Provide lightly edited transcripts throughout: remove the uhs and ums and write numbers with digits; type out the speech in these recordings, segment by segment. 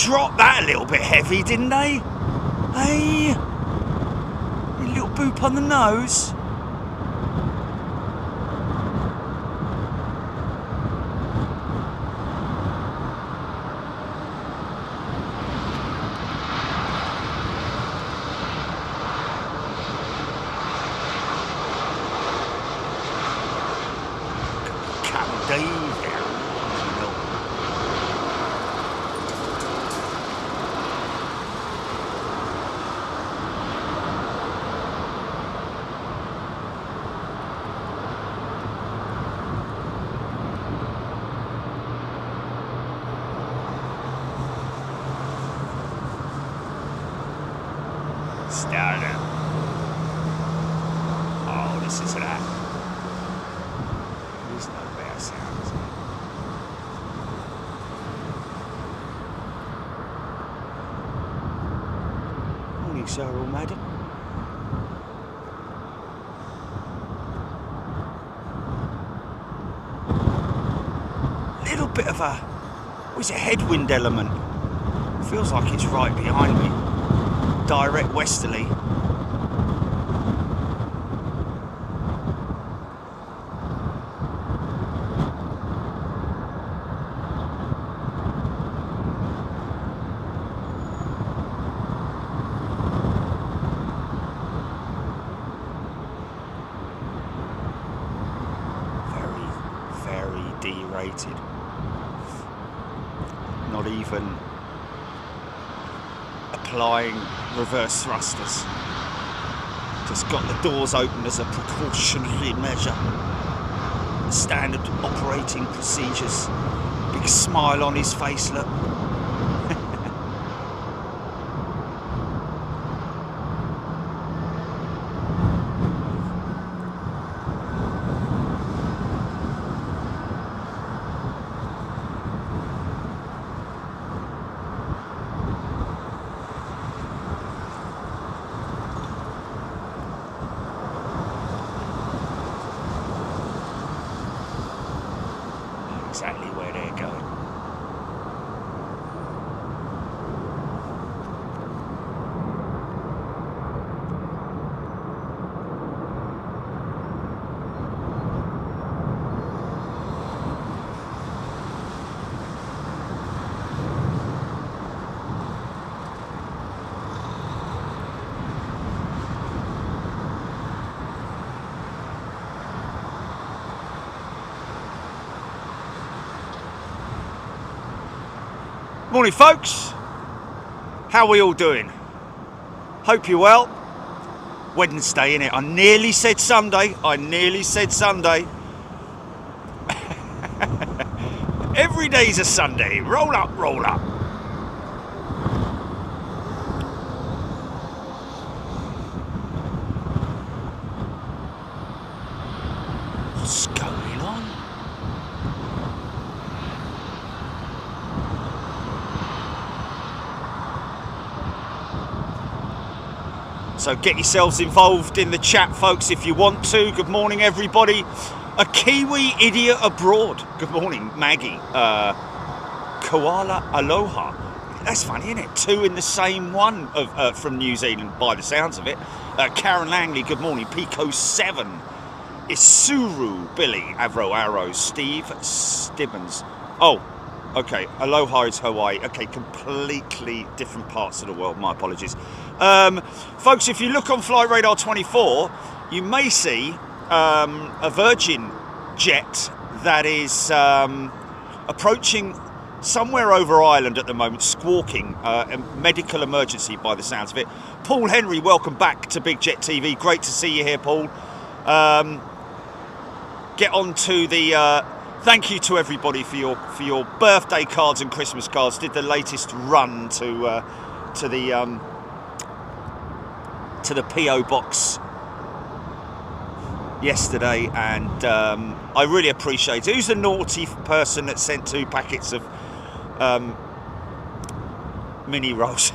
dropped that a little bit heavy, didn't they? Hey, a little boop on the nose. Starter. Oh, this is that. There's no better sound, is there? Morning, sir or madam. Little bit of a, what's it, headwind element. Feels like it's right behind me. Direct westerly. Very, very derated. Not even applying reverse thrusters. Just got the doors open as a precautionary measure. Standard operating procedures. Big smile on his face, look. Exactly where they're going. Morning, folks. How are we all doing? Hope you're well. Wednesday, innit? I nearly said Sunday. Every day's a Sunday. Roll up, roll up. What's going on? So get yourselves involved in the chat, folks, if you want to. Good morning, everybody. A Kiwi idiot abroad. Good morning, Maggie. Koala Aloha. That's funny, isn't it? Two in the same one from New Zealand, by the sounds of it. Karen Langley, good morning. Pico 7. Isuru, Billy, Avro Arrow, Steve Stibbons. Oh, okay. Aloha is Hawaii. Okay, completely different parts of the world. My apologies. Folks, if you look on Flight Radar 24, you may see a Virgin jet that is approaching somewhere over Ireland at the moment, squawking, a medical emergency by the sounds of it. Paul Henry, welcome back to Big Jet TV. Great to see you here, Paul. Get on to the thank you to everybody for your birthday cards and Christmas cards. Did the latest run to the PO box yesterday, and I really appreciate it. Who's the naughty person that sent 2 packets of mini rolls?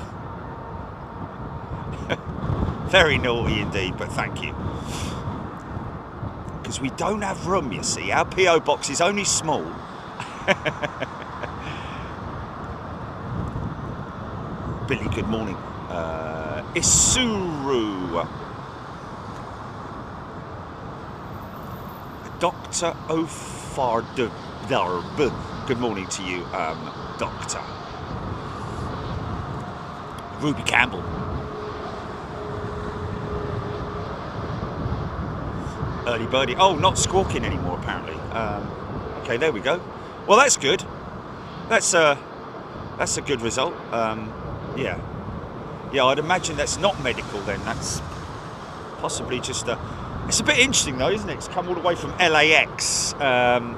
Very naughty indeed, but thank you. Because we don't have room, you see. Our PO box is only small. Billy, good morning. Isuru. Dr. Ofardarb. Good morning to you, Doctor. Ruby Campbell. Early birdie. Oh, not squawking anymore, apparently. Okay, there we go. Well, that's good. That's a good result. Yeah, I'd imagine that's not medical then. That's possibly just a... It's a bit interesting though, isn't it? It's come all the way from LAX, and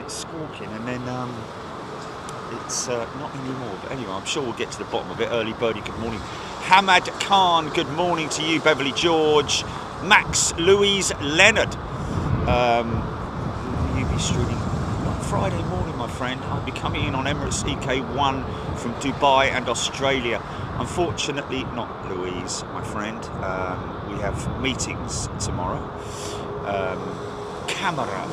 it's squawking, and then it's not anymore. But anyway, I'm sure we'll get to the bottom of it. Early birdie, good morning. Hamad Khan, good morning to you. Beverly George, Max, Louise, Leonard. You'll be streaming on Friday morning, my friend. I'll be coming in on Emirates EK1 from Dubai and Australia. Unfortunately, not Louise, my friend. We have meetings tomorrow. Camera.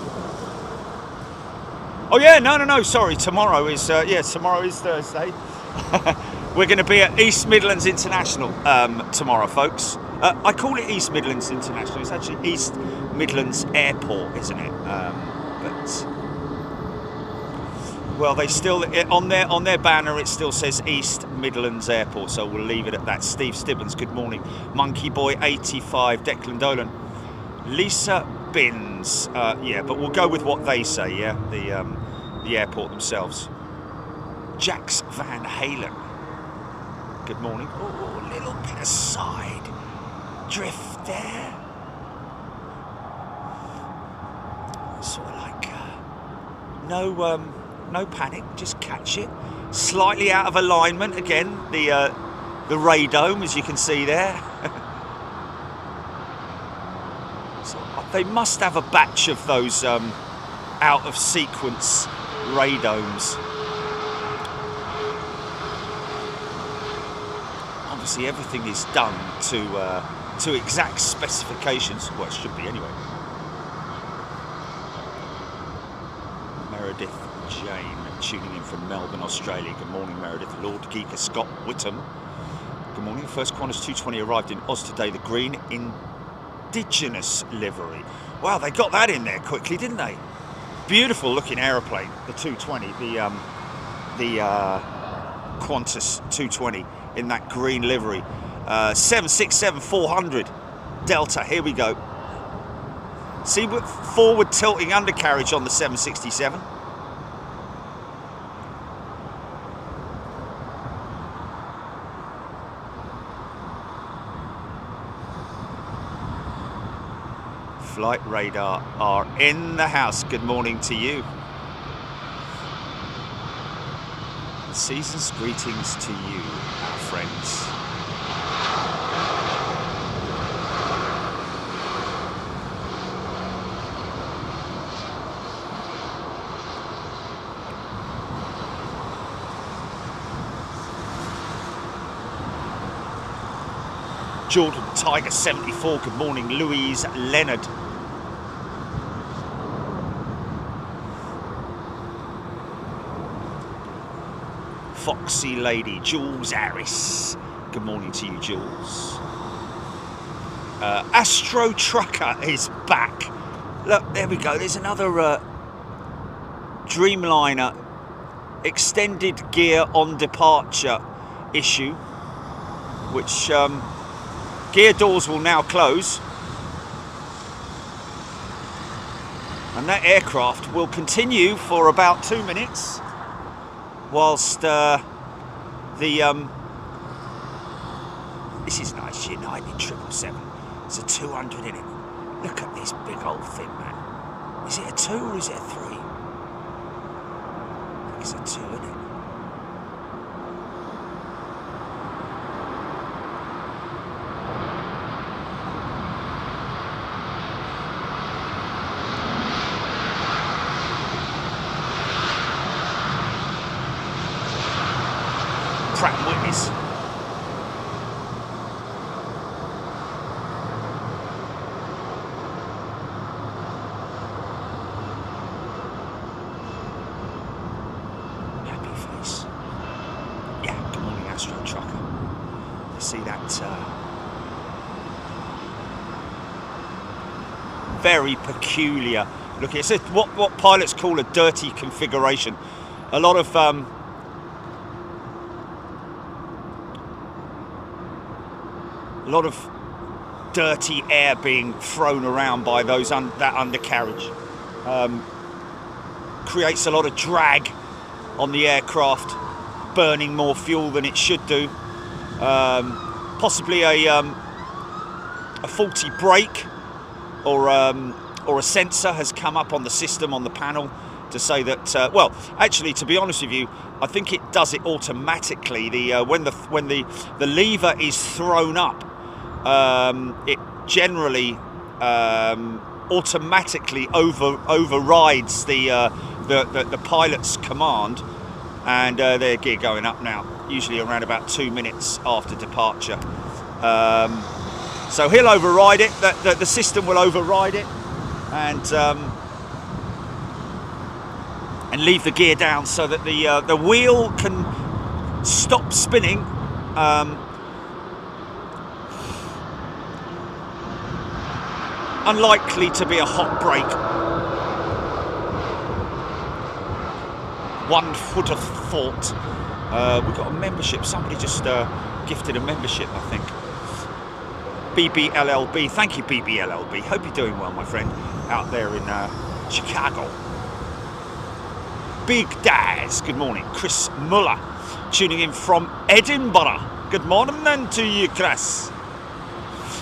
Oh yeah, no. Sorry, tomorrow is tomorrow is Thursday. We're going to be at East Midlands International tomorrow, folks. I call it East Midlands International. It's actually East Midlands Airport, isn't it? But well, they still on their banner it still says East Midlands Airport, so we'll leave it at that. Steve Stibbons, good morning. Monkey Boy 85, Declan Dolan, Lisa Binns. Yeah, but we'll go with what they say. Yeah, the airport themselves. Jax Van Halen. Good morning. Oh, a little bit of side drift there. Sort of like no panic, just catch it. Slightly out of alignment again. The radome, as you can see there. So they must have a batch of those out of sequence radomes. Obviously everything is done to exact specifications. Well, it should be anyway. Meredith Jane tuning in from Melbourne, Australia. Good morning, Meredith. Lord Geeker Scott Whittam. Good morning. First Qantas 220 arrived in Oz today. The green indigenous livery. Wow, they got that in there quickly, didn't they? Beautiful looking aeroplane, the 220, the Qantas 220 in that green livery. 767-400 Delta, here we go. See, forward tilting undercarriage on the 767. Flight radar are in the house. Good morning to you. Season's greetings to you, our friends. Jordan Tiger 74, good morning. Louise Leonard. Foxy Lady, Jules Harris. Good morning to you, Jules. Astro Trucker is back. Look, there we go. There's another Dreamliner extended gear on departure issue, which gear doors will now close. And that aircraft will continue for about 2 minutes. Whilst this is nice, United 777. It's a 200 in it. Look at this big old thing, man. Is it a 2 or is it a 3? I think it's a 2, isn't it? Pratt & Whitney's. Happy for very peculiar looking. It's what pilots call a dirty configuration. A lot of dirty air being thrown around by those that undercarriage. Creates a lot of drag on the aircraft, burning more fuel than it should do. Possibly a faulty brake or a sensor has come up on the system on the panel to say that. Well, actually, to be honest with you, I think it does it automatically. When the lever is thrown up, it generally automatically overrides the pilot's command, and their gear going up now, usually around about 2 minutes after departure. So he'll override it. The system will override it, and leave the gear down so that the wheel can stop spinning. Unlikely to be a hot brake. One would have thought. We've got a membership. Somebody just gifted a membership, I think. BBLLB. Thank you, BBLLB. Hope you're doing well, my friend, out there in Chicago. Big Daz. Good morning. Chris Muller tuning in from Edinburgh. Good morning then to you, Chris.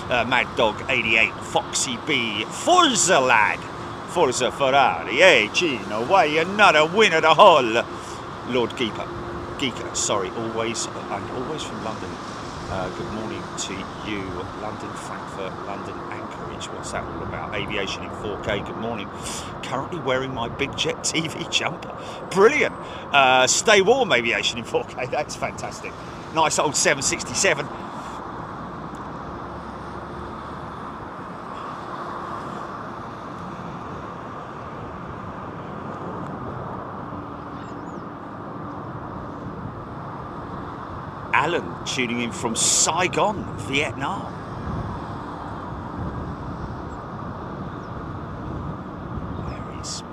Mad Dog 88, Foxy B, Forza lad, Forza Ferrari, hey Gino, why you're not a winner the whole? Lord Geeker, sorry, always from London. Good morning to you, London, Frankfurt, London, Anchorage. What's that all about? Aviation in 4K. Good morning. Currently wearing my Big Jet TV jumper. Brilliant. Stay warm, Aviation in 4K. That's fantastic. Nice old 767. Alan tuning in from Saigon, Vietnam. Very smooth.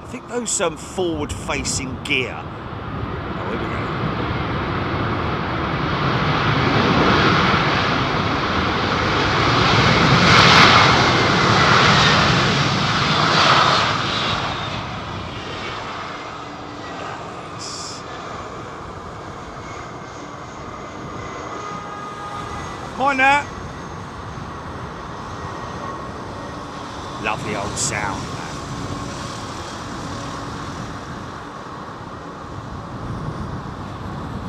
I think those forward-facing gear. Oh, here we go. Mind that. Lovely old sound, man.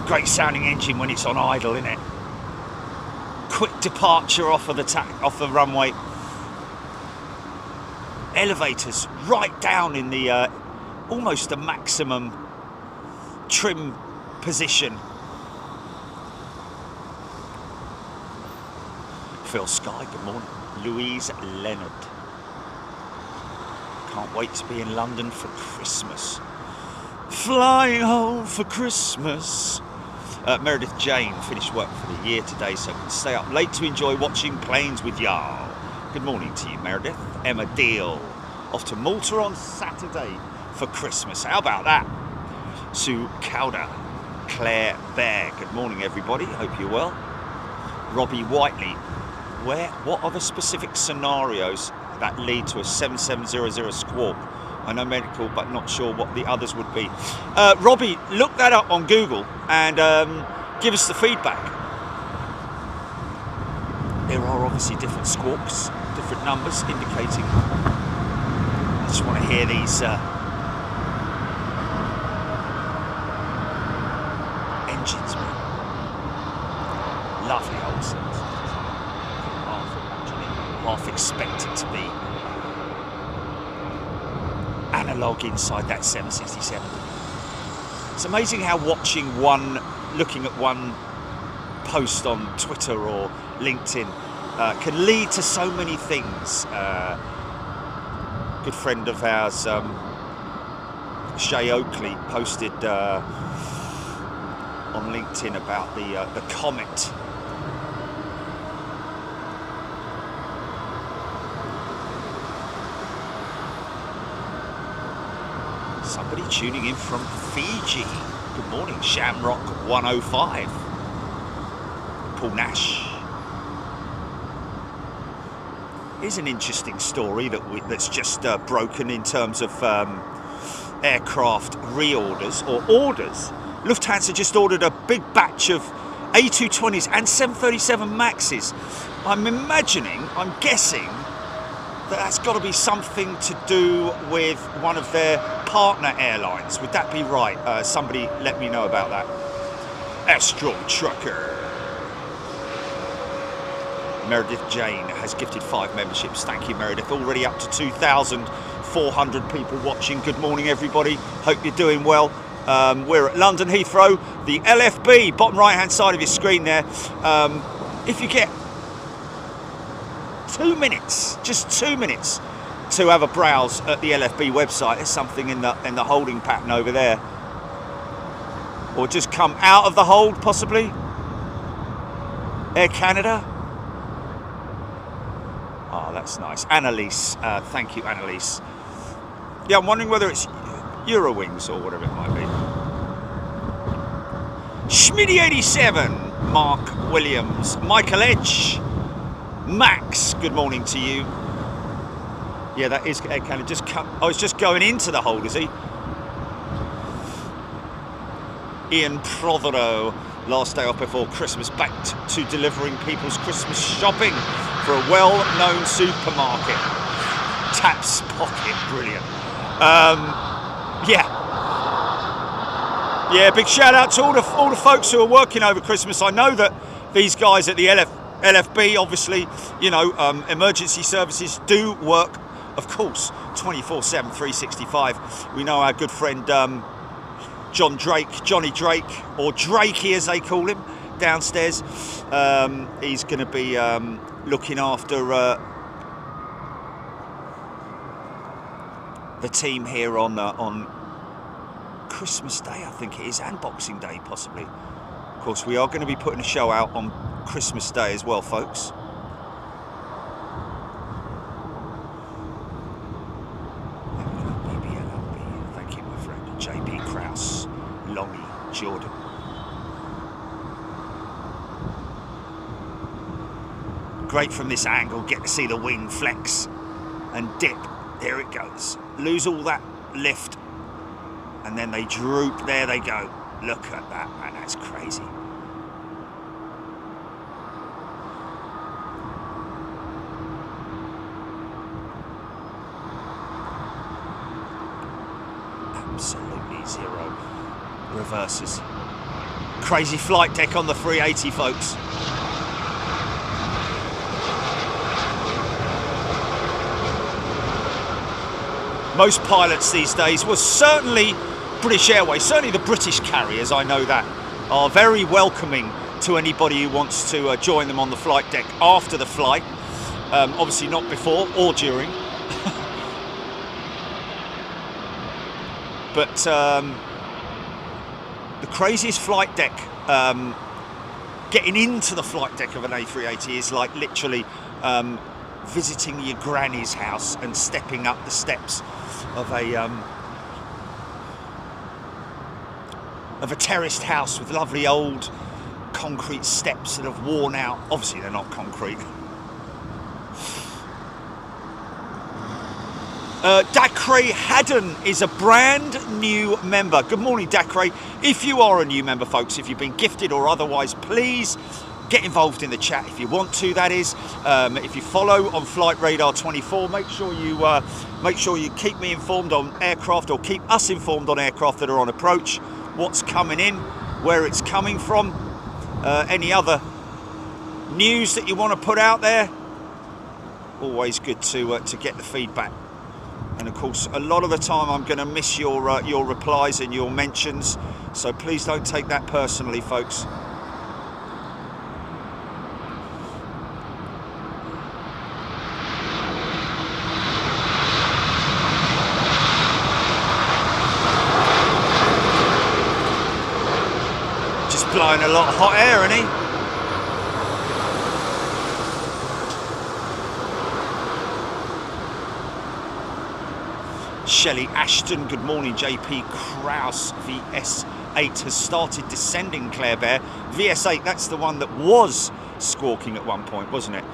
Great sounding engine when it's on idle, isn't it? Quick departure off of the runway. Elevators right down in the almost the maximum trim position. Phil Sky, good morning. Louise Leonard. Can't wait to be in London for Christmas. Flying home for Christmas. Meredith Jane finished work for the year today, so can stay up late to enjoy watching planes with y'all. Good morning to you, Meredith. Emma Deal. Off to Malta on Saturday for Christmas. How about that? Sue Cowder. Claire Bear. Good morning, everybody. Hope you're well. Robbie Whiteley. What are the specific scenarios that lead to a 7700 squawk? I know medical, but not sure what the others would be. Robbie, look that up on Google and give us the feedback. There are obviously different squawks, different numbers indicating. I just want to hear these engines, man. Lovely old sounds. Half expected to be analog inside that 767. It's amazing how looking at one post on Twitter or LinkedIn can lead to so many things. Good friend of ours, Shay Oakley, posted on on LinkedIn about the comet. Somebody tuning in from Fiji. Good morning, Shamrock 105. Paul Nash. Here's an interesting story that's just broken in terms of aircraft reorders or orders. Lufthansa just ordered a big batch of A220s and 737 Maxes. I'm guessing that's got to be something to do with one of their partner airlines. Would that be right? Somebody let me know about that. Astro Trucker. Meredith Jane has gifted 5 memberships. Thank you, Meredith. Already up to 2,400 people watching. Good morning, everybody. Hope you're doing well. We're at London Heathrow. The LFB, bottom right-hand side of your screen there. If you get 2 minutes, just 2 minutes, to have a browse at the LFB website. There's something in the holding pattern over there. Or just come out of the hold, possibly. Air Canada. Oh, that's nice. Annalise, thank you, Annalise. Yeah, I'm wondering whether it's Eurowings or whatever it might be. Schmitty87, Mark Williams, Michael Edge, Max, good morning to you. Yeah, that is Air Canada. I was just going into the hold, is he? Ian Prothero, last day off before Christmas, back to delivering people's Christmas shopping for a well-known supermarket. Taps Pocket, brilliant. Yeah, big shout out to all the folks who are working over Christmas. I know that these guys at the LFB, obviously, you know, emergency services do work, of course, 24/7, 365. We know our good friend Johnny Drake, or Drakey as they call him, downstairs. He's going to be looking after the team here on Christmas Day, I think it is, and Boxing Day possibly. Of course, we are going to be putting a show out on Christmas Day as well, folks. Thank you, my friend. JP Krause, Longy, Jordan. Great from this angle, get to see the wing flex and dip. There it goes. Lose all that lift and then they droop. There they go. Look at that, man. That's crazy. Absolutely zero reverses. Crazy flight deck on the 380, folks. Most pilots these days, well, certainly British Airways, certainly the British carriers, I know that, are very welcoming to anybody who wants to join them on the flight deck after the flight. Obviously not before or during. But the craziest flight deck, getting into the flight deck of an A380 is like literally visiting your granny's house and stepping up the steps of a terraced house with lovely old concrete steps that have worn out. Obviously they're not concrete. Dacre Haddon is a brand new member. Good morning, Dacre. If you are a new member, folks, if you've been gifted or otherwise, please get involved in the chat if you want to, that is. If you follow on Flight Radar 24, make sure you keep me informed on aircraft, or keep us informed on aircraft that are on approach, what's coming in, where it's coming from, any other news that you want to put out there. Always good to get the feedback. And of course, a lot of the time I'm going to miss your replies and your mentions, so please don't take that personally, folks. blowing a lot of hot air, isn't he? Shelley Ashton, good morning. JP Kraus, VS8 has started descending, Claire Bear. VS8, that's the one that was squawking at one point, wasn't it?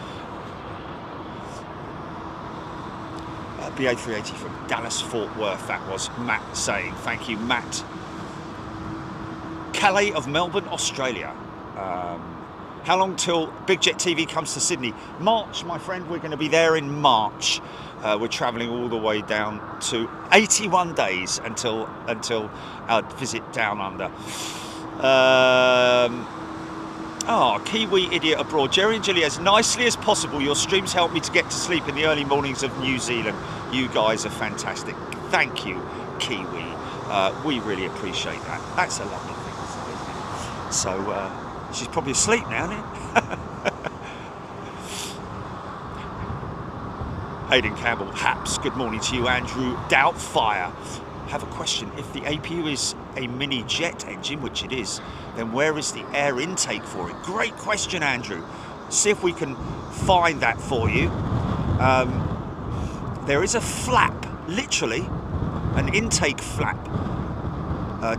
BA380 from Dallas Fort Worth, that was Matt saying. Thank you, Matt. Calais of Melbourne, Australia. How long till Big Jet TV comes to Sydney? March, my friend. We're going to be there in March. We're travelling all the way down to 81 days until our visit down under. Kiwi idiot abroad. Jerry and Gilly, as nicely as possible, your streams help me to get to sleep in the early mornings of New Zealand. You guys are fantastic. Thank you, Kiwi. We really appreciate that. That's a lovely thing to say, isn't it? So she's probably asleep now, isn't it? Hayden Campbell, Haps, good morning to you. Andrew Doubtfire, have a question. If the APU is a mini jet engine, which it is, then where is the air intake for it? Great question, Andrew. See if we can find that for you. There is a flap, literally, an intake flap.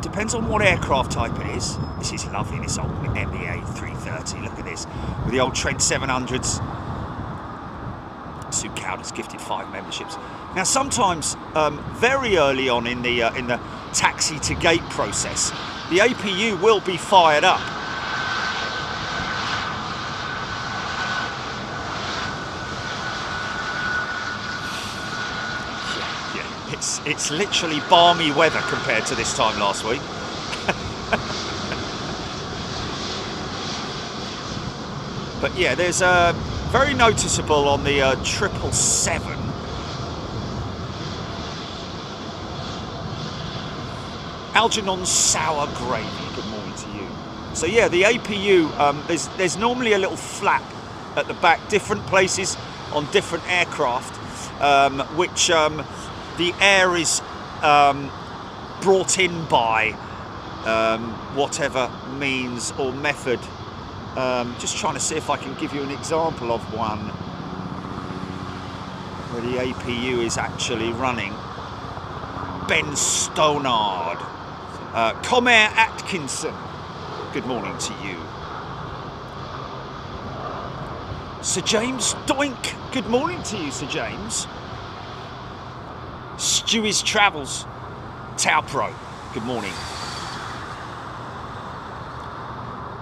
Depends on what aircraft type it is. This is lovely, this old MBA 330. Look at this, with the old Trent 700s. Sue Cowder's gifted 5 memberships. Now, sometimes very early on in the taxi to gate process, the APU will be fired up. Yeah, it's literally balmy weather compared to this time last week. But yeah, there's a very noticeable on the 777. Algernon sour gravy, good morning to you. So yeah, the APU, there's normally a little flap at the back, different places on different aircraft, which the air is brought in by whatever means or method. Just trying to see if I can give you an example of one where the APU is actually running. Ben Stonard. Comair Atkinson, good morning to you. Sir James Doink, good morning to you, Sir James. Stewie's Travels, Tau Pro, good morning.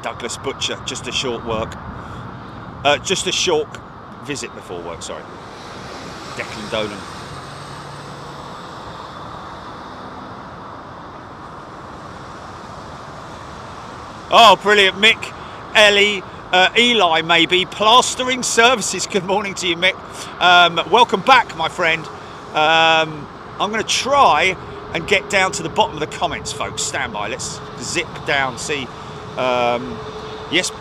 Douglas Butcher, just a short visit before work, sorry. Declan Dolan. Oh, brilliant, Mick, Ellie, Eli maybe, Plastering Services, good morning to you, Mick. Welcome back, my friend. I'm going to try and get down to the bottom of the comments, folks. Stand by, let's zip down, see. Yes,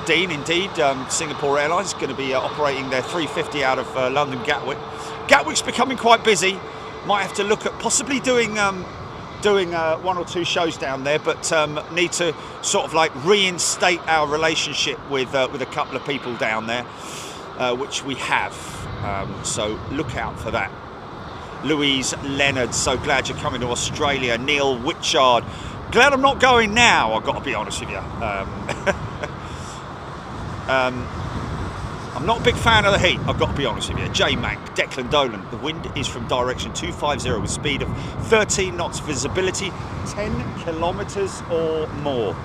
Dean, indeed, Singapore Airlines is going to be operating their 350 out of London Gatwick. Gatwick's becoming quite busy. Might have to look at possibly doing 1 or 2 shows down there, but need to sort of like reinstate our relationship with a couple of people down there, which we have. So look out for that. Louise Leonard, so glad you're coming to Australia. Neil Witchard, glad I'm not going now, I've got to be honest with you. I'm not a big fan of the heat, I've got to be honest with you. J-Mac, Declan Dolan, the wind is from direction 250 with speed of 13 knots, visibility 10 kilometres or more.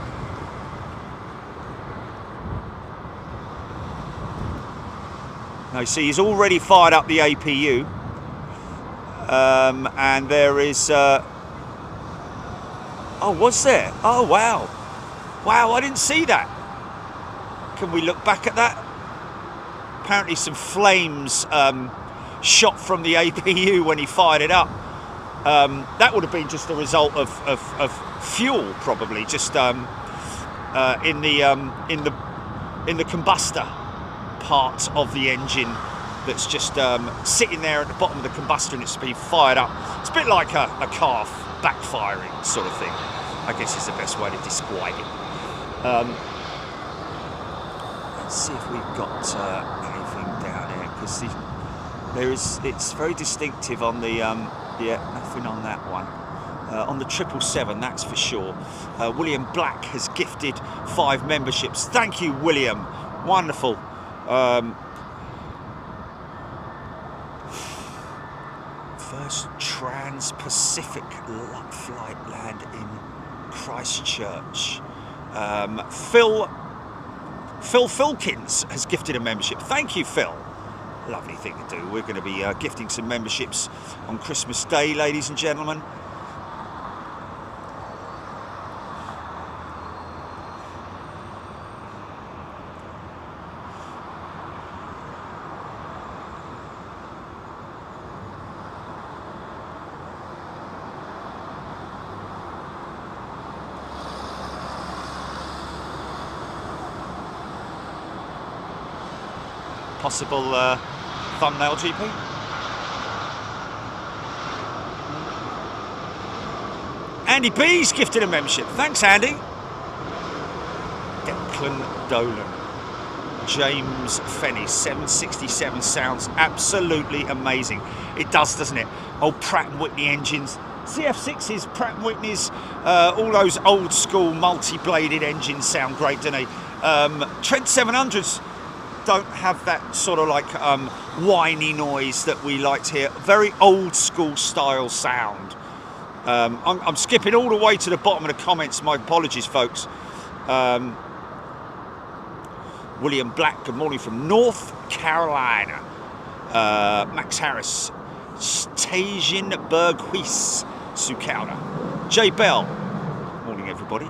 Now you see he's already fired up the APU, and there is... oh, was there? Oh, wow. Wow, I didn't see that. Can we look back at that? Apparently some flames shot from the APU when he fired it up. That would have been just the result of fuel, probably, just in the combustor part of the engine that's just sitting there at the bottom of the combustor and it's being fired up. It's a bit like a car backfiring sort of thing, I guess is the best way to describe it. Let's see if we've got anything down here, because it's very distinctive on the yeah, nothing on that one. On the 777, that's for sure. William Black has gifted 5 memberships. Thank you, William. Wonderful. First Trans-Pacific flight land in Christchurch. Phil Filkins has gifted a membership. Thank you, Phil. Lovely thing to do. We're going to be gifting some memberships on Christmas Day, ladies and gentlemen. Possible thumbnail, GP. Andy B's gifted a membership. Thanks, Andy. Declan Dolan. James Fenny, 767 sounds absolutely amazing. It does, doesn't it? Old Pratt & Whitney engines. CF6s, Pratt & Whitneys, all those old school multi-bladed engines sound great, don't they? Trent 700s don't have that sort of like whiny noise that we like to hear. Very old school style sound. I'm skipping all the way to the bottom of the comments. My apologies, folks. William Black, good morning from North Carolina. Max Harris, Stajin Berghuis, Sukauda. Jay Bell, morning everybody.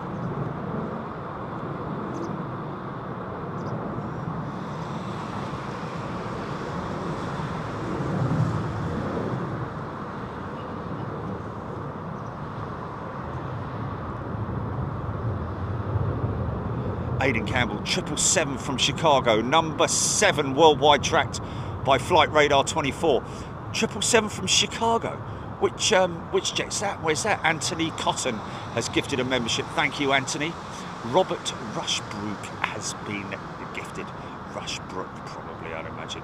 Aidan Campbell, 777 from Chicago, number 7 worldwide tracked by Flight Radar 24. 777 from Chicago. Which jet's that? Where's that? Anthony Cotton has gifted a membership. Thank you, Anthony. Robert Rushbrook has been gifted. Rushbrook, probably, I'd imagine.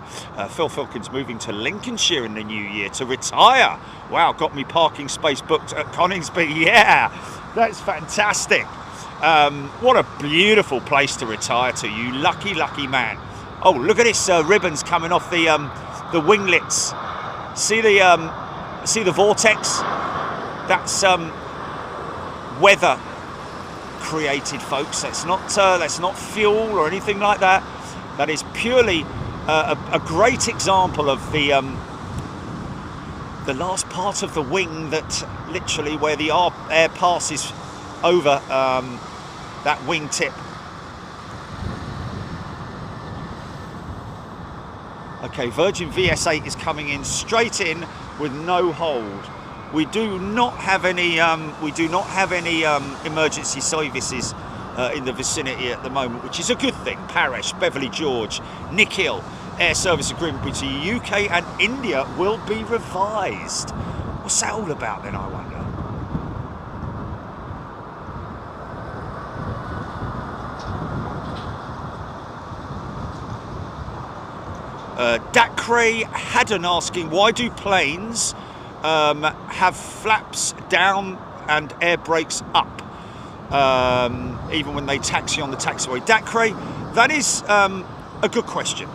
Phil Filkins moving to Lincolnshire in the new year to retire. Wow, got me parking space booked at Coningsby. Yeah, that's fantastic. What a beautiful place to retire to, you lucky, lucky man. Oh, look at this ribbons coming off the winglets. See the vortex? That's weather created, folks. That's not fuel or anything like that. That is purely a great example of the last part of the wing, that literally where the air passes over that wingtip. Okay, Virgin VS8 is coming in straight in with no hold. We do not have any emergency services in the vicinity at the moment, which is a good thing. Paresh, Beverly George, Nick Hill, air service agreement between the UK and India will be revised. What's that all about then, I wonder? Dakray Haddon asking, why do planes have flaps down and air brakes up even when they taxi on the taxiway? Dakray, that is a good question.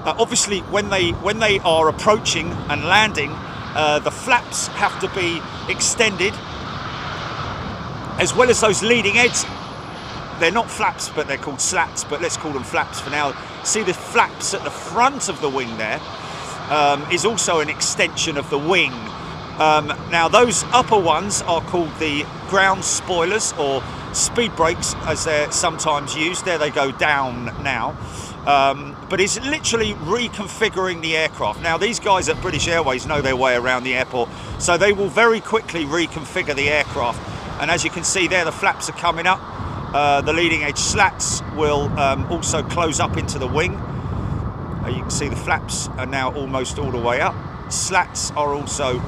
Obviously, when they are approaching and landing, the flaps have to be extended, as well as those leading edge. They're not flaps, but they're called slats, but let's call them flaps for now. See the flaps at the front of the wing there is also an extension of the wing. Now those upper ones are called the ground spoilers, or speed brakes as they're sometimes used. There they go down now. But it's literally reconfiguring the aircraft. Now these guys at British Airways know their way around the airport, so they will very quickly reconfigure the aircraft. And as you can see there, the flaps are coming up. The leading edge slats will also close up into the wing. You can see the flaps are now almost all the way up. Slats are also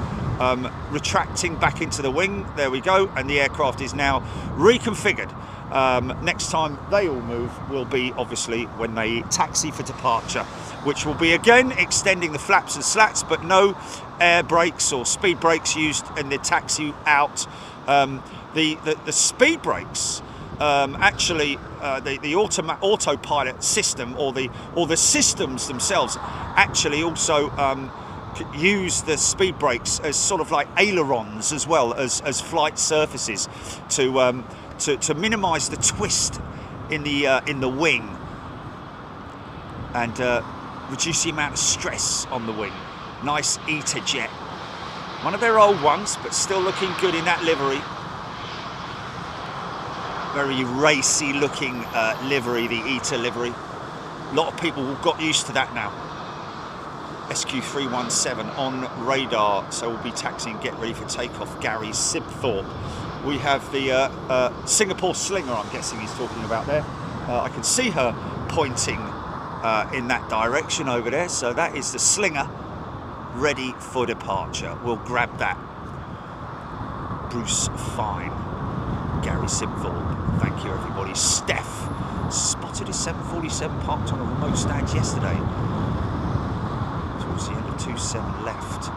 retracting back into the wing. There we go, and the aircraft is now reconfigured. Next time they all move will be obviously when they taxi for departure, which will be again extending the flaps and slats, but no air brakes or speed brakes used in the taxi out. The speed brakes actually the autopilot system or the systems themselves actually also use the speed brakes as sort of like ailerons as well as flight surfaces to minimise the twist in the wing and reduce the amount of stress on the wing. Nice Eta jet, one of their old ones, but still looking good in that livery. Very racy looking livery, the Eta livery. A lot of people got used to that now. SQ317 on radar, so we'll be taxiing, get ready for takeoff. Gary Sibthorpe. We have the Singapore Slinger, I'm guessing he's talking about there. I can see her pointing in that direction over there, so that is the Slinger ready for departure. We'll grab that. Bruce Fine, Gary Sibthorpe, thank you everybody. Steph spotted a 747 parked on a remote stand yesterday. Towards the end of 27 left.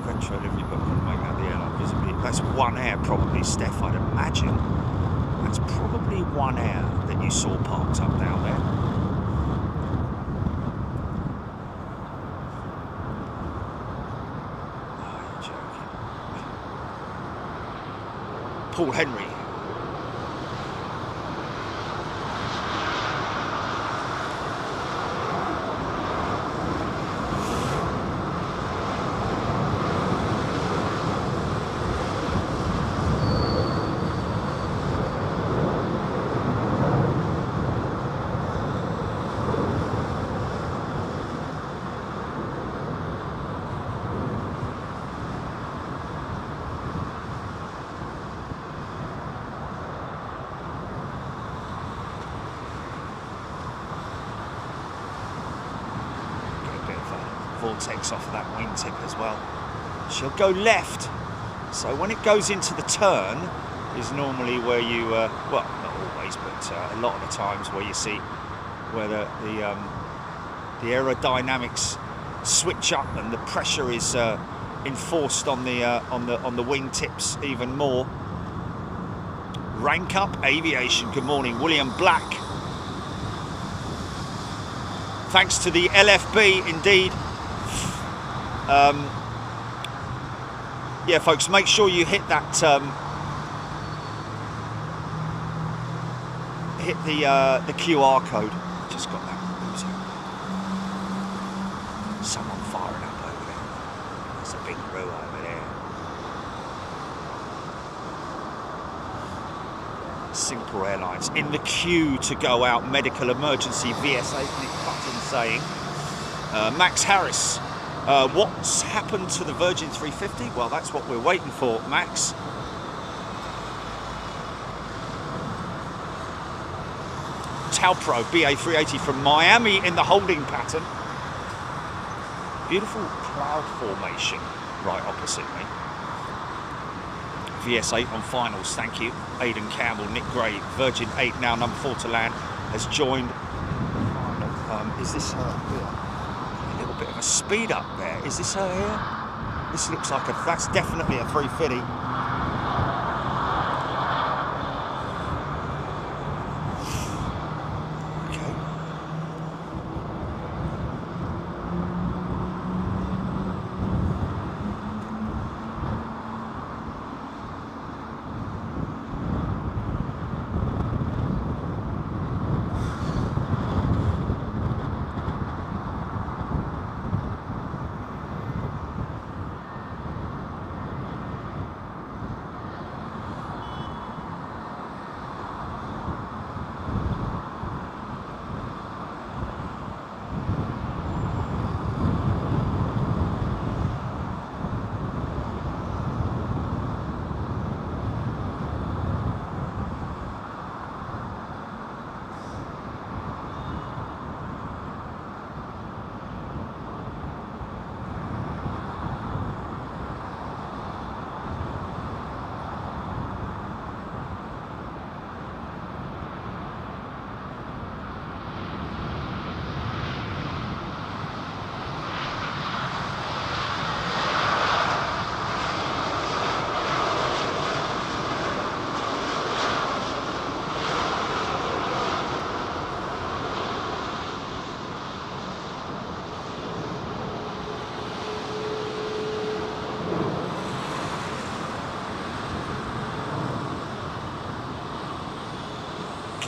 Retro livery, but couldn't make out the airline visibly. That's One Air probably, Steph, I'd imagine. That's probably One Air that you saw parked up down there. Oh, you're joking. Paul Henry. Vortex off of that wingtip as well. She'll go left, so when it goes into the turn is normally where you well, not always, but a lot of the times where you see where the aerodynamics switch up and the pressure is enforced on the wingtips even more. Rank up aviation. Good morning, William Black. Thanks to the LFB, indeed. Yeah, folks, make sure you hit that hit the QR code. Just got that. Someone firing up over there. There's a big row over there. Singapore Airlines in the queue to go out. Medical emergency. VSA Nick Button saying. Max Harris. What's happened to the Virgin 350? Well, that's what we're waiting for, Max. Talpro BA380 from Miami in the holding pattern. Beautiful cloud formation right opposite me. VS8 on finals, thank you. Aidan Campbell, Nick Gray, Virgin 8 now number 4 to land, has joined. Is this her here? A little bit of a speed up there. Is this her here? This looks like that's definitely a 350.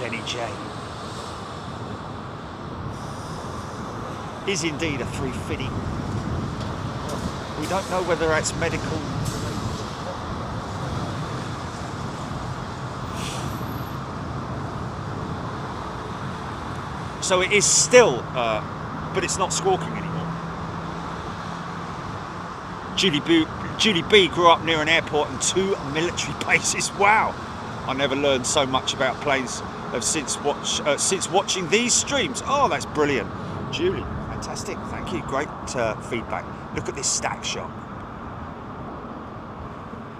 Benny J. Is indeed a 350. We don't know whether that's medical. So it is still, but it's not squawking anymore. Julie B grew up near an airport and 2 military bases. Wow, I never learned so much about planes since watching these streams. Oh, that's brilliant, Julie. Fantastic, thank you. Great feedback. Look at this stack shot.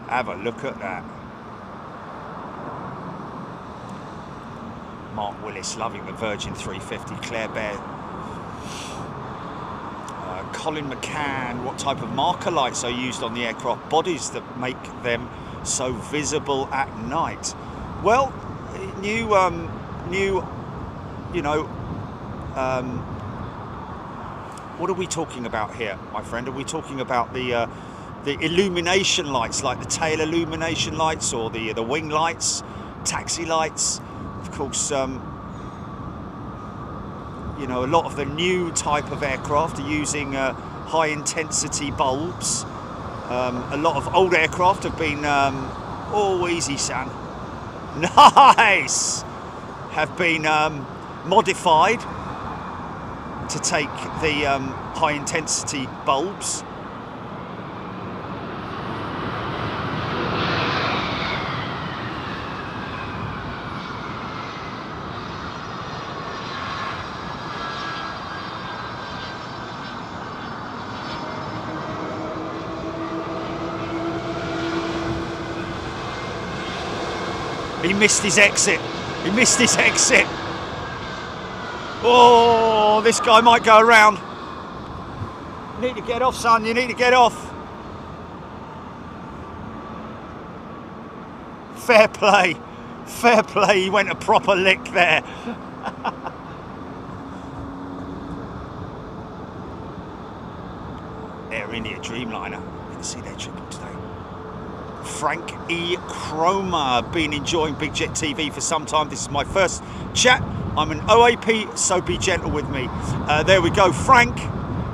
Have a look at that. Mark Willis loving the Virgin 350. Claire Bear. Colin McCann, what type of marker lights are used on the aircraft bodies that make them so visible at night? Well, new, you know, what are we talking about here, my friend? Are we talking about the illumination lights, like the tail illumination lights, or the wing lights, taxi lights? Of course, you know, a lot of the new type of aircraft are using high intensity bulbs. A lot of old aircraft have been, oh, easy, son. Nice! Have been modified to take the high intensity bulbs. He missed his exit. He missed his exit. Oh, this guy might go around. You need to get off, son. You need to get off. Fair play. Fair play. He went a proper lick there. Air India Dreamliner. You can see their triple today. Frank E. Cromer, been enjoying Big Jet TV for some time. This is my first chat. I'm an OAP, so be gentle with me. There we go, Frank.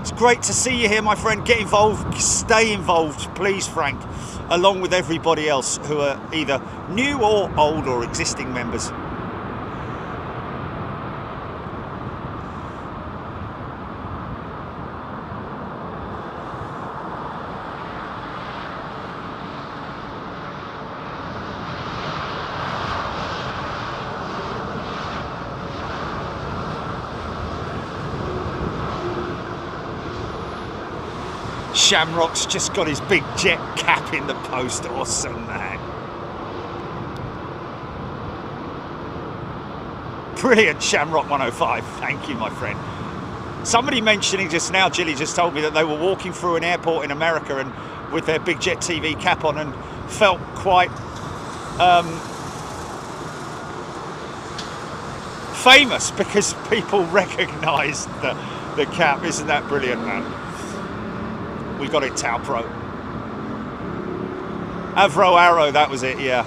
It's great to see you here, my friend. Get involved, stay involved, please, Frank, along with everybody else who are either new or old or existing members. Shamrock's just got his big jet cap in the post. Awesome, man. Brilliant, Shamrock 105. Thank you, my friend. Somebody mentioning just now, Jilly just told me that they were walking through an airport in America and with their Big Jet TV cap on and felt quite famous because people recognised the cap. Isn't that brilliant, man? We got it, Tau Pro. Avro Arrow, that was it, yeah.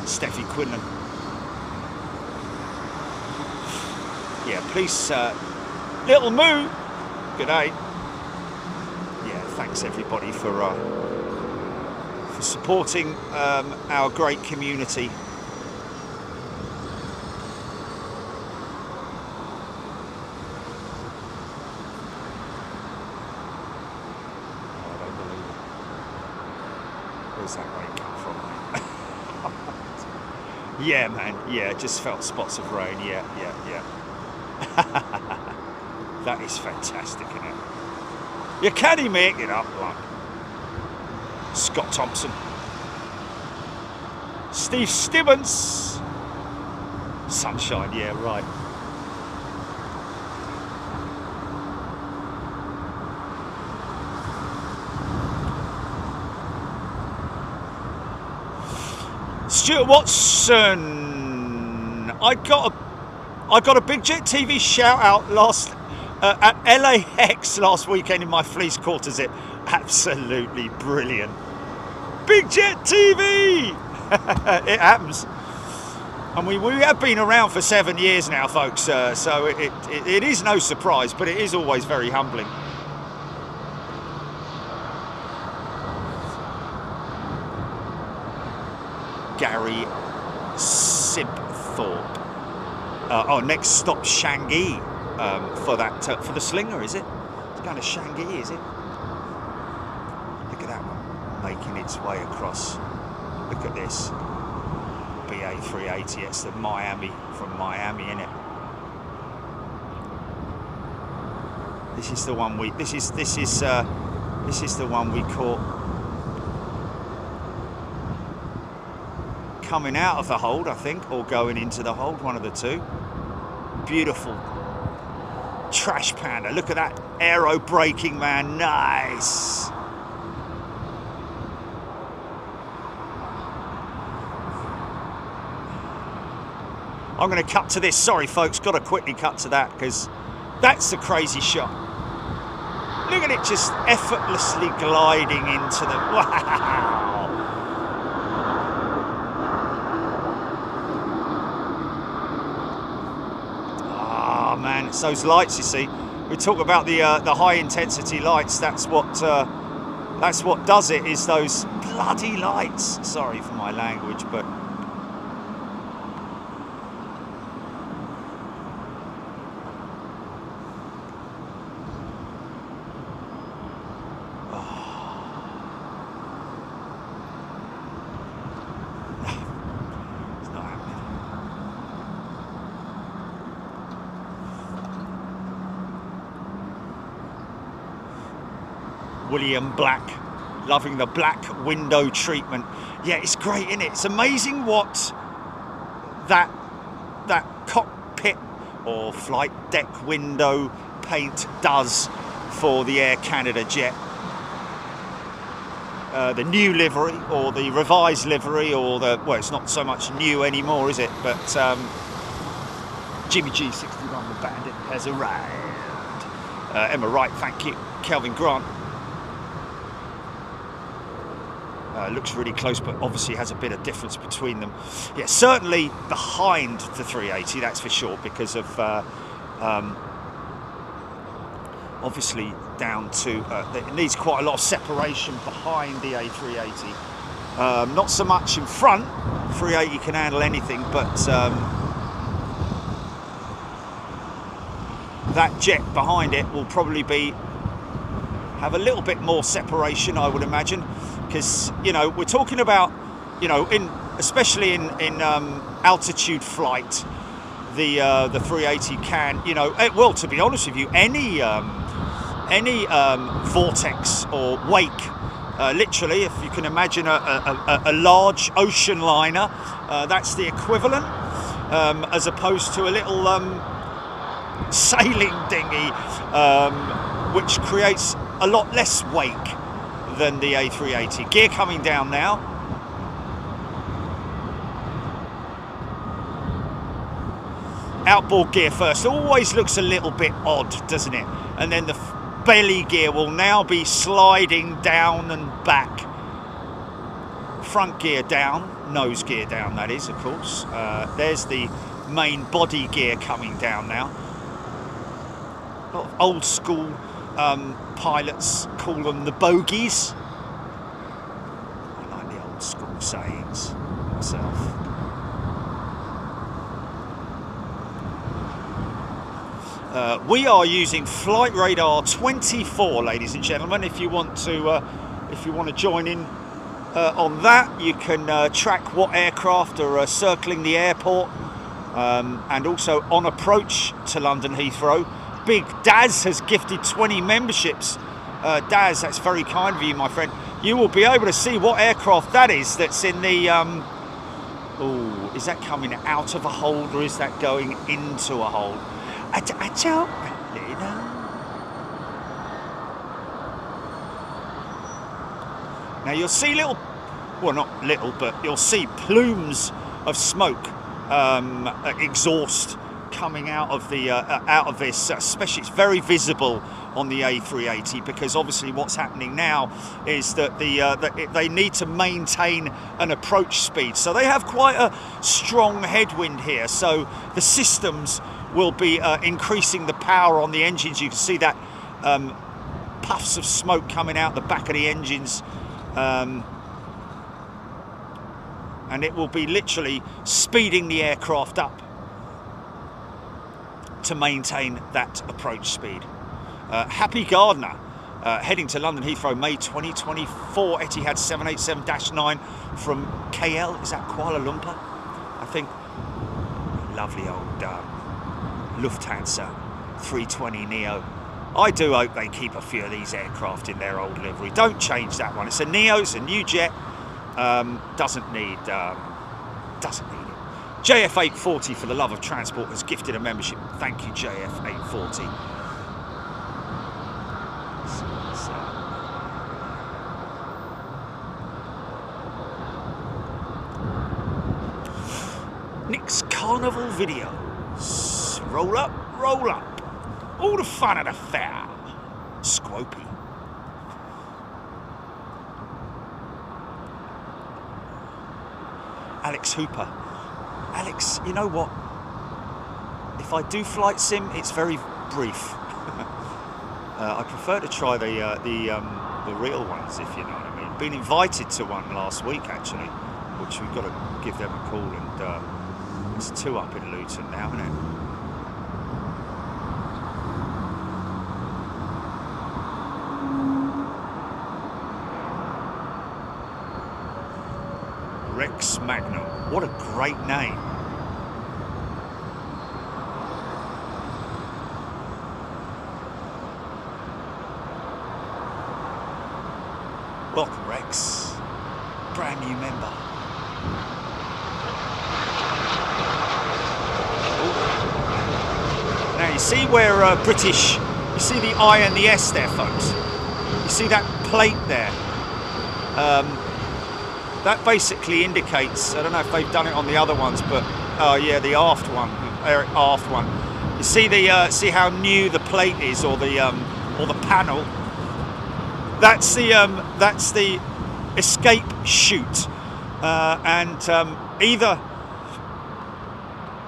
Steffi Quinlan. Yeah, please, Little Moo, good day. Yeah, thanks everybody for supporting our great community. That rain come from? Yeah, man, yeah, just felt spots of rain. Yeah. That is fantastic, isn't it? You can't make it up, like Scott Thompson, Steve Stibbons, Sunshine, yeah, right. Stuart Watson, I got a Big Jet TV shout out at LAX last weekend in my fleece quarter zip. Absolutely brilliant. Big Jet TV. It happens. And we have been around for 7 years now, folks, so it is no surprise, but it is always very humbling. Gary Sibthorpe. Next stop Changi for the Slinger, is it? It's going to Changi, is it? Look at that one making its way across. Look at this. BA 380. It's the Miami from Miami, isn't it? This is the one we. This is the one we caught coming out of the hold, I think, or going into the hold. One of the two. Beautiful trash panda. Look at that aero braking, man. Nice. I'm going to cut to this. Sorry, folks. Got to quickly cut to that because that's the crazy shot. Look at it just effortlessly gliding into the... Wow. Ah, man. It's those lights, you see. We talk about the high intensity lights. That's what does it, is those bloody lights. Sorry for my language, but... William Black, loving the black window treatment. Yeah, it's great, isn't it? It's amazing what that cockpit or flight deck window paint does for the Air Canada jet. The new livery or the revised livery or the, well, it's not so much new anymore, is it? But Jimmy G61 the Bandit has arrived. Emma Wright, thank you. Kelvin Grant. Looks really close, but obviously has a bit of difference between them. Yeah, certainly behind the 380, that's for sure, because of obviously down to it needs quite a lot of separation behind the A380. Not so much in front. 380 can handle anything, but that jet behind it will probably have a little bit more separation, I would imagine. Because, you know, we're talking about, you know, especially in altitude flight, the 380 can, you know, well, to be honest with you, any vortex or wake, literally, if you can imagine a large ocean liner, that's the equivalent, as opposed to a little sailing dinghy, which creates a lot less wake than the A380. Gear coming down now. Outboard gear first. Always looks a little bit odd, doesn't it? And then the belly gear will now be sliding down and back. Front gear down, nose gear down, that is, of course. There's the main body gear coming down now. A lot of old school pilots call them the bogies. I like the old school sayings myself. We are using Flight Radar 24, ladies and gentlemen. If you want to join in on that, you can track what aircraft are circling the airport, and also on approach to London Heathrow. Big Daz has gifted 20 memberships. Daz, that's very kind of you, my friend. You will be able to see what aircraft that is that's in the... oh, is that coming out of a hold or is that going into a hold? I don't really know. Now you'll see little... well, not little, but you'll see plumes of smoke, exhaust coming out of this, especially it's very visible on the A380, because obviously what's happening now is that they need to maintain an approach speed, so they have quite a strong headwind here, so the systems will be increasing the power on the engines. You can see that puffs of smoke coming out the back of the engines, and it will be literally speeding the aircraft up to maintain that approach speed. Happy Gardner, heading to London Heathrow, May 2024, Etihad 787-9 from KL, is that Kuala Lumpur? I think. Lovely old Lufthansa 320neo. I do hope they keep a few of these aircraft in their old livery. Don't change that one. It's a neo, it's a new jet. Doesn't need it. JF840 for the love of transport has gifted a membership. Thank you, JF840. Nick's Carnival videos. Roll up, roll up. All the fun of the fair. Squopy. Alex Hooper. Alex, you know what? If I do flight sim, it's very brief. I prefer to try the real ones, if you know what I mean. Been invited to one last week actually, which we've got to give them a call, and it's 2 up in Luton now, isn't it? Rex Magnum, what a great name. Welcome, Rex, brand new member. Ooh. Now you see where British, you see the I and the S there, folks. You see that plate there? That basically indicates, I don't know if they've done it on the other ones, but yeah, the aft one, aft one. You see the see how new the plate is, or the panel. That's the escape chute, and either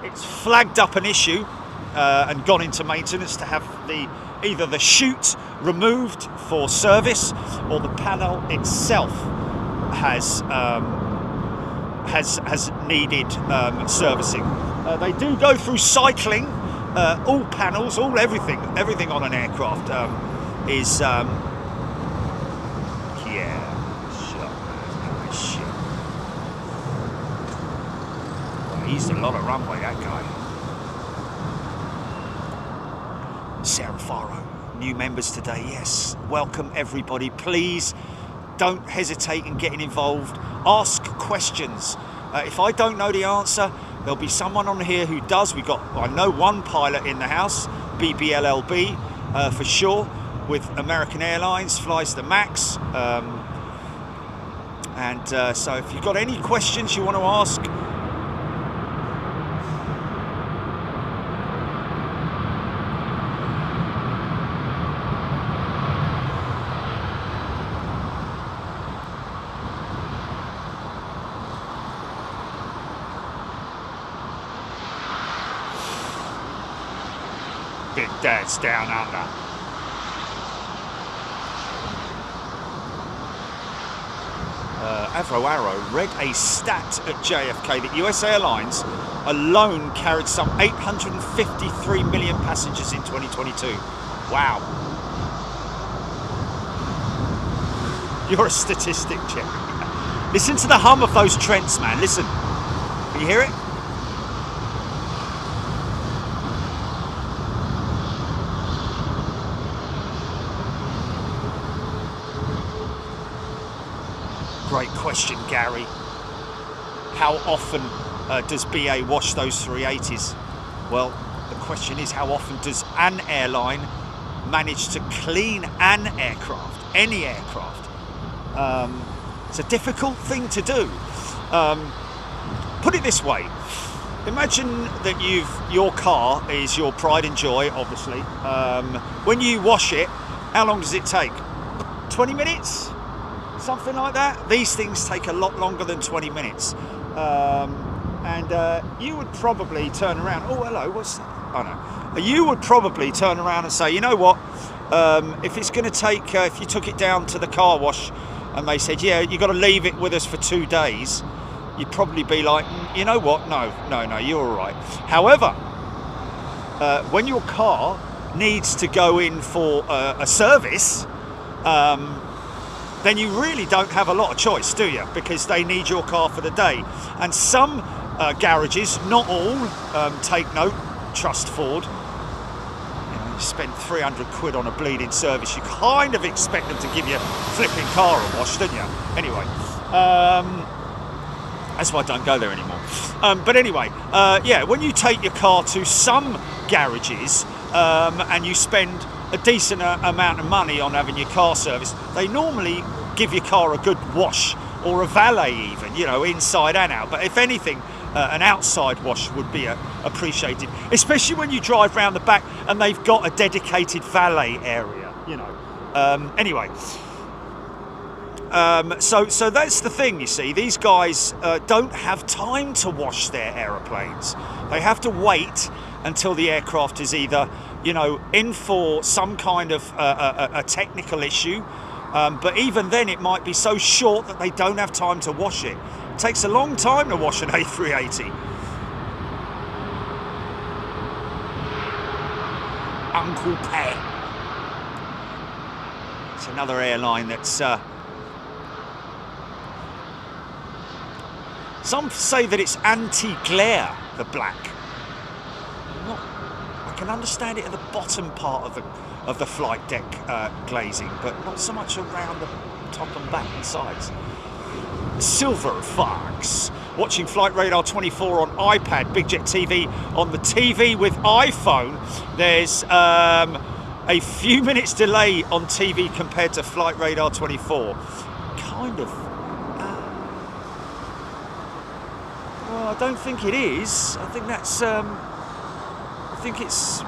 it's flagged up an issue and gone into maintenance to have either the chute removed for service, or the panel itself has needed servicing. They do go through cycling. All panels, everything on an aircraft is he's a lot of runway, that guy. Sarah Faro, new members today. Yes, welcome everybody. Please don't hesitate in getting involved. Ask questions. If I don't know the answer, there'll be someone on here who does. I know one pilot in the house, BBLLB for sure, with American Airlines, flies the MAX. So if you've got any questions you want to ask, Big Dad's down under. Avro Arrow read a stat at JFK that US Airlines alone carried some 853 million passengers in 2022. Wow. You're a statistic, Jim. Listen to the hum of those Trents, man. Listen. Can you hear it? Great question, Gary. How often does BA wash those 380s? Well, the question is, how often does an airline manage to clean an aircraft, any aircraft? It's a difficult thing to do. Put it this way, imagine that your car is your pride and joy, obviously. When you wash it, how long does it take? 20 minutes? Something like that. These things take a lot longer than 20 minutes. And you would probably turn around. Oh, hello, what's that? Oh, no. You would probably turn around and say, you know what? If it's going to take, if you took it down to the car wash and they said, yeah, you've got to leave it with us for 2 days, you'd probably be like, you know what? No, you're all right. However, when your car needs to go in for a service, then you really don't have a lot of choice, do you? Because they need your car for the day. And some garages, not all, take note, trust Ford. You spend 300 quid on a bleeding service, you kind of expect them to give you flipping car a wash, don't you? Anyway, that's why I don't go there anymore. But anyway, yeah, when you take your car to some garages and you spend a decent amount of money on having your car serviced, they normally give your car a good wash, or a valet even, you know, inside and out. But if anything, an outside wash would be appreciated, especially when you drive round the back and they've got a dedicated valet area, you know. Anyway, so that's the thing, you see. These guys don't have time to wash their aeroplanes. They have to wait until the aircraft is either, you know, in for some kind of a technical issue, but even then it might be so short that they don't have time to wash it. It takes a long time to wash an A380. Uncle Pet. It's another airline that's... some say that it's anti-glare, the black. I can understand it at the bottom part of the flight deck glazing, but not so much around the top and back and sides. Silver Fox. Watching Flight Radar 24 on iPad, Big Jet TV on the TV with iPhone. There's a few minutes delay on TV compared to Flight Radar 24. Kind of. Well, I don't think it is. I think that's. I think it's.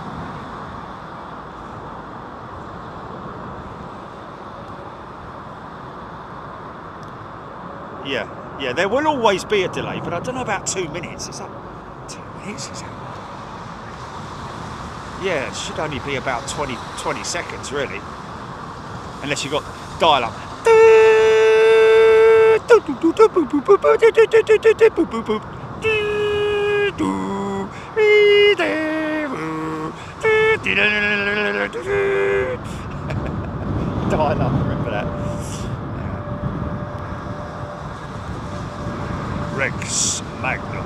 Yeah, there will always be a delay, but I don't know about 2 minutes. Is that 2 minutes? Is that... Yeah, it should only be about 20 seconds, really. Unless you've got dial up. Dial up, remember that. Rex Magnum.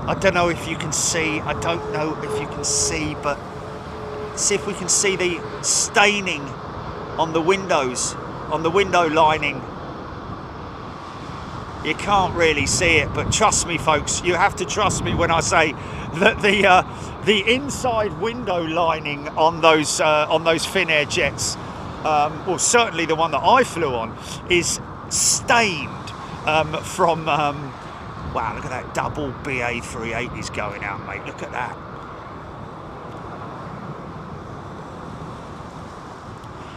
I don't know if you can see, I don't know if you can see, but see if we can see the staining on the windows, on the window lining. You can't really see it, but trust me, folks, you have to trust me when I say that the inside window lining on those Finnair jets, well, certainly the one that I flew on, is stained from. Wow, look at that double BA380s going out, mate. Look at that.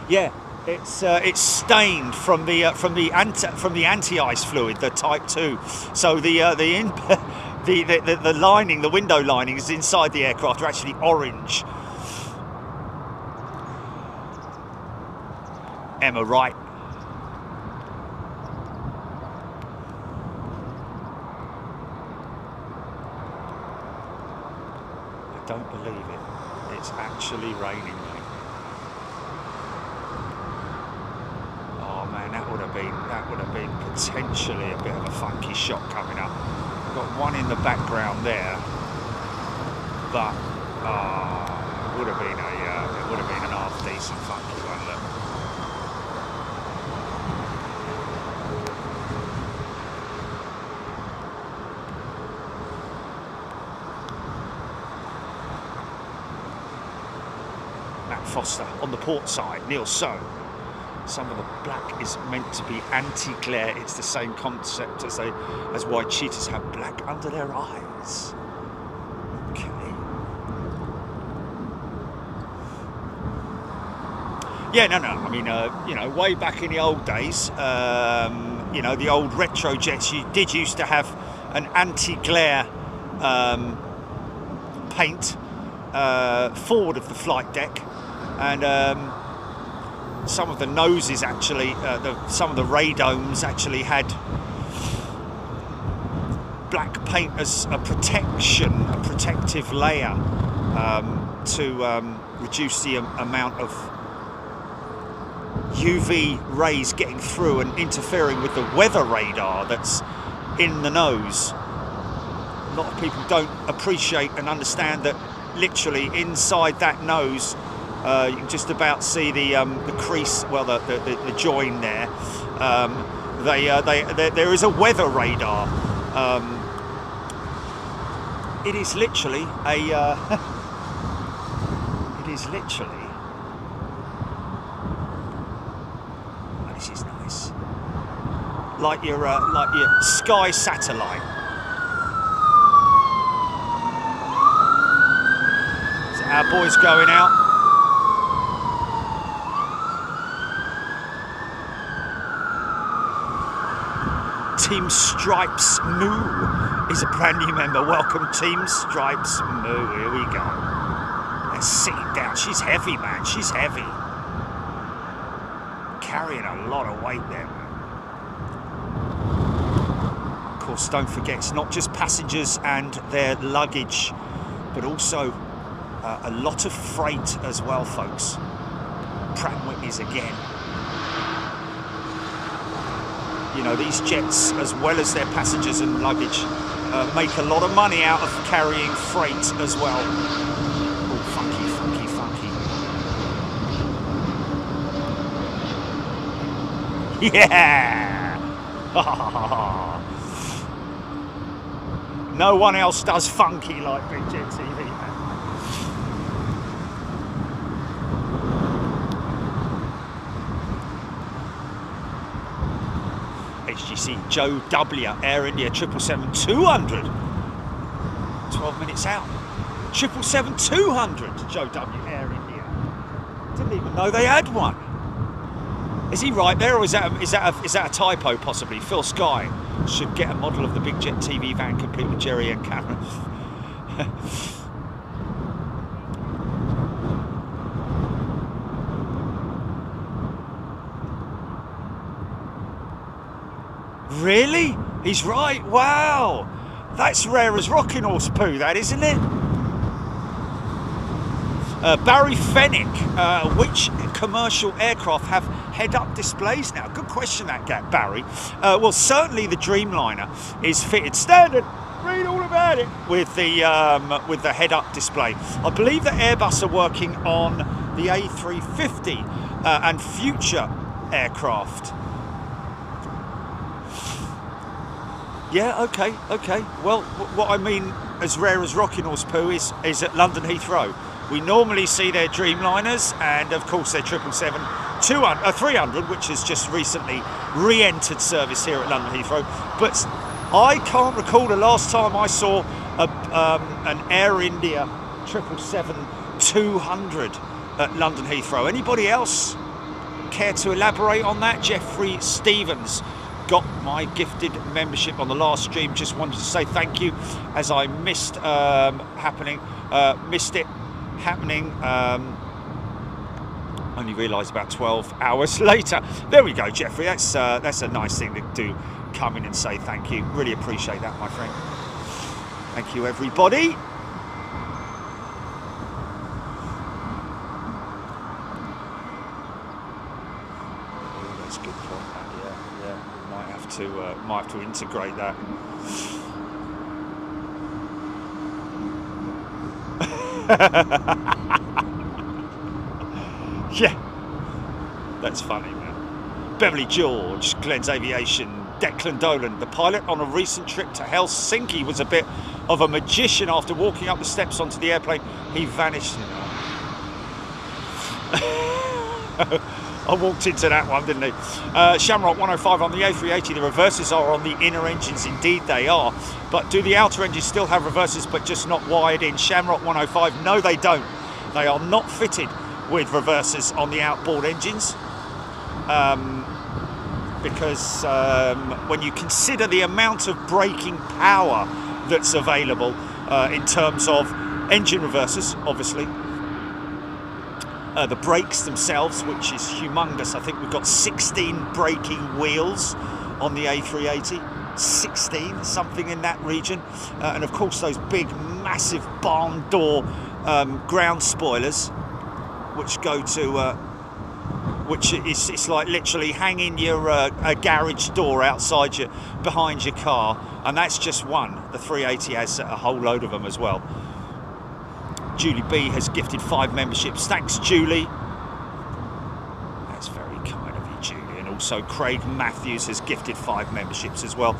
Yeah. It's stained from the anti-ice fluid, the Type 2. So the lining, the window linings inside the aircraft are actually orange. Emma Wright. I don't believe it. It's actually raining, mate. That would have been potentially a bit of a funky shot coming up. We've got one in the background there, but it would have been an half decent funky one. Look. Foster on the port side. Neil So. Some of the black is meant to be anti-glare. It's the same concept as why cheetahs have black under their eyes. Okay. Yeah, no. I mean, you know, way back in the old days, you know, the old retro jets, you did used to have an anti-glare paint forward of the flight deck, and some of the noses actually, some of the radomes actually had black paint as a protection, a protective layer to reduce the amount of UV rays getting through and interfering with the weather radar that's in the nose. A lot of people don't appreciate and understand that literally inside that nose, you can just about see the crease, well, the join there. There is a weather radar. It is literally a. It is literally. Oh, this is nice. Like your sky satellite. So our boys going out. Team Stripes Moo is a brand new member. Welcome, Team Stripes Moo. Here we go. They're sitting down. She's heavy, man. She's heavy. Carrying a lot of weight there, man. Of course, don't forget, it's not just passengers and their luggage, but also a lot of freight as well, folks. Pratt & Whitney's again. You know, these jets, as well as their passengers and luggage, make a lot of money out of carrying freight as well. Oh, funky, funky, funky. Yeah! No one else does funky like Big Jet TV, man. HGC Joe W, Air India 777-200. 12 minutes out. 777-200 Joe W, Air India. Didn't even know they had one. Is he right there, or is that a typo possibly? Phil Sky should get a model of the Big Jet TV van complete with Jerry and cameras. Really? He's right. Wow. That's rare as rocking horse poo, that, isn't it? Barry Fennick, which commercial aircraft have head-up displays now? Good question, that Barry. Well, certainly the Dreamliner is fitted standard. Read all about it with the head-up display. I believe that Airbus are working on the A350 and future aircraft. Yeah, okay. Well, what I mean, as rare as rocking horse poo is at London Heathrow. We normally see their Dreamliners and, of course, their 777-300, which has just recently re-entered service here at London Heathrow. But I can't recall the last time I saw an Air India 777-200 at London Heathrow. Anybody else care to elaborate on that? Jeffrey Stevens got my gifted membership on the last stream. Just wanted to say thank you, as I missed it happening. Only realised about 12 hours later. There we go, Jeffrey. That's a nice thing to do. Come in and say thank you. Really appreciate that, my friend. Thank you, everybody. Oh, that's a good point. Yeah. Might have to integrate that. Yeah, that's funny, man. Beverly George, Glenn's Aviation, Declan Dolan, the pilot on a recent trip to Helsinki was a bit of a magician. After walking up the steps onto the airplane, he vanished. I walked into that one, didn't I? Shamrock 105 on the A380. The reverses are on the inner engines. Indeed they are. But do the outer engines still have reverses but just not wired in? Shamrock 105, no they don't. They are not fitted with reverses on the outboard engines. Because when you consider the amount of braking power that's available in terms of engine reverses, obviously, the brakes themselves, which is humongous. I think we've got 16 braking wheels on the A380, 16, something in that region, and of course those big massive barn door ground spoilers, which go to which is, it's like literally hanging your a garage door outside you, behind your car, and that's just one. The 380 has a whole load of them as well. Julie B has gifted 5 memberships. Thanks, Julie. That's very kind of you, Julie. And also Craig Matthews has gifted 5 memberships as well.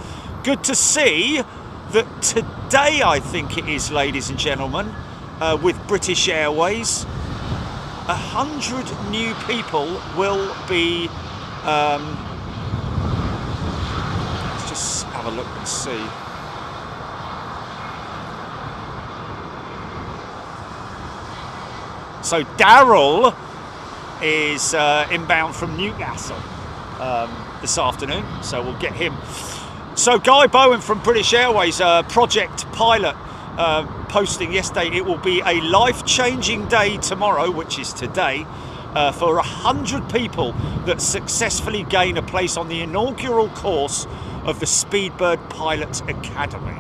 Good to see that today, I think it is, ladies and gentlemen, with British Airways, 100 new people will be... let's just have a look and see. So Daryl is inbound from Newcastle this afternoon, so we'll get him. So Guy Bowen from British Airways, project pilot, posting yesterday, it will be a life-changing day tomorrow, which is today, for 100 people that successfully gain a place on the inaugural course of the Speedbird Pilot Academy.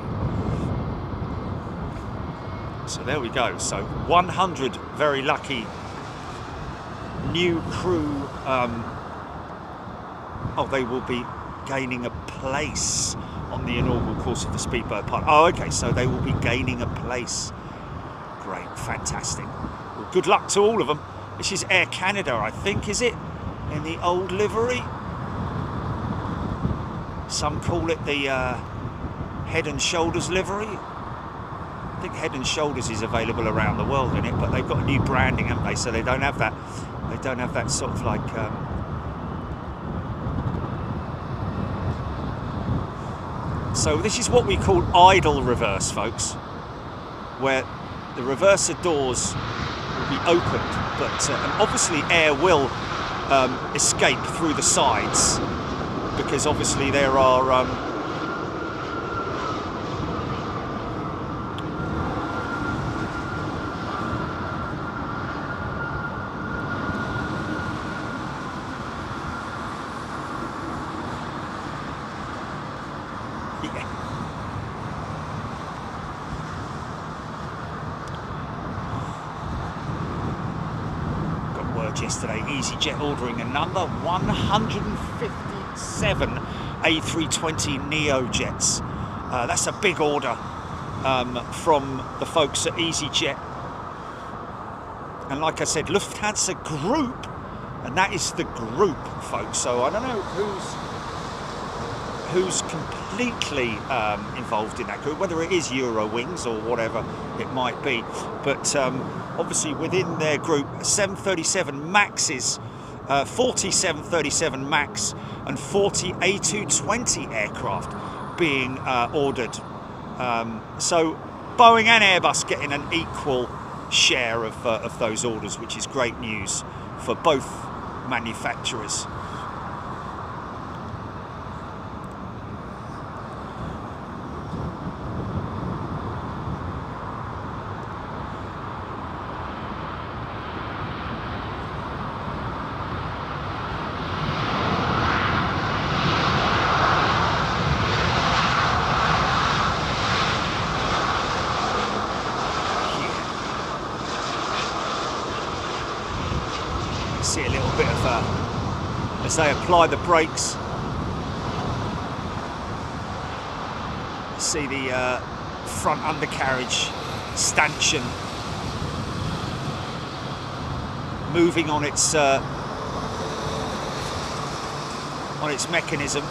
So there we go. So 100 very lucky new crew. They will be gaining a place on the inaugural course of the Speedbird Pilot. Oh, okay. So they will be gaining a place. Great, fantastic. Well, good luck to all of them. This is Air Canada, I think, is it? In the old livery. Some call it the Head and Shoulders livery. I think Head and Shoulders is available around the world in it, but they've got a new branding, haven't they? So they don't have that. They don't have that sort of like. So this is what we call idle reverse, folks, where the reverser doors will be opened, but and obviously air will escape through the sides, because obviously there are. Yesterday, EasyJet ordering a number 157 A320 Neo jets. That's a big order from the folks at EasyJet. And like I said, Lufthansa Group, and that is the group, folks. So I don't know who's completely involved in that group, whether it is Eurowings or whatever it might be. But obviously within their group, 737 Maxes, 40 737 Max and 40 A220 aircraft being ordered. So Boeing and Airbus getting an equal share of those orders, which is great news for both manufacturers. See a little bit of as they apply the brakes. See the front undercarriage stanchion moving on its mechanism.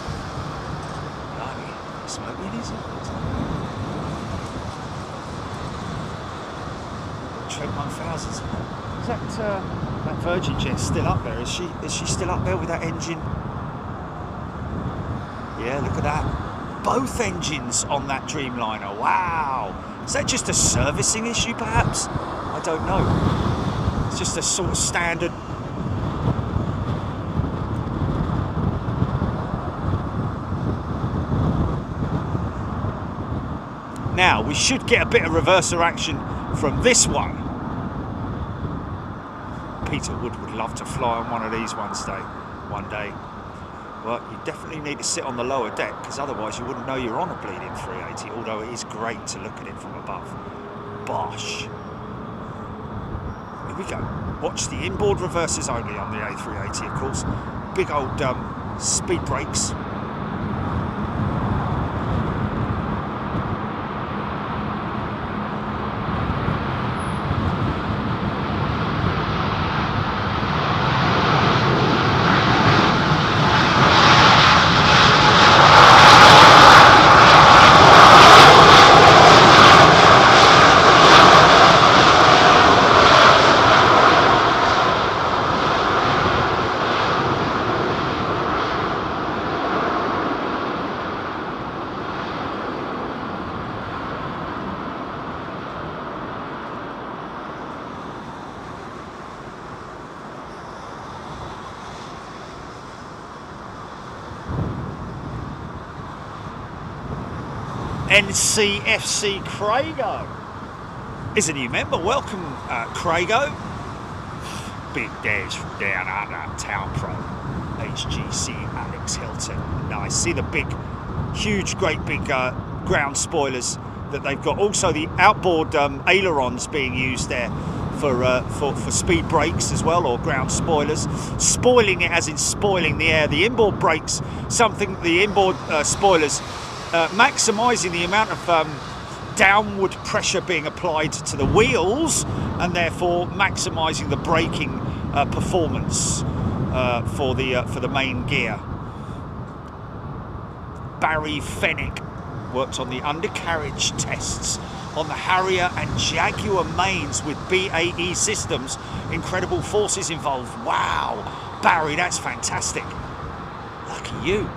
Blimey, smoking, is it? Trent 1000s. Is that Virgin jet still up there? Is she still up there with that engine? Yeah, look at that. Both engines on that Dreamliner. Wow. Is that just a servicing issue, perhaps? I don't know. It's just a sort of standard. Now, we should get a bit of reverser action from this one. Peter Wood would love to fly on one of these one day. Well, you definitely need to sit on the lower deck, because otherwise you wouldn't know you're on a bleeding 380, although it is great to look at it from above. Bosh. Here we go. Watch the inboard reversers only on the A380, of course. Big old speed brakes. NCFC Craigo is a new member. Welcome, Craigo. Big Des from down under, Town Pro. HGC Alex Hilton. Nice. See the big, huge, great big ground spoilers that they've got. Also the outboard ailerons being used there for speed brakes as well, or ground spoilers. Spoiling it as in spoiling the air. The inboard brakes, the inboard spoilers, maximising the amount of downward pressure being applied to the wheels, and therefore maximising the braking performance for the main gear. Barry Fennick worked on the undercarriage tests on the Harrier and Jaguar mains with BAE Systems. Incredible forces involved. Wow, Barry, that's fantastic. Lucky you.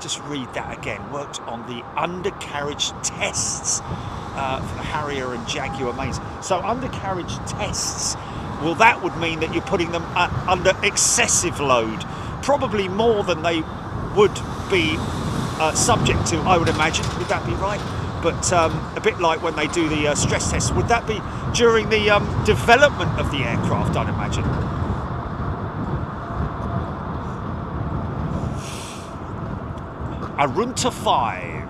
Just read that again. Worked on the undercarriage tests for the Harrier and Jaguar mains. So undercarriage tests, well, that would mean that you're putting them under excessive load, probably more than they would be subject to, I would imagine. Would that be right? But a bit like when they do the stress tests. Would that be during the development of the aircraft, I'd imagine? Arunta 5.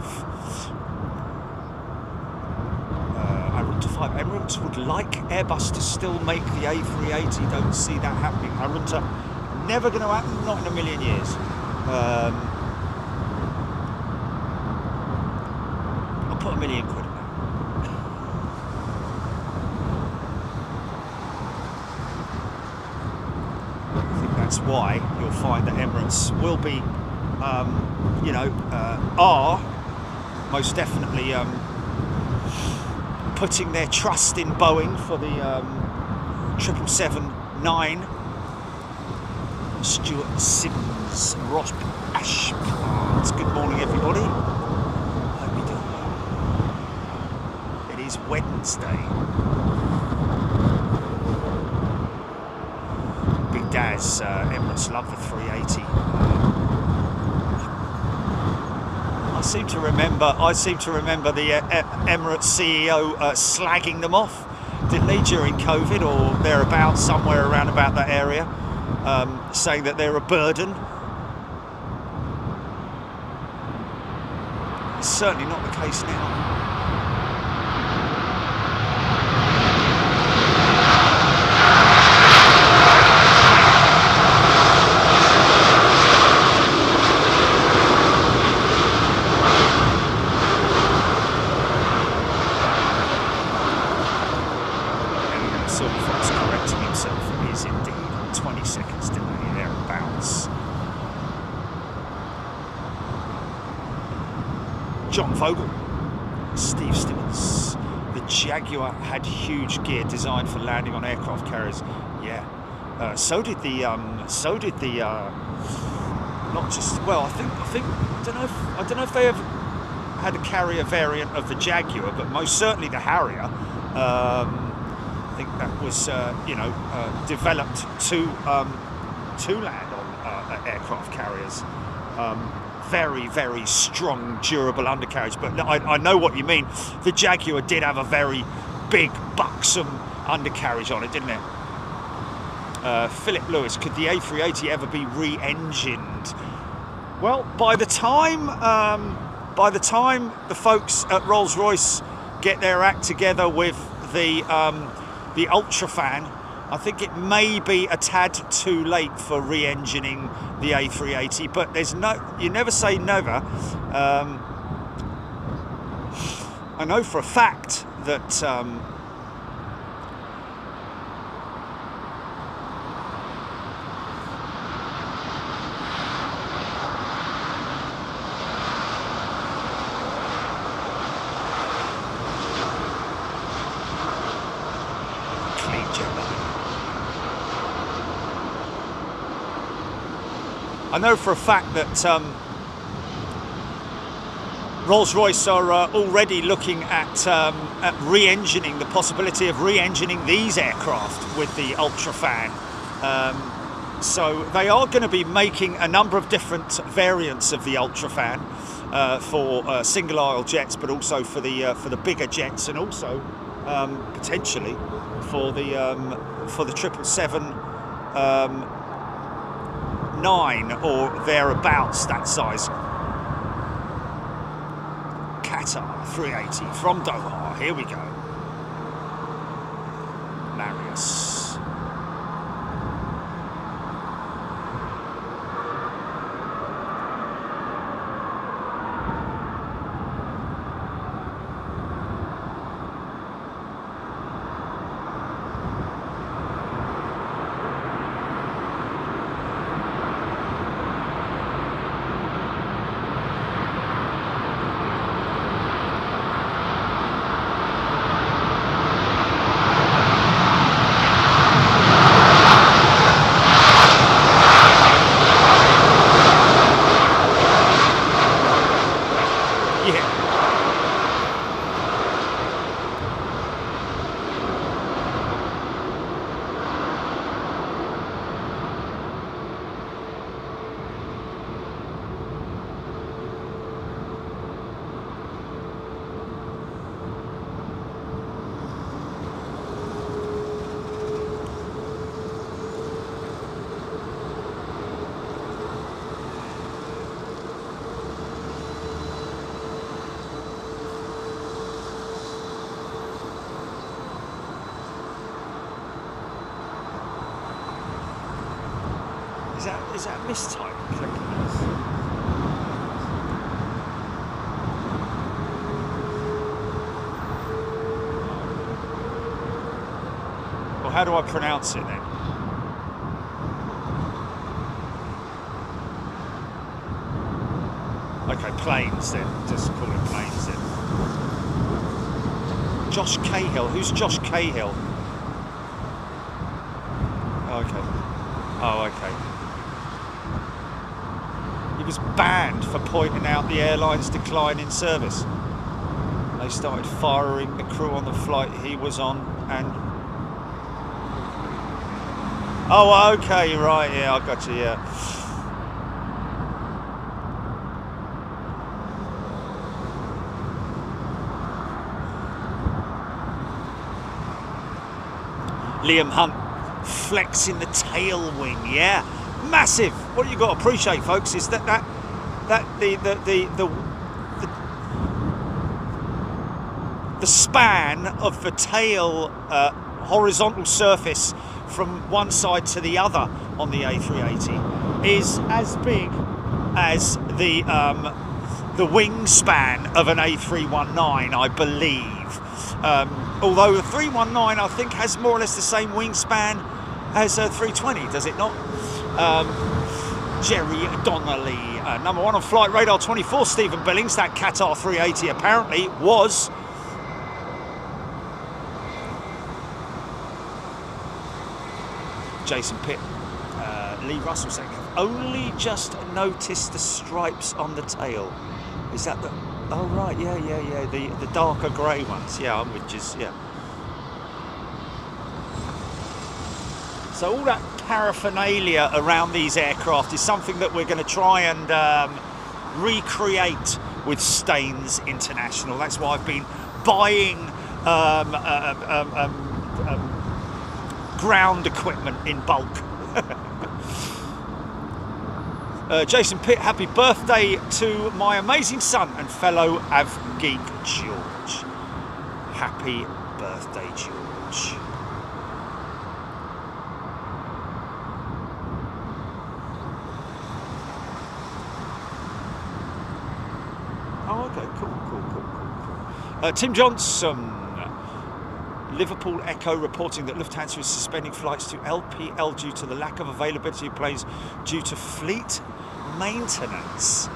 Arunta 5. Emirates would like Airbus to still make the A380. Don't see that happening. Arunta, never going to happen. Not in a million years. I'll put £1 million in that. I think that's why you'll find that Emirates will be, are most definitely putting their trust in Boeing for the 777-9. Stuart Sims, Ross Ashplant. Good morning, everybody. Hope you're doing well. It is Wednesday. Big Daz, Emirates love the 380. I seem to remember the Emirates CEO slagging them off, didn't he, during COVID or thereabouts, somewhere around about that area, saying that they're a burden. It's certainly not the case now. John Vogel, Steve Stimmons, the Jaguar had huge gear designed for landing on aircraft carriers. Yeah. So did the not just, well, I think I don't know if they ever had a carrier variant of the Jaguar, but most certainly the Harrier. I think that was developed to land on aircraft carriers. Very, very strong, durable undercarriage. But I know what you mean. The Jaguar did have a very big, buxom undercarriage on it, didn't it? Philip Lewis, could the A380 ever be re-engined? Well, by the time the folks at Rolls-Royce get their act together with the Ultrafan, I think it may be a tad too late for re-engining the A380. But you never say never. I know for a fact that. I know for a fact that Rolls-Royce are already looking at re-engining, the possibility of re-engining these aircraft with the Ultrafan. So they are going to be making a number of different variants of the Ultrafan for single-aisle jets, but also for the bigger jets, and also potentially for the 777. 9 or thereabouts, that size. Qatar 380 from Doha. Here we go. Marius. Is that mistype clicking this? Well, how do I pronounce it then? Okay, planes then. Just call it planes then. Josh Cahill. Who's Josh Cahill? Okay. Oh, okay. He was banned for pointing out the airline's decline in service. They started firing the crew on the flight he was on, and... Oh, okay, right, yeah, I got you, yeah. Liam Hunt flexing the tail wing, yeah. Massive. What you got to appreciate, folks, is that the span of the tail horizontal surface from one side to the other on the A380 is as big as the wingspan of an A319, I believe. Although the 319, I think, has more or less the same wingspan as a 320, does it not? Jerry Donnelly, number one on Flight Radar 24, Stephen Billings. That Qatar 380 apparently was Jason Pitt. Lee Russell saying, I've only just noticed the stripes on the tail. Is that the... Oh, right, yeah. The darker grey ones. Yeah, which is, yeah. So all that paraphernalia around these aircraft is something that we're going to try and recreate with Staines International. That's why I've been buying ground equipment in bulk. Jason Pitt, happy birthday to my amazing son and fellow AvGeek George. Happy birthday, George. Oh, okay, cool. Tim Johnson. Liverpool Echo reporting that Lufthansa is suspending flights to LPL due to the lack of availability of planes due to fleet maintenance.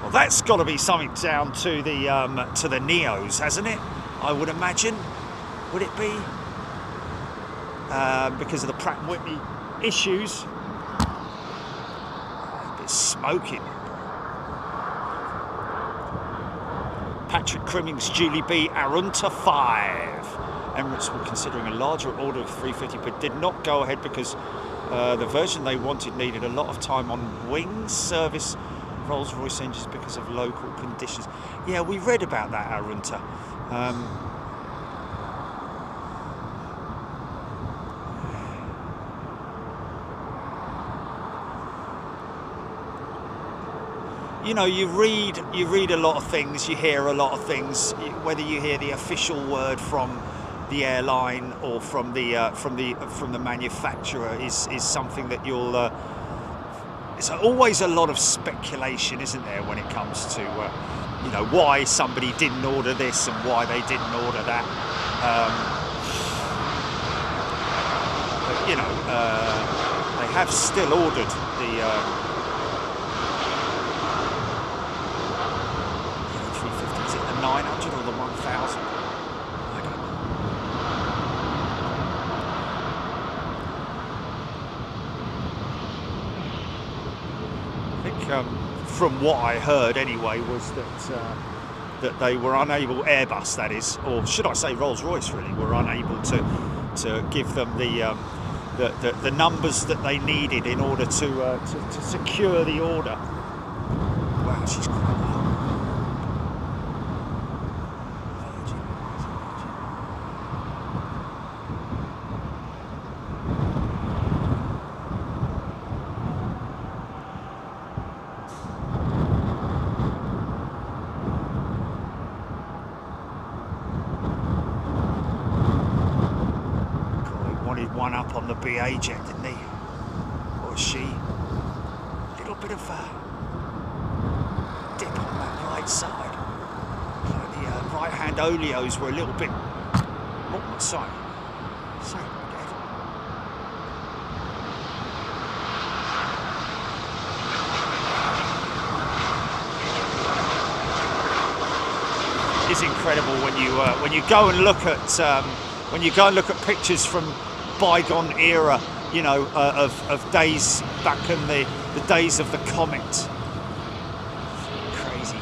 Well, that's got to be something down to the Neos, hasn't it? I would imagine. Would it be? Because of the Pratt & Whitney issues. A bit smoking. Patrick Crimmings, Julie B, Arunta 5. Emirates were considering a larger order of 350 but did not go ahead because the version they wanted needed a lot of time on wing service Rolls-Royce engines because of local conditions. Yeah, we read about that, Arunta. You know, you read a lot of things, you hear a lot of things, whether you hear the official word from the airline or from the manufacturer is something that you'll it's always a lot of speculation, isn't there, when it comes to you know, why somebody didn't order this and why they didn't order that. But, you know, they have still ordered the 350. Is it the 900 or the 1000? From what I heard anyway was that they were unable, Airbus that is, or should I say Rolls-Royce really, were unable to give them the numbers that they needed in order to secure the order. Wow, she's quite low. One up on the BA jet, didn't he? Or she? A little bit of a dip on that right side. Like the right hand oleos were a little bit. Oh, sorry. Sorry, again. It's incredible when you go and look at pictures from bygone era, you know, of days back in the days of the Comet. Crazy.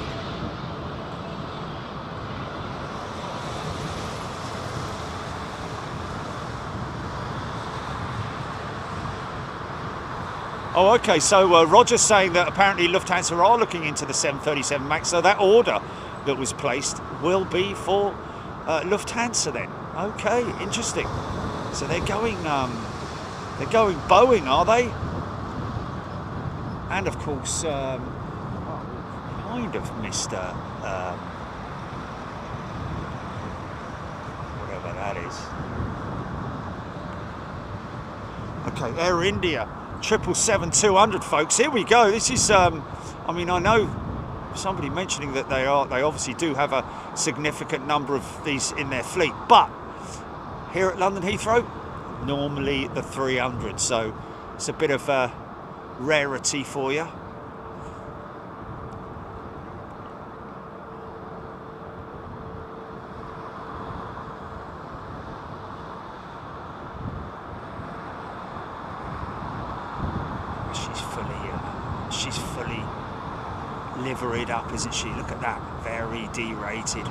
Oh, okay, so Roger's saying that apparently Lufthansa are looking into the 737 MAX, so that order that was placed will be for Lufthansa then. Okay, interesting. So they're going Boeing, are they? And of course, kind of Mr. Whatever that is. Okay, Air India 777-200, folks. Here we go. This is, I mean, I know somebody mentioning that they obviously do have a significant number of these in their fleet, but here at London Heathrow, normally the 300, so it's a bit of a rarity for you. fully liveried up, isn't she? Look at that, very D-rated.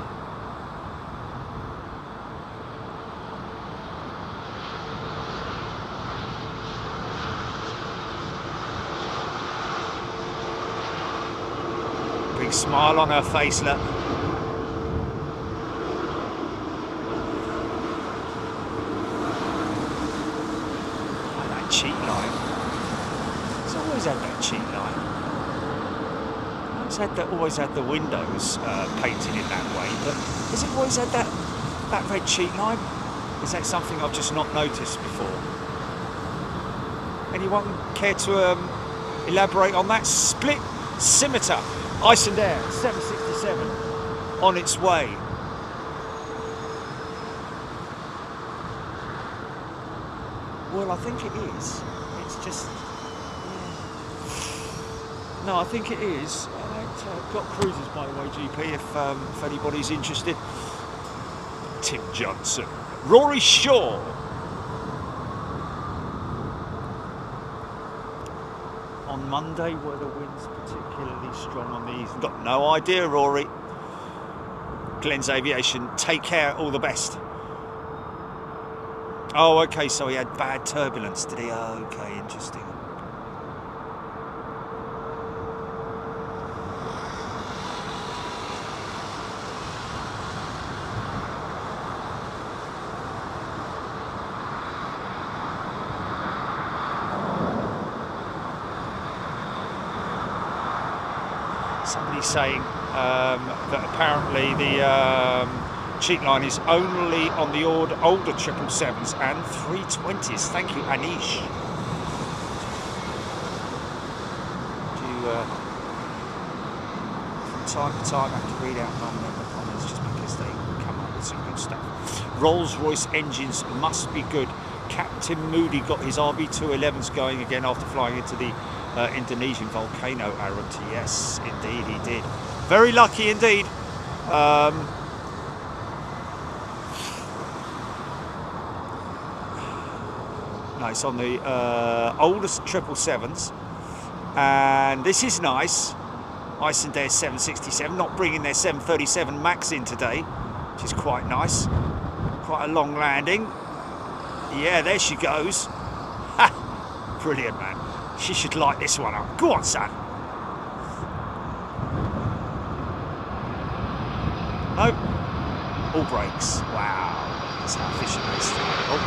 Big smile on her face, look. Oh, that cheat line. It's always had that cheat line. Always had the windows painted in that way, but has it always had that red cheat line? Is that something I've just not noticed before? Anyone care to elaborate on that? Split scimitar, Ice and Air 767 on its way. Well, I think it is. It's just... No, I think it is. Got cruisers, by the way, GP, if anybody's interested. Tim Johnson. Rory Shaw. On Monday, were the winds particularly strong on these? Got no idea, Rory. Glenn's Aviation, take care, all the best. Oh, okay, so he had bad turbulence, did he? Oh, okay, interesting. Somebody's saying that apparently the cheat line is only on the older 777s and 320s. Thank you, Anish. From time to time, I have to read out non-member comments just because they come up with some good stuff. Rolls-Royce engines must be good. Captain Moody got his RB211s going again after flying into the Indonesian volcano, Aaron. Yes, indeed he did. Very lucky indeed. Nice on the oldest 777s, and this is nice. Icelandair 767 not bringing their 737 Max in today, which is quite nice. Quite a long landing. Yeah, there she goes. Ha! Brilliant, man. She should light this one up. Go on, son. Nope. All brakes. Wow. That's how efficient they start. Oh.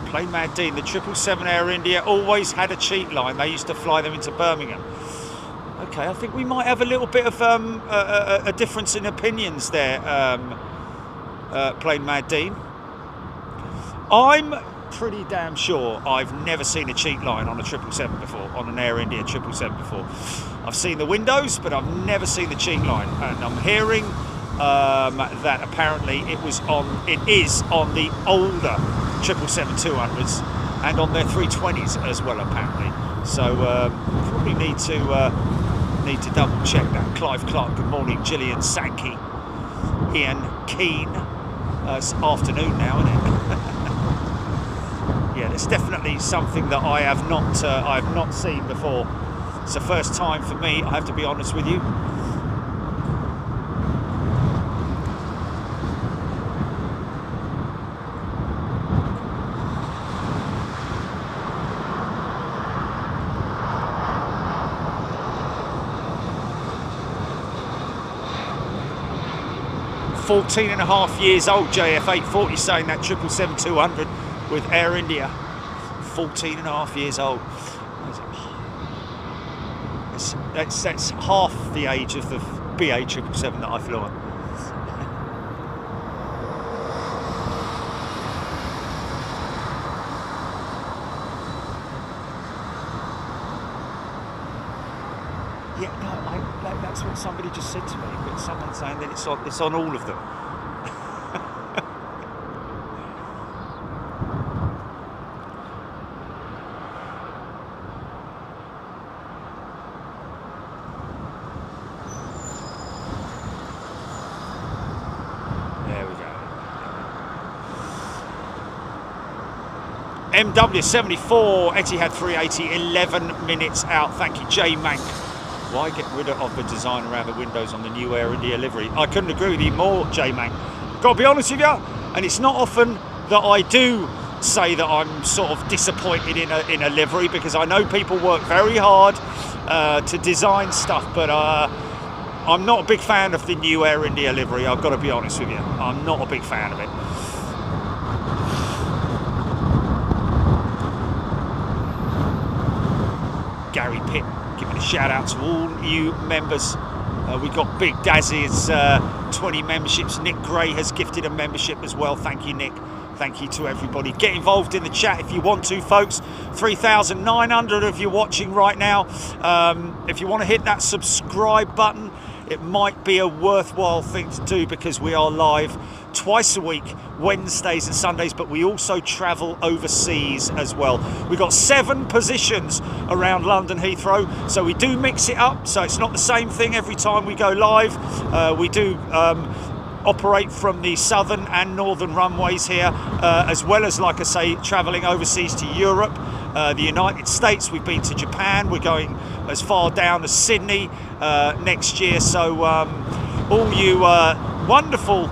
Plain Mad Dean, the 777 Air India always had a cheat line. They used to fly them into Birmingham. Okay, I think we might have a little bit of a difference in opinions there, Plain Mad Dean. I'm pretty damn sure I've never seen a cheat line on a 777 before, on an Air India 777 before. I've seen the windows, but I've never seen the cheat line. And I'm hearing that apparently it is on the older 777-200s and on their 320s as well, apparently. So probably need to double check that. Clive Clark, good morning. Gillian Sankey, Ian Keane. It's afternoon now, isn't it? Yeah, there's definitely something that I have not seen before. It's the first time for me, I have to be honest with you. Fourteen and a half years old, JF840 saying that 777-200 with Air India. 14 and a half years old. That's half the age of the BA 777 that I flew on. Yeah, no, that's what somebody just said to me, but someone's saying that it's on all of them. MW74, Etihad 380, 11 minutes out. Thank you, J Mank. Why get rid of the design around the windows on the new Air India livery? I couldn't agree with you more, J Mank. Got to be honest with you, and it's not often that I do say that I'm sort of disappointed in a livery, because I know people work very hard to design stuff, but I'm not a big fan of the new Air India livery. I've got to be honest with you. I'm not a big fan of it. Gary Pitt giving a shout out to all new members. We've got Big Dazzy's 20 memberships. Nick Gray has gifted a membership as well. Thank you, Nick. Thank you to everybody. Get involved in the chat if you want to, folks. 3,900 of you watching right now. If you want to hit that subscribe button, it might be a worthwhile thing to do, because we are live twice a week, Wednesdays and Sundays, but we also travel overseas as well. We've got 7 positions around London Heathrow, so we do mix it up, so it's not the same thing every time we go live. We do operate from the southern and northern runways here, as well as, like I say, travelling overseas to Europe, the United States. We've been to Japan. We're going as far down as Sydney next year. So all you wonderful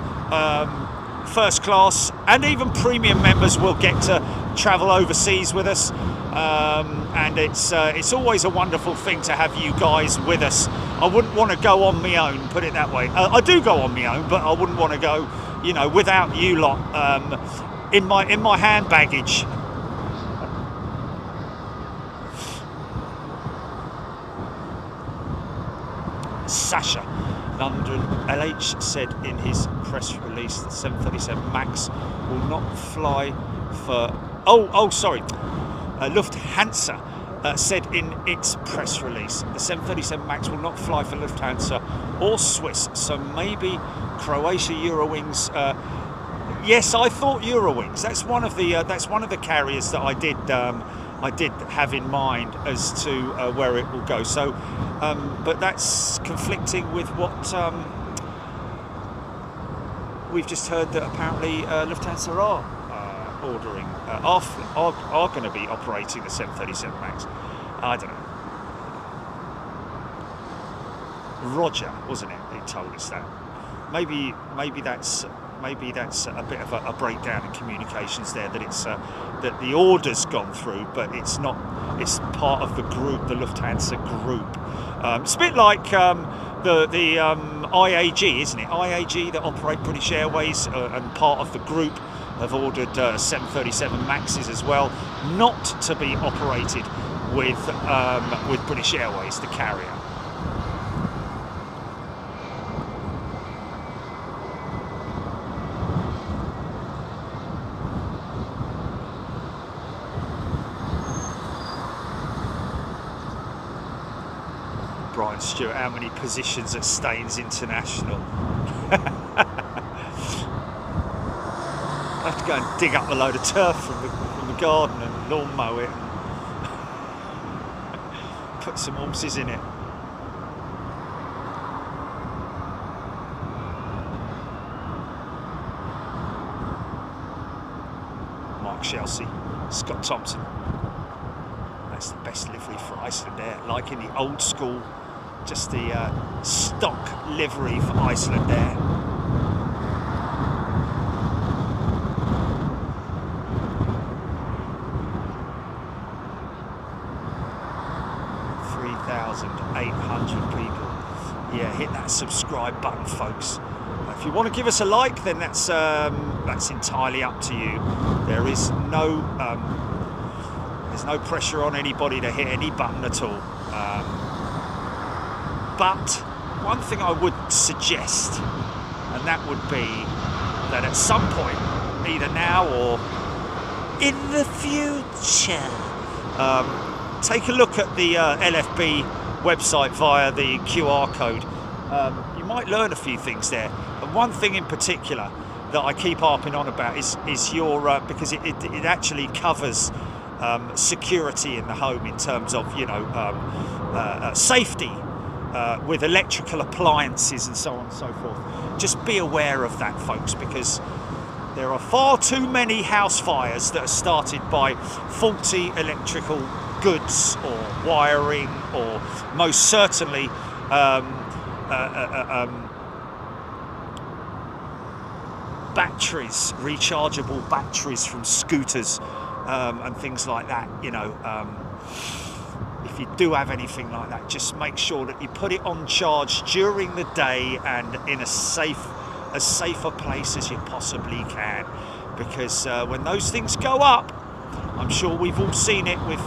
first class and even premium members will get to travel overseas with us, and it's always a wonderful thing to have you guys with us. I wouldn't want to go on my own, put it that way. I do go on my own, but I wouldn't want to go, you know, without you lot in my hand baggage. Sasha, London LH said in his press release that 737 MAX will not fly for... sorry. Lufthansa said in its press release the 737 MAX will not fly for Lufthansa or Swiss. So maybe Croatia Eurowings. Yes, I thought Eurowings. That's one of the carriers that I did have in mind as to where it will go. So, but that's conflicting with what we've just heard, that apparently Lufthansa are going to be operating the 737 MAX. I don't know. Roger, wasn't it? He told us that. Maybe that's a bit of a breakdown in communications there, that it's that the order's gone through, but it's not. It's part of the group, the Lufthansa group. It's a bit like the IAG, isn't it? IAG that operate British Airways and part of the group have ordered 737 Maxes as well, not to be operated with British Airways, the carrier. Brian Stewart, how many positions at Staines International? I have to go and dig up a load of turf from the garden and lawn mow it and put some horses in it. Mark Chelsea, Scott Thompson. That's the best livery for Iceland Air, like in the old school, just the stock livery for Iceland Air. People. Yeah, hit that subscribe button, folks. If you want to give us a like, then that's entirely up to you. There's no pressure on anybody to hit any button at all. But one thing I would suggest, and that would be that at some point, either now or in the future, take a look at the LFB website via the QR code. you might learn a few things there. And one thing in particular that I keep harping on about is your because it actually covers security in the home in terms of safety with electrical appliances and so on and so forth. Just be aware of that, folks, because there are far too many house fires that are started by faulty electrical goods or wiring, or most certainly batteries, rechargeable batteries from scooters and things like that. If you do have anything like that, just make sure that you put it on charge during the day and in as safer place as you possibly can, because when those things go up, I'm sure we've all seen it with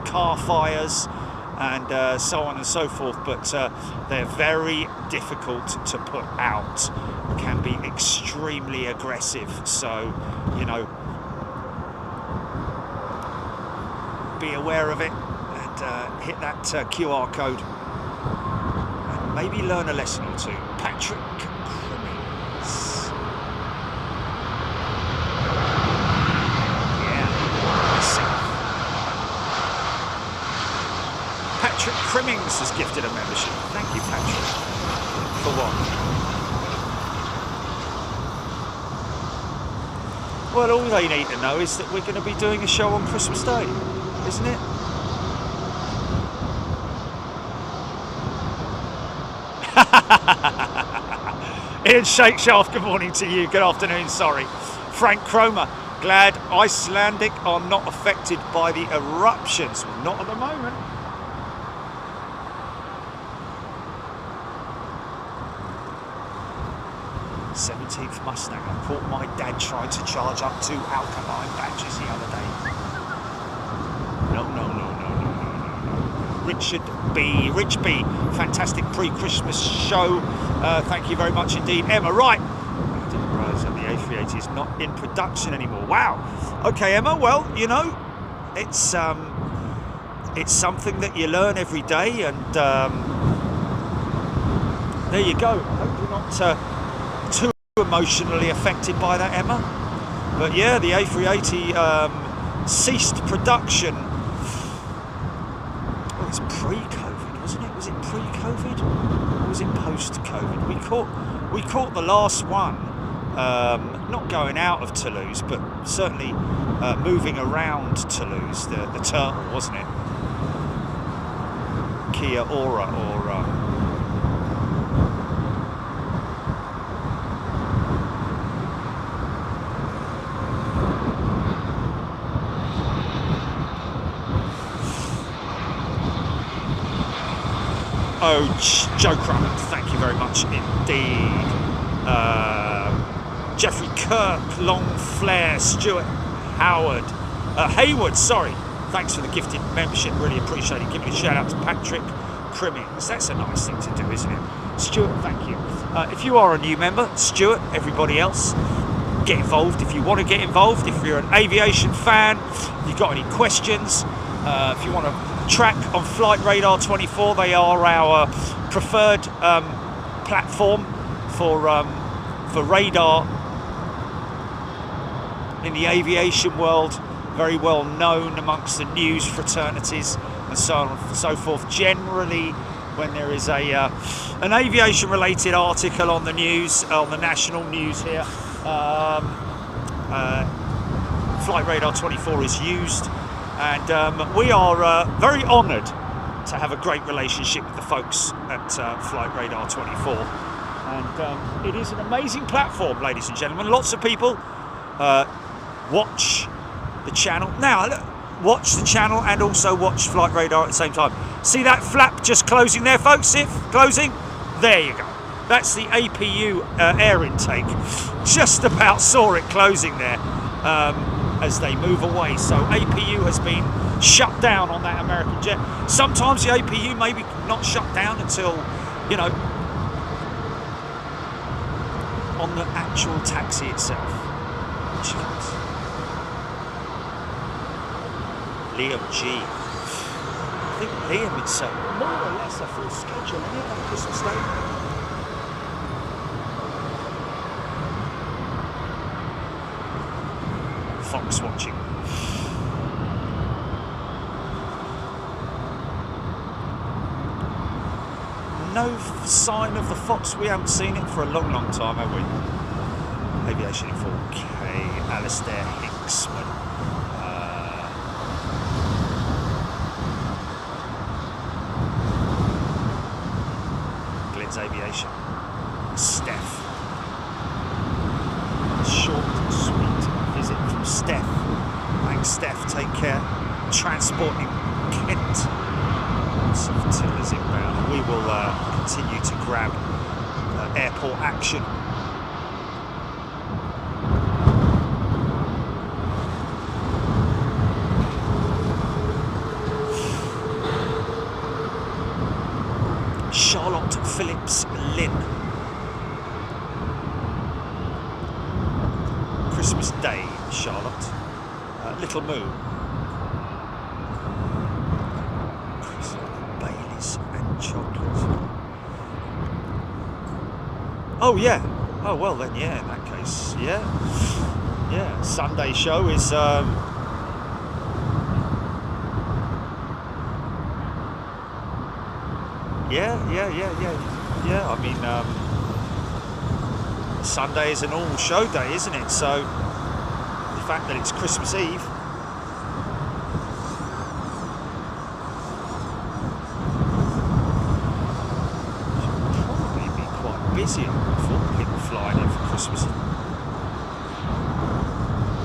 car fires and so on and so forth, but they're very difficult to put out, can be extremely aggressive. So be aware of it, and hit that QR code and maybe learn a lesson or two. Patrick Crimmins. Yeah, Patrick Crimmins has gifted a membership. Thank you, Patrick. For what? Well, all they need to know is that we're going to be doing a show on Christmas Day, isn't it? Ian Shakeshaft, good morning to you. Good afternoon, sorry. Frank Cromer, glad Icelandic are not affected by the eruptions. Not at the moment. '17th Mustang. I caught my dad trying to charge up 2 alkaline batteries the other day. No. Rich B, fantastic pre-Christmas show. Thank you very much indeed, Emma. Right, I didn't realise that the A380 is not in production anymore. Wow. Okay, Emma. Well, it's something that you learn every day, and there you go. I hope you're not too emotionally affected by that, Emma. But yeah, the A380 ceased production. Oh, it's pre-COVID, wasn't it? Was it pre-COVID or was it post-COVID? We caught the last one, not going out of Toulouse, but certainly moving around Toulouse. The Turtle, wasn't it? Kia Ora or. Oh, Joe Crummett, thank you very much indeed. Jeffrey Kirk, Long Flair, Stuart Howard, Hayward, sorry. Thanks for the gifted membership, really appreciate it. Give me a shout out to Patrick Crimmins. That's a nice thing to do, isn't it? Stuart, thank you. If you are a new member, Stuart, everybody else, get involved if you want to get involved. If you're an aviation fan, if you've got any questions, if you want to track on Flight Radar 24, they are our preferred platform for radar in the aviation world. Very well known amongst the news fraternities and so on and so forth. Generally, when there is an aviation related article on the news, on the national news here, Flight Radar 24 is used. And we are very honoured to have a great relationship with the folks at Flight Radar 24. And it is an amazing platform, ladies and gentlemen. Lots of people watch the channel. Now, watch the channel and also watch Flight Radar at the same time. See that flap just closing there, folks? Closing? There you go. That's the APU air intake. Just about saw it closing there. As they move away. So APU has been shut down on that American jet. Sometimes the APU may be not shut down until, on the actual taxi itself. Jeez. Liam G. I think Liam, it's more or less a full schedule here on Christmas Day. folks watching. No sign of the Fox. We haven't seen it for a long, long time, have we? Aviation in 4K. Alistair Hinksman. Glenn's Aviation. Steph. Short, sweet visit from Steph. Thanks, Steph. Take care. Transporting Kent. Lots of tillers inbound. We will continue to grab airport action. Charlotte Phillips Lynn. Christmas Day, Charlotte. Little Moo. Baileys and chocolate. Oh yeah. Oh well then, yeah. In that case, yeah. Yeah. Sunday show is. Yeah. I mean, Sunday is a normal show day, isn't it? So the fact that it's Christmas Eve. Should probably be quite busy for people flying in for Christmas.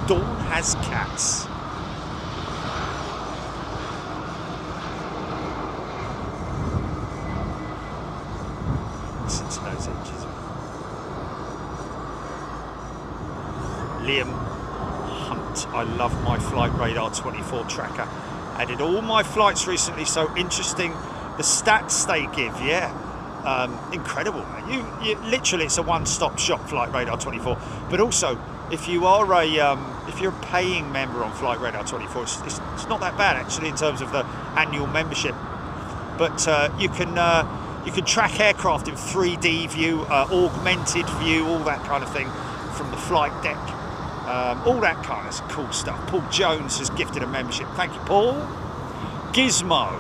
Dawn has cats. Liam Hunt. I love my Flight Radar 24 tracker. I did all my flights recently, so interesting. The stats they give, yeah, incredible, man. You literally, it's a one-stop shop, Flight Radar 24. But also, if you are if you're a paying member on Flight Radar 24, it's not that bad actually in terms of the annual membership. But you can track aircraft in 3D view, augmented view, all that kind of thing from the flight deck. All that kind of cool stuff. Paul Jones has gifted a membership. Thank you, Paul. Gizmo,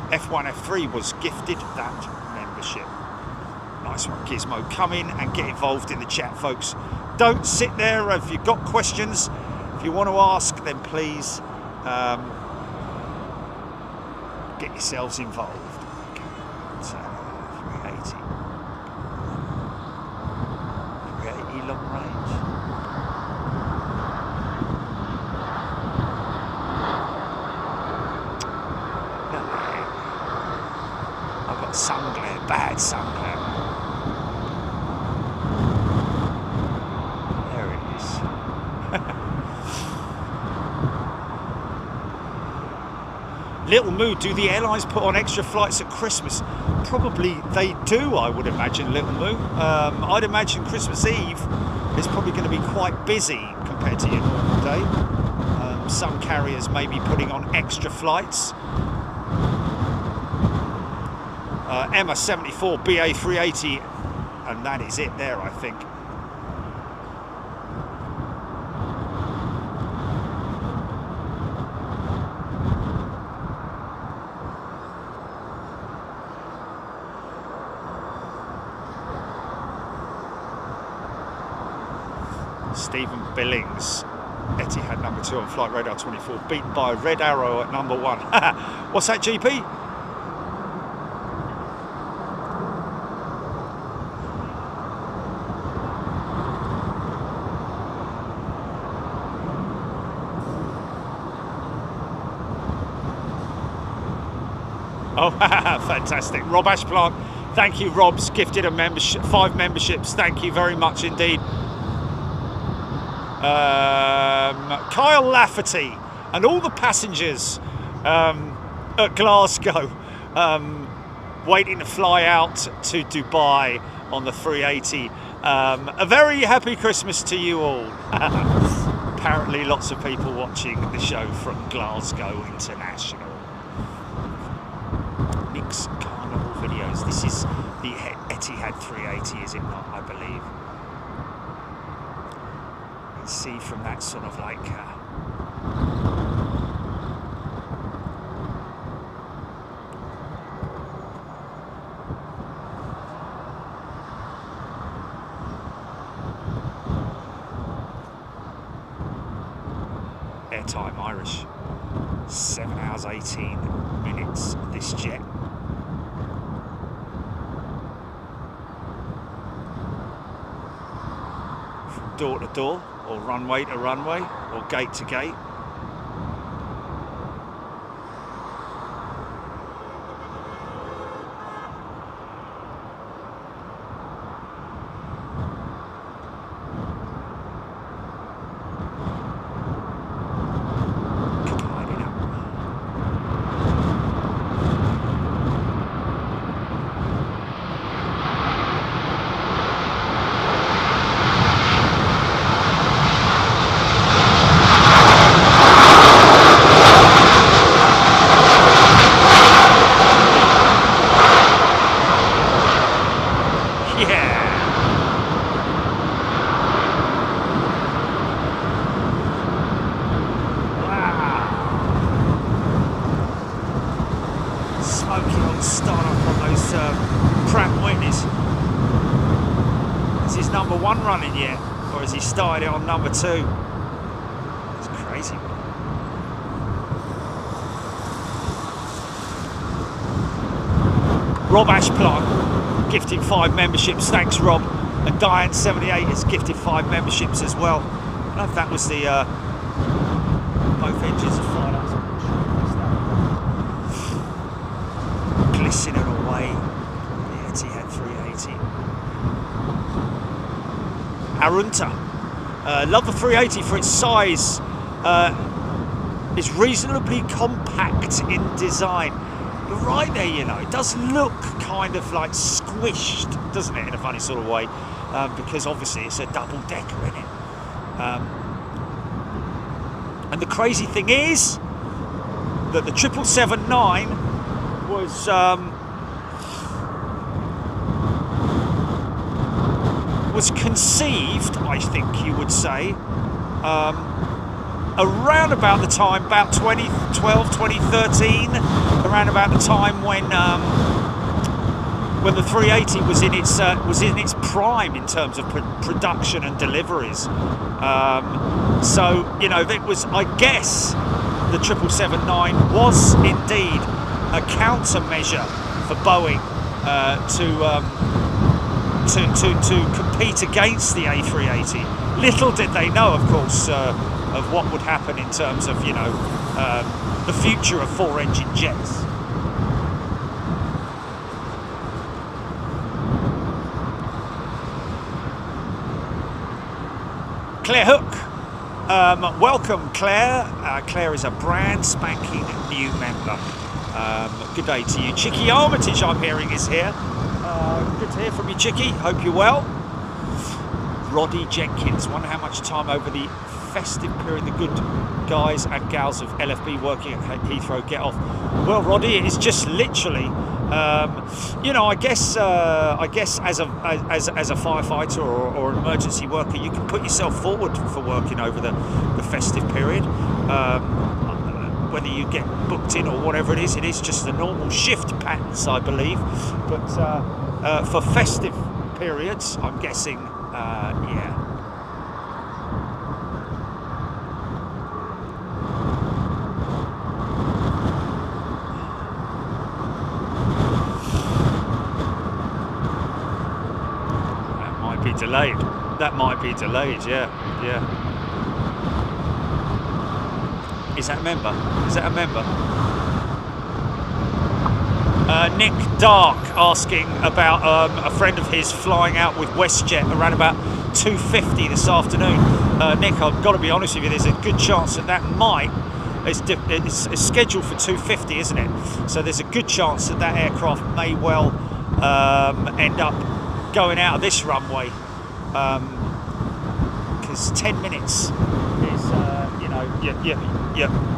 F1, F3 was gifted that membership. Nice one, Gizmo. Come in and get involved in the chat, folks. Don't sit there. If you've got questions, if you want to ask, then please get yourselves involved. Okay. So, 380. 380 long range. Sun glare, bad sun glare. There it is. Little Moo, do the airlines put on extra flights at Christmas? Probably they do, I would imagine, Little Moo. I'd imagine Christmas Eve is probably going to be quite busy compared to your normal day. Some carriers may be putting on extra flights. Emma 74 BA 380, and that is it there, I think. Stephen Billings, Etihad number 2 on Flight Radar 24, beaten by Red Arrow at number 1. What's that, GP? Oh, fantastic. Rob Ashplant, thank you. Rob's gifted a membership, 5 memberships. Thank you very much indeed. Kyle Lafferty and all the passengers at Glasgow waiting to fly out to Dubai on the 380. A very happy Christmas to you all. Apparently lots of people watching the show from Glasgow International. Mix Carnival videos. This is the Etihad 380, is it not, I believe? You can see from that sort of like airtime Irish. 7 hours 18 minutes this jet. From door to door, or runway to runway, or gate to gate. One running yet, or has he started it on number 2? It's crazy. Rob Ashplant gifting 5 memberships. Thanks, Rob. And Diane78 has gifted 5 memberships as well. I don't know if that was the both engines are fired up. Glistening away. The Etihad 380. Arunta. Love the 380 for its size. It's reasonably compact in design. You're right there, you know. It does look kind of like squished, doesn't it, in a funny sort of way, because obviously it's a double decker, isn't it? And the crazy thing is that the 777-9 was conceived, I think you would say, around about the time, about 2012, 2013, around about the time when the 380 was in its prime in terms of production and deliveries. So you know, it was, I guess, the 777-9 was indeed a countermeasure for Boeing to compete against the A380. Little did they know, of course, of what would happen in terms of, you know, the future of 4-engine jets. Claire Hook, welcome Claire. Claire is a brand spanking new member. Good day to you. Chicky Armitage, I'm hearing, is here. Good to hear from you, Chicky. Hope you're well. Roddy Jenkins, wonder how much time over the festive period the good guys and gals of LFB working at Heathrow get off. Well, Roddy, it is just literally, you know, I guess as a firefighter or an emergency worker, you can put yourself forward for working over the festive period. Whether you get booked in or whatever it is just the normal shift patterns, I believe. But for festive periods, I'm guessing, yeah. Delayed. That might be delayed, yeah. Is that a member? Nick Dark asking about a friend of his flying out with WestJet around about 2:50 this afternoon. Nick, I've got to be honest with you, there's a good chance that might, it's scheduled for 2:50, isn't it? So there's a good chance that aircraft may well end up going out of this runway, because 10 minutes is, you know,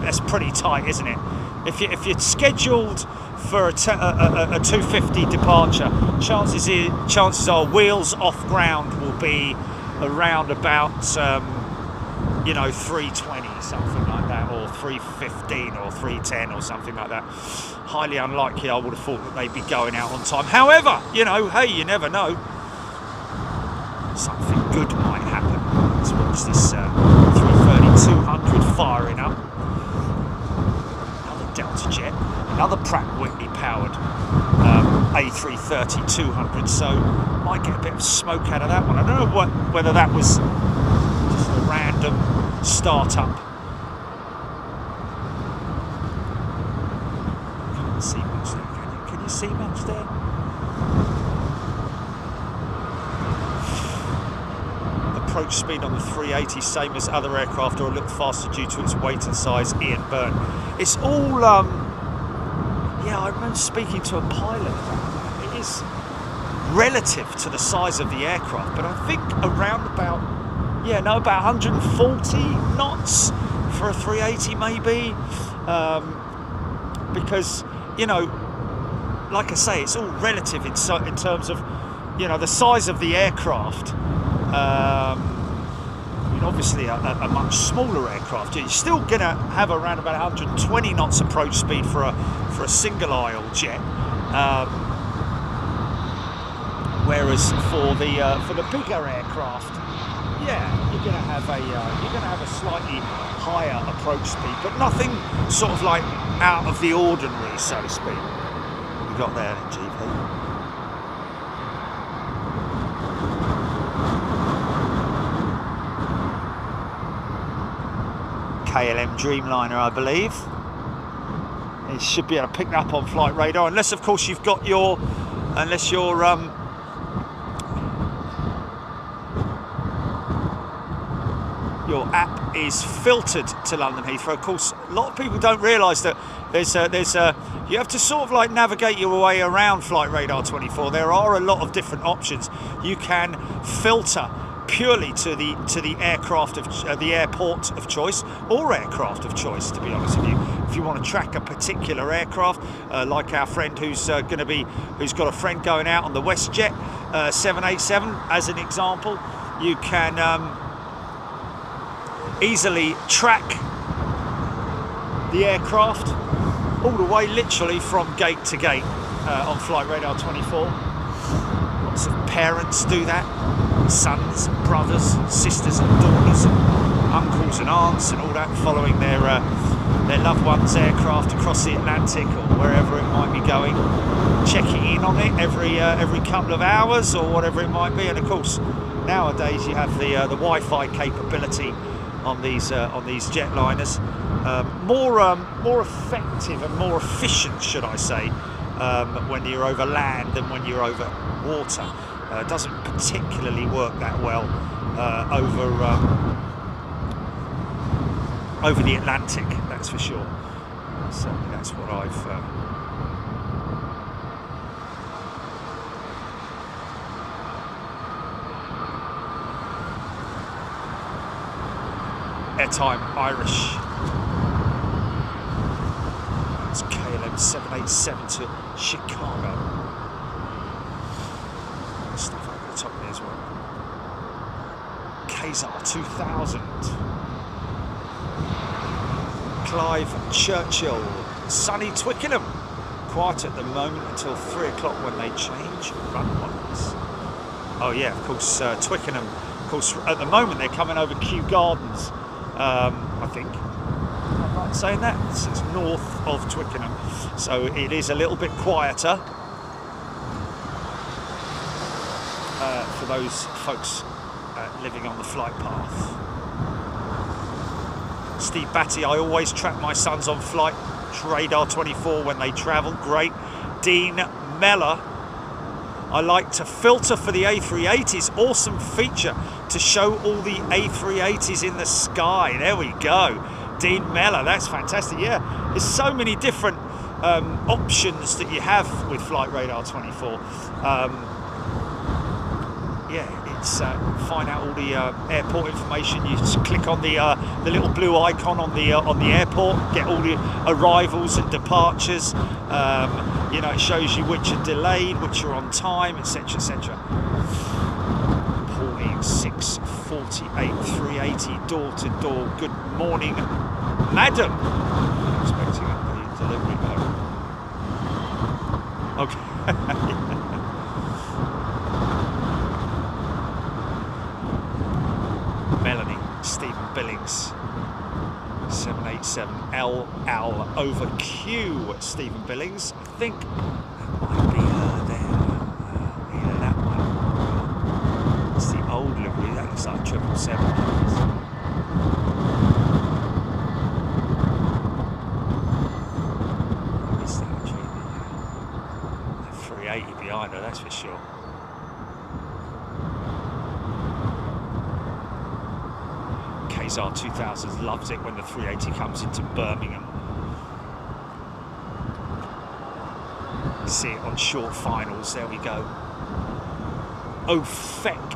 that's pretty tight, isn't it? If you're scheduled for a 2:50 departure, chances are wheels off ground will be around about, you know, 3:20, something like that, or 3:15 or 3:10 or something like that. Highly unlikely, I would have thought, that they'd be going out on time. However, you know, hey, you never know. Something good might happen. Let's watch this 330 200 firing up. Another Delta jet, another Pratt & Whitney powered A330-200. So might get a bit of smoke out of that one. I don't know whether that was just a random start-up. Can't see much there, can you? Can you see much there? Approach speed on the 380, same as other aircraft, or a little faster due to its weight and size. Ian Byrne. It's all, yeah, I remember speaking to a pilot about that. It is relative to the size of the aircraft, but I think around about, yeah, no, about 140 knots for a 380 maybe, because, you know, like I say, it's all relative in terms of, you know, the size of the aircraft. I mean, obviously a much smaller aircraft, you're still going to have around about 120 knots approach speed for a single aisle jet, whereas for the bigger aircraft, yeah, you're going to have a slightly higher approach speed, but nothing sort of like out of the ordinary, so to speak. You got there, GP. KLM Dreamliner, I believe. It should be able to pick that up on flight radar, unless of course you've got your app is filtered to London Heathrow. Of course, a lot of people don't realise that you have to sort of like navigate your way around Flight Radar 24. There are a lot of different options. You can filter purely to the aircraft of the airport of choice, or aircraft of choice, to be honest with you. If you want to track a particular aircraft, like our friend who's got a friend going out on the WestJet 787 as an example, you can easily track the aircraft all the way, literally from gate to gate on Flight Radar 24. Lots of parents do that. Sons, brothers, sisters and daughters, and uncles and aunts and all that, following their loved ones' aircraft across the Atlantic or wherever it might be going, checking in on it every couple of hours or whatever it might be. And of course, nowadays you have the Wi-Fi capability on these jetliners, more effective and more efficient, should I say, when you're over land than when you're over water. Doesn't particularly work that well over the Atlantic, that's for sure. Certainly that's what I've airtime Irish. It's KLM 787 to Chicago. Stuff over the top there as well. Kazar 2000. Clive Churchill. Sunny Twickenham. Quiet at the moment until 3 o'clock when they change runways. Oh yeah, of course, Twickenham. Of course, at the moment they're coming over Kew Gardens. I think. I'm right saying that. It's north of Twickenham, so it is a little bit quieter. For those folks living on the flight path. Steve Batty, I always track my sons on Flight Radar 24 when they travel. Great. Dean Mellor, I like to filter for the A380s. Awesome feature to show all the A380s in the sky. There we go. Dean Mellor, that's fantastic. Yeah, there's so many different options that you have with Flight Radar 24. Yeah, it's find out all the airport information. You just click on the little blue icon on the airport, get all the arrivals and departures. You know, it shows you which are delayed, which are on time, etc., etc. Pauline 648 380 door to door. Good morning, madam. I'm expecting a delivery home. Okay. Melanie, Stephen Billings. 787 LL over Q, Stephen Billings. I think that might be there. Either that one. It's the old livery. That looks like 777. Behind her, that's for sure. KZR 2000 loves it when the 380 comes into Birmingham. See it on short finals. There we go. Oh feck!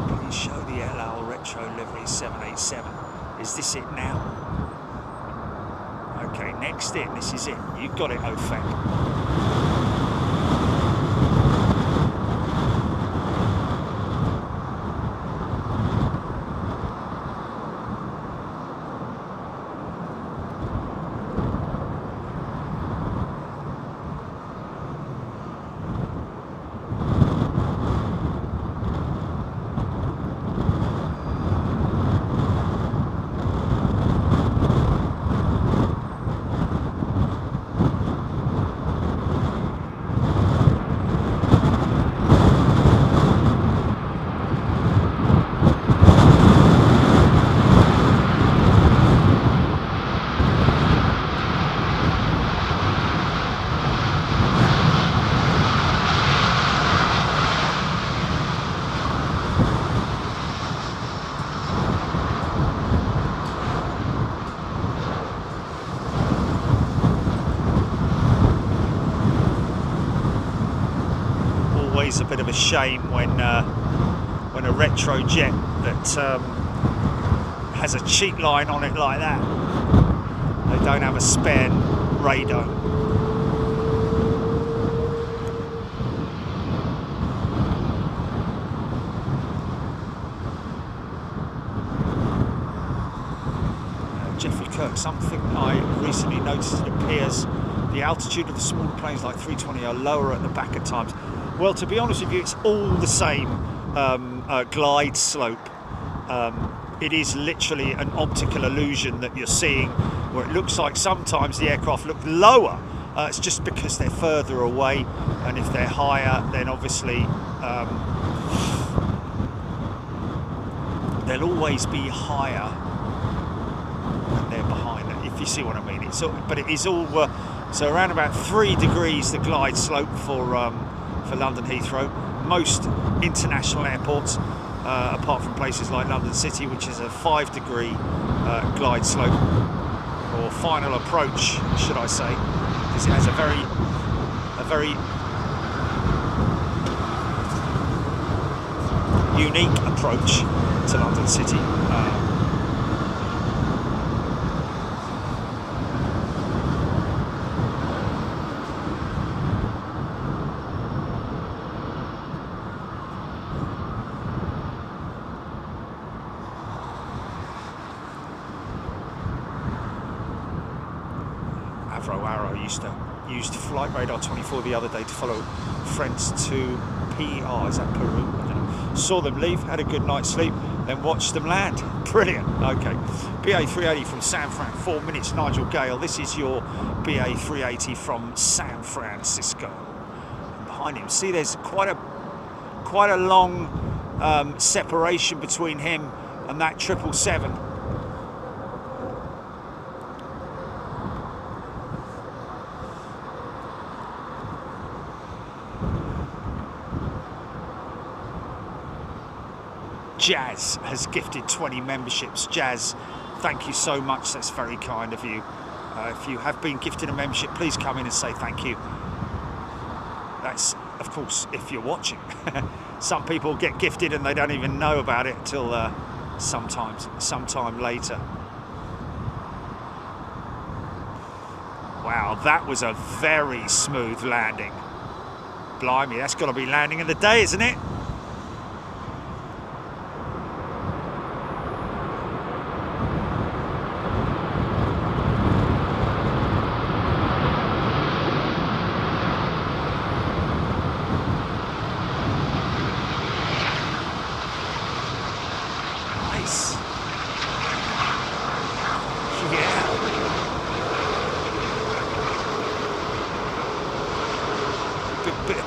Can you show the LL retro livery 787? Is this it now? Okay, next in. This is it. You got it, oh feck. A bit of a shame when a retro jet that has a cheat line on it like that, they don't have a spare radar. Jeffrey Kirk, something I recently noticed, it appears the altitude of the smaller planes like 320 are lower at the back at times. Well, to be honest with you, it's all the same glide slope. It is literally an optical illusion that you're seeing, where it looks like sometimes the aircraft look lower. It's just because they're further away, and if they're higher, then obviously they'll always be higher when they're behind it, if you see what I mean. But it is all so around about 3 degrees the glide slope for London Heathrow. Most international airports, apart from places like London City, which is a 5-degree glide slope, or final approach, should I say, because it has a very unique approach to London City. Used Flight Radar 24 the other day to follow friends to PER, is that Peru? I don't know. Saw them leave, had a good night's sleep, then watched them land. Brilliant. Okay. BA 380 from San Fran, 4 minutes, Nigel Gale. This is your BA 380 from San Francisco. And behind him, see, there's quite a long separation between him and that 777. Jazz has gifted 20 memberships. Jazz, thank you so much. That's very kind of you. If you have been gifted a membership, please come in and say thank you. That's, of course, if you're watching. Some people get gifted and they don't even know about it until sometime later. Wow, that was a very smooth landing. Blimey, that's got to be landing of the day, isn't it?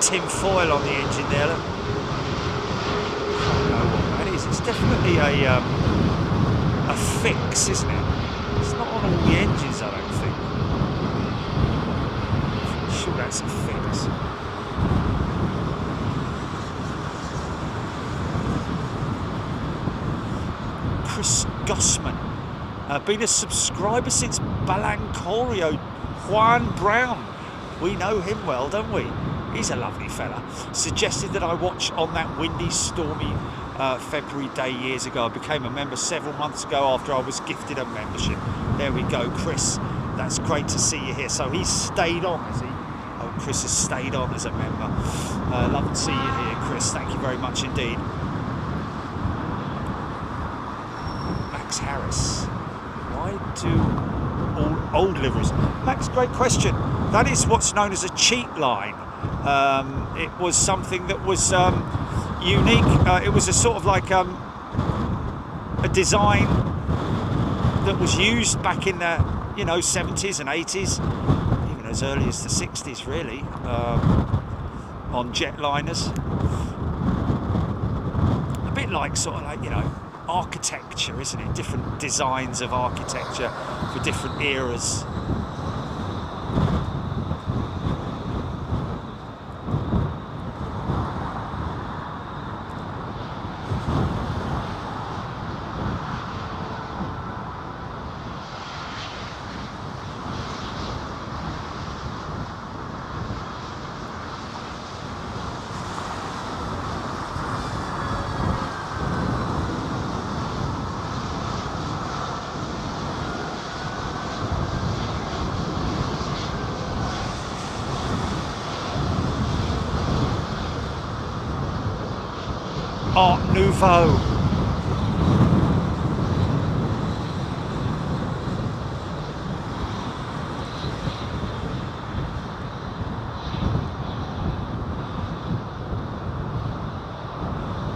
tin foil on the engine there. Look. I don't know what that is. It's definitely a fix, isn't it? It's not on all the engines, I don't think. I'm sure that's a fix. Chris Gossman, been a subscriber since Balancorio. Juan Brown, we know him well, don't we? He's a lovely fella. Suggested that I watch on that windy, stormy February day years ago. I became a member several months ago after I was gifted a membership. There we go, Chris. That's great to see you here. So he's stayed on, has he? Oh, Chris has stayed on as a member. Love to see you here, Chris. Thank you very much indeed. Max Harris. Why do all old liveries? Max, great question. That is what's known as a cheat line. It was something that was unique. It was a sort of like a design that was used back in the 70s and 80s, even as early as the 60s, really, on jetliners. A bit like sort of like architecture, isn't it? Different designs of architecture for different eras. Art Nouveau.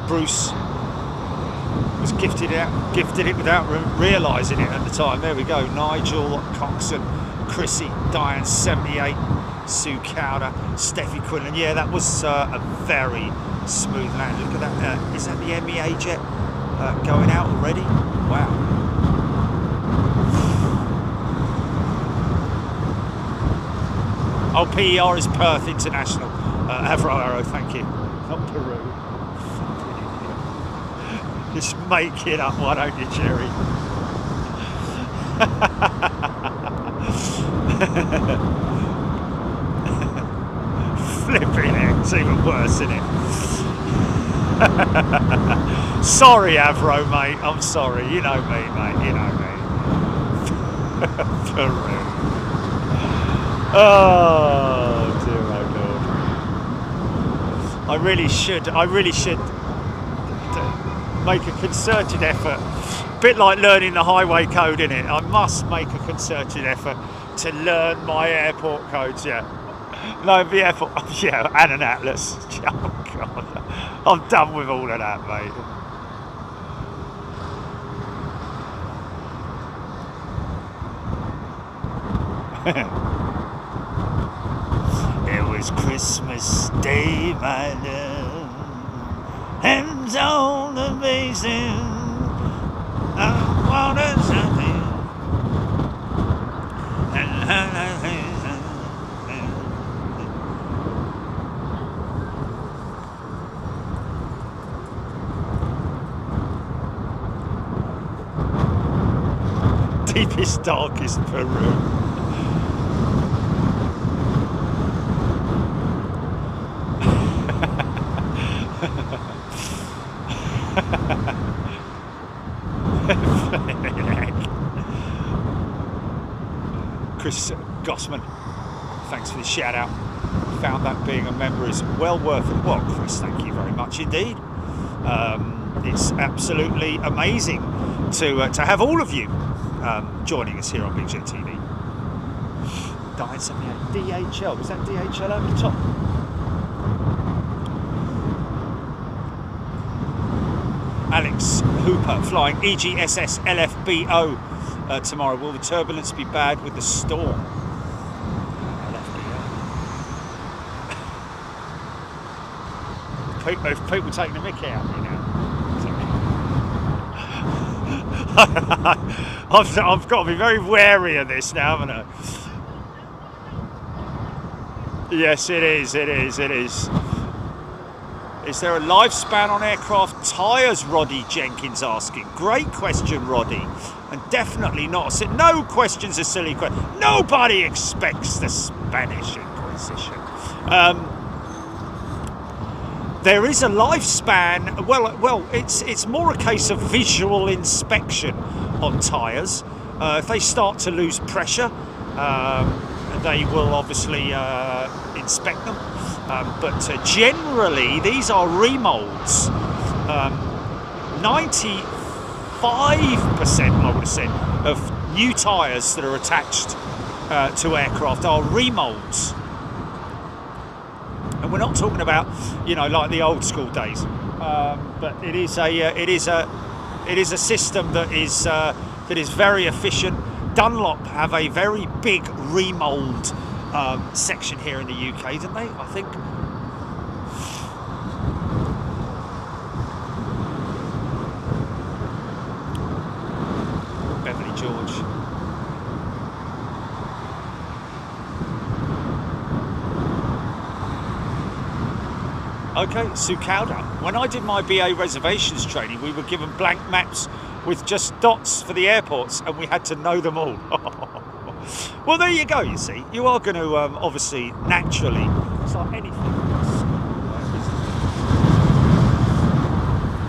Bruce was gifted it without realising it at the time. There we go. Nigel Coxon, Chrissy, Diane 78, Sue Cowder, Steffi Quinlan. Yeah, that was a very smooth land. Look at that. Is that the MEA jet going out already? Wow. Oh, PER is Perth International. Avraro, thank you. Not Peru. Just make it up, why don't you, Jerry? Flipping it. It's even worse, isn't it? Sorry, Avro, mate. I'm sorry. You know me, mate. You know me. Peru. Oh, dear oh Lord. I really should make a concerted effort. A bit like learning the highway code, innit? I must make a concerted effort to learn my airport codes, yeah. No, the airport, yeah, and an atlas. Oh, God. I'm done with all of that, mate. It was Christmas Day, my love, and on the basin of water something. Deepest, darkest Peru. Chris Gossman, thanks for the shout out. Found that being a member is well worth it. Well, Chris, thank you very much indeed. It's absolutely amazing to have all of you joining us here on Big Jet TV. 978 DHL, was that DHL over the top? Alex Hooper flying EGSS LFBO tomorrow. Will the turbulence be bad with the storm? LFBO. people taking the mickey out of me now. I've got to be very wary of this now, haven't I? Yes, it is. Is there a lifespan on aircraft tyres? Roddy Jenkins asking. Great question, Roddy. And definitely not. No question's a silly question. Nobody expects the Spanish Inquisition. There is a lifespan. Well, it's more a case of visual inspection on tyres. If they start to lose pressure, they will obviously inspect them. But generally, these are remolds. 95%, I would have said, of new tyres that are attached to aircraft are remolds. And we're not talking about, like the old school days, but it is a system that is very efficient. Dunlop have a very big remold section here in the UK, didn't they? I think. Beverly George. Okay, Sukauda. When I did my BA reservations training, we were given blank maps with just dots for the airports, and we had to know them all. Well, there you go, you see. You are going to, obviously, naturally, it's like anything.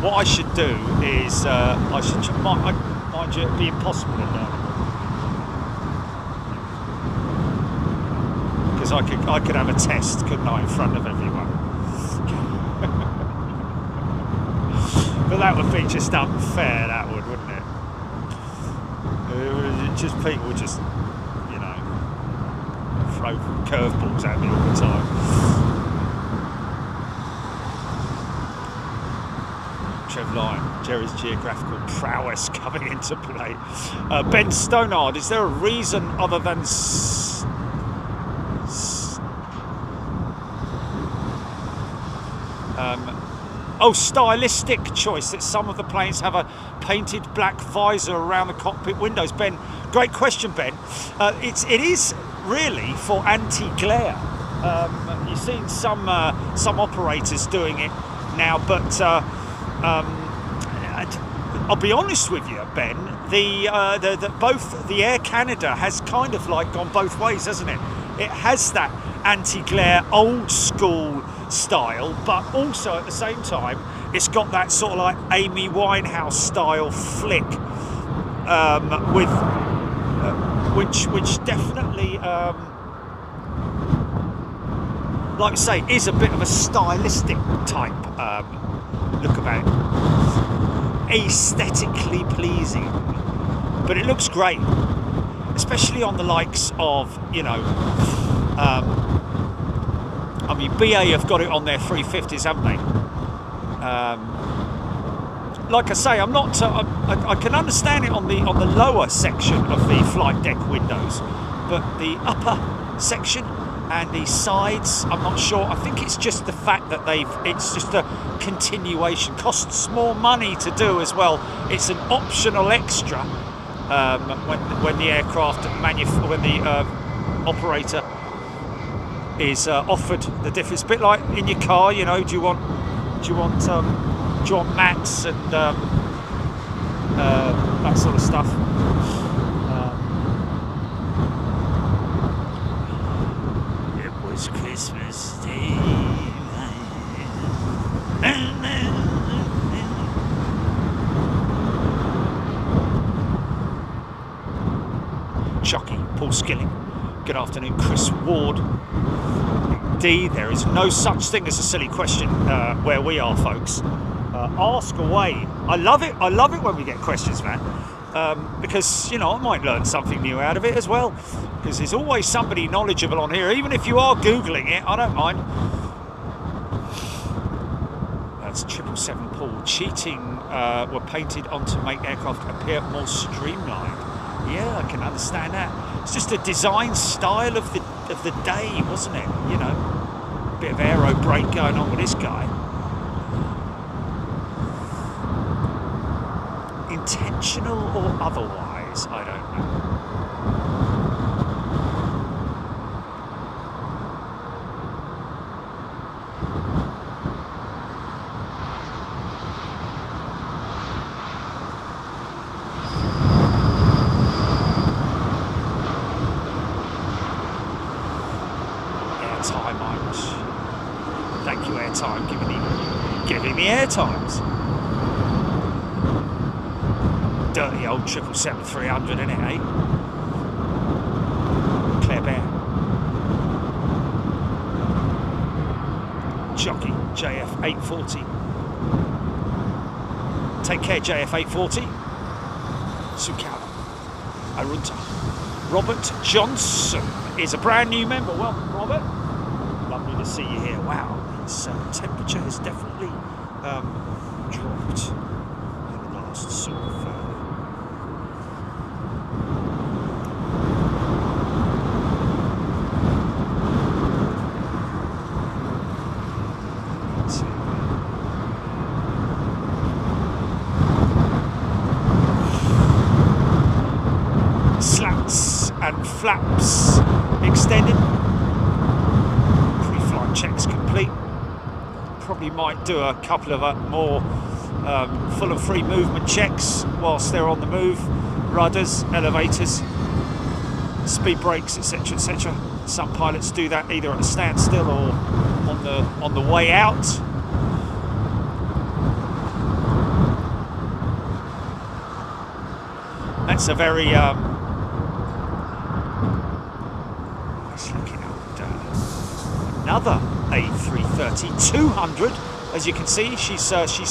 What I should do is, mind you, it'd be impossible to learn. Because I could have a test, couldn't I, in front of everyone. But that would be just unfair, that would, wouldn't it? Just people would just, throw curveballs at me all the time. Trev Lyon, Jerry's geographical prowess coming into play. Ben Stonard, is there a reason other than stylistic choice that some of the planes have a painted black visor around the cockpit windows? Ben, great question, Ben. It is really for anti-glare. You've seen some operators doing it now, but I'll be honest with you, Ben. Both the Air Canada has kind of like gone both ways, hasn't it? It has that anti-glare old school style, but also at the same time it's got that sort of like Amy Winehouse style flick, which definitely like I say is a bit of a stylistic type look about it. Aesthetically pleasing, but it looks great, especially on the likes of I mean, BA have got it on their 350s, haven't they? Like I say, I'm not. I can understand it on the lower section of the flight deck windows, but the upper section and the sides, I'm not sure. I think it's just the fact that it's just a continuation. Costs more money to do as well. It's an optional extra when the aircraft when the operator is offered the difference. A bit like in your car, do you want mats and that sort of stuff. It was Christmas Day. Chucky, Paul Skilling. Good afternoon, Chris Ward. Indeed, there is no such thing as a silly question where we are, folks. Ask away. I love it when we get questions, man, because I might learn something new out of it as well, because there's always somebody knowledgeable on here. Even if you are googling it, I don't mind. That's 777 Paul. Cheating were painted on to make aircraft appear more streamlined. Yeah, I can understand that. It's just a design style of the day, wasn't it? A bit of aero brake going on with this guy. intentional or otherwise, I don't know. Thank you, Airtime, giving me air times. Dirty old 777-300, innit, eh? Claire Bear. Jockey, JF840. Take care, JF840. Sukala. Arunta. Robert Johnson is a brand new member. Welcome, Robert. Lovely to see you here. Wow, its temperature has definitely dropped in the last sort of slats and flaps extended. Pre-flight checks complete. Probably might do a couple of more full and free movement checks whilst they're on the move. Rudders, elevators, speed brakes, etc., etc. Some pilots do that either at a standstill or on the way out. That's a very looking at another A330-200. As you can see, she's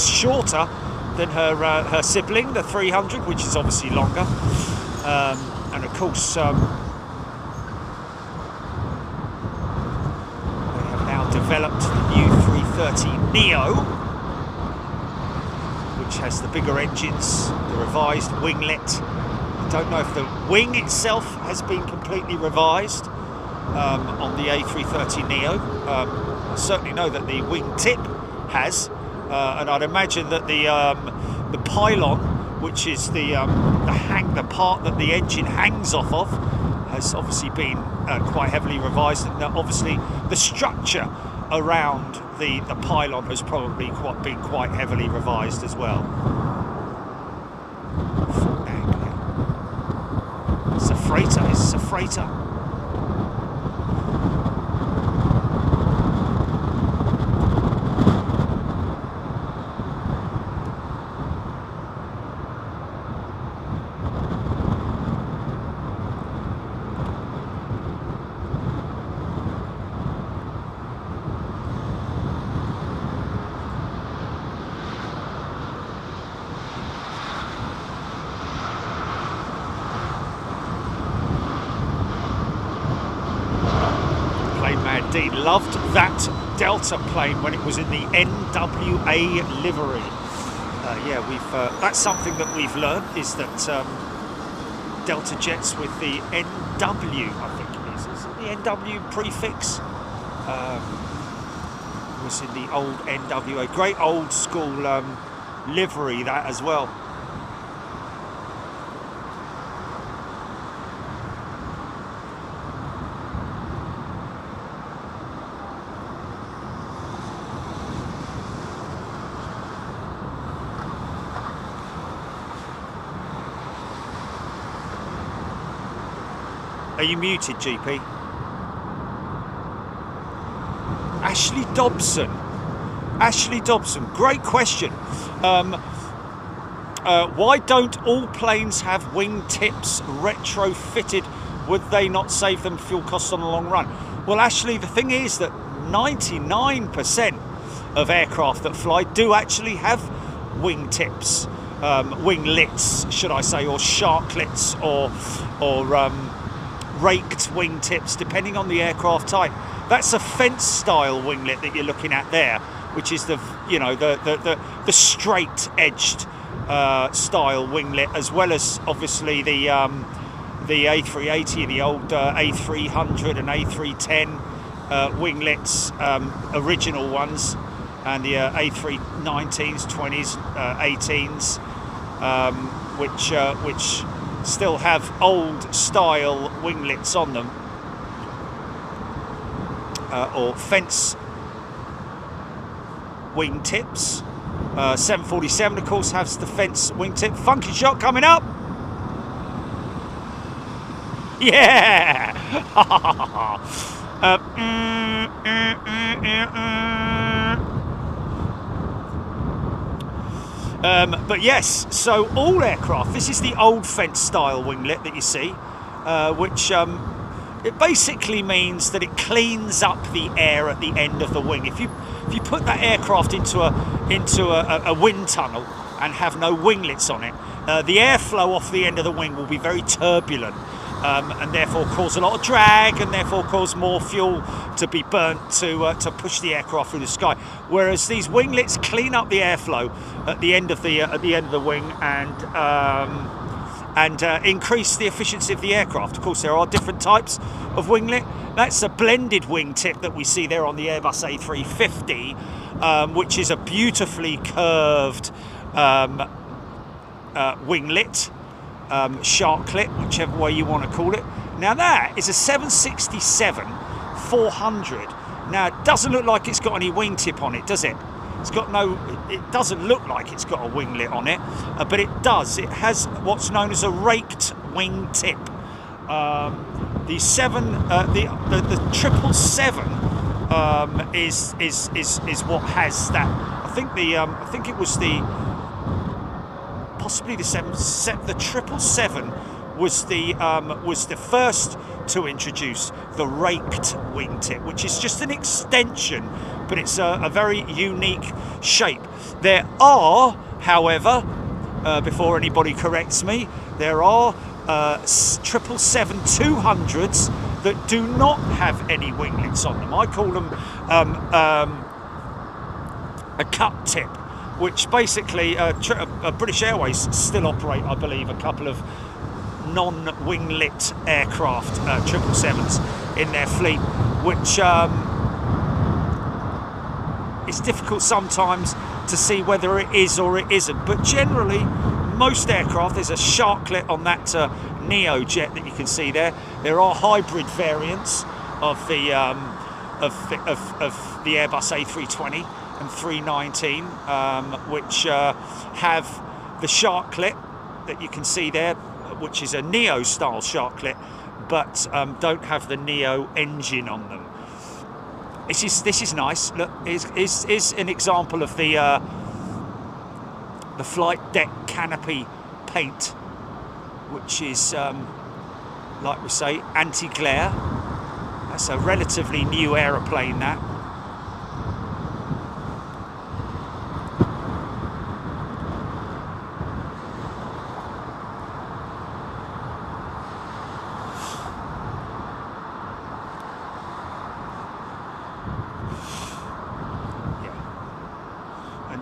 shorter than her sibling, the 300, which is obviously longer. And of course, they have now developed the new 330neo, which has the bigger engines, the revised winglet. I don't know if the wing itself has been completely revised on the A330neo. I certainly know that the wing tip has, and I'd imagine that the pylon, which is the part that the engine hangs off of, has obviously been quite heavily revised, and obviously the structure around the pylon has probably been quite heavily revised as well. It's a freighter. It's a freighter. Indeed, loved that Delta plane when it was in the NWA livery. That's something that we've learned, is that Delta jets with the NW, I think it is it the NW prefix? Was in the old NWA, great old school livery that as well. Are you muted, GP? Ashley Dobson, great question. Why don't all planes have wing tips retrofitted? Would they not save them fuel costs on the long run? Well, Ashley, the thing is that 99% of aircraft that fly do actually have wing tips, winglets, should I say, or sharklets, or raked wing tips, depending on the aircraft type. That's a fence style winglet that you're looking at there, which is the straight edged style winglet, as well as obviously the A380 and the old A300 and A310 winglets, original ones, and the A319s, 20s, 18s. which still have old style winglets on them, or fence wingtips. 747 of course has the fence wingtip. Funky shot coming up. Yeah. But yes, so all aircraft, this is the old fence style winglet that you see, which it basically means that it cleans up the air at the end of the wing. If you put that aircraft into a wind tunnel and have no winglets on it, the airflow off the end of the wing will be very turbulent, and therefore cause a lot of drag, and therefore cause more fuel to be burnt to push the aircraft through the sky. Whereas these winglets clean up the airflow at the end of the wing and increase the efficiency of the aircraft. Of course, there are different types of winglet. That's a blended wingtip that we see there on the Airbus A350, which is a beautifully curved winglet, sharklet, whichever way you want to call it. Now that is a 767-400. Now it doesn't look like it's got any wingtip on it, does it? It doesn't look like it's got a winglet on it, but it does. It has what's known as a raked wingtip. The 777 is what has that. I think it was possibly the 777 was the first to introduce the raked wingtip, which is just an extension, but it's a very unique shape. There are, however, before anybody corrects me, there are 777-200s that do not have any winglets on them. I call them a cut tip, which basically British Airways still operate, I believe, a couple of non-winglet aircraft, 777s in their fleet, which it's difficult sometimes to see whether it is or it isn't. But generally, most aircraft, there's a sharklet on that Neo jet that you can see there. There are hybrid variants of the Airbus A320 and 319, which have the sharklet that you can see there, which is a Neo style sharklet, but don't have the Neo engine on them. This is nice. Look, is an example of the flight deck canopy paint, which is like we say, anti-glare. That's a relatively new aeroplane, that.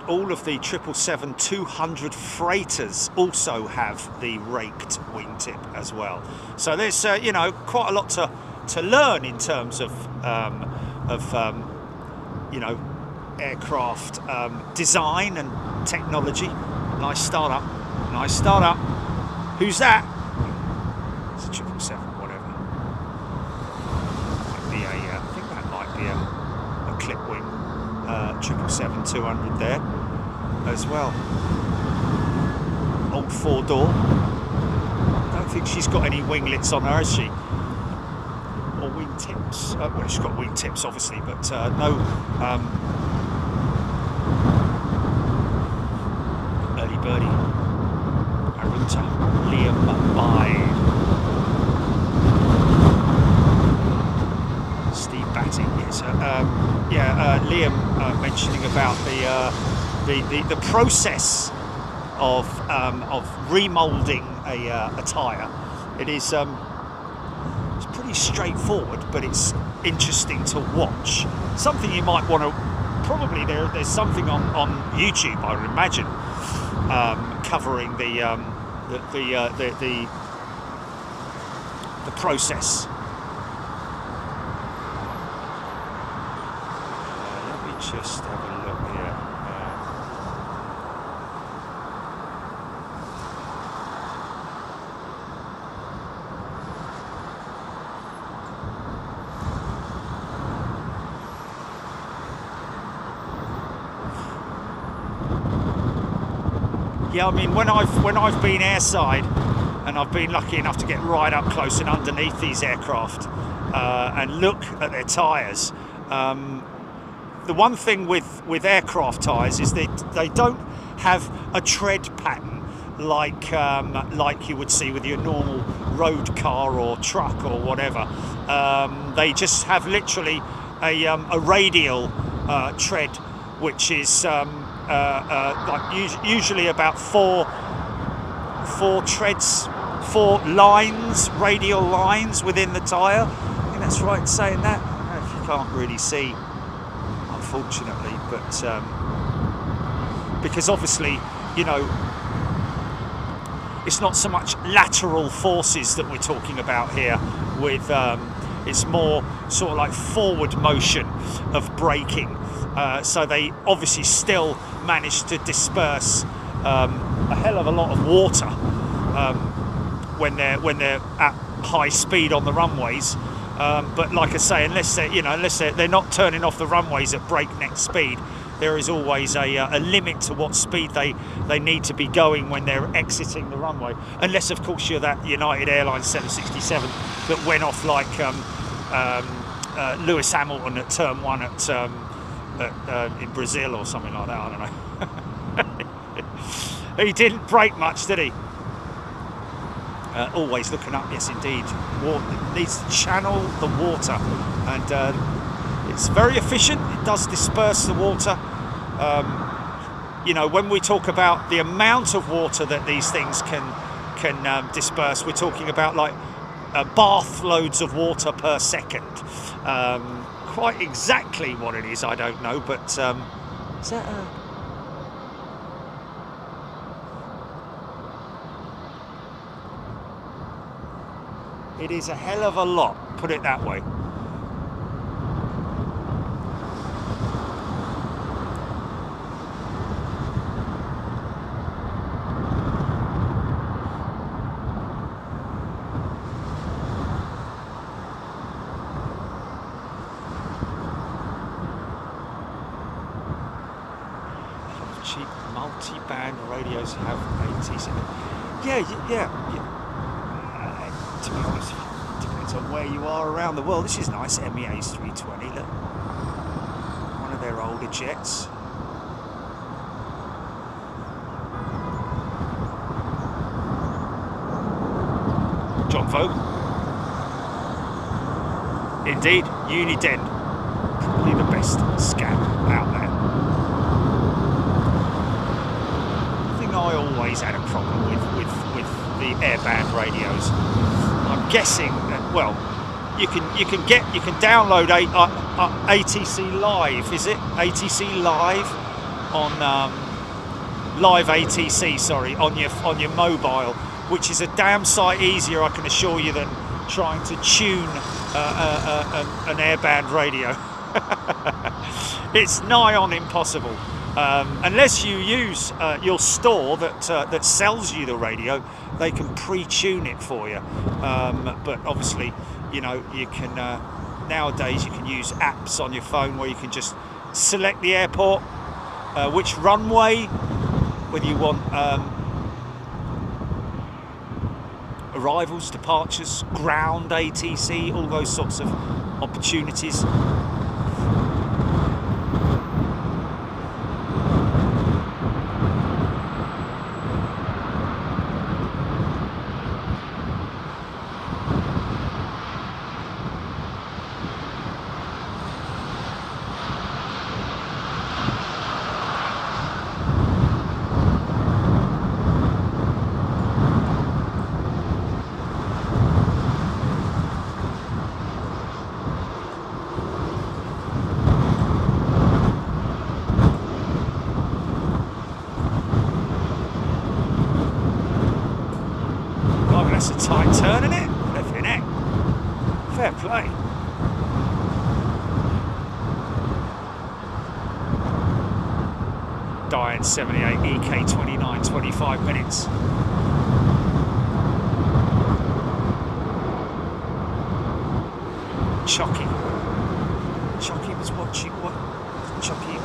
All of the 777-200 freighters also have the raked wingtip as well. So there's quite a lot to learn in terms of aircraft design and technology. Nice startup. Nice startup. Who's that? It's a 777, whatever. Might be I think that might be a clip wing. 777-200 there as well. Old four-door. Don't think she's got any winglets on her, has she? Or wingtips. Well, she's got wingtips, obviously, but no. Early birdie. Arunta. Liam Bide. Steve Batty, yes. Liam mentioning about the process of remoulding a tyre. It is it's pretty straightforward, but it's interesting to watch. Something you might want to probably there's something on YouTube, I would imagine, covering the process. Just have a look here. Yeah, I mean, when I've been airside, and I've been lucky enough to get right up close and underneath these aircraft and look at their tyres. The one thing with aircraft tyres is that they don't have a tread pattern like you would see with your normal road car or truck or whatever. They just have literally a radial tread, which is like usually about four treads, 4 lines, radial lines within the tyre. I think that's right in saying that. I don't know if you can't really see, unfortunately, but because obviously, you know, it's not so much lateral forces that we're talking about here with it's more sort of like forward motion of braking, so they obviously still manage to disperse a hell of a lot of water when they're at high speed on the runways. But like I say, unless they're not turning off the runways at breakneck speed, there is always a limit to what speed they need to be going when they're exiting the runway. Unless, of course, you're that United Airlines 767 that went off like Lewis Hamilton at turn 1 in Brazil or something like that. I don't know. He didn't brake much, did he? Always looking up, yes indeed. It needs to channel the water, and it's very efficient. It does disperse the water. You know, when we talk about the amount of water that these things can disperse, we're talking about like bath loads of water per second. Quite exactly what it is, I don't know, but is that a... It is a hell of a lot, put it that way. Cheap multi-band radios have ATC. Yeah. To be honest, it depends on where you are around the world. This is nice, MEA's 320, look. One of their older jets. John Fogue. Indeed, Uniden. Probably the best scam out there. I think I always had a problem with the airband radios. I'm guessing that, well, you can download ATC Live, is it? ATC Live on Live ATC, sorry, on your mobile, which is a damn sight easier, I can assure you, than trying to tune an airband radio. It's nigh on impossible. Unless you use your store that sells you the radio, they can pre-tune it for you. But obviously, you know, you can nowadays you can use apps on your phone where you can just select the airport, which runway, whether you want arrivals, departures, ground ATC, all those sorts of opportunities. That's a tight turn, isn't it? Flipping heck. Fair play. Diane 78 EK29, 25 minutes. Chucky was watching. What? Chucky, he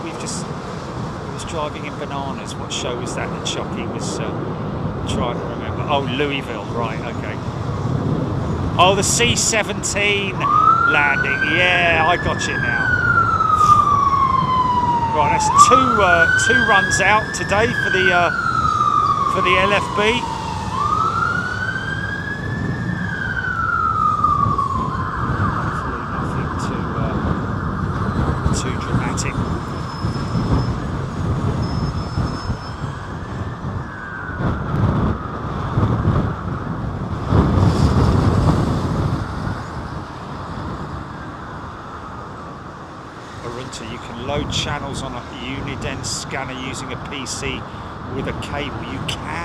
was driving in bananas. What show was that Chucky was trying to remember? Oh, Louisville, right, okay. Oh, the C-17 landing. Yeah, I got you now. Right, that's two runs out today for the LFB. Too dramatic. Arunta, you can load channels on a Uniden scanner using a PC with a cable. You can.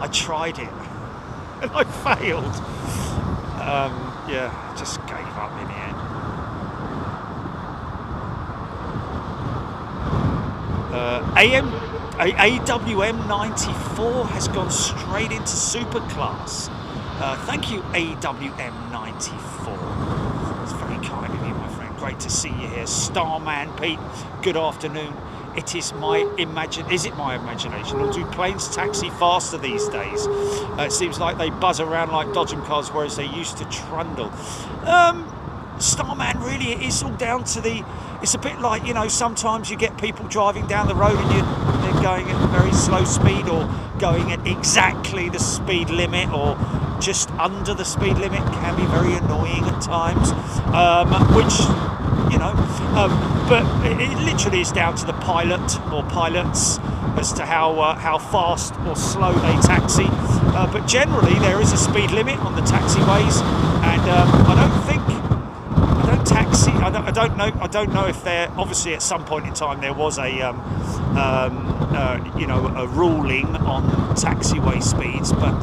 I tried it and I failed. Yeah, just gave up in the end. AWM 94 has gone straight into superclass. Thank you, AWM 94. That's very kind of you, my friend. Great to see you here. Starman Pete, good afternoon. It is my imagination, or do planes taxi faster these days? It seems like they buzz around like dodgem cars, whereas they used to trundle. Starman, really, it is all down to it's a bit like, you know, sometimes you get people driving down the road and they're going at a very slow speed, or going at exactly the speed limit, or just under the speed limit. Can be very annoying at times, which, you know, but it literally is down to the pilot or pilots as to how fast or slow they taxi. But generally there is a speed limit on the taxiways, and I don't know if there, obviously at some point in time there was a you know, a ruling on taxiway speeds, but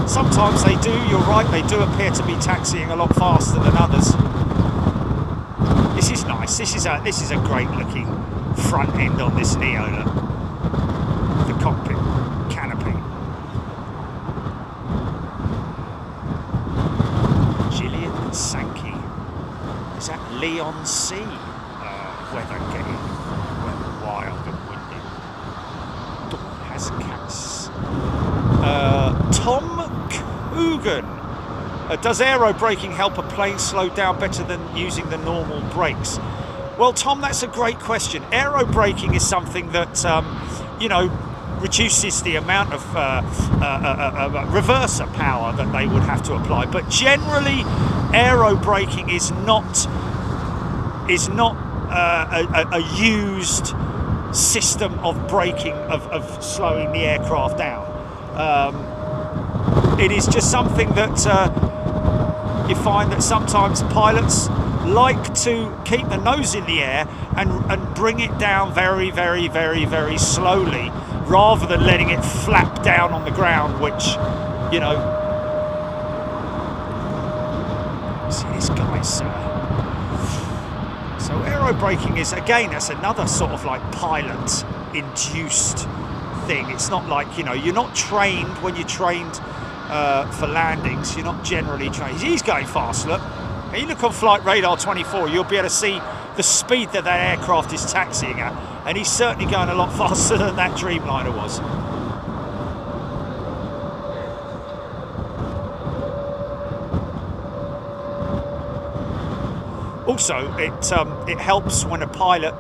sometimes they do, you're right, they do appear to be taxiing a lot faster than others. This is nice. This is a great looking front end on this Neola. The cockpit canopy. Gillian Sankey. Is that Leon C? Weather getting wild and windy. Dawn has cats. Tom Coogan. Does aero braking help a plane slow down better than using the normal brakes? Well, Tom, that's a great question. Aero braking is something that, you know, reduces the amount of reverser power that they would have to apply. But generally, aero braking is not a used system of braking, of slowing the aircraft down. It is just something that you find that sometimes pilots like to keep the nose in the air and bring it down very, very, very, very slowly, rather than letting it flap down on the ground, which, you know, see this guy, so aero braking is, again, that's another sort of like pilot induced thing. It's not like, you know, you're not trained when you're trained for landings. You're not generally trained. He's going fast, look. You look on Flight Radar 24, you'll be able to see the speed that aircraft is taxiing at, and he's certainly going a lot faster than that Dreamliner was. Also, it helps when a pilot,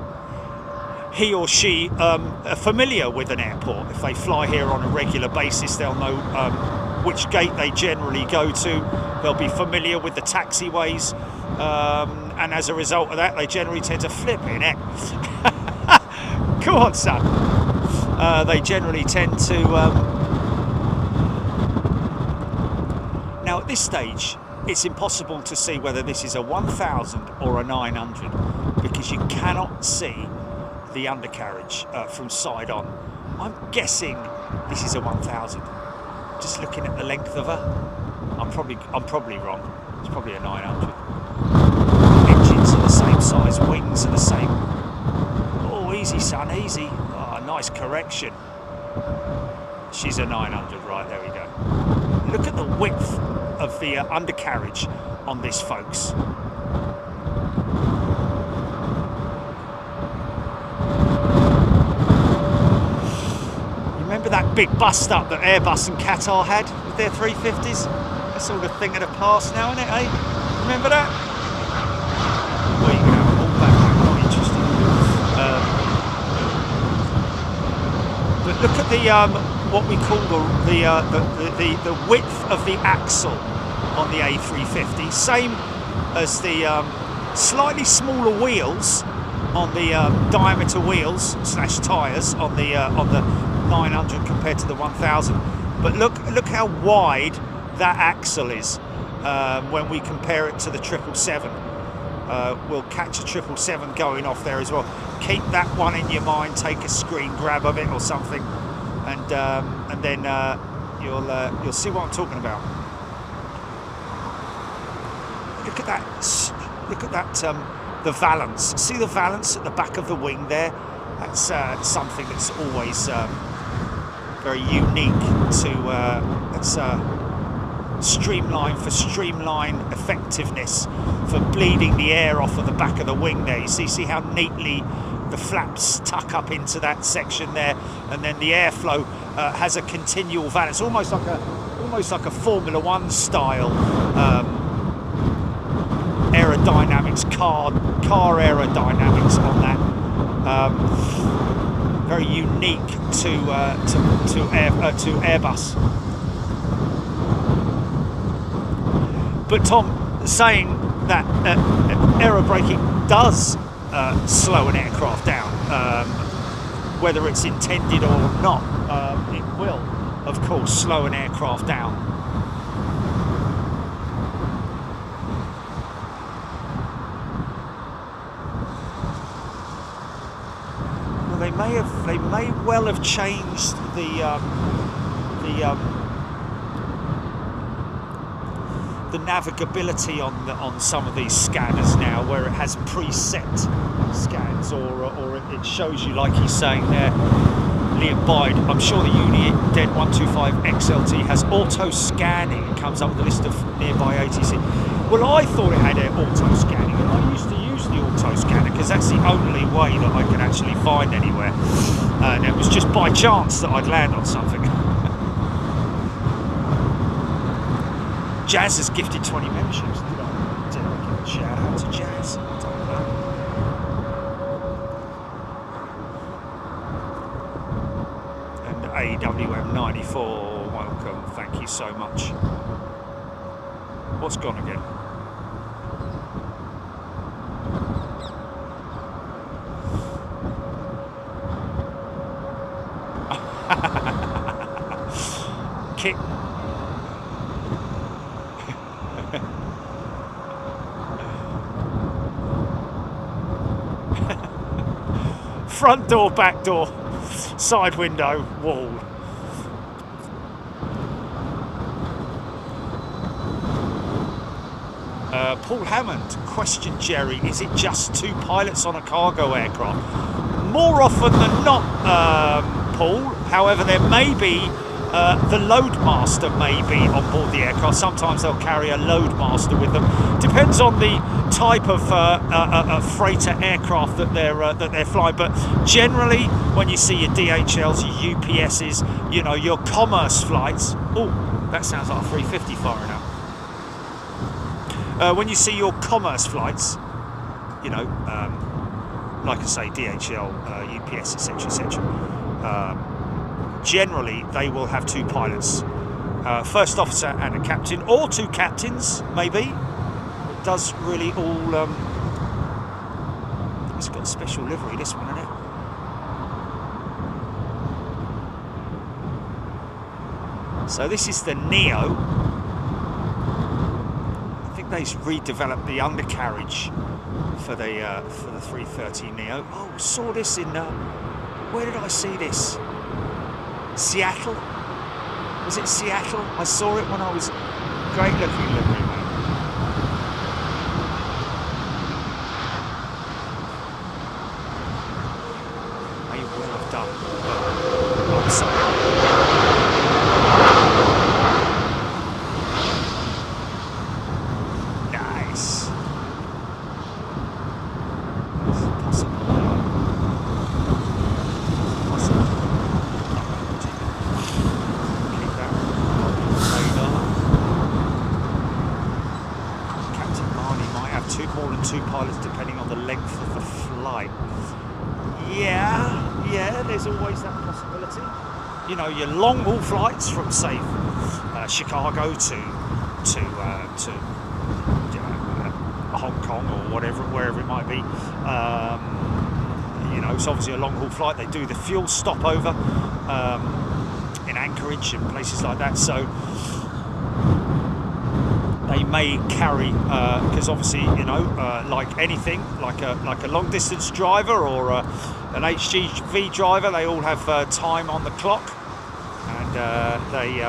he or she, are familiar with an airport. If they fly here on a regular basis, they'll know which gate they generally go to. They'll be familiar with the taxiways, and as a result of that, they generally tend to flip in it. Come on, son. They generally tend to. Now, at this stage, it's impossible to see whether this is a 1000 or a 900, because you cannot see the undercarriage from side on. I'm guessing this is a 1000. Just looking at the length of her, I'm probably wrong. It's probably a 900. Engines are the same size, wings are the same. Oh, easy, son, easy. Oh, nice correction. She's a 900, right, there we go. Look at the width of the undercarriage on this, folks. You remember that big bust up that Airbus and Qatar had with their 350s? That's all a thing of the past now, isn't it, eh? Remember that? Well, you can have them all back, not interesting. But look at the what we call the width of the axle on the A350, same as the slightly smaller wheels on the diameter wheels / tyres on the 900 compared to the 1000. But look how wide that axle is when we compare it to the 777. We'll catch a 777 going off there as well. Keep that one in your mind, take a screen grab of it or something, and then you'll see what I'm talking about. Look at that! Look at that! The valance. See the valance at the back of the wing there? That's something that's always very unique to. That's streamline effectiveness for bleeding the air off of the back of the wing there. You see how neatly the flaps tuck up into that section there, and then the airflow has a continual valance, almost like a Formula One style aerodynamics, car aerodynamics on that. Very unique to Airbus. But Tom, saying that aero braking does slow an aircraft down, whether it's intended or not, it will, of course, slow an aircraft down. Well, they may well have changed the navigability on some of these scanners now, where it has preset scans, or it shows you, like he's saying there, Liam Bide, I'm sure the Uniden 125 XLT has auto scanning. It comes up with a list of nearby ATC. Well, I thought it had auto scanning, and I used to use the auto scanner because that's the only way that I could actually find anywhere, and it was just by chance that I'd land on something. Jazz has gifted 20 memberships. Did I give a shout out to Jazz? I don't know. And AWM94, welcome. Thank you so much. What's gone again? Kick. Front door, back door, side window, wall. Paul Hammond, question Jerry, is it just 2 pilots on a cargo aircraft? More often than not, Paul. However, there may be, the load master may be on board the aircraft. Sometimes they'll carry a load master with them. Depends on the type of freighter aircraft that they're flying. But generally, when you see your DHLs, your UPSs, you know, your commerce flights. Oh, that sounds like a 350 firing up. When you see your commerce flights, you know, like I say, DHL, UPS, etc., etc. Generally, they will have 2 pilots, first officer and a captain, or 2 captains, maybe. It does really all. It's got special livery, this one, isn't it? So this is the Neo. I think they redeveloped the undercarriage for the 330 Neo. Oh, saw this in. Where did I see this? Seattle? Was it Seattle? I saw it when I was. Great looking livery, man. May well have done. I'm sorry. have more than 2 pilots depending on the length of the flight. Yeah, there's always that possibility. You know, your long haul flights from, say, Chicago to Hong Kong or wherever it might be. You know, it's obviously a long haul flight. They do the fuel stopover in Anchorage and places like that. So they may carry, because obviously, you know, like anything, like a long distance driver or an HGV driver, they all have time on the clock, and they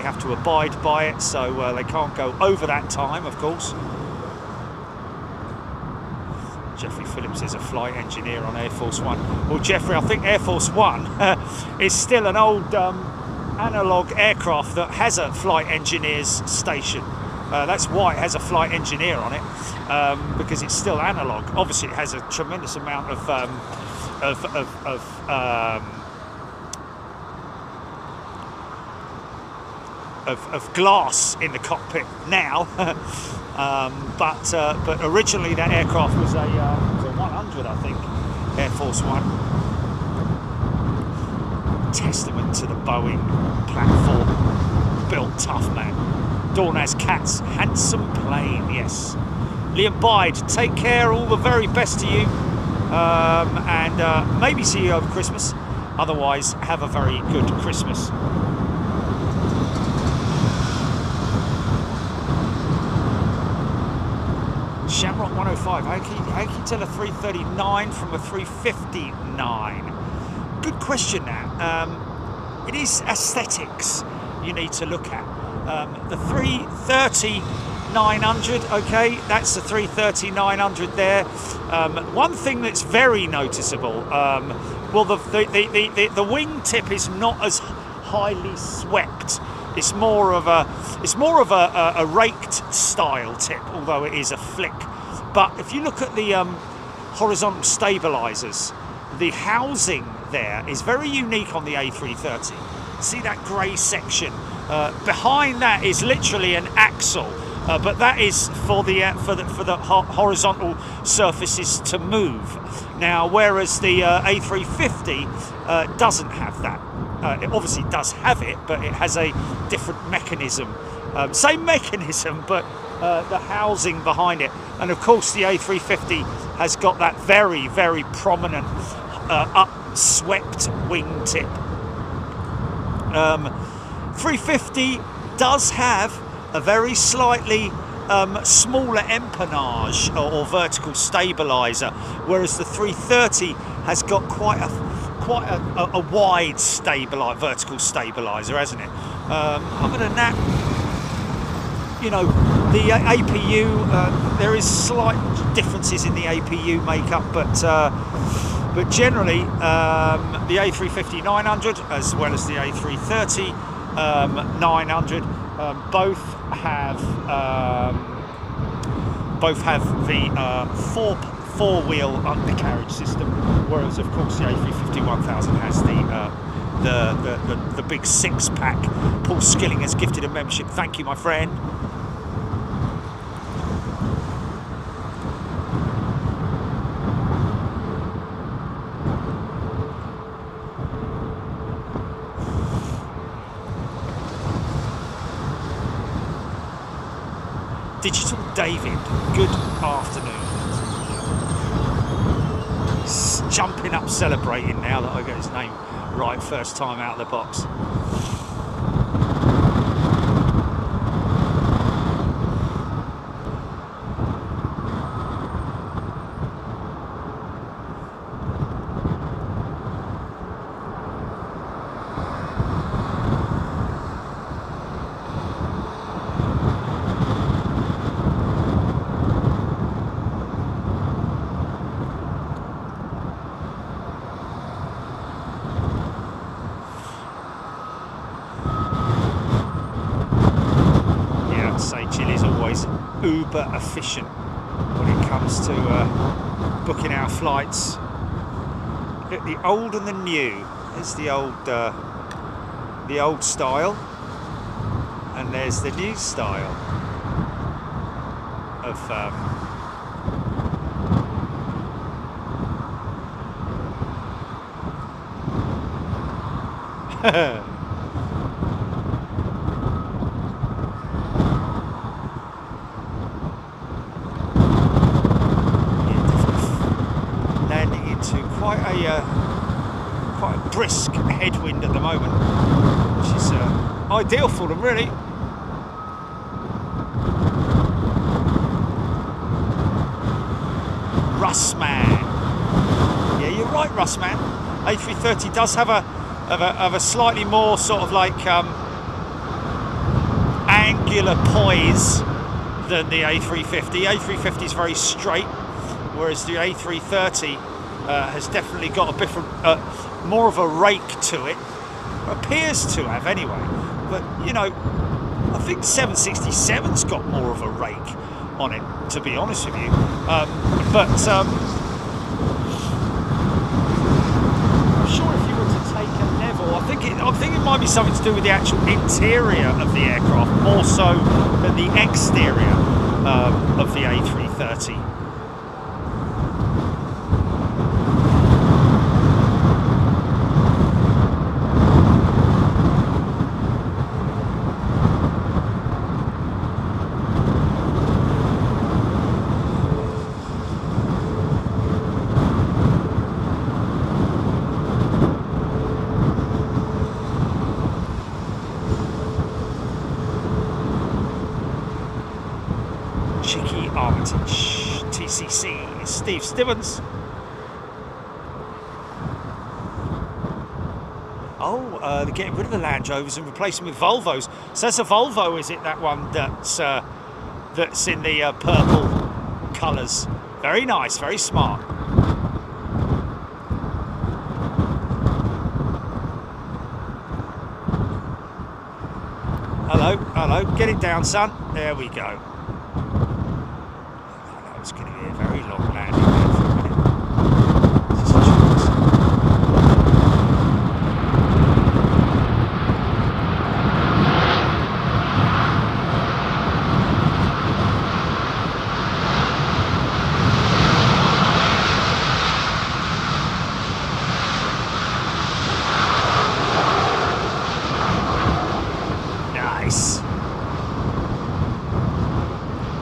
have to abide by it. So they can't go over that time, of course. Jeffrey Phillips is a flight engineer on Air Force One. Well, Jeffrey, I think Air Force One is still an old analog aircraft that has a flight engineer's station. That's why it has a flight engineer on it, because it's still analog. Obviously, it has a tremendous amount of glass in the cockpit now. But originally that aircraft was a 100, I think, Air Force One. Testament to the Boeing platform, built tough, man. Dawn has cats, handsome plane, yes. Liam Bide, take care, all the very best to you, and maybe see you over Christmas. Otherwise, have a very good Christmas. Shamrock 105, how can you tell a 339 from a 359? Good question now. It is aesthetics you need to look at. The 330-900, okay, that's the 330-900 there. One thing that's very noticeable, well, the wingtip is not as highly swept. It's more of a raked style tip, although it is a flick. But if you look at the horizontal stabilizers, the housing there is very unique on the A330. See that grey section? Behind that is literally an axle, but that is for the horizontal surfaces to move. Now, whereas the A350 doesn't have that. It obviously does have it, but it has a different mechanism. Same mechanism, but the housing behind it. And of course, the A350 has got that very, very prominent upswept wingtip. 350 does have a very slightly smaller empennage or vertical stabilizer, whereas the 330 has got quite a wide vertical stabilizer, hasn't it? Other than that, you know, the APU, there is slight differences in the APU makeup, but generally the A350-900 as well as the A330-900 both have the four-wheel undercarriage system, whereas of course the A350-1000 has the big six-pack. Paul Skilling has gifted a membership. Thank you, my friend. Digital David, good afternoon. He's jumping up, celebrating now that I got his name right first time out of the box. Uber efficient when it comes to booking our flights. Look, the old and the new. There's the old style, and there's the new style of Landing into quite a brisk headwind at the moment, which is ideal for them, really. Russman. Yeah, you're right, Russman. A330 does have a slightly more sort of like angular poise than the A350. A350 is very straight, whereas the A330 has definitely got a different, more of a rake to it. Appears to have anyway. But you know, I think the 767's got more of a rake on it, to be honest with you. I'm sure if you were to take a level, I think it might be something to do with the actual interior of the aircraft, more so than the exterior of the A330. TCC, Steve Stevens. Oh, they're getting rid of the Land Rovers and replacing with Volvos. So that's a Volvo, is it? That one that's in the purple colours. Very nice, very smart. Hello, hello. Get it down, son. There we go. It's going to be a very long landing there for a minute. Nice.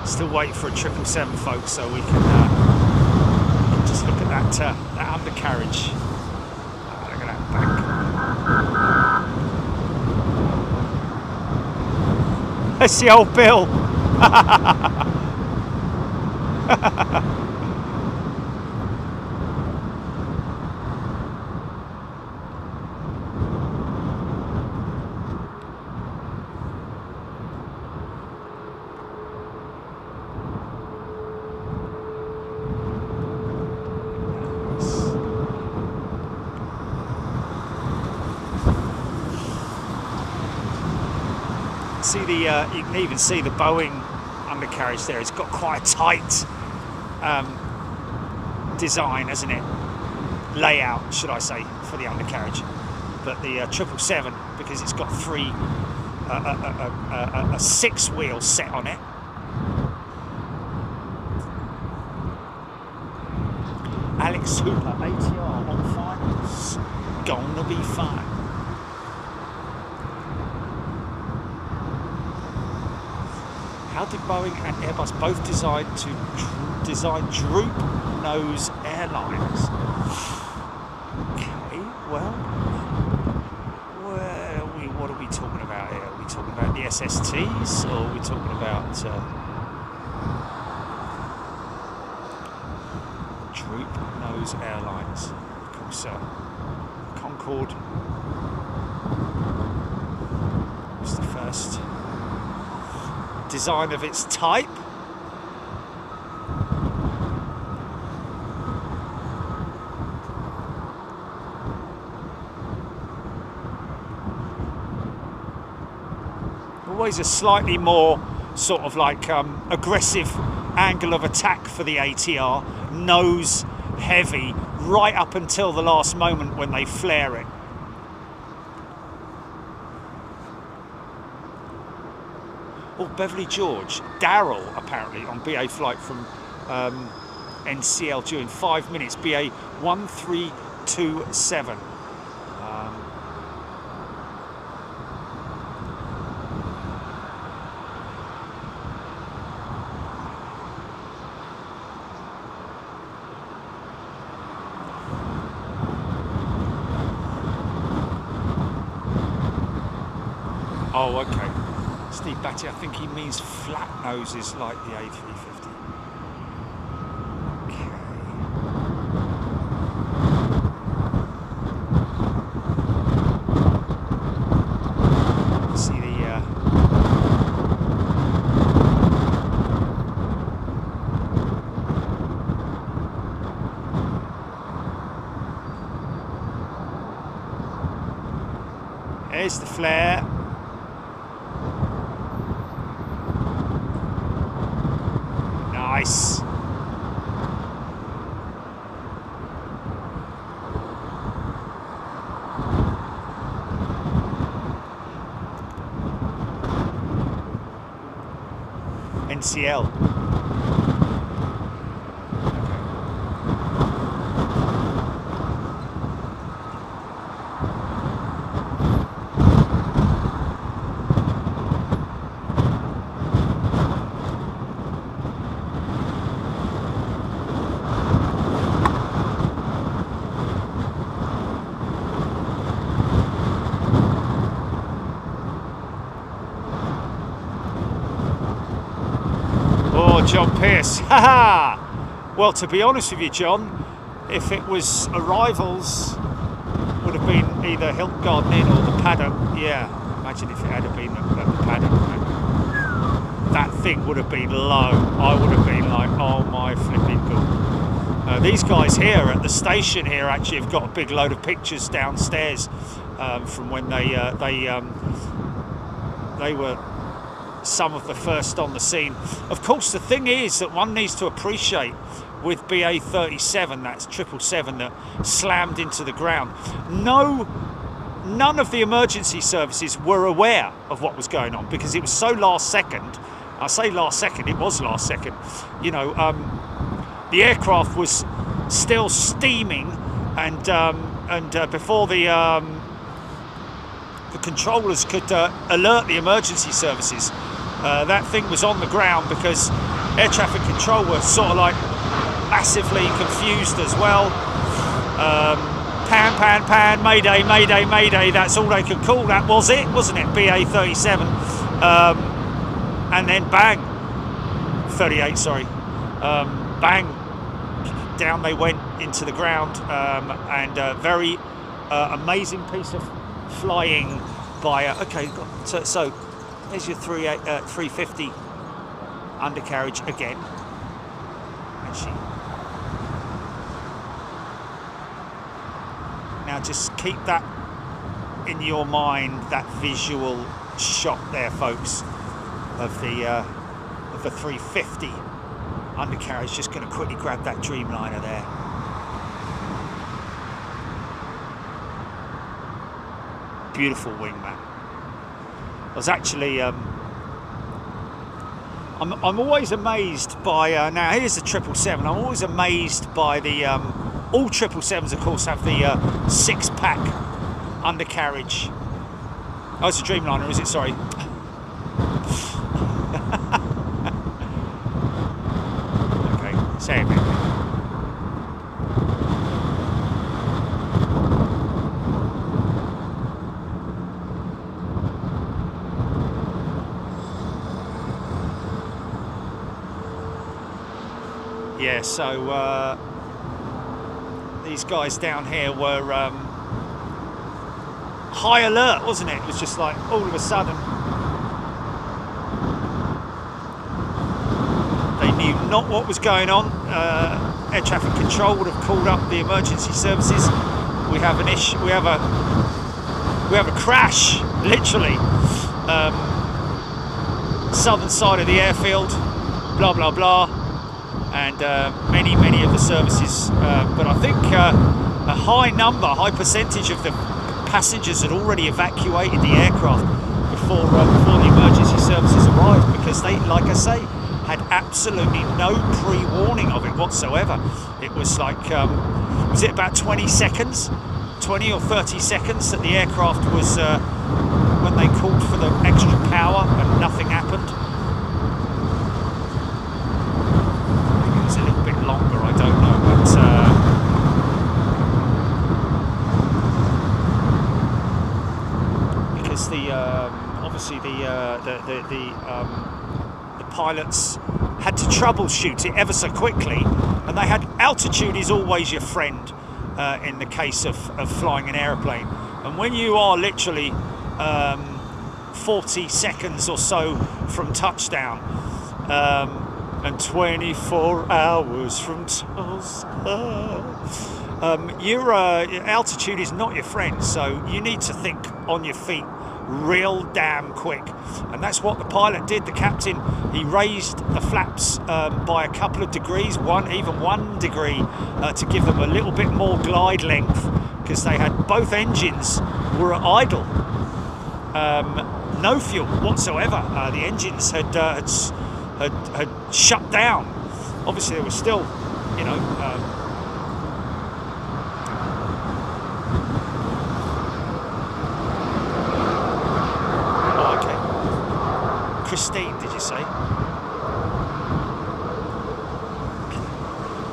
Still waiting for a 777, folks, so we can just look at that undercarriage. Look at that back. That's the old Bill. See the you can even see the Boeing undercarriage there. It's got quite a tight design, hasn't it? Layout, should I say, for the undercarriage. But the 777, because it's got a 6-wheel set on it. Alex Hooper, ATR on finals, gonna be fine. How did Boeing and Airbus both design droop nose airlines? Okay, well, what are we talking about here? Are we talking about the SSTs, or are we talking about droop nose airlines? Of course, Concorde was the first design of its type. Always a slightly more sort of like aggressive angle of attack for the ATR, nose heavy right up until the last moment when they flare it. Oh, Beverly George, Daryl apparently on BA flight from NCL due in 5 minutes, BA 1327. Oh, okay. Steve Batty, I think he means flat noses like the A350. Okay. See the there's the flare. Nice. NCL. John Pierce. Haha! Well, to be honest with you, John, if it was arrivals, would have been either Hilton Garden Inn or the paddock. Yeah, imagine if it had been at the paddock. That thing would have been low. I would have been like, oh my flipping god. These guys here at the station here actually have got a big load of pictures downstairs from when they were some of the first on the scene. Of course, the thing is that one needs to appreciate with BA-37, that's 777 that slammed into the ground, none of the emergency services were aware of what was going on because it was so last second. I say last second, it was last second. You know, the aircraft was still steaming, and before the controllers could alert the emergency services, that thing was on the ground because air traffic control were sort of like massively confused as well. Pan, pan, pan, mayday, mayday, mayday, that's all they could call. That was it, wasn't it? BA-37. And then bang, 38, sorry. Bang, down they went into the ground, and a very amazing piece of flying by okay, so there's your 350 undercarriage again, and she now just keep that in your mind, that visual shot there, folks, of the 350 undercarriage. Just going to quickly grab that Dreamliner there. Beautiful wingman. I was actually I'm always amazed by now here's the 777. I'm always amazed by the all 777s of course have the 6-pack undercarriage. Oh, it's a Dreamliner, is it? Sorry. Okay, say it. Yeah, so these guys down here were high alert, wasn't it? It was just like all of a sudden they knew not what was going on. Air traffic control would have called up the emergency services. We have an issue. We have a crash, literally. Southern side of the airfield. Blah blah blah. And many of the services, but I think a high percentage of the passengers had already evacuated the aircraft before the emergency services arrived, because they, like I say, had absolutely no pre-warning of it whatsoever. It was like, was it about 20 seconds, 20 or 30 seconds that the aircraft was, when they called for the extra power, and nothing happened. A little bit longer, I don't know, but because the obviously the pilots had to troubleshoot it ever so quickly, and they had altitude is always your friend in the case of flying an aeroplane. And when you are literally 40 seconds or so from touchdown and 24 hours from Tulsa, your altitude is not your friend, so you need to think on your feet real damn quick. And that's what the pilot did. The captain, he raised the flaps by a couple of degrees, even one degree, to give them a little bit more glide length, because they had both engines were at idle, no fuel whatsoever. The engines had shut down. Obviously there was still, you know, Christine, did you say?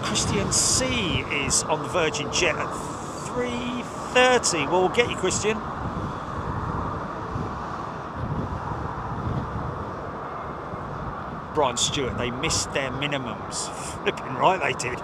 Christian C is on the Virgin Jet at 3:30. Well, we'll get you, Christian. Brian Stewart, they missed their minimums. Flipping right, they did.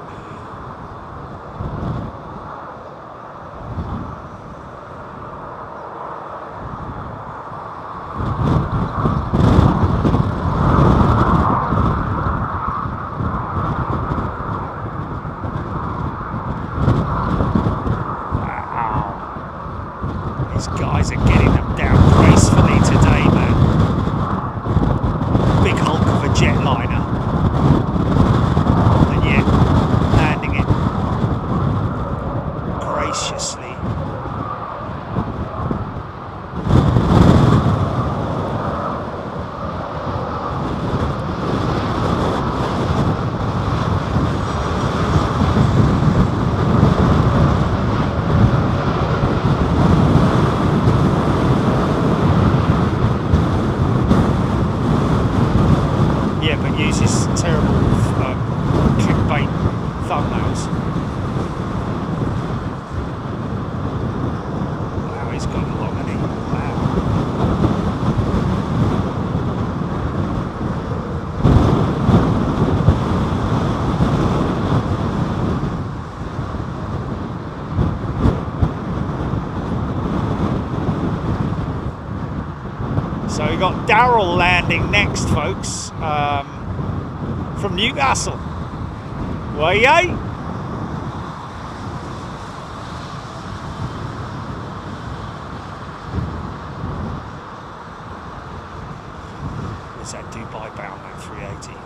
So we've got Darrell landing next, folks, from Newcastle. Way yay! What's that Dubai bound at 380?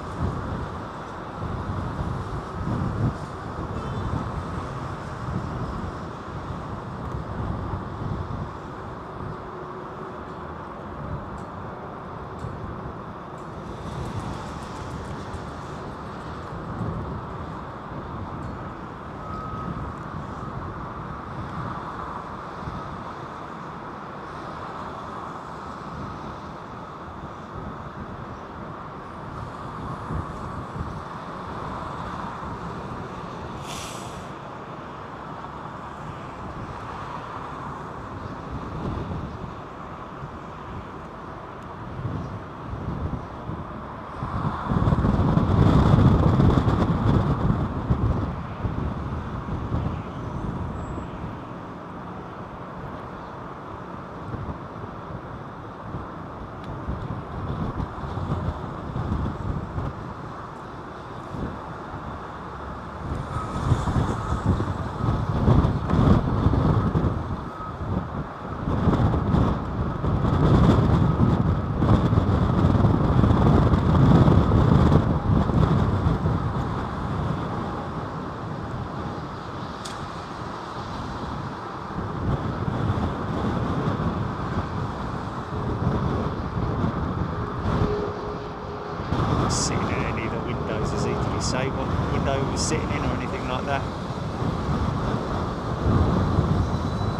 Say what window he was sitting in or anything like that.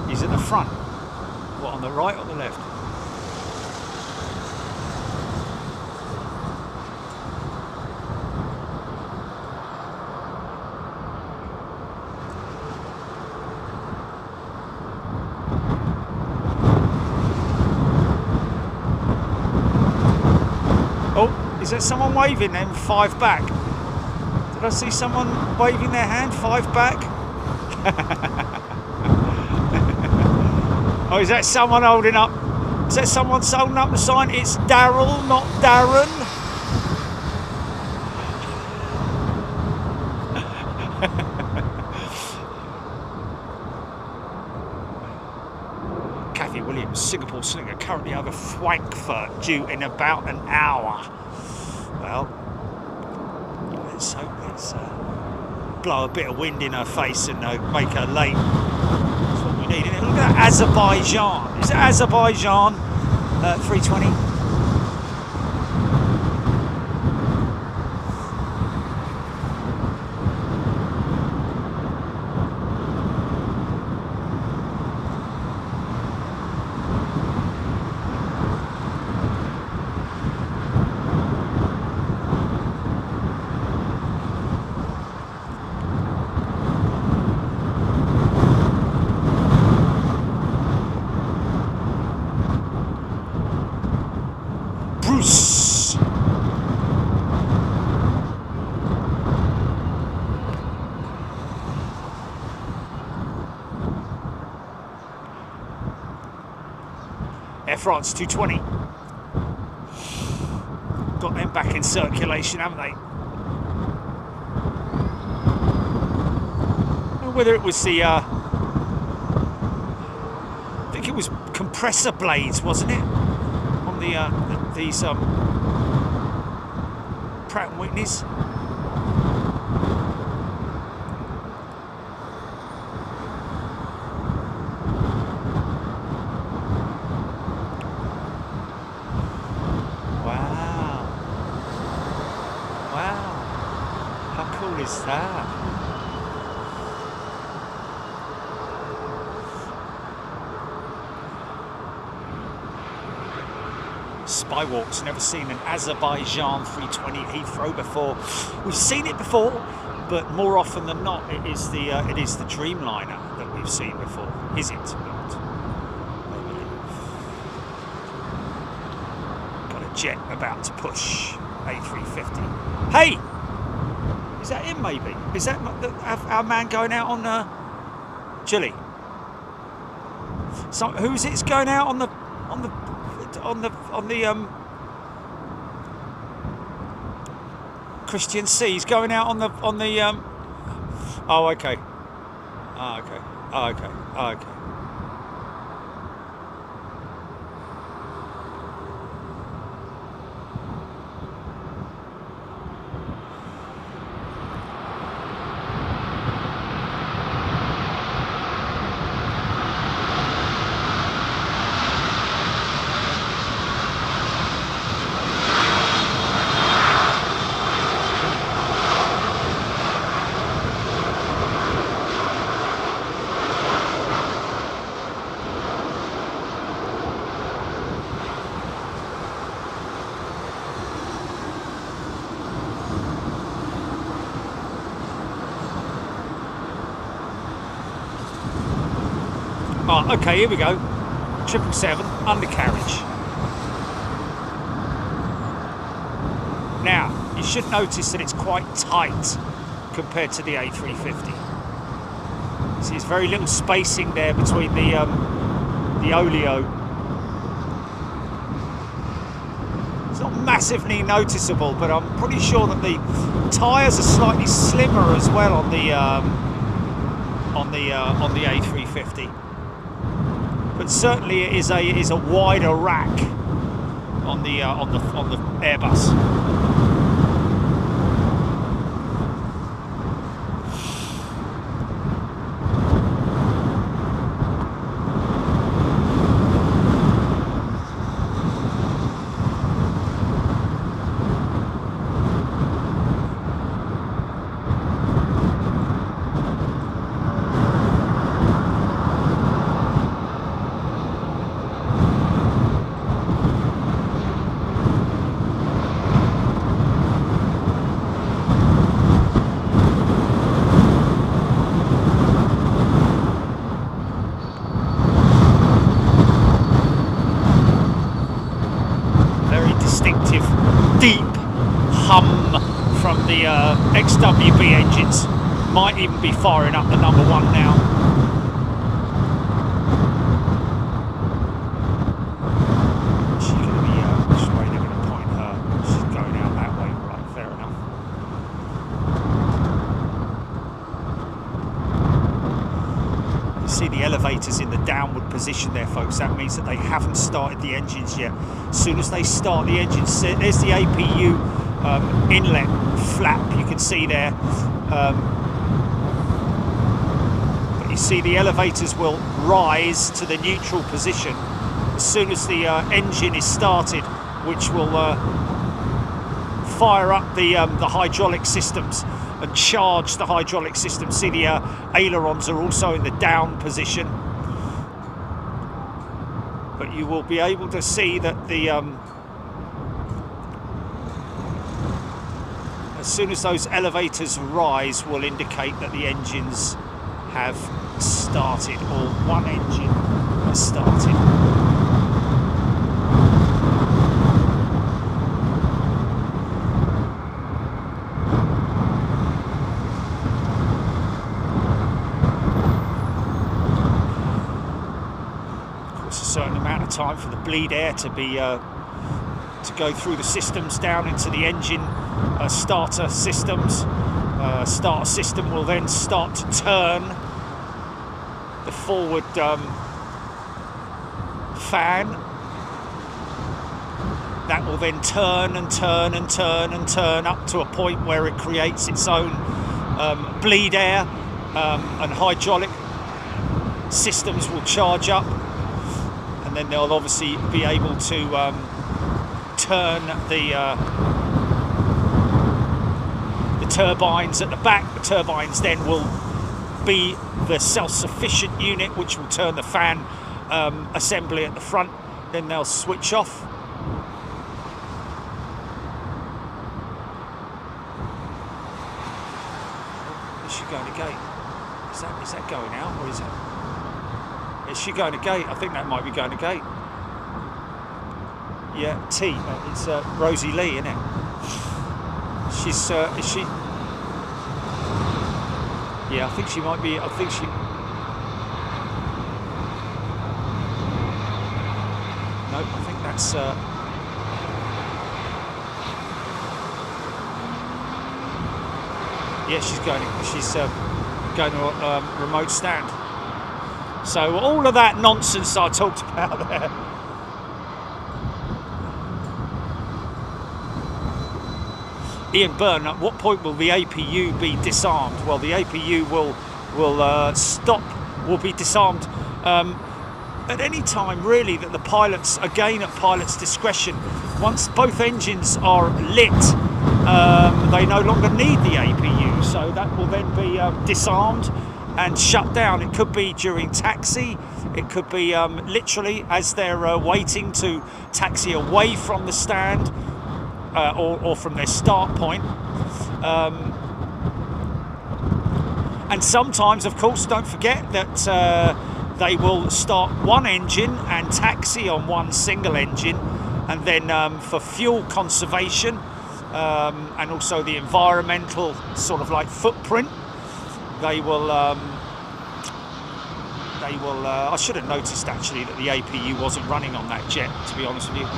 He's at the front. What, on the right or the left? that someone waving then? 5 back. Did I see someone waving their hand? 5 back. Oh, is that someone holding up? Is that someone holding up the sign? It's Daryl, not Darren. Kathy Williams, Singapore Slinger, currently over Frankfurt, due in about an hour. Well, let's hope it's blow a bit of wind in her face and make her late. That's what we need. Look at that, Azerbaijan. Is it Azerbaijan 320? Air France 220. Got them back in circulation, haven't they? Whether it was the I think it was compressor blades, wasn't it? On these Pratt & Whitneys. Is that? Spywalk's never seen an Azerbaijan 320 at Heathrow before. We've seen it before, but more often than not, it is the Dreamliner that we've seen before. Is it not? I believe. Got a jet about to push. A350. Hey! Is that him, maybe? Is that our man going out on Chile? So who's it's going out on the Christian C? He's going out on the oh, okay. Oh, okay. Oh, okay. Oh, okay. Oh, okay, here we go. 777 undercarriage. Now, you should notice that it's quite tight compared to the A350. See, there's very little spacing there between the oleo. It's not massively noticeable, but I'm pretty sure that the tyres are slightly slimmer as well on the A350. But certainly it is a wider rack on the Airbus. XWB engines. Might even be firing up the number 1 now. She's going to be, which way they're going to point her? She's going out that way, right, fair enough. You see the elevators in the downward position there, folks. That means that they haven't started the engines yet. As soon as they start the engines, there's the APU inlet flap you can see there. But you see the elevators will rise to the neutral position as soon as the engine is started, which will fire up the hydraulic systems and charge the hydraulic system. See the ailerons are also in the down position, but you will be able to see that the as soon as those elevators rise will indicate that the engines have started, or one engine has started. Certain amount of time for the bleed air to be to go through the systems down into the engine starter systems. Starter system will then start to turn the forward fan. That will then turn and turn and turn and turn up to a point where it creates its own bleed air, and hydraulic systems will charge up. And then they'll obviously be able to turn the turbines at the back. The turbines then will be the self-sufficient unit, which will turn the fan assembly at the front. Then they'll switch off. Is she going to gate? Is that going out, or is it? Is she going to gate? I think that might be going to gate. Yeah, T. It's Rosie Lee, isn't it? She's. Is she? Yeah, I think she might be. I think she. No, I think that's. Yeah, she's going. She's going to remote stand. So all of that nonsense I talked about there. Ian Byrne, at what point will the APU be disarmed? Well, the APU will be disarmed at any time, really, that the pilots, again at pilot's discretion. Once both engines are lit, they no longer need the APU, so that will then be disarmed and shut down. It could be during taxi, it could be literally as they're waiting to taxi away from the stand or from their start point. And sometimes, of course, don't forget that they will start one engine and taxi on one single engine, and then for fuel conservation and also the environmental sort of like footprint, they will I should have noticed actually that the APU wasn't running on that jet, to be honest with you.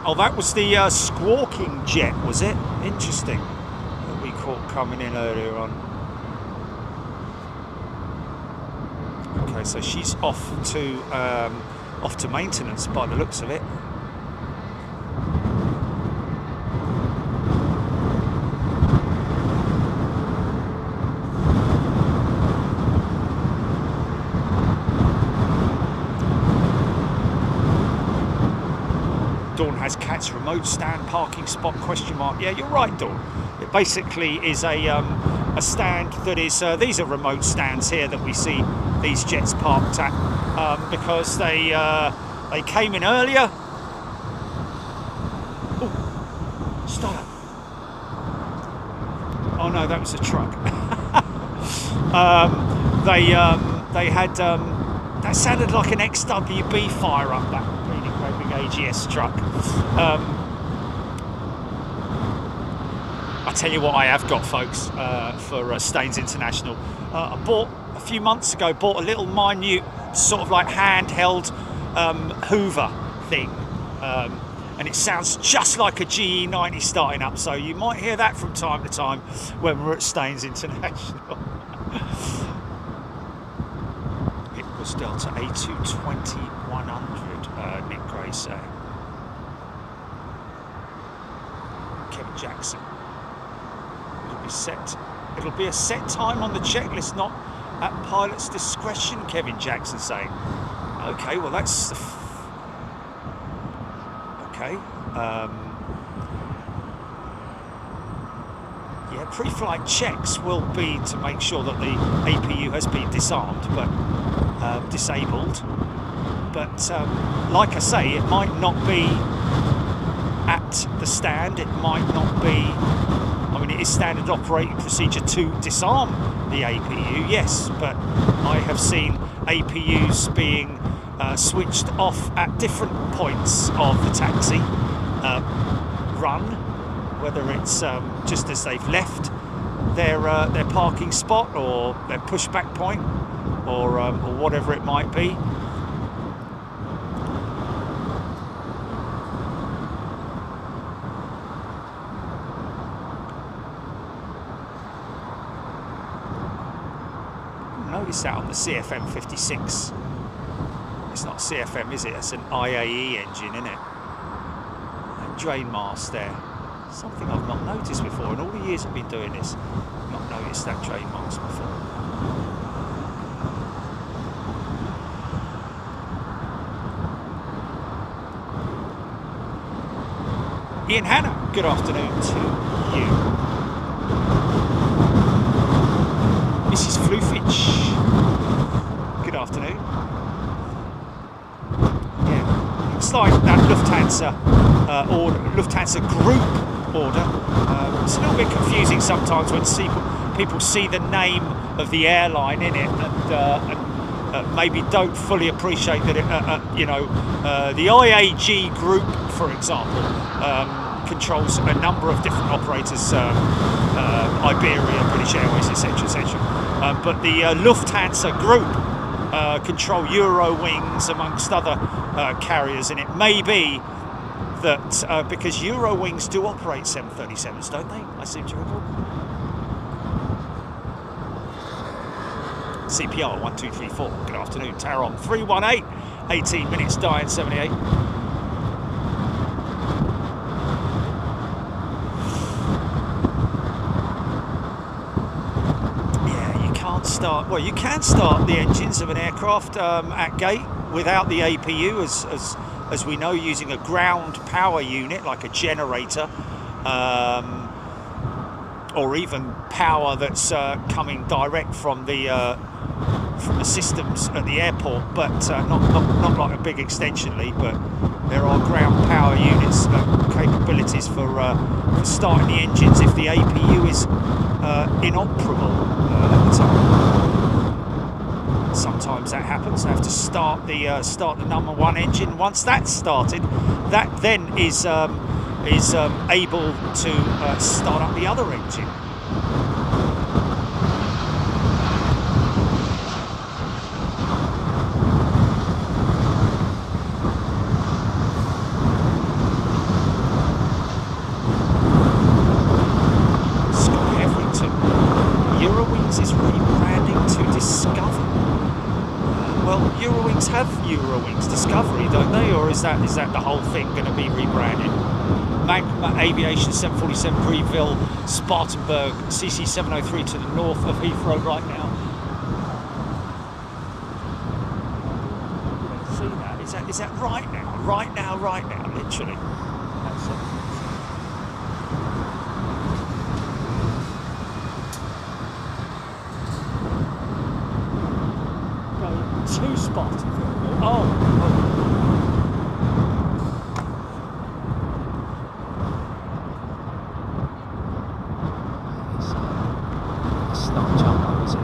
Oh, that was the squawking jet, was it? Interesting. That we caught coming in earlier on. Okay, so she's off to maintenance by the looks of it. Dawn has Cat's remote stand parking spot ? Yeah, you're right, Dawn. It basically is a stand that is. These are remote stands here that we see these jets parked at because they came in earlier. Oh, stop! Oh no, that was a truck. They had. That sounded like an XWB fire up, that really great big AGS truck. I tell you what I have got, folks, for Staines International. I bought, a few months ago, bought a little minute, sort of like handheld Hoover thing. And it sounds just like a GE90 starting up, so you might hear that from time to time when we're at Staines International. It was Delta A220 100, Nick Gray saying. Kevin Jackson. It'll be a set time on the checklist, not at pilot's discretion, Kevin Jackson saying. Okay, well that's okay. Yeah, pre-flight checks will be to make sure that the APU has been disarmed, but disabled. But like I say, it might not be at the stand. It might not be. I mean, it is standard operating procedure to disarm the APU, yes, but I have seen APUs being switched off at different points of the taxi run, whether it's just as they've left their parking spot or their pushback point or whatever it might be. Notice that on the CFM 56. It's not CFM, is it? It's an IAE engine, isn't it? That drain mask there. Something I've not noticed before. In all the years I've been doing this, I've not noticed that drain mask before. Ian Hanna, good afternoon to you. Mrs. Flufich, good afternoon. Yeah, looks like that Lufthansa order, Lufthansa group order. It's a little bit confusing sometimes when people see the name of the airline in it and maybe don't fully appreciate that the IAG group, for example, controls a number of different operators, Iberia, British Airways, etc., etc. But the Lufthansa group control Eurowings amongst other carriers, and it may be that because Eurowings do operate 737s, don't they? I seem to recall. CPR 1234. Good afternoon, Taron 318. 18 minutes, Diane 78. Well, you can start the engines of an aircraft at gate without the APU, as we know, using a ground power unit like a generator, or even power that's coming direct from the systems at the airport, but not like a big extension lead. But there are ground power units capabilities for starting the engines if the APU is inoperable at the time. Sometimes that happens. They have to start the number one engine. Once that's started, that then is able to start up the other engine. Have Eurowings Discovery, don't they? Or is that the whole thing going to be rebranded? Magma Aviation 747 Greenville, Spartanburg, CC 703 to the north of Heathrow right now. See that? Is that right now? Right now, literally. That's it. Two Spartanburg. Oh. It's not a jumbo, is it?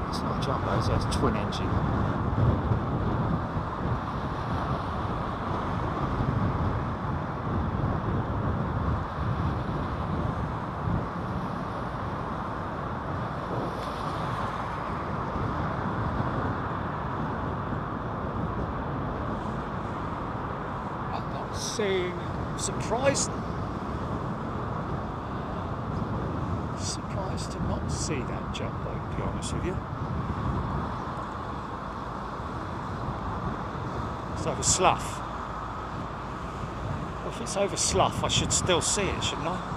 It's not a jumbo, is it? It's a twin engine. Seeing, surprised to not see that jumbo, to be honest with you. It's over Slough. Well, if it's over Slough, I should still see it, shouldn't I?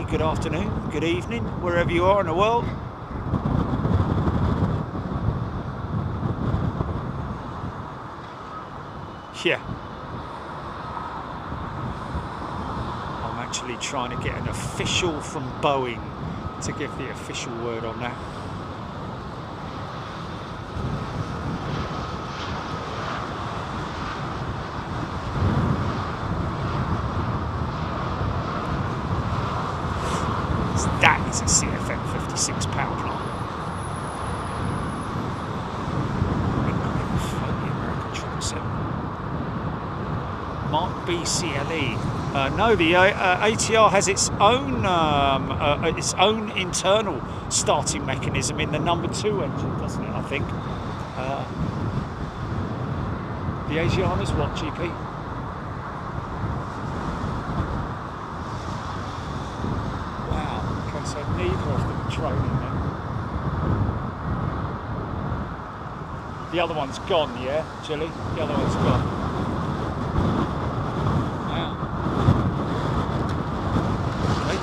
Good afternoon, good evening, wherever you are in the world. Yeah. I'm actually trying to get an official from Boeing to give the official word on that. That is a CFM 56 power plant. Mark BCLE. No, the ATR has its own internal starting mechanism in the number 2 engine, doesn't it? I think. The Asiana's what, GP? So neither of them are training then. The other one's gone, yeah, Chilly? The other one's gone. Wow. Okay.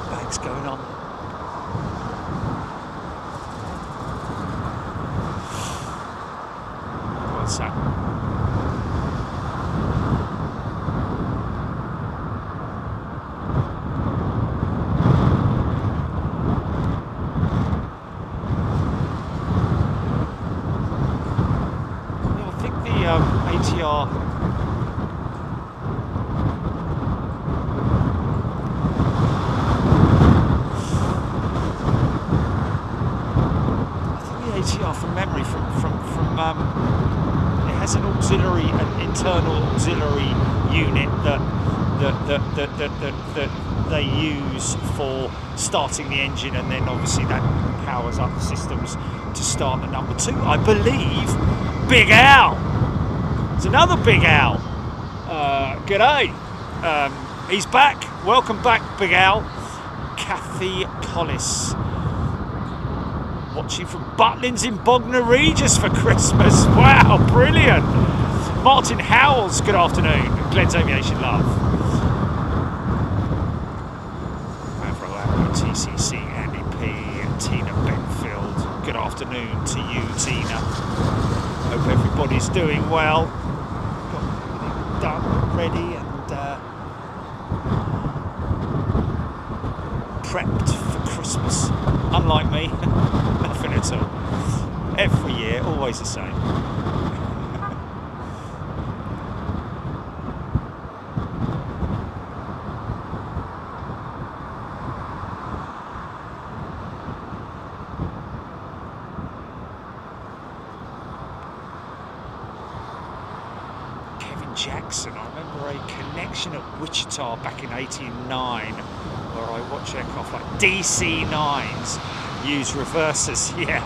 Bag's going on. ATR from memory from it has an internal auxiliary unit that they use for starting the engine, and then obviously that powers up the systems to start the number 2. I believe Big Al. It's another Big Al. G'day. He's back. Welcome back, Big Al. Kathy Collis. Watching from Butlins in Bognor Regis for Christmas. Wow, brilliant. Martin Howells, good afternoon. Glenn's Aviation Love. Avro TCC, Andy P, and Tina Benfield. Good afternoon to you, Tina. Hope everybody's doing well. Got everything done, ready, and prepped for Christmas. Unlike me, nothing at all. Every year, always the same. Jackson. I remember a connection at Wichita back in '89 where I watched aircraft like DC-9s use reversers. Yeah,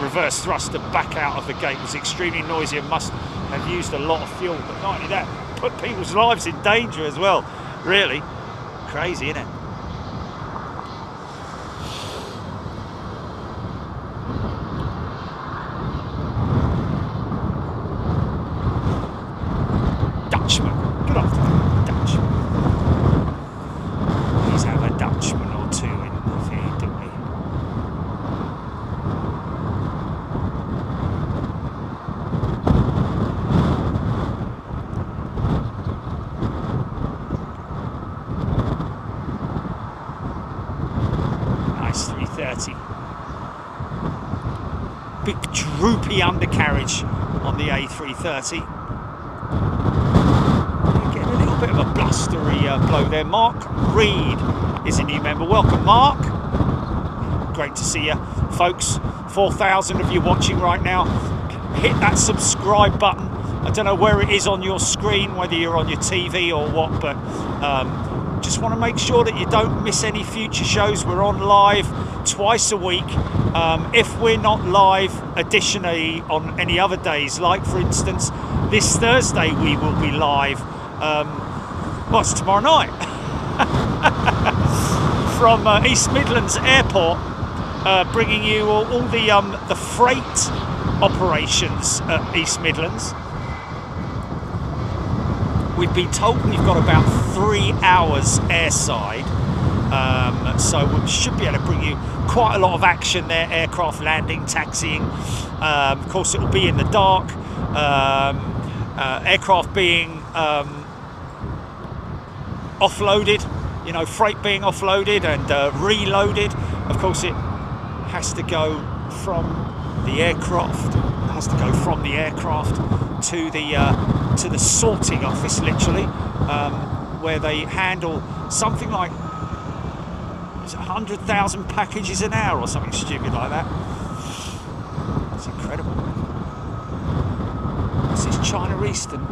reverse thruster back out of the gate was extremely noisy and must have used a lot of fuel, but not only that, put people's lives in danger as well. Really crazy, isn't it? big droopy undercarriage on the A330. Getting a little bit of a blustery blow there. Mark Reed is a new member. Welcome, Mark. Great to see you, folks. 4,000 of you watching right now. Hit that subscribe button. I don't know where it is on your screen, whether you're on your TV or what, but just want to make sure that you don't miss any future shows. We're on live twice a week. If we're not live additionally on any other days, like for instance this Thursday we will be live, well, it's tomorrow night from East Midlands Airport, bringing you all the freight operations at East Midlands. We've been told we've got about 3 hours airside, so we should be able to bring you quite a lot of action there. Aircraft landing, taxiing. Of course, it will be in the dark. Aircraft being offloaded, you know, freight being offloaded and reloaded. Of course, it has to go from the aircraft. It has to go from the aircraft to the sorting office, literally, where they handle something like 100,000 packages an hour or something stupid like that. It's incredible. This is China Eastern.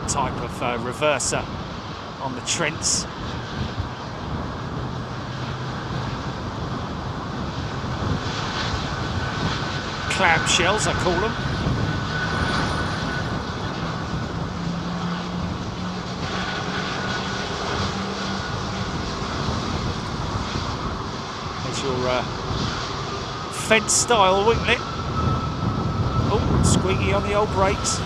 Type of reverser on the Trents. Clamshells, I call them. There's your fence style winglet. Oh, squeaky on the old brakes.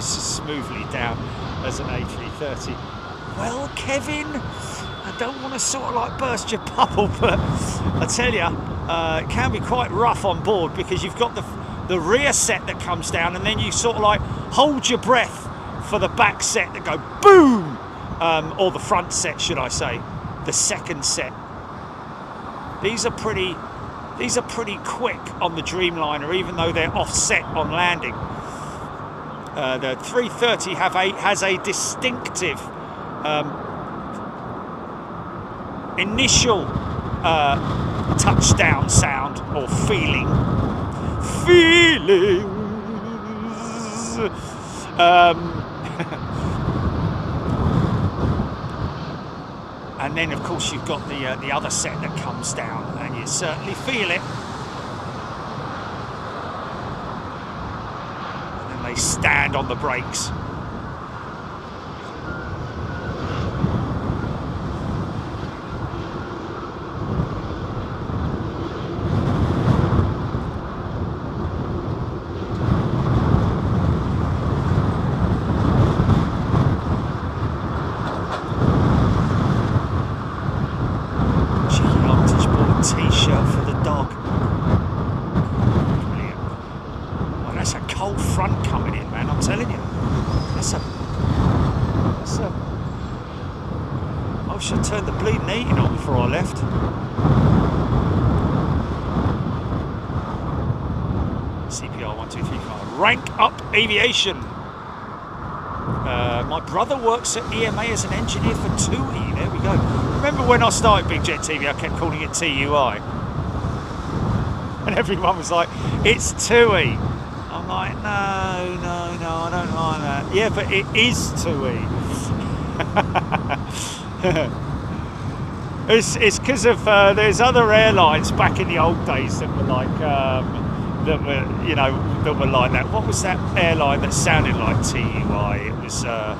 Smoothly down as an A330. Well, Kevin, I don't want to sort of like burst your bubble, but I tell you, it can be quite rough on board because you've got the rear set that comes down, and then you sort of like hold your breath for the back set that go boom, or the front set, should I say, the second set. These are pretty quick on the Dreamliner, even though they're offset on landing. The 330 has a distinctive initial touchdown sound or feelings. And then of course you've got the other set that comes down, and you certainly feel it. They stand on the brakes. Cheeky Armitage bought a t-shirt for the dog. That's a cold front coming in, man, I'm telling you. I should have turned the bleeding heating on before I left. CPR 1235. Rank up aviation. My brother works at EMA as an engineer for TUI. There we go. Remember when I started Big Jet TV, I kept calling it TUI. And everyone was like, it's TUI. I'm like, no, I don't like that. Yeah, but it is TUI. It's because of there's other airlines back in the old days that were like that were like that. What was that airline that sounded like TUI? It was well,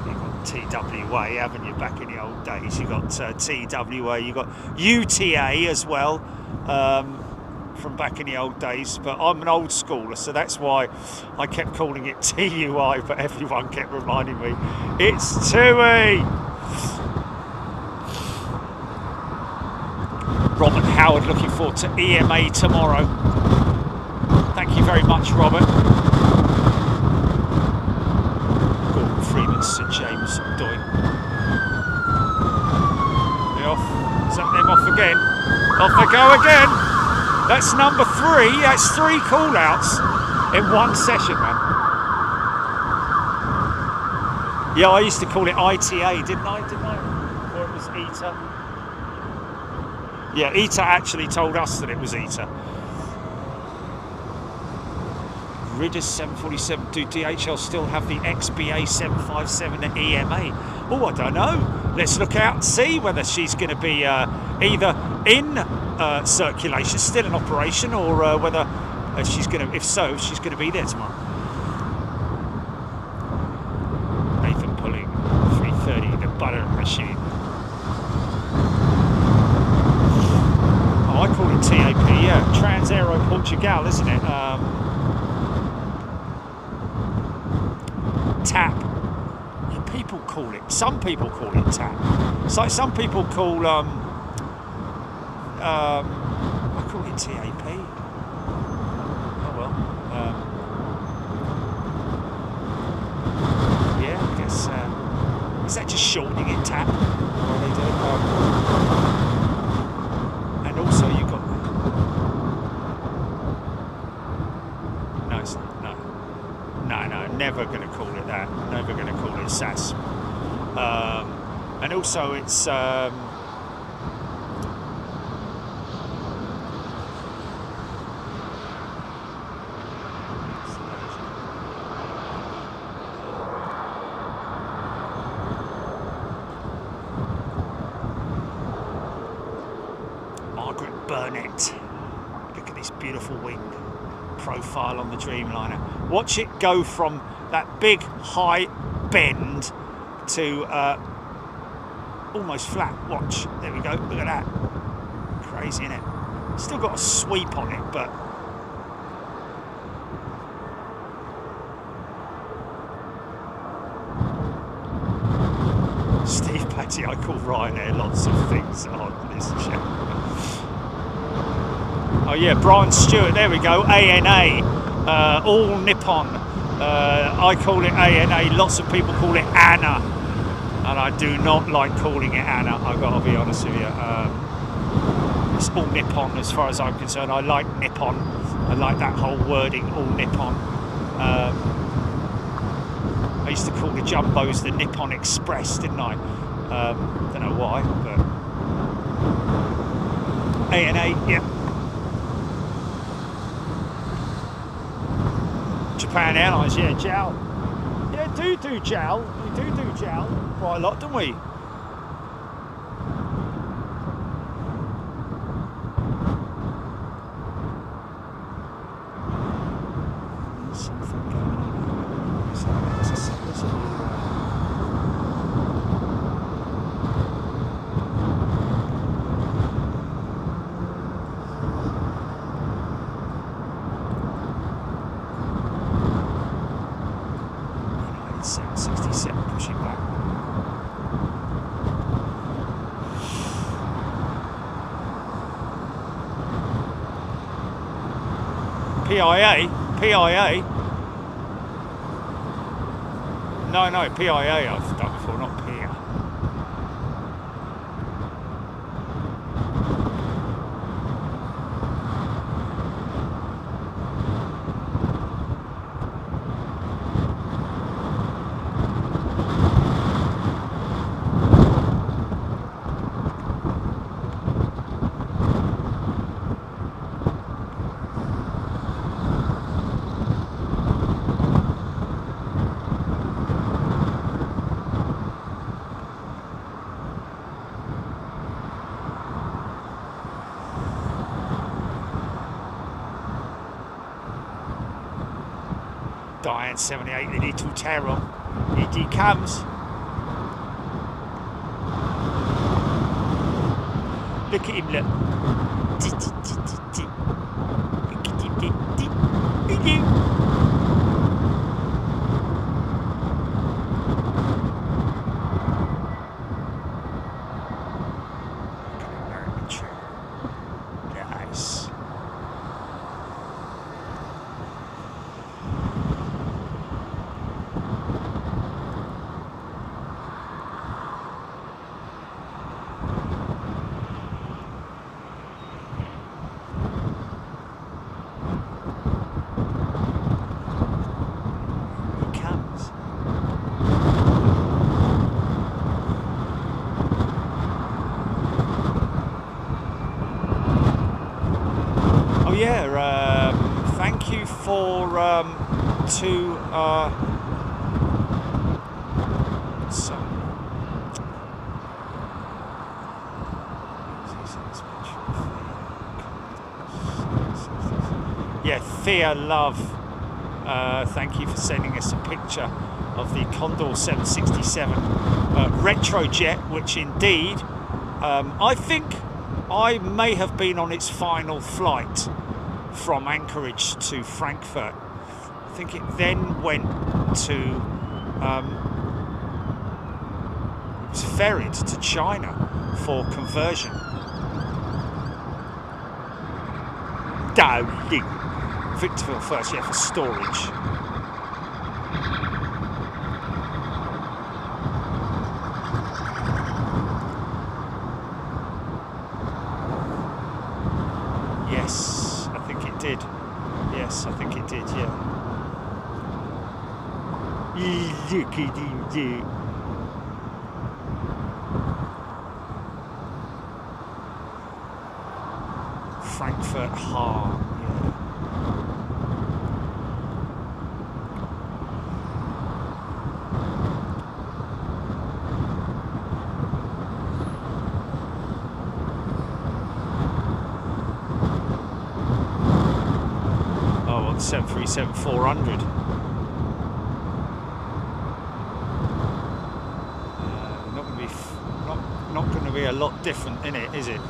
you got TWA, haven't you? Back in the old days, you got TWA, you got UTA as well. From back in the old days, but I'm an old schooler, so that's why I kept calling it TUI, but everyone kept reminding me it's TUI. Robert Howard looking forward to EMA tomorrow. Thank you very much, Robert. Gordon Freeman, St James, Doing. They're off. Is that them off again? Off they go again. That's number 3. That's 3 call-outs in one session, man. Yeah, I used to call it ITA, didn't I? Or it was ETA. Yeah, ETA actually told us that it was ETA. Ridder 747. Do DHL still have the XBA 757 at EMA? Oh, I don't know. Let's look out and see whether she's going to be either in circulation, still in operation, or whether she's going to, if so, she's going to be there tomorrow. Nathan pulling 330, the butter machine. Oh, I call it TAP, yeah. Transaero Portugal, isn't it? TAP. Yeah, people call it, some people call it TAP. It's like some people call I call it TAP. Oh well. Yeah, I guess. Is that just shortening it, TAP? What are they doing? And also you got. No, it's not. No. Never going to call it that. Never going to call it SAS. And also it's. Burnett. Look at this beautiful wing profile on the Dreamliner. Watch it go from that big high bend to almost flat. Watch. There we go. Look at that. Crazy, isn't it? Still got a sweep on it, but Steve Patty, I call Ryanair lots of things on this channel. Oh yeah, Brian Stewart, there we go, ANA, all Nippon. I call it ANA, lots of people call it ANA, and I do not like calling it ANA, I've got to be honest with you. It's all Nippon as far as I'm concerned. I like Nippon, I like that whole wording, all Nippon. I used to call the Jumbos the Nippon Express, didn't I? Don't know why, but ANA, yeah. Japan Airlines, yeah, JAL. Yeah, do JAL. We do JAL quite a lot, don't we? Something going on. Is that pushing back. PIA? No, PIA I've done before, not PIA. Diane 78, the little terror. Here he comes. Look at him, look. Look at him, look at him. Nice. Thank you for Thea Love. Thank you for sending us a picture of the Condor 767 retrojet, which indeed I think I may have been on its final flight from Anchorage to Frankfurt. I think it then went to it was ferried to China for conversion. Darling. Victorville first, yeah, for storage. Yes, I think it did. Yes, I think it did, yeah. Look at him do. Frankfurt Haar, yeah. Oh, well, 737-400. Not going to be a lot different in it, is it?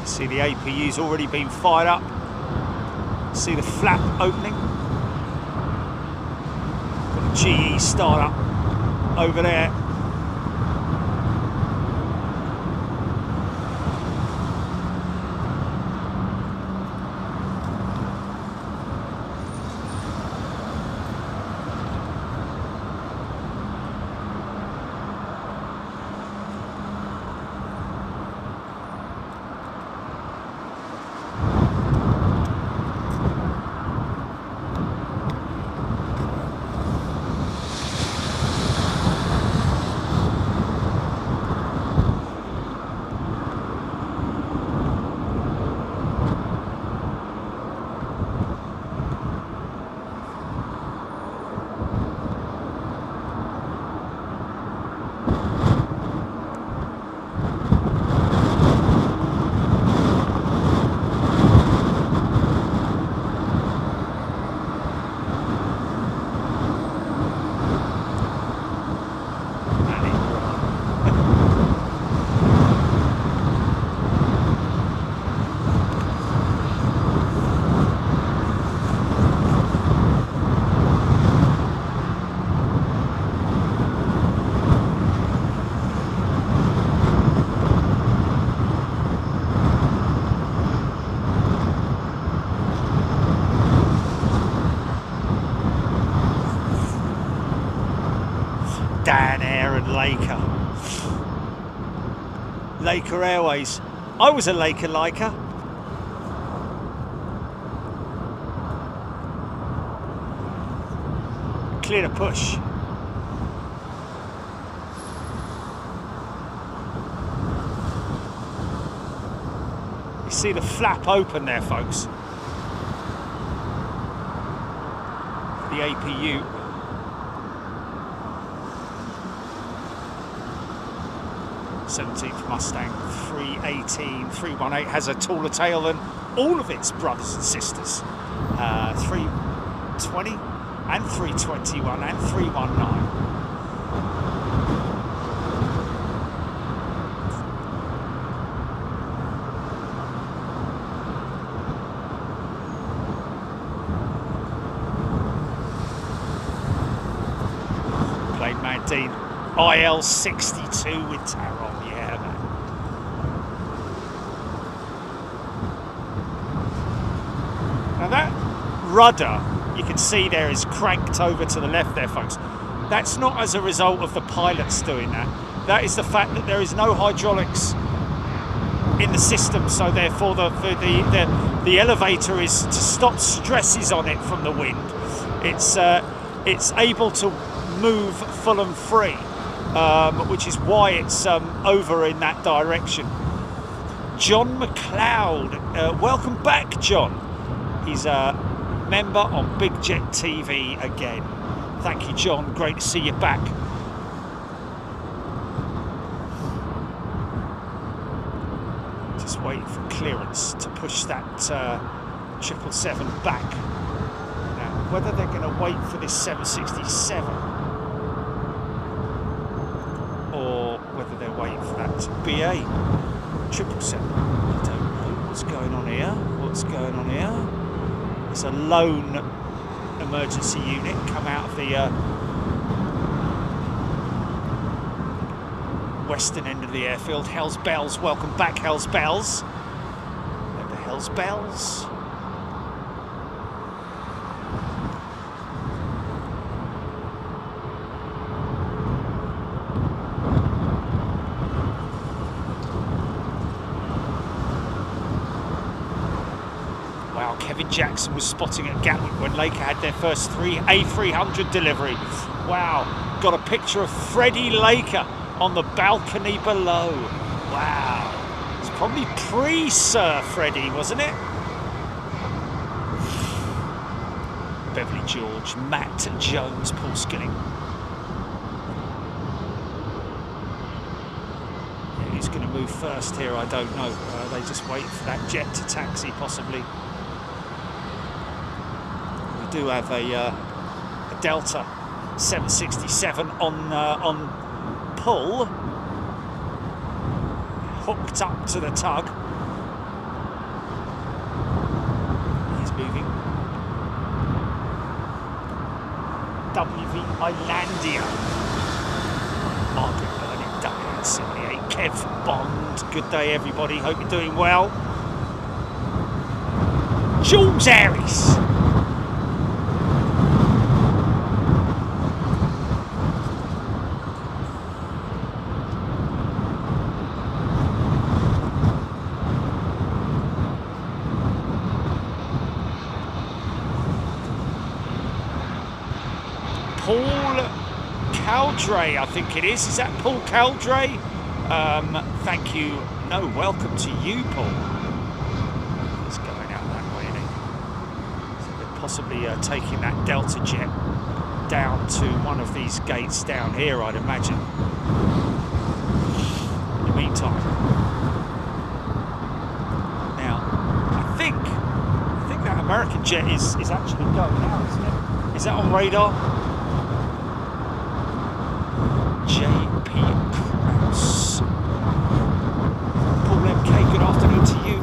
See the APU's already been fired up. See the flap opening. Got the GE startup over there. Laker. Laker Airways. I was a Laker liker. Clear to push. You see the flap open there, folks. The APU. '17th Mustang 318, 318 has a taller tail than all of its brothers and sisters. 320 and 321 and 319. Plane man Dean, IL62 with Taron, yeah man. Now that rudder you can see there is cranked over to the left there, folks. That's not as a result of the pilots doing that. That is the fact that there is no hydraulics in the system, so therefore the elevator is to stop stresses on it from the wind. It's able to move full and free, which is why it's over in that direction. John McLeod, welcome back, John. He's a member on Big Jet TV again. Thank you, John. Great to see you back. Just waiting for clearance to push that 777 back. Now, whether they're going to wait for this 767 or whether they're waiting for that BA 777, I don't know. What's going on here? What's going on here? It's a lone emergency unit come out of the western end of the airfield. Hell's Bells, welcome back, Hell's Bells. Remember Hell's Bells? Kevin Jackson was spotting at Gatwick when Laker had their first A300 delivery. Wow, got a picture of Freddie Laker on the balcony below. Wow, it's probably pre-Sir Freddie, wasn't it? Beverly George, Matt Jones, Paul Skilling. Yeah, who's going to move first here? I don't know. They just wait for that jet to taxi, possibly. Do have a Delta 767 on pull, hooked up to the tug. He's moving. WV Islandia. Margaret Burnett, WN78. Kev Bond. Good day, everybody. Hope you're doing well. Jules Harris. Caldray, I think it is. Is that Paul Caldray? Thank you. No, welcome to you, Paul. It's going out that way, isn't it? So they're possibly taking that Delta jet down to one of these gates down here, I'd imagine. In the meantime, now I think that American jet is actually going out, isn't it? Is that on radar? JP Krause. Paul MK, good afternoon to you.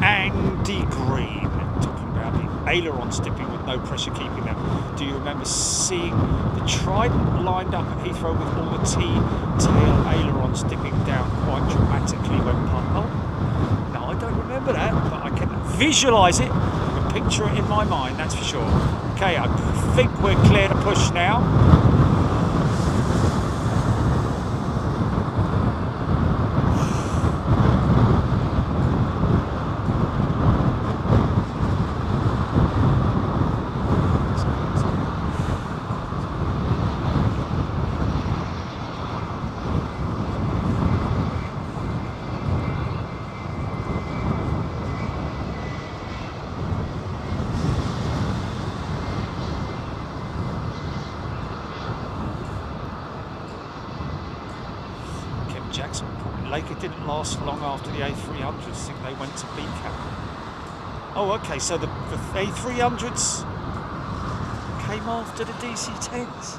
Andy Green, talking about the ailerons dipping with no pressure keeping them. Do you remember seeing the Trident lined up at Heathrow with all the T-tail ailerons dipping down quite dramatically when pumped? Oh, no, I don't remember that, but I can visualise it. picture it in my mind, that's for sure. Okay, I think we're clear to push now. Jackson Point Lake, it didn't last long after the A300s. I think they went to BCAP. Oh, okay, so the A300s came after the DC-10s.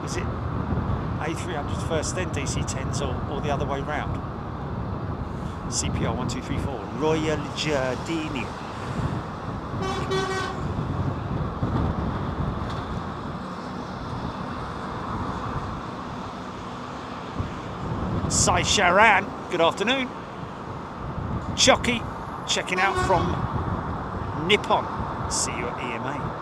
Was it A300s first, then DC-10s, or the other way round? CPR 1234, Royal Giardini. Sai Sharan, good afternoon. Chucky, checking out from Nippon. See you at EMA.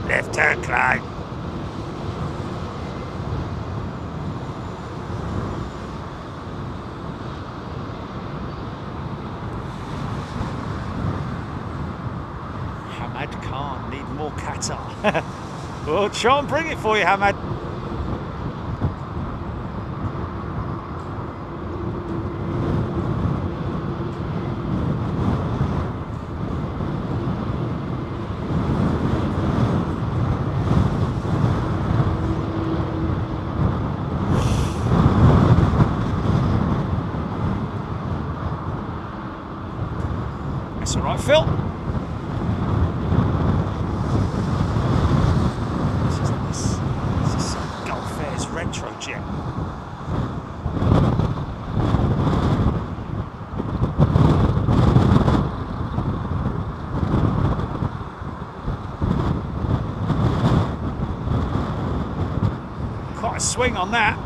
Left turn, Clyde. Hamad Khan, need more Qatar. We'll try and bring it for you, Hamad. That's all right, Phil. This is Gulf Air's retro jet. Quite a swing on that.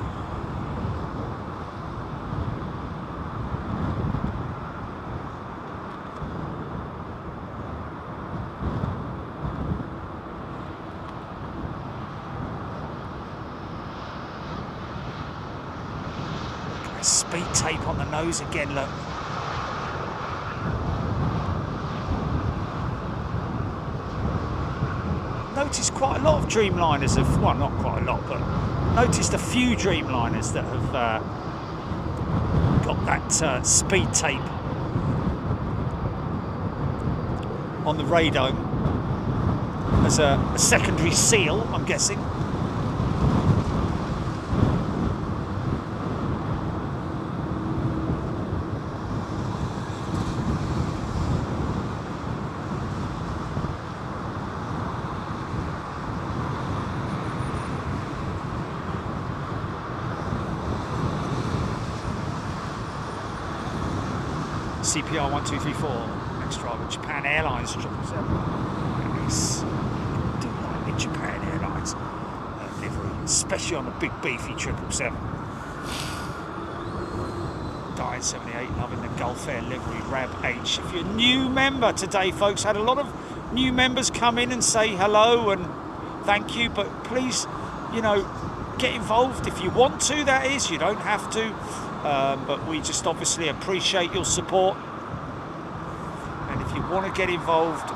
Speed tape on the nose again, look. Noticed quite a lot of Dreamliners have, well, not quite a lot, but noticed a few Dreamliners that have got that speed tape on the radome as a secondary seal, I'm guessing. CPR 1234, next driver, Japan Airlines 777. Nice. Do like the Japan Airlines livery, especially on the big beefy 777. Diet 78, loving the Gulf Air livery, Rab H. If you're a new member today, folks, had a lot of new members come in and say hello and thank you, but please, you know, get involved if you want to, that is, you don't have to. But we just obviously appreciate your support, and if you want to get involved,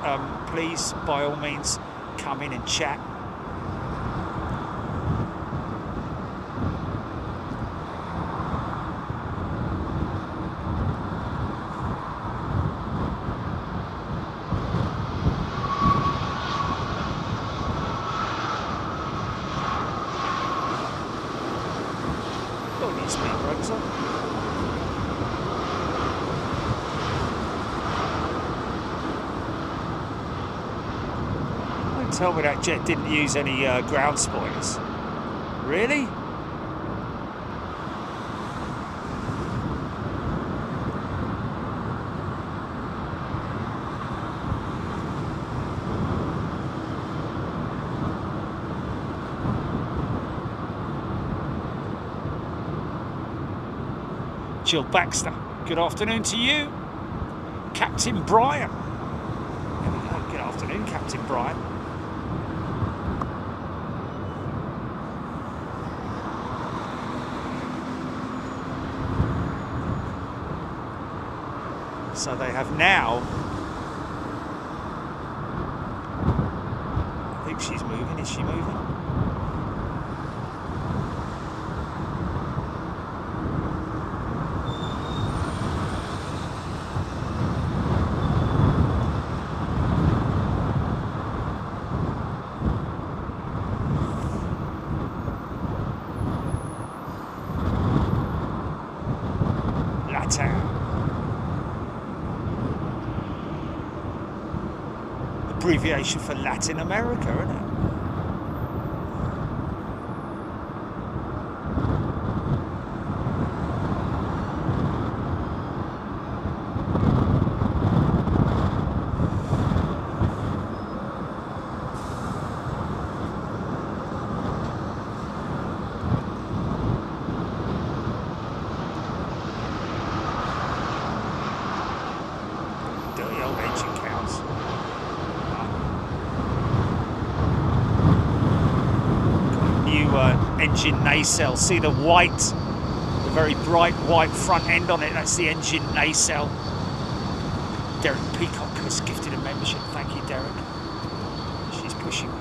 please by all means come in and chat. Tell me that jet didn't use any ground spoilers. Really? Jill Baxter, good afternoon to you. Captain Brian. There we go. Good afternoon, Captain Brian. So they have now, I think she's moving. Is she moving? Abbreviation for Latin America, isn't it? Dirty old engine cows. Engine nacelle. See the white, the very bright white front end on it? That's the engine nacelle. Derek Peacock has gifted a membership. Thank you, Derek. She's pushing me.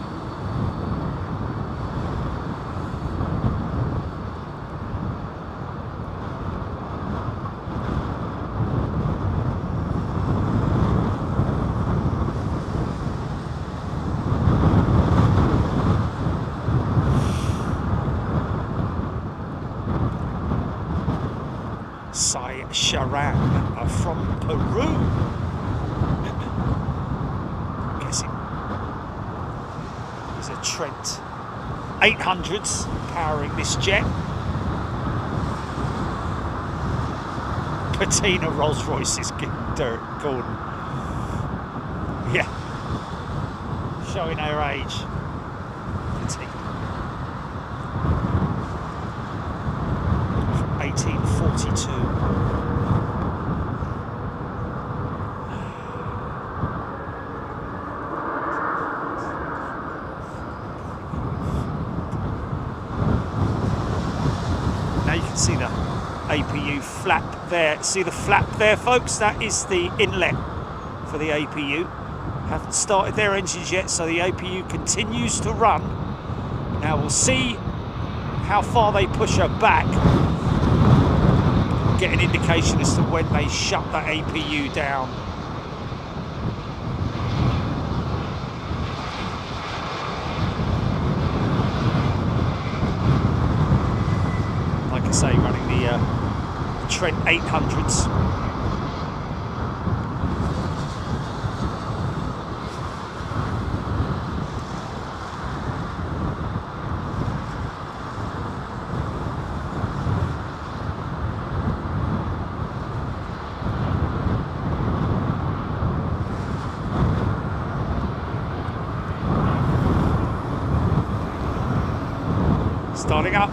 Sharan from Peru. I'm guessing there's a Trent 800s powering this jet. Patina Rolls Royces, Dirk Gordon. Yeah, showing our age. Patina. From 1842. See the APU flap there. See the flap there, folks? That is the inlet for the APU. Haven't started their engines yet, so the APU continues to run. Now we'll see how far they push her back. Get an indication as to when they shut that APU down. Say running the Trent 800s. Starting up.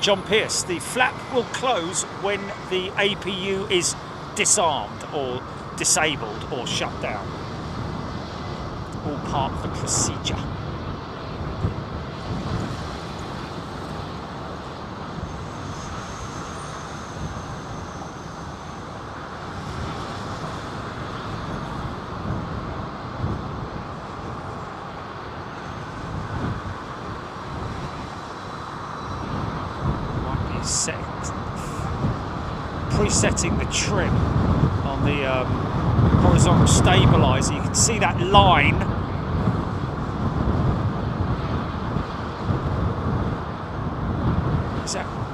John Pierce, the flap will close when the APU is disarmed or disabled or shut down. All part of the procedure. presetting the trim on the horizontal stabilizer. You can see that line.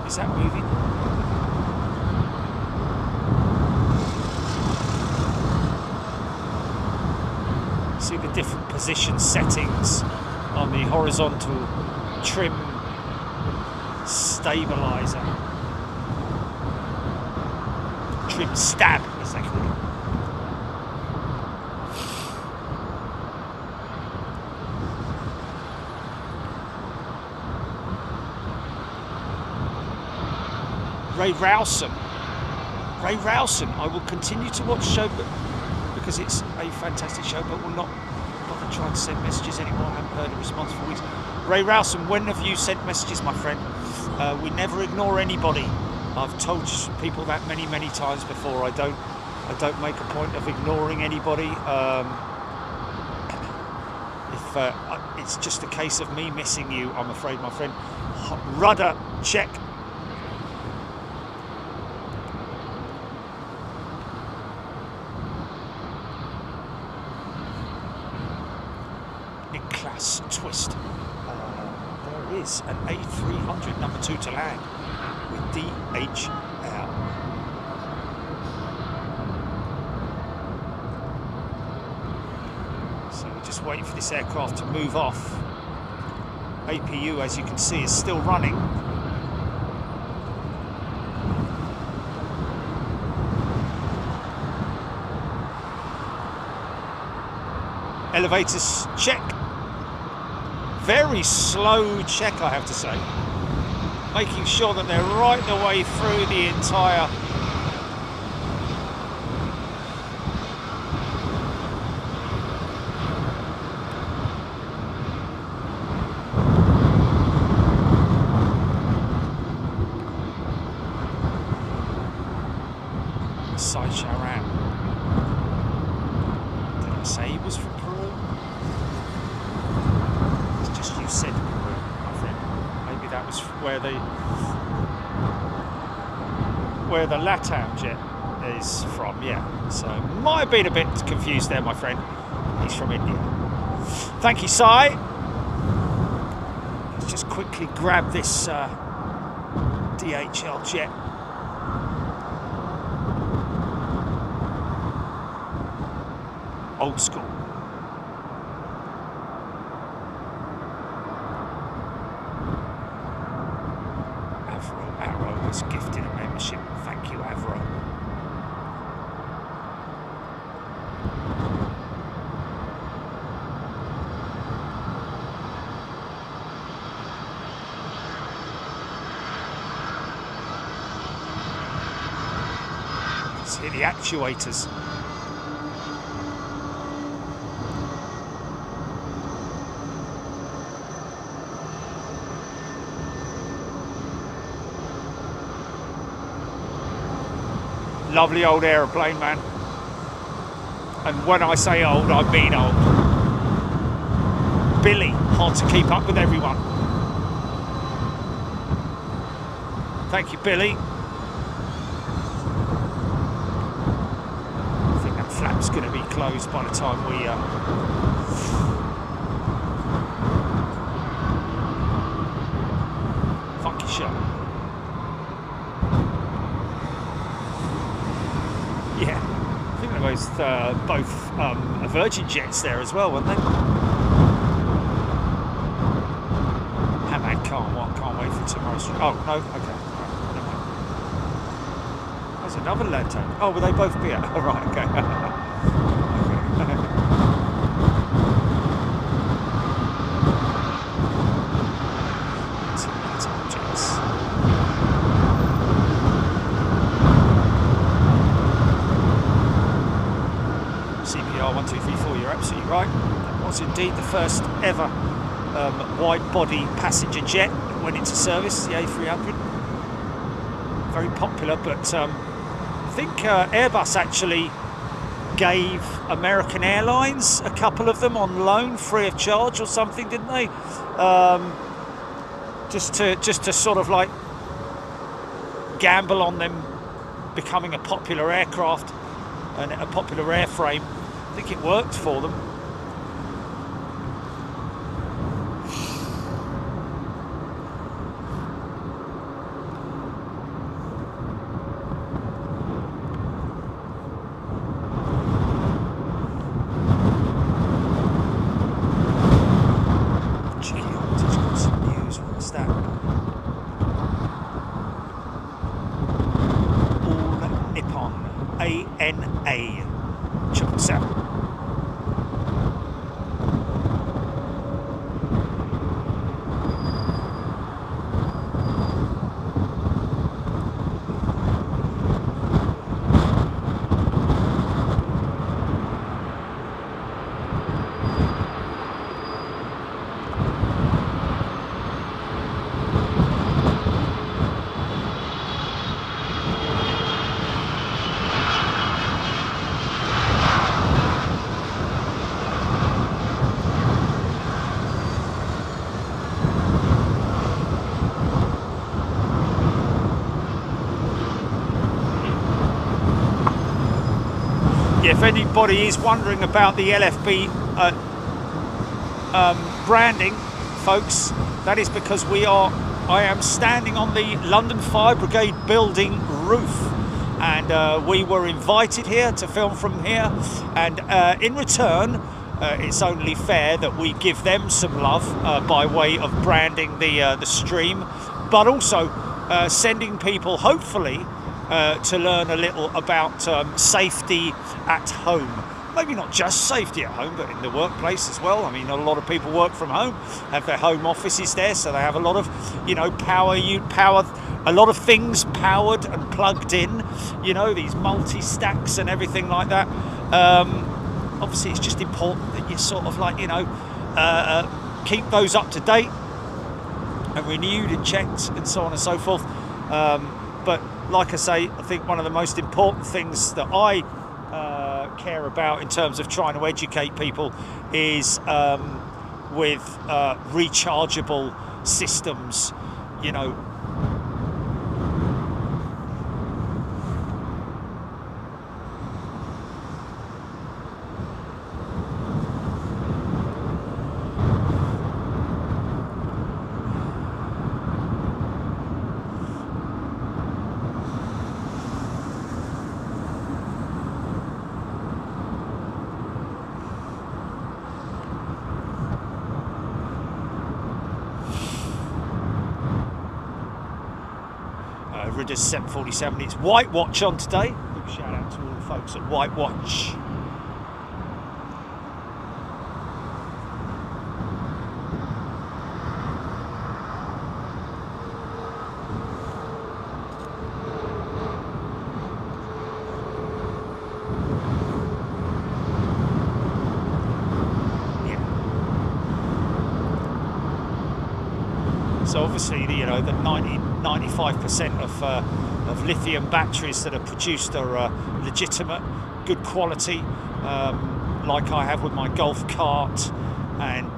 Is that moving? See the different position settings on the horizontal trim stabilizer. Trim stab, as they call it. Ray Rowson, I will continue to watch the show because it's a fantastic show, but will not bother trying to send messages anymore. I haven't heard a response for weeks. Ray Rowson, when have you sent messages, my friend? We never ignore anybody. I've told people that many times before. I don't make a point of ignoring anybody. If it's just a case of me missing you, I'm afraid, my friend. Rudder check. Twist. There is an A300 number 2 to land with DHL. So we're just waiting for this aircraft to move off. APU, as you can see, is still running. Elevators check. Very slow check, I have to say. Making sure that they're right the way through the entire side Sharan. Did I say he was from Peru? You said Peru, my friend. Maybe that was where the LATAM jet is from, yeah. So might have been a bit confused there, my friend. He's from India. Thank you, Sai. Let's just quickly grab this DHL jet. Old school. Avro was gifted a membership. Thank you, Avro. See the actuators. Lovely old aeroplane, man. And when I say old, I mean old. Billy, hard to keep up with everyone. Thank you, Billy. I think that flap's going to be closed by the time we... Funky show. Yeah, I think there was both Virgin jets there as well, weren't they? Hamad can't wait for tomorrow's... Oh, no, okay. There's another Lanto. Oh, will they both be at? Oh, right, okay. CPR 1234, you're absolutely right. That was indeed the first ever wide-body passenger jet that went into service, the A300. Very popular, but I think Airbus actually gave American Airlines a couple of them on loan, free of charge or something, didn't they? Just to sort of like gamble on them becoming a popular aircraft and a popular airframe. I think it worked for them. ANA 777. If anybody is wondering about the LFB branding, folks, that is because I am standing on the London Fire Brigade building roof, and we were invited here to film from here, and in return it's only fair that we give them some love by way of branding the stream, but also sending people hopefully to learn a little about safety at home. Maybe not just safety at home, but in the workplace as well. I mean, a lot of people work from home, have their home offices there, so they have a lot of, you know, a lot of things powered and plugged in, you know, these multi-stacks and everything like that. Obviously, it's just important that you sort of like, you know, keep those up to date and renewed and checked and so on and so forth. But like I say, I think one of the most important things that I care about in terms of trying to educate people is with rechargeable systems, you know. Ridder's 747. It's White Watch on today. Big shout out to all the folks at White Watch. So obviously, you know, the 95% of lithium batteries that are produced are legitimate, good quality, like I have with my golf cart, and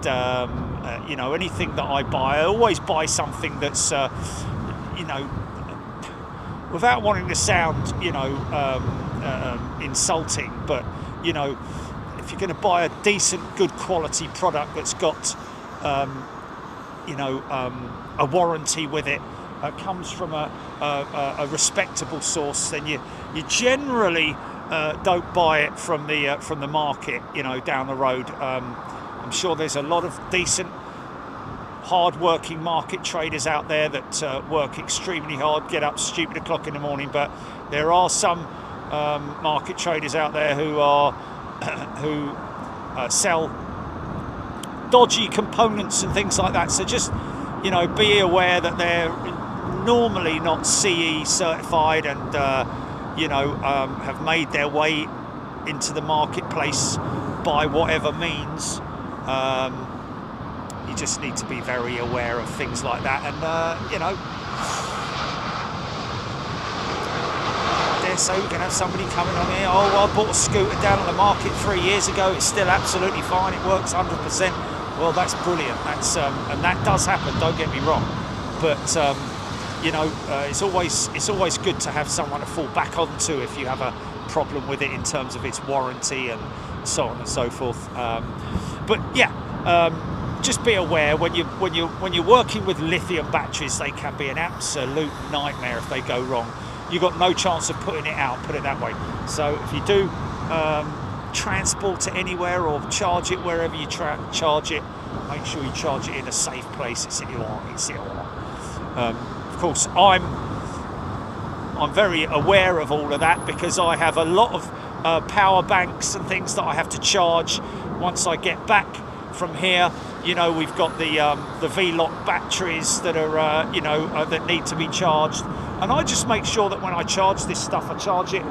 you know, anything that I buy, I always buy something that's, you know, without wanting to sound, you know, insulting, but you know, if you're going to buy a decent, good quality product that's got, you know, a warranty with it, comes from a respectable source, then you generally don't buy it from the market, you know, down the road. I'm sure there's a lot of decent, hard-working market traders out there that work extremely hard, get up stupid o'clock in the morning, but there are some market traders out there who are who sell dodgy components and things like that. So just, you know, be aware that they're normally not CE certified, and you know, have made their way into the marketplace by whatever means. You just need to be very aware of things like that, and you know, I dare say we can have somebody coming on here, oh, well, I bought a scooter down on the market 3 years ago, it's still absolutely fine, it works 100%. Well, that's brilliant. That's and that does happen, don't get me wrong, but you know, it's always good to have someone to fall back onto if you have a problem with it in terms of its warranty and so on and so forth. But yeah, just be aware when you're working with lithium batteries, they can be an absolute nightmare if they go wrong. You've got no chance of putting it out, put it that way. So if you do transport it anywhere or charge it wherever you charge it, make sure you charge it in a safe place. It's of course, I'm very aware of all of that because I have a lot of power banks and things that I have to charge once I get back from here. You know, we've got the V-Lock batteries that are that need to be charged, and I just make sure that when I charge this stuff, I charge it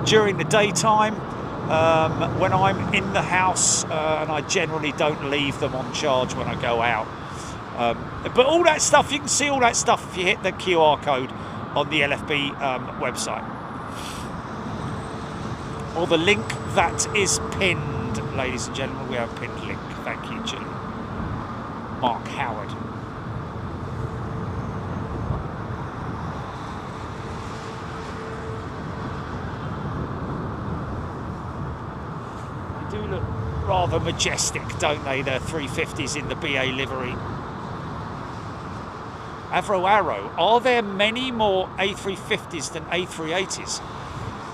during the daytime when I'm in the house, and I generally don't leave them on charge when I go out. But all that stuff, you can see all that stuff if you hit the QR code on the LFB website, or the link that is pinned. Ladies and gentlemen, we have a pinned link. Thank you, Jill. Mark Howard. They do look rather majestic, don't they? The 350s in the BA livery. Avro Arrow, are there many more A350s than A380s?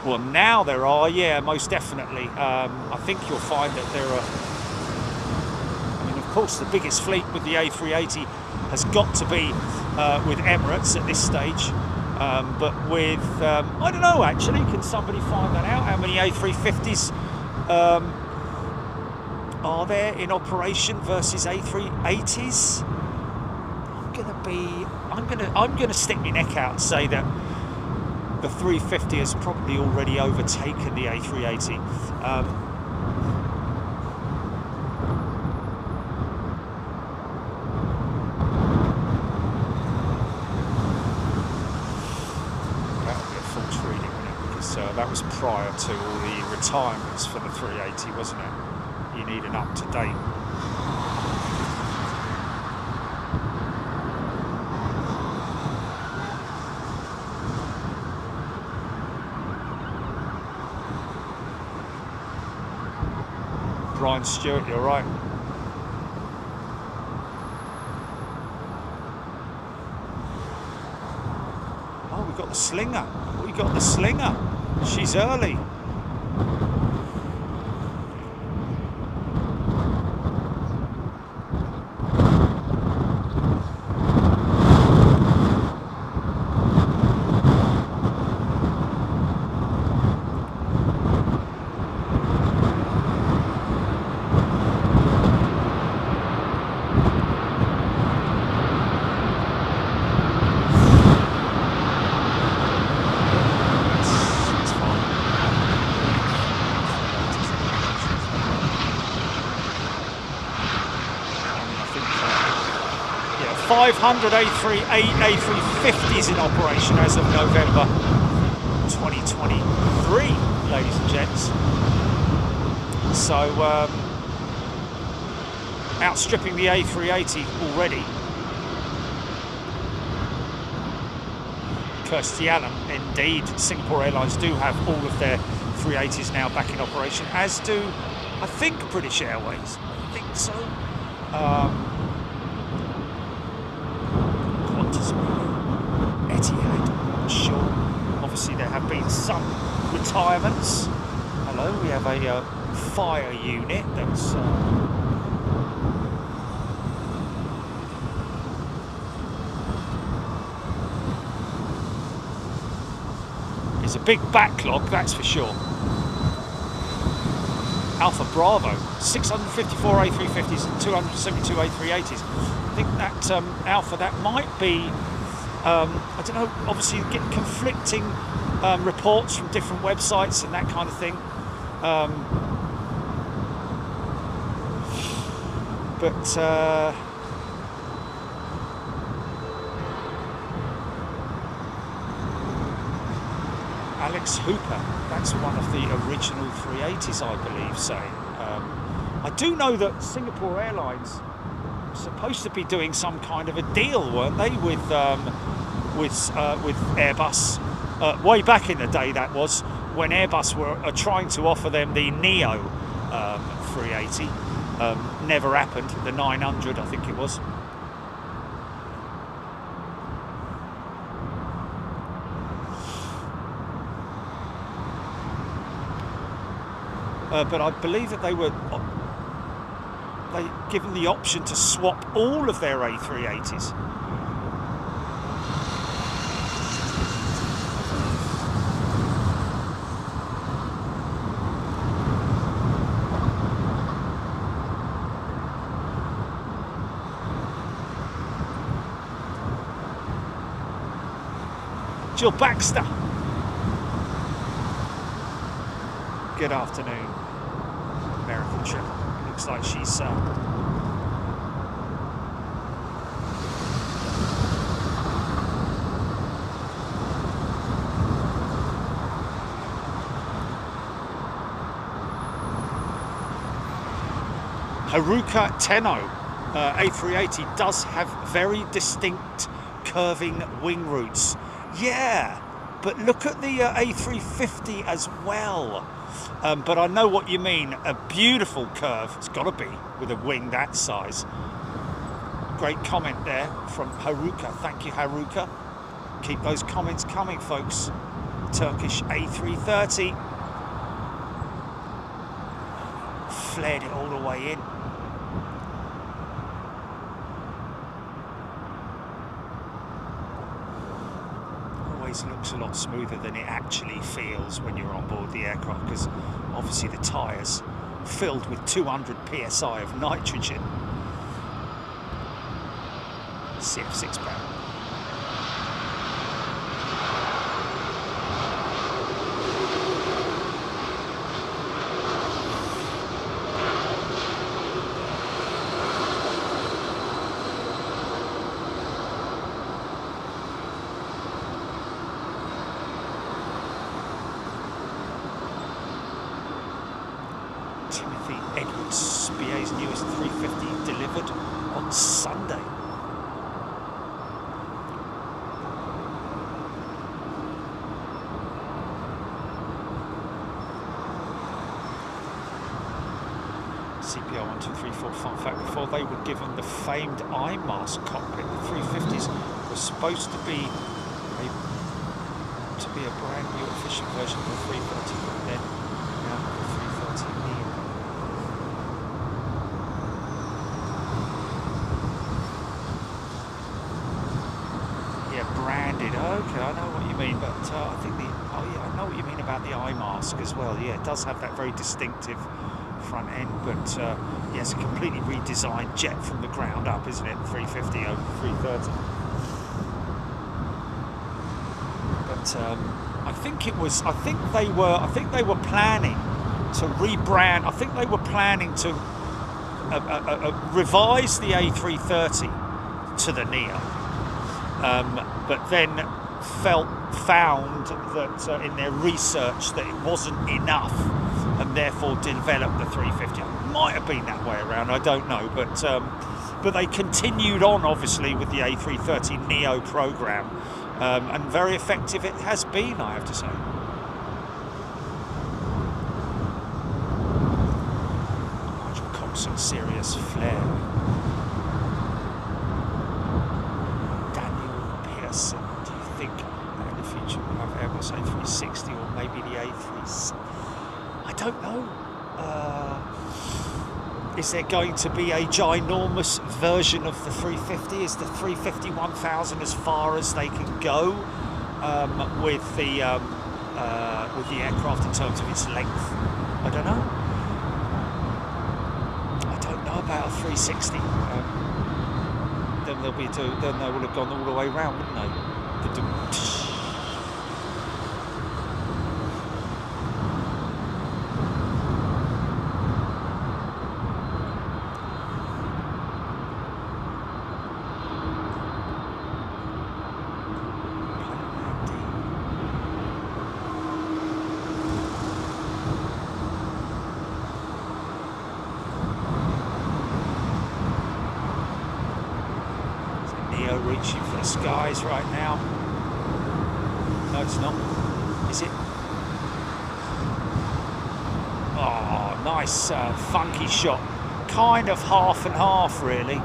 Well, now there are, yeah, most definitely. I think you'll find that there are, I mean, of course, the biggest fleet with the A380 has got to be with Emirates at this stage. But with, I don't know actually, can somebody find that out? How many A350s are there in operation versus A380s? I'm gonna stick my neck out and say that the 350 has probably already overtaken the A380. That would be a false reading, wouldn't it? Because that was prior to all the retirements for the 380, wasn't it? You need an up-to-date. Brian Stewart, you're right. Oh, we got the Slinger. We got the Slinger. She's early. Yeah, 500 A350s in operation as of November 2023, ladies and gents. So outstripping the A380 already. Kirsty Allen, indeed. Singapore Airlines do have all of their 380s now back in operation, as do, I think, British Airways. I think so. Qantas, Etihad, I'm not sure. Obviously, there have been some retirements. Hello, we have a fire unit that's it's a big backlog, that's for sure. Alpha Bravo, 654 A350s and 272 A380s. I think that Alpha, that might be, I don't know, obviously you get conflicting reports from different websites and that kind of thing. Alex Hooper, that's one of the original 380s, I believe, saying. I do know that Singapore Airlines were supposed to be doing some kind of a deal, weren't they, with with Airbus. Way back in the day, that was when Airbus were trying to offer them the Neo 380. Never happened. The 900, I think it was. But I believe that they were given the option to swap all of their A380s. Jill Baxter. Good afternoon, American trip. Looks like she's Haruka Tenno. A380 does have very distinct curving wing routes. Yeah, but look at the A350 as well. But I know what you mean. A beautiful curve. It's got to be with a wing that size. Great comment there from Haruka. Thank you, Haruka. Keep those comments coming, folks. Turkish A330. Flared it all the way in. Looks a lot smoother than it actually feels when you're on board the aircraft, because obviously the tyres filled with 200 psi of nitrogen. CF6 barrel. BA's newest 350 delivered on Sunday. CPR 1234 fun fact: before they were given the famed IMARS cockpit, the 350s were supposed to be a brand new efficient version of the 330, but then now the 330 Neo. Branded. Okay, I know what you mean, but I think I know what you mean about the eye mask as well. Yeah, it does have that very distinctive front end, but yeah, it's a completely redesigned jet from the ground up, isn't it? 350 over 330. But I think they were planning to rebrand. I think they were planning to revise the A330 to the Neo. But then found that in their research that it wasn't enough, and therefore developed the 350. It might have been that way around, I don't know, but they continued on obviously with the A330 Neo program, and very effective it has been, I have to say. Nigel Cox some serious flair. Do you think in the future we'll have Airbus A360 or maybe the A370? I don't know. Is there going to be a ginormous version of the 350? Is the 350-1000 as far as they can go with the aircraft in terms of its length? I don't know. I don't know about a 360. Then they would have gone all the way round, wouldn't they? Reaching for the skies right now. No, it's not. Is it? Oh, nice funky shot. Kind of half and half, really.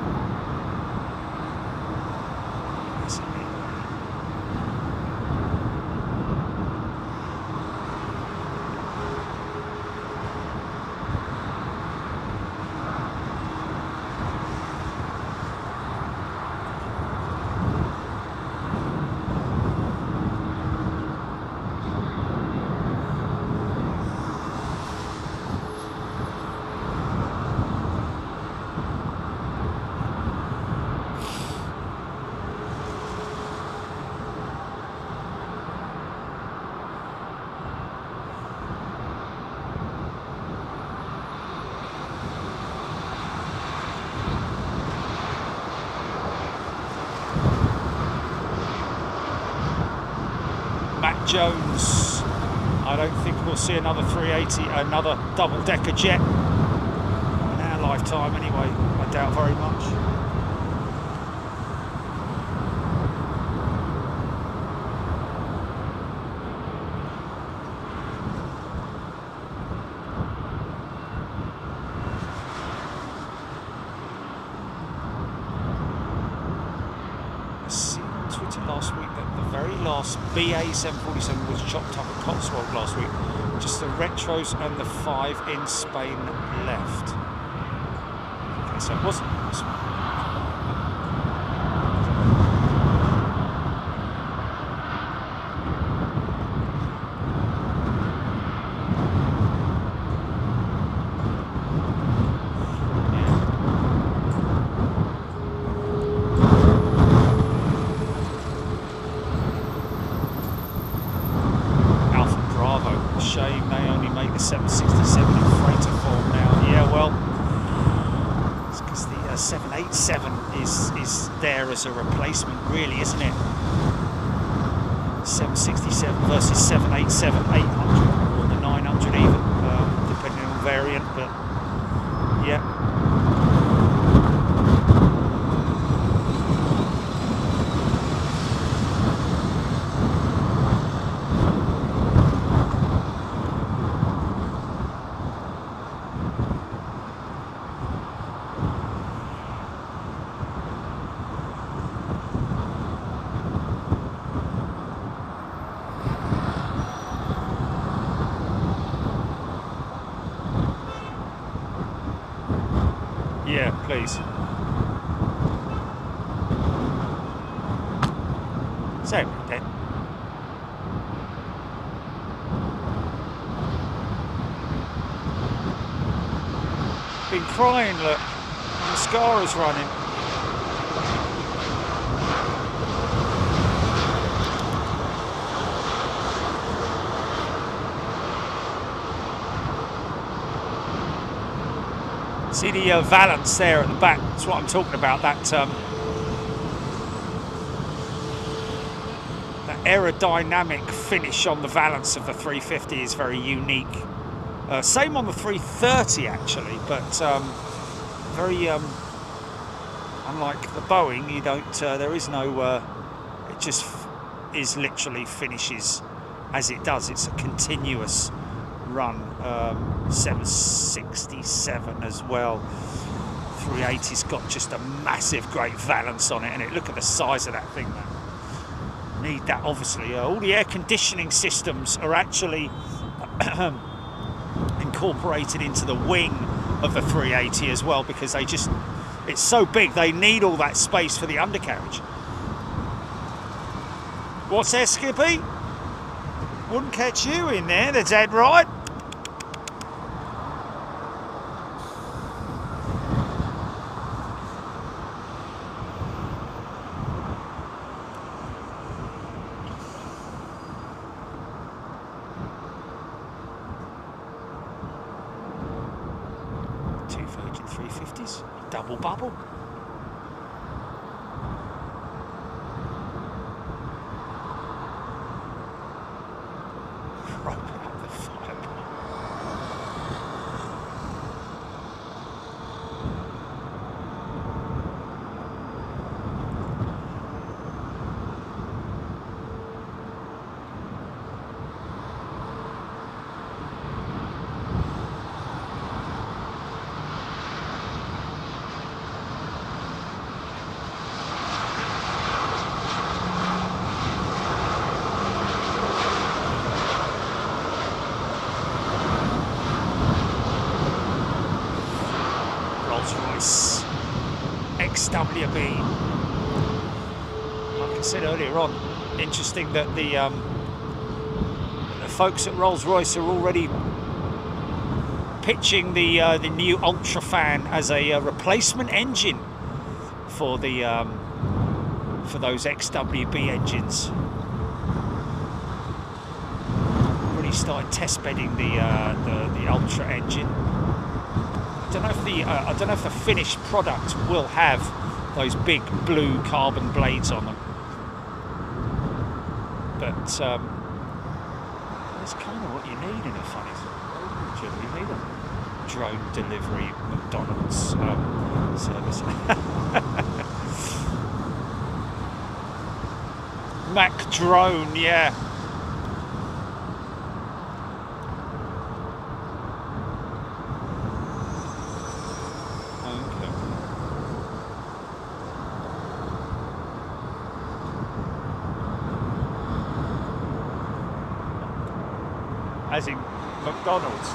Jones, I don't think we'll see another 380, another double-decker jet in our lifetime anyway. I doubt very much. Last week that the very last BA 747 was chopped up at Cotswold last week. Just the retros and the 5 in Spain left. Okay, so it wasn't. Shame they only make the 767 in freighter form now. Yeah, well, it's because the 787 is there as a replacement, really, isn't it? 767 versus 787, 800 or the 900 even, depending on variant. But yeah. Yeah, please. So, then. Been crying, look. Mascara's running. See the valance there at the back, that's what I'm talking about, that aerodynamic finish on the valance of the 350 is very unique. Same on the 330 actually, but very, unlike the Boeing, you don't, there is no, it just is literally finishes as it does, it's a continuous run. 767 as well. 380's got just a massive great valance on it, and look at the size of that thing, man. Need that, obviously. All the air conditioning systems are actually incorporated into the wing of the 380 as well, because they just, it's so big, they need all that space for the undercarriage. What's there, Skippy? Wouldn't catch you in there, that's dead right. Virgin 350s, double bubble. Right up the fire. XWB. Like I said earlier on, interesting that the folks at Rolls-Royce are already pitching the new Ultrafan as a replacement engine for the for those XWB engines. Already started test bedding the Ultra engine. I don't know if the finished product will have those big blue carbon blades on them, but that's kind of what you need in a funny road. You need a drone delivery McDonald's service. Mac drone, yeah. As in McDonald's.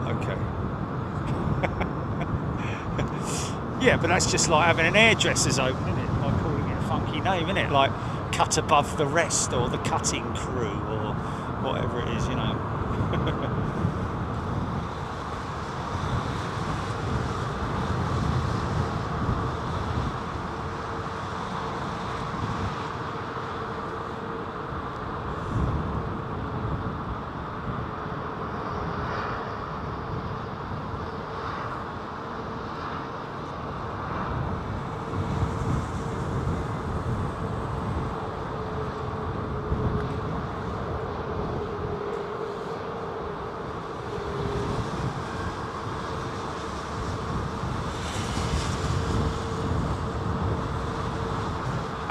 Okay. Yeah, but that's just like having an hairdresser's open, isn't it? Like calling it a funky name, isn't it? Like cut above the rest, or the cutting crew, or whatever it is, you know.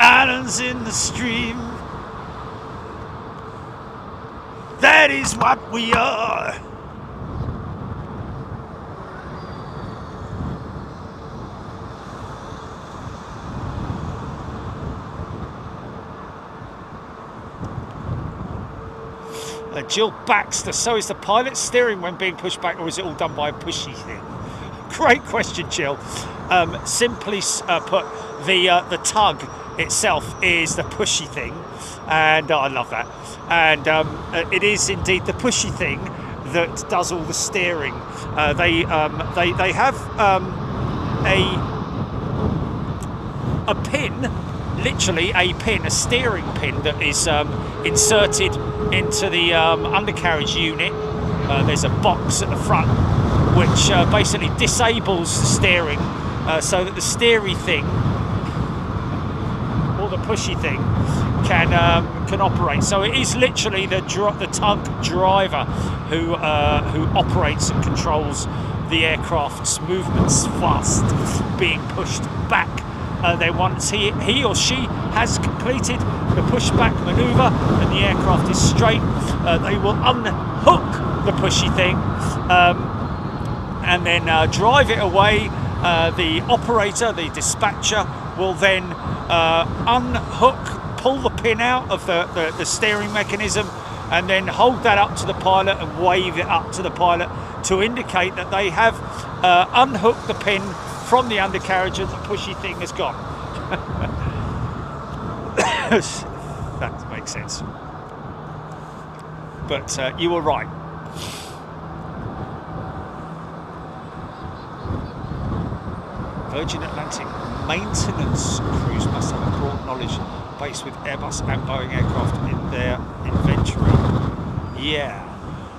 Islands in the stream, that is what we are. Jill Baxter, so is the pilot steering when being pushed back, or is it all done by a pushy thing? Great question, Jill. Simply put, the tug itself is the pushy thing, and I love that. And it is indeed the pushy thing that does all the steering. They have a pin, literally a pin, a steering pin that is inserted into the undercarriage unit. There's a box at the front which basically disables the steering, so that the steery thing, or the pushy thing, can operate. So it is literally the tug driver who operates and controls the aircraft's movements whilst being pushed back. Then once he or she has completed the pushback manoeuvre and the aircraft is straight, they will unhook the pushy thing and then drive it away. The operator, the dispatcher, will then pull the pin out of the steering mechanism, and then hold that up to the pilot and wave it up to the pilot to indicate that they have unhooked the pin from the undercarriage and the pushy thing has gone. That makes sense. But you were right. Virgin Atlantic maintenance crews must have a broad knowledge base with Airbus and Boeing aircraft in their inventory. Yeah.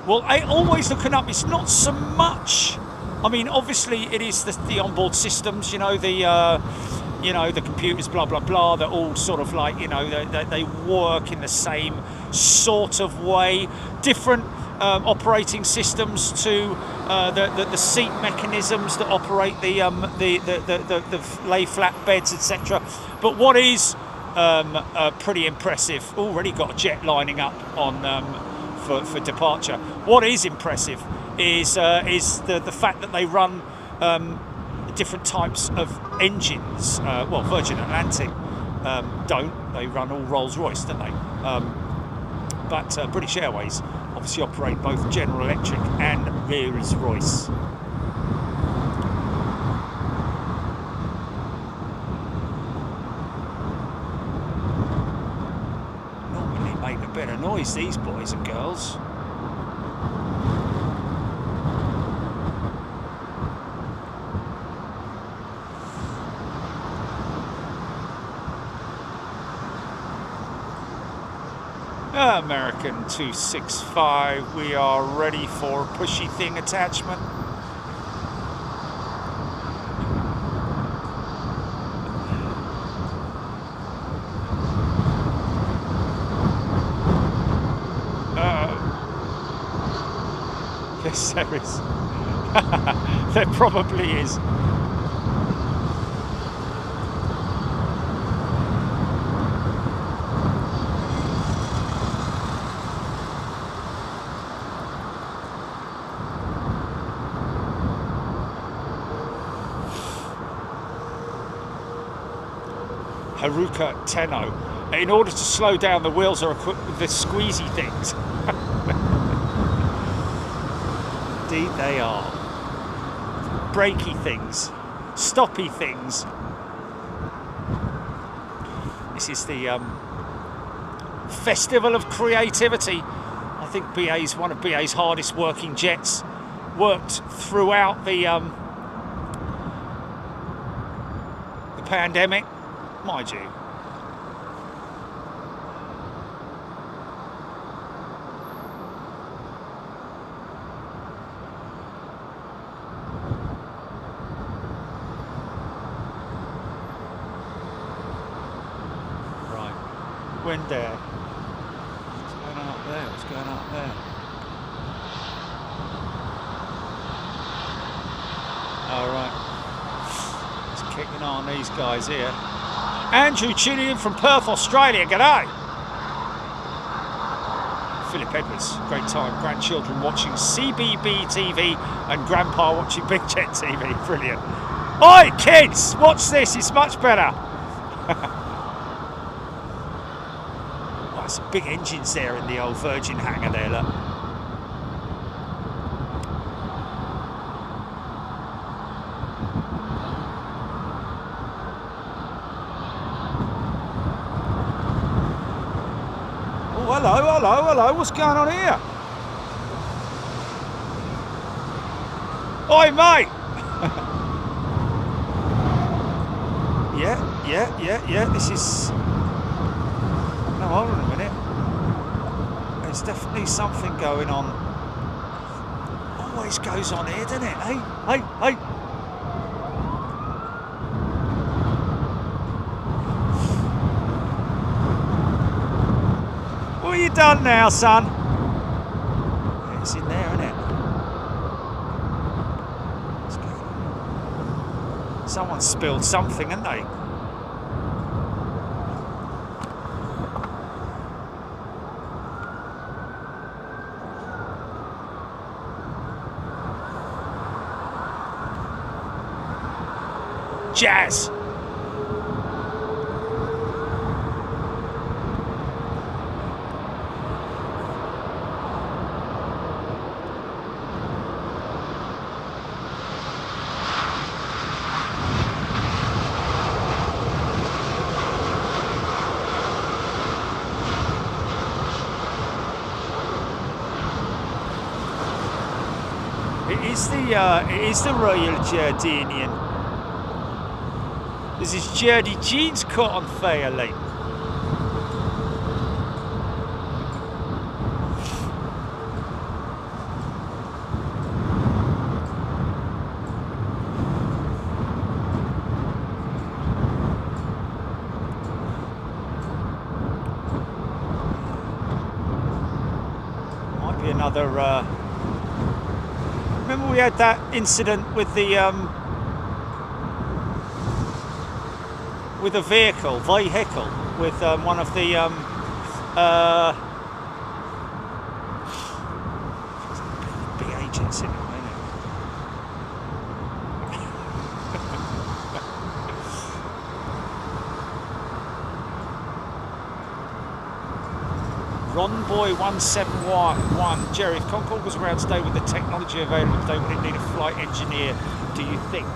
Well, always looking up, it's not so much. I mean, obviously, it is the onboard systems, the computers, blah blah blah. They're all sort of like, they work in the same sort of way. Different operating systems to the seat mechanisms that operate the lay flat beds, etc. But what is pretty impressive? Already got a jet lining up on for departure. What is impressive is the fact that they run different types of engines. Well, Virgin Atlantic don't. They run all Rolls-Royce, don't they? But British Airways obviously operate both General Electric and Rolls-Royce. Normally make a bit of noise, these boys and girls. American 265, we are ready for pushy thing attachment. Yes, there is. There probably is. Haruka Tenno. In order to slow down, the wheels are equipped with the squeezy things. Indeed they are. Brakey things. Stoppy things. This is the Festival of Creativity. I think BA's one of BA's hardest working jets. Worked throughout the pandemic. Mind you. Right. Wind there. What's going on up there? What's going on up there? All right. It's kicking on these guys here. Andrew tuning in from Perth, Australia. G'day. Philip Edwards, great time. Grandchildren watching CBB TV and Grandpa watching Big Jet TV. Brilliant. Oi, kids, watch this. It's much better. Oh, some big engines there in the old Virgin hangar there, look. Hello, what's going on here? Oi, mate! Yeah, this is... No, hold on a minute. There's definitely something going on. Always goes on here, doesn't it? Hey! What have you done now, son? It's in there, isn't it? Someone spilled something, haven't they? Jazz! It is the Royal Jordanian. This is Geordie Jeans caught on fire, like. Might be another. Remember we had that incident with the vehicle with one of the big agents in it, isn't it? Ron Boy 171. Jerry, if Concorde was around today with the technology available today, would it need a flight engineer, do you think?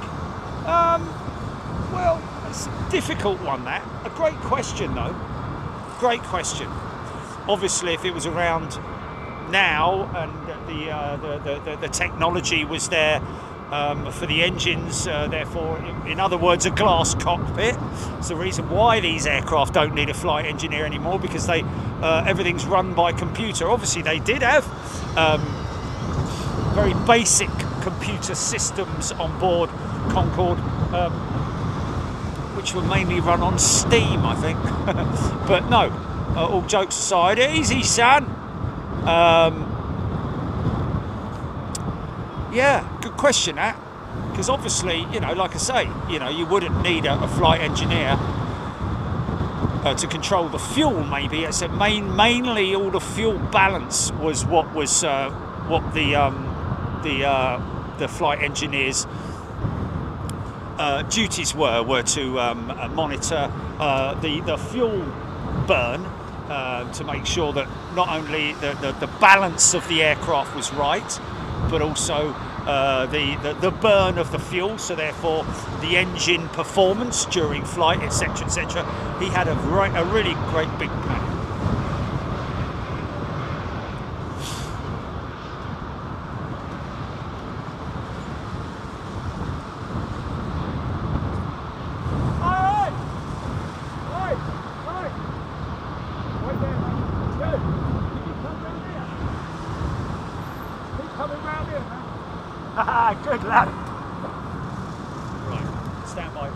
Well, it's a difficult one, that. A great question, though. Great question. Obviously, if it was around now and the technology was there for the engines, therefore, in other words, a glass cockpit. It's the reason why these aircraft don't need a flight engineer anymore, because they everything's run by computer. Obviously, they did have very basic computer systems on board Concorde, which were mainly run on steam, I think. But no, all jokes aside, easy, son. Yeah, good question, that. Because obviously, you know, like I say, you know, you wouldn't need a flight engineer to control the fuel. Maybe it's mainly all the fuel balance was what the flight engineers' duties were to monitor the fuel burn, to make sure that not only the balance of the aircraft was right, but also the burn of the fuel, so therefore the engine performance during flight, etc., etc. He had a really great big plan. Good lad. Right, stand by.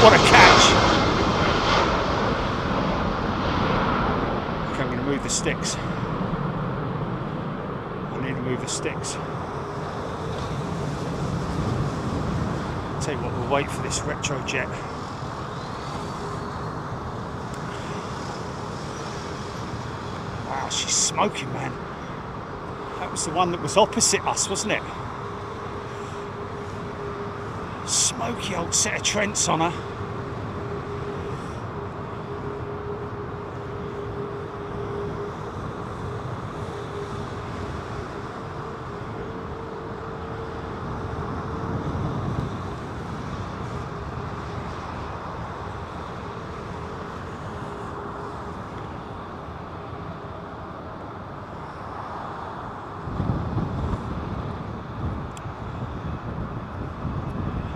What a catch! Okay, I'm going to move the sticks. I need to move the sticks. Tell you what, we'll wait for this retrojet. Wow, she's smoking, man. That was the one that was opposite us, wasn't it? Smoky old set of Trents on her.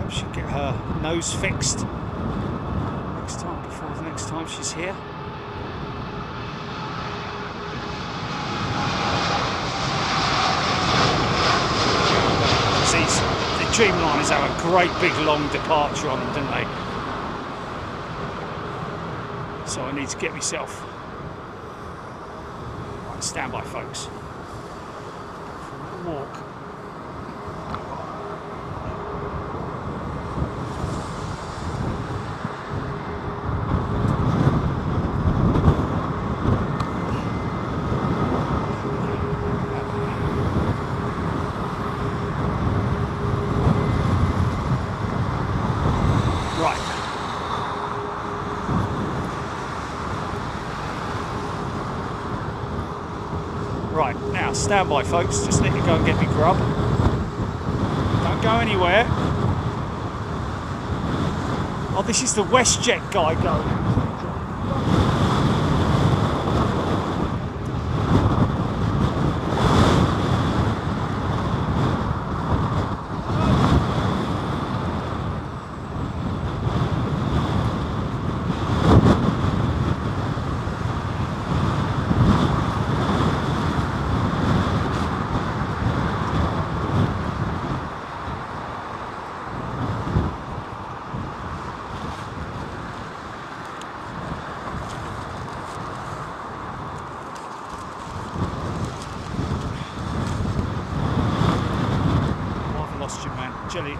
Should get her nose fixed next time, before the next time she's here. Streamliners have a great big long departure on them, don't they? So I need to get myself. Right, stand by, folks. Walk. Right, now stand by, folks. Just need to go and get me grub. Don't go anywhere. Oh, this is the WestJet guy going. Jelly,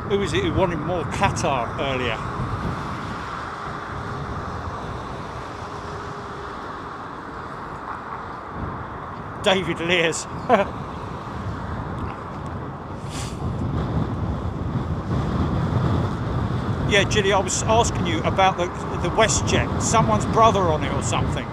Who was it who wanted more Qatar earlier? David Lears. Yeah, Gilly, I was asking you about the WestJet. Someone's brother on it or something.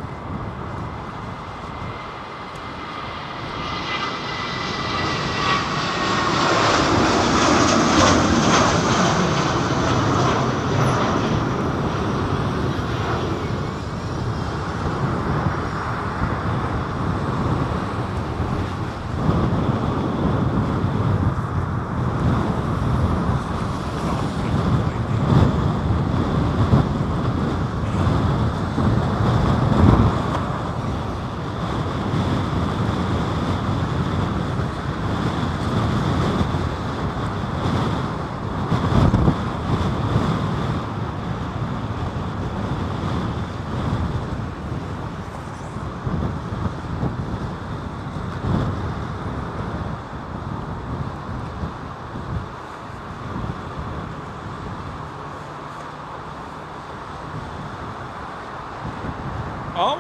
Oh.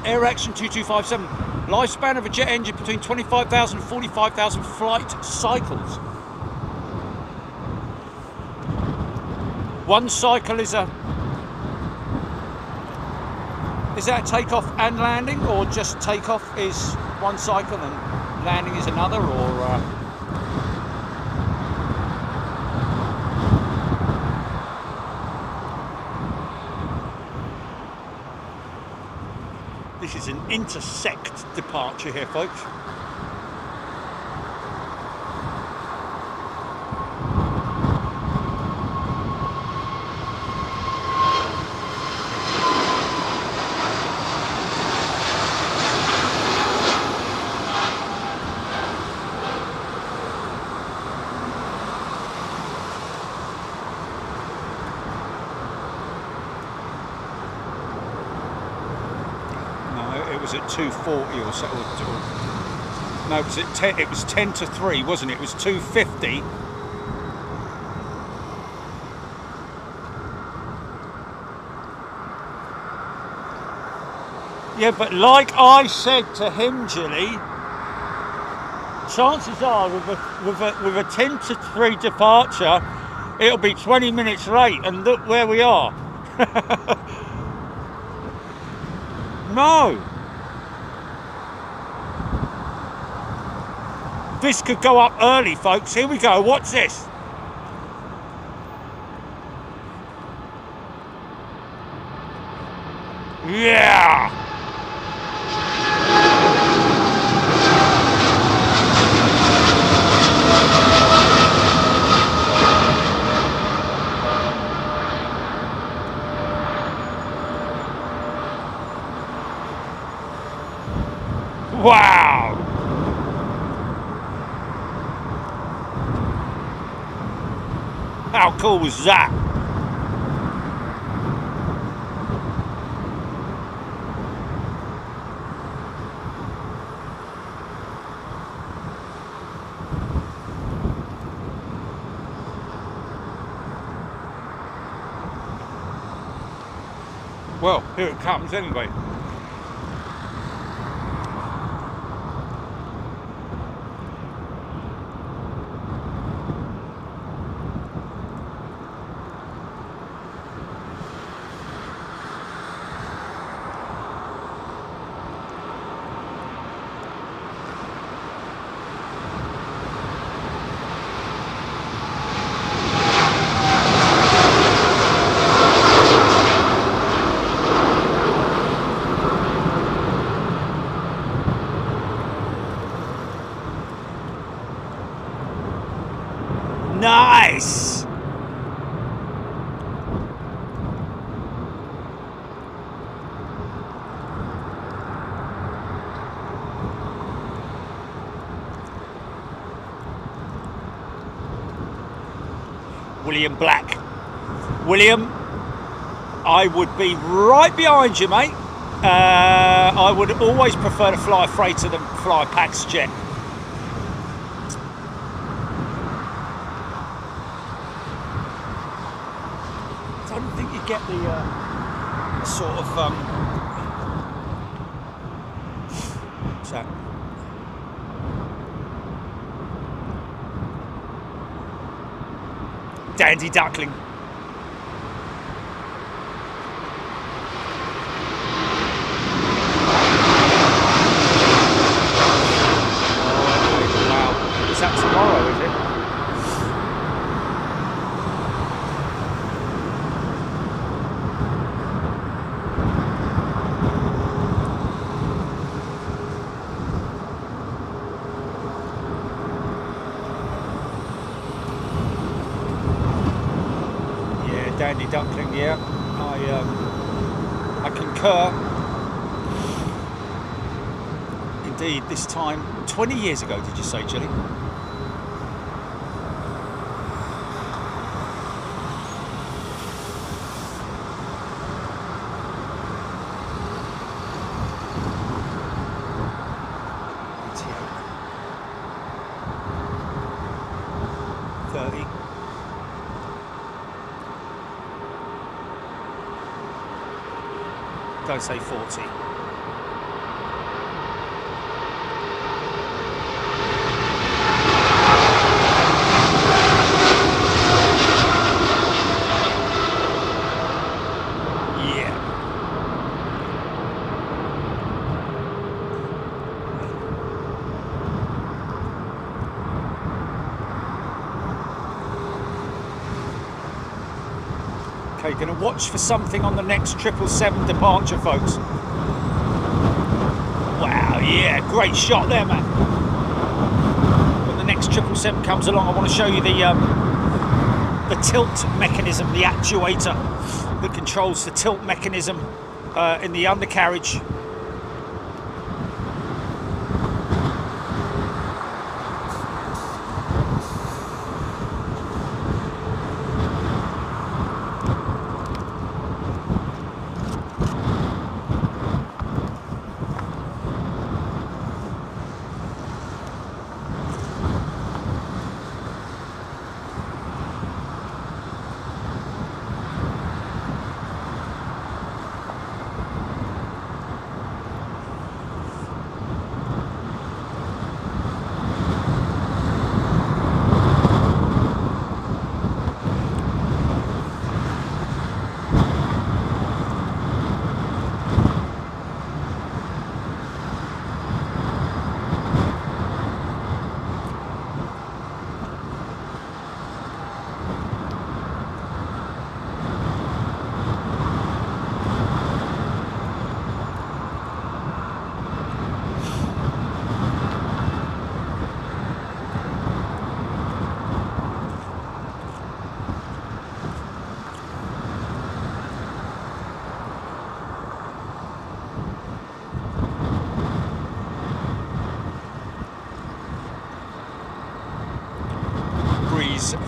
AirAction 2257. Lifespan of a jet engine between 25,000 and 45,000 flight cycles. One cycle is that takeoff and landing, or just takeoff is one cycle and landing is another, or this is an intersect departure here, folks. At 240 or so, no, it was at 10. It was 10 to 3, wasn't it? It was 250. Yeah, but like I said to him, Gilly, chances are with a 10 to 3 departure, it'll be 20 minutes late, and look where we are. No. This could go up early, folks. Here we go. Watch this. Yeah. Wow. How cool was that? Well, here it comes anyway. Nice! William Black. William, I would be right behind you, mate. I would always prefer to fly a freighter than fly a Pax jet. get the sort of what's that? Dandy duckling. Wow, is that tomorrow, is it? Dandy duckling, yeah, I concur. Indeed, this time 20 years ago, did you say, Gilly? Don't say 40. Yeah. Okay, gonna watch for something on the next 777 departure, folks. Wow, yeah, great shot there, man. When the next 777 comes along, I want to show you the tilt mechanism, the actuator that controls the tilt mechanism in the undercarriage.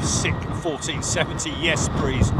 Sick 1470, yes, breeze.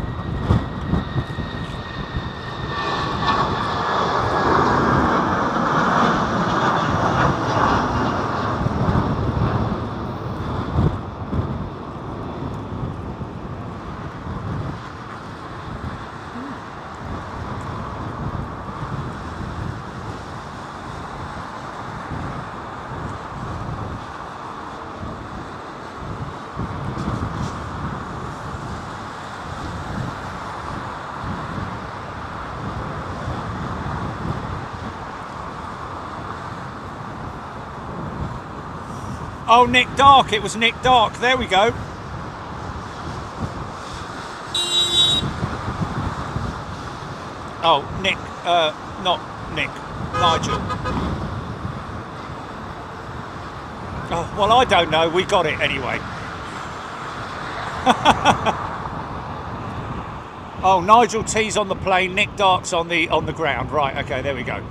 Oh, Nick Dark, it was Nick Dark, there we go. Oh, Nick, not Nick, Nigel. Oh, well, I don't know, we got it anyway. Oh, Nigel T's on the plane, Nick Dark's on the ground. Right, okay, there we go.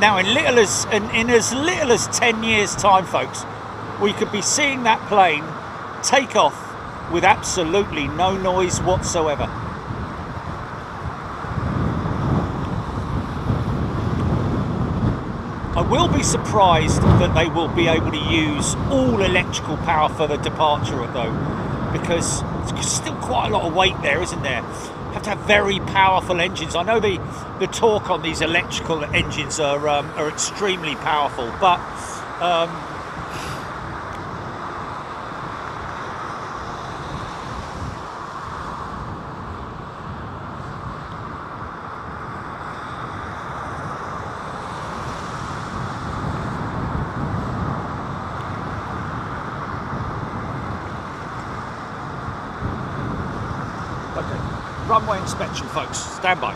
Now, in as little as 10 years' time, folks, we could be seeing that plane take off with absolutely no noise whatsoever. I will be surprised that they will be able to use all electrical power for the departure, though, because there's still quite a lot of weight there, isn't there? You have to have very powerful engines. I know the torque on these electrical engines are extremely powerful, but runway inspection, folks. Stand by.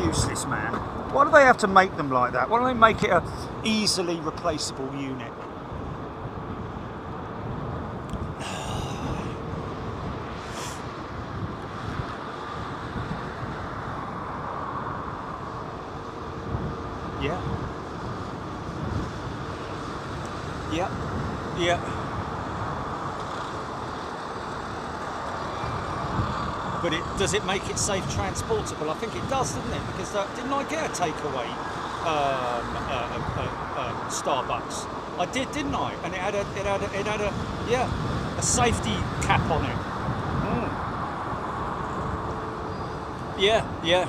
Useless, man. Why do they have to make them like that? Why don't they make it a easily replaceable unit? Yeah. But does it make it safe transportable? I think it does, doesn't it? Because didn't I get a takeaway Starbucks? I did, didn't I? And it had a safety cap on it. Yeah.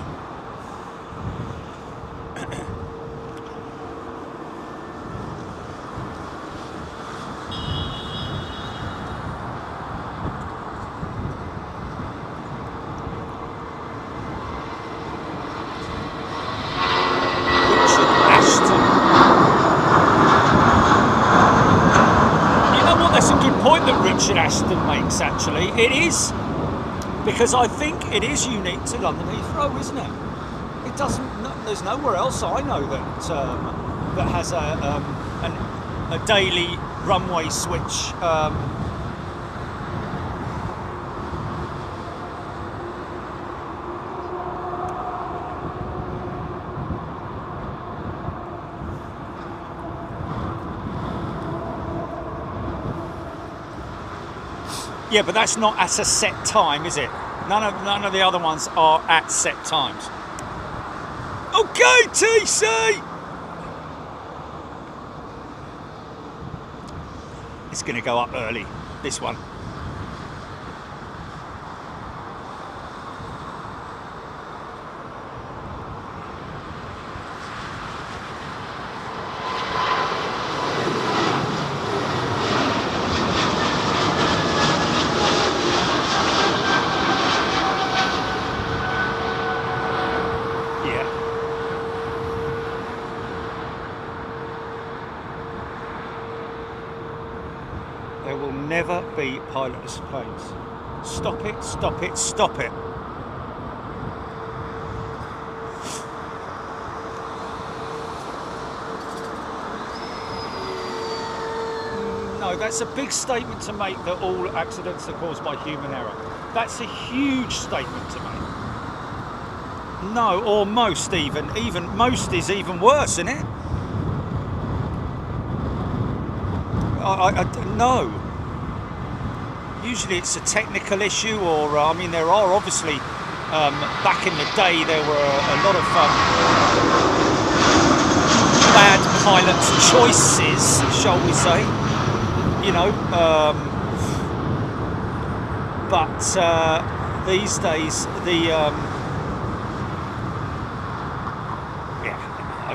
Richard Ashton makes, actually. It is, because I think it is unique to London Heathrow, isn't it? It doesn't. There's nowhere else I know that has a daily runway switch. Yeah, but that's not at a set time, is it? None of the other ones are at set times. Okay, TC! It's going to go up early, this one. will never be pilotless planes. Stop it, stop it, stop it. No, that's a big statement to make, that all accidents are caused by human error. That's a huge statement to make. No, or most even. Even most is even worse, isn't it? No. Usually it's a technical issue, or I mean, there are obviously back in the day there were a lot of bad pilot choices, shall we say? You know, but these days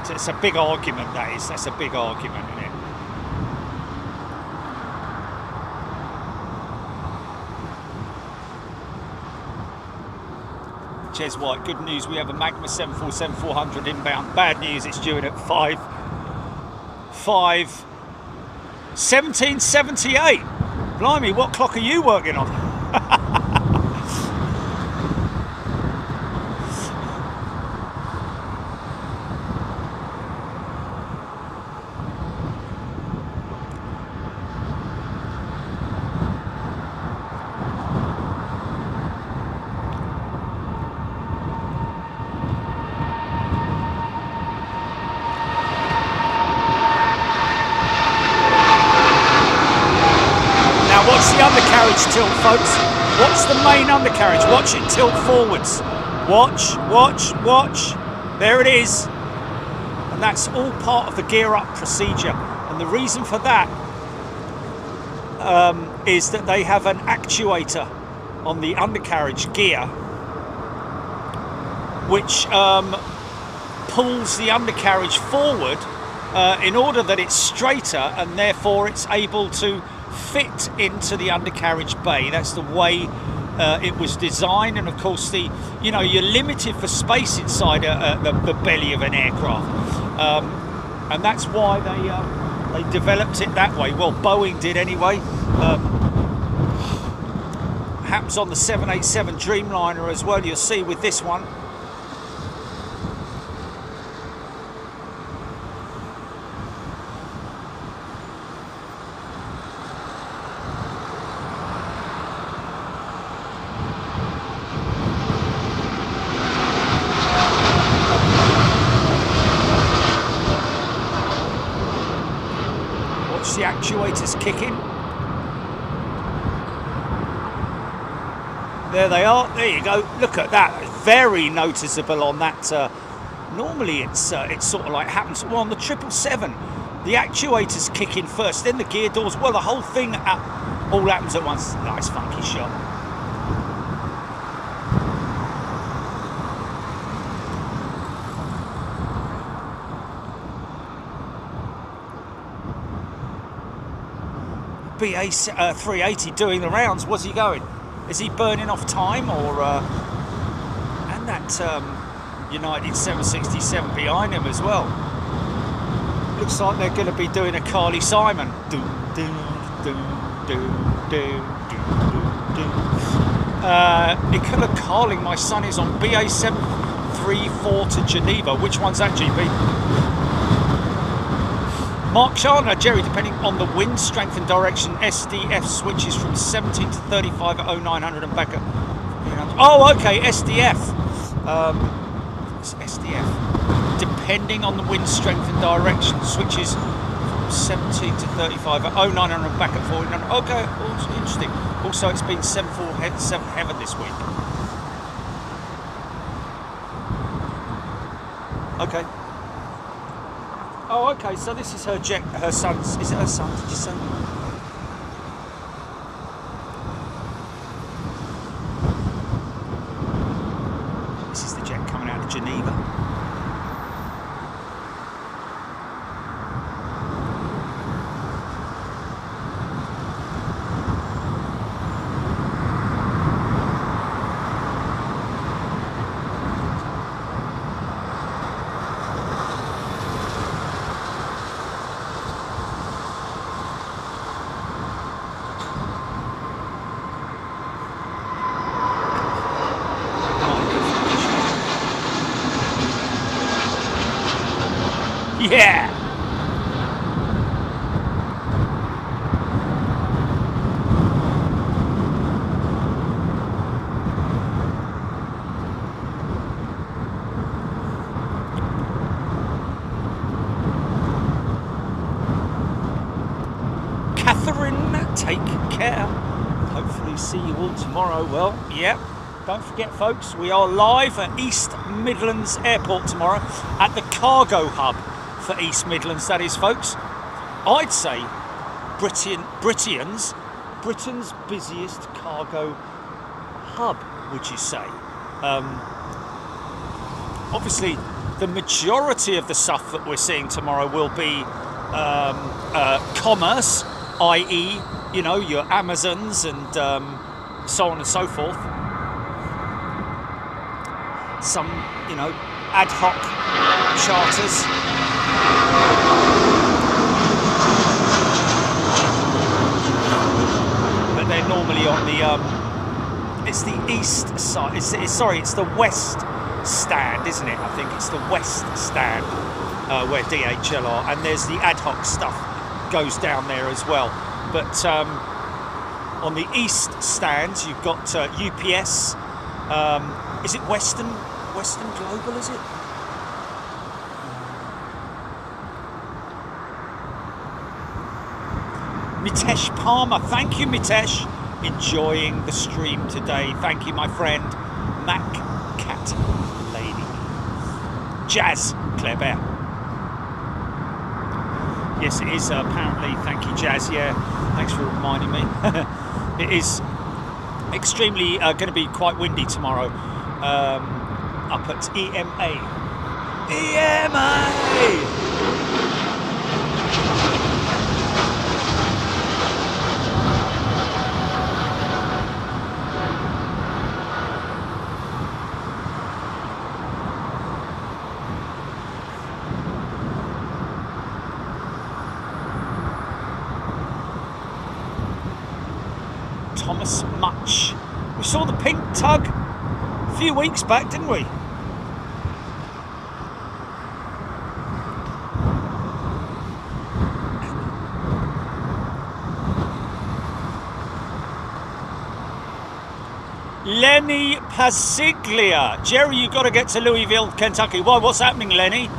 it's a big argument. That's a big argument, isn't it? Jez White, good news, we have a Magma 747-400 inbound. Bad news, it's due in at 1778. Blimey, what clock are you working on? Tilt, folks. Watch the main undercarriage. Watch it tilt forwards. Watch, watch, watch. There it is. And that's all part of the gear up procedure. And the reason for that is that they have an actuator on the undercarriage gear which pulls the undercarriage forward in order that it's straighter, and therefore it's able to fit into the undercarriage bay. That's the way it was designed, and of course you're limited for space inside the belly of an aircraft, and that's why they developed it that way. Well, Boeing did anyway. Happens on the 787 Dreamliner as well. You'll see with this one. The actuators kicking. There they are. There you go. Look at that. Very noticeable on that. Normally it's sort of like happens. Well, on the 777, the actuators kick in first, then the gear doors. Well, the whole thing all happens at once. Nice funky shot. BA 380 doing the rounds. What's he going? Is he burning off time, or and that United 767 behind him as well? Looks like they're going to be doing a Carly Simon. Nicola Carling, my son is on BA 734 to Geneva. Which one's that, GP? Mark Chandler, Jerry, depending on the wind strength and direction, SDF switches from 17 to 35 at 0900 and back at... Oh, okay, SDF. It's SDF. Depending on the wind strength and direction, switches from 17 to 35 at 0900 and back at 1400. Okay, also interesting. Also, it's been 747 heaven this week. Okay. Oh, okay, so this is her jet, her son's, is it her son, did you say? This is the jet coming out of Geneva. Yeah. Catherine, take care. Hopefully see you all tomorrow. Well, yep. Don't forget, folks, we are live at East Midlands Airport tomorrow at the cargo hub for East Midlands, that is, folks. I'd say Britain's busiest cargo hub, would you say? Obviously, the majority of the stuff that we're seeing tomorrow will be commerce, i.e., you know, your Amazons and so on and so forth. Some, you know, ad hoc charters. But they're normally on the, it's the east side, it's the west stand, isn't it? I think it's the west stand where DHL are, and there's the ad hoc stuff goes down there as well. But on the east stands, you've got UPS. Is it Western Global, is it? Mitesh Palmer, thank you, Mitesh. Enjoying the stream today. Thank you, my friend. Mac Cat Lady. Jazz, Claire Bear. Yes, it is apparently. Thank you, Jazz. Yeah, thanks for reminding me. It is extremely going to be quite windy tomorrow. Up at EMA. Thomas Much. We saw the pink tug a few weeks back, didn't we? Lenny Pasiglia. Jerry, you've got to get to Louisville, Kentucky. Why? What's happening, Lenny?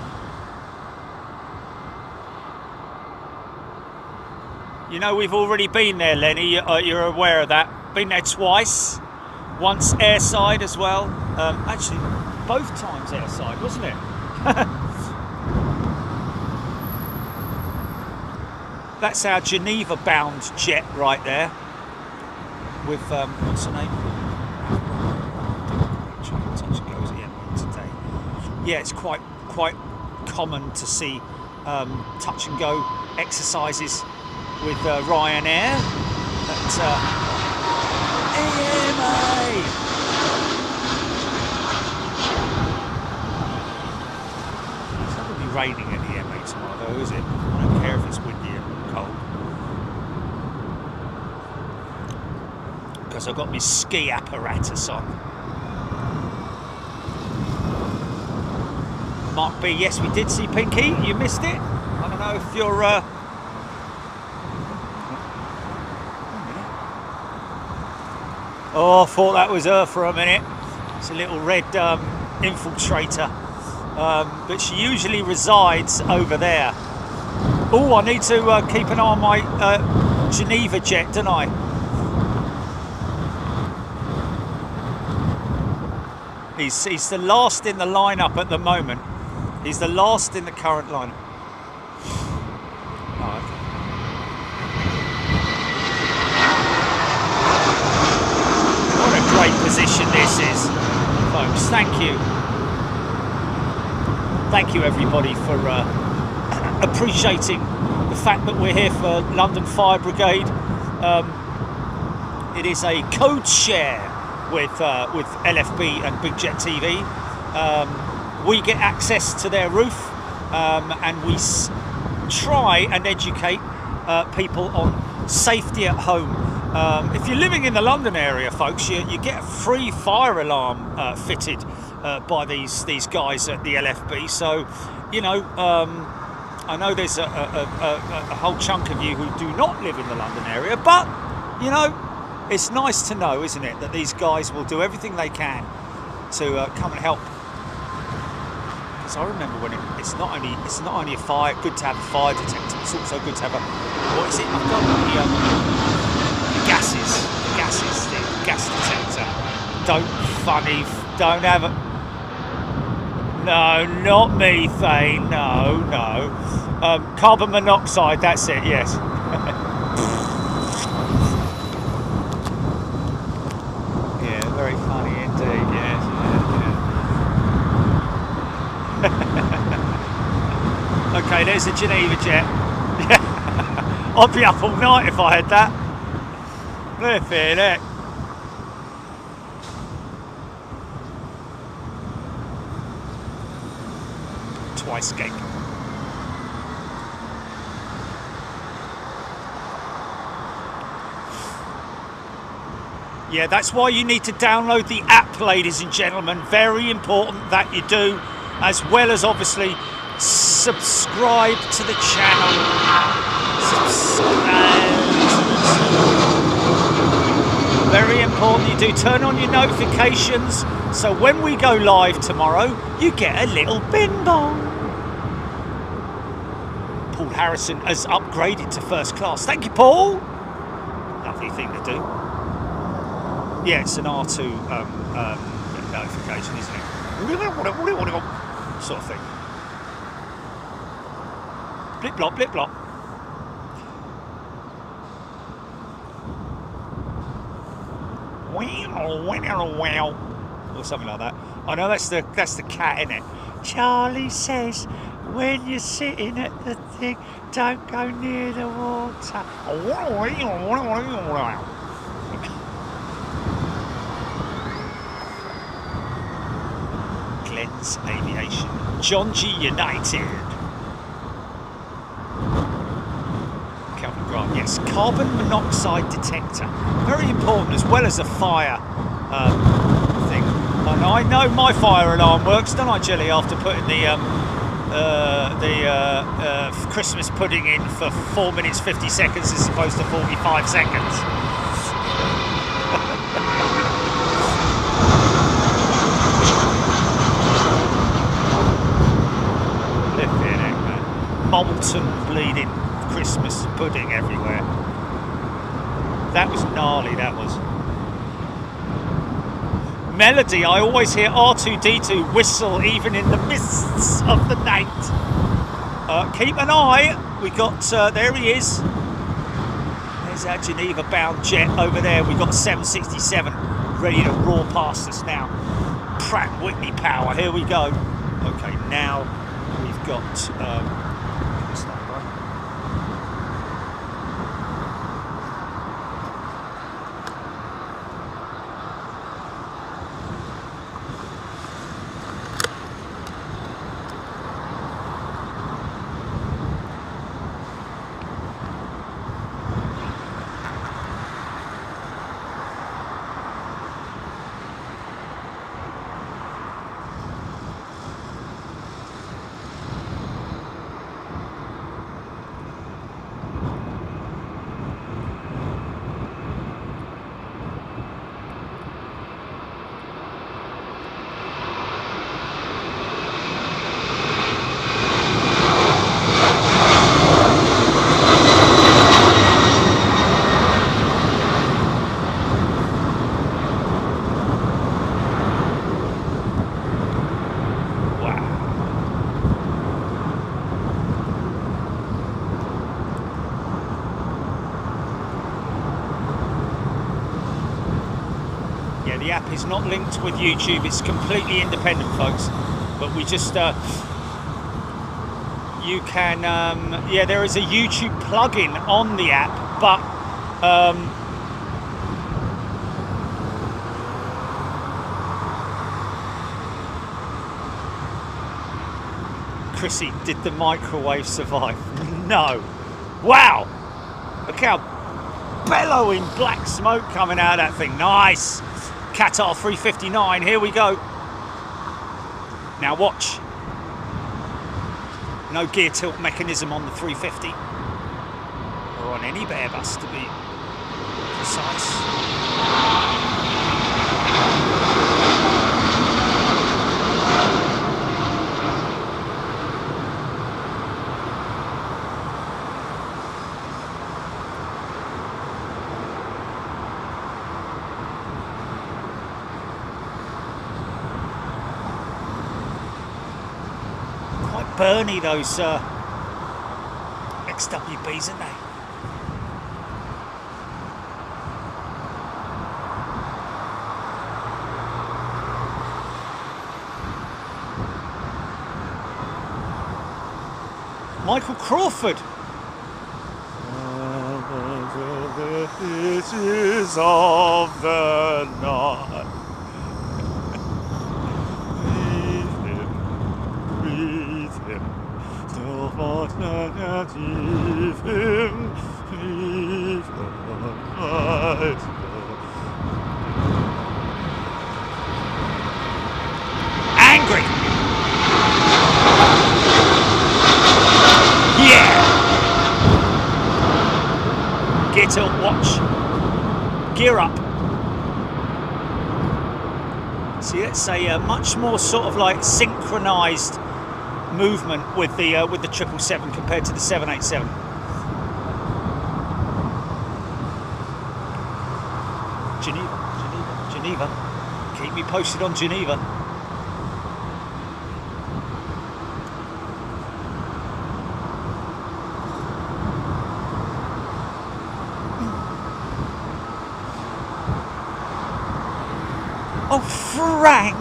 You know, we've already been there, Lenny. You're aware of that. Been there twice. Once airside as well. Actually, both times airside, wasn't it? That's our Geneva-bound jet right there. With, what's her name? Yeah, it's quite common to see touch and go exercises with Ryanair at AMA. It's not going to be raining at EMA tomorrow, though, is it? I don't care if it's windy and cold, because I've got my ski apparatus on. Mark B, yes, we did see Pinky. You missed it. I don't know if you're. Oh, I thought that was her for a minute. It's a little red infiltrator, but she usually resides over there. Oh, I need to keep an eye on my Geneva jet, don't I? He's the last in the lineup at the moment. He's the last in the current lineup. Oh, okay. What a great position this is, folks. Thank you. Thank you, everybody, for appreciating the fact that we're here for London Fire Brigade. It is a code share with LFB and Big Jet TV. We get access to their roof, and we try and educate people on safety at home. If you're living in the London area, folks, you get a free fire alarm fitted by these guys at the LFB. So, you know, I know there's a whole chunk of you who do not live in the London area, but, you know, it's nice to know, isn't it, that these guys will do everything they can to come and help. Because I remember when it's not only a fire, good to have a fire detector, it's also good to have a, what is it? I've got the gas detector. Don't have a, no, not methane, no. Carbon monoxide, that's it, yes. Yeah, very funny indeed, yes. Yeah. Okay, there's a Geneva jet. I'd be up all night if I had that. Flipping heck. Twice gate. Yeah, that's why you need to download the app, ladies and gentlemen. Very important that you do, as well as obviously subscribe to the channel. Very important you do. Turn on your notifications, so when we go live tomorrow, you get a little bing bong. Paul Harrison has upgraded to first class. Thank you, Paul. Lovely thing to do. Yeah, it's an R2 notification, isn't it? Sort of thing. Blip blop, blip blop. Wow. Or something like that. I know that's the cat, isn't it? Charlie says, when you're sitting at the thing, don't go near the water. Glenn's Aviation. John G. United. Calvin Grant, yes. Carbon monoxide detector. Very important, as well as a fire thing. And I know my fire alarm works, don't I, Jelly, after putting the Christmas pudding in for 4 minutes 50 seconds as opposed to 45 seconds. Molten bleeding Christmas pudding everywhere. That was gnarly, that was. Melody, I always hear R2-D2 whistle even in the mists of the night. Keep an eye, we got, there he is. There's our Geneva bound jet over there. We got 767 ready to roar past us now. Pratt & Whitney power, here we go. Okay, now we've got, the app is not linked with YouTube, it's completely independent, folks. But we just, you can, yeah, there is a YouTube plugin on the app, but Chrissy, did the microwave survive? No. Wow! Look how bellowing black smoke coming out of that thing. Nice! Qatar 359, here we go. Now watch. No gear tilt mechanism on the 350, or on any Airbus to be precise. Bernie, those XWBs, aren't they? Michael Crawford. This is of the night. Angry. Yeah. Gear tilt, watch. Gear up. See, it's a much more sort of like synchronized movement with the 777 compared to the 787. Geneva. Keep me posted on Geneva. Oh, Frank.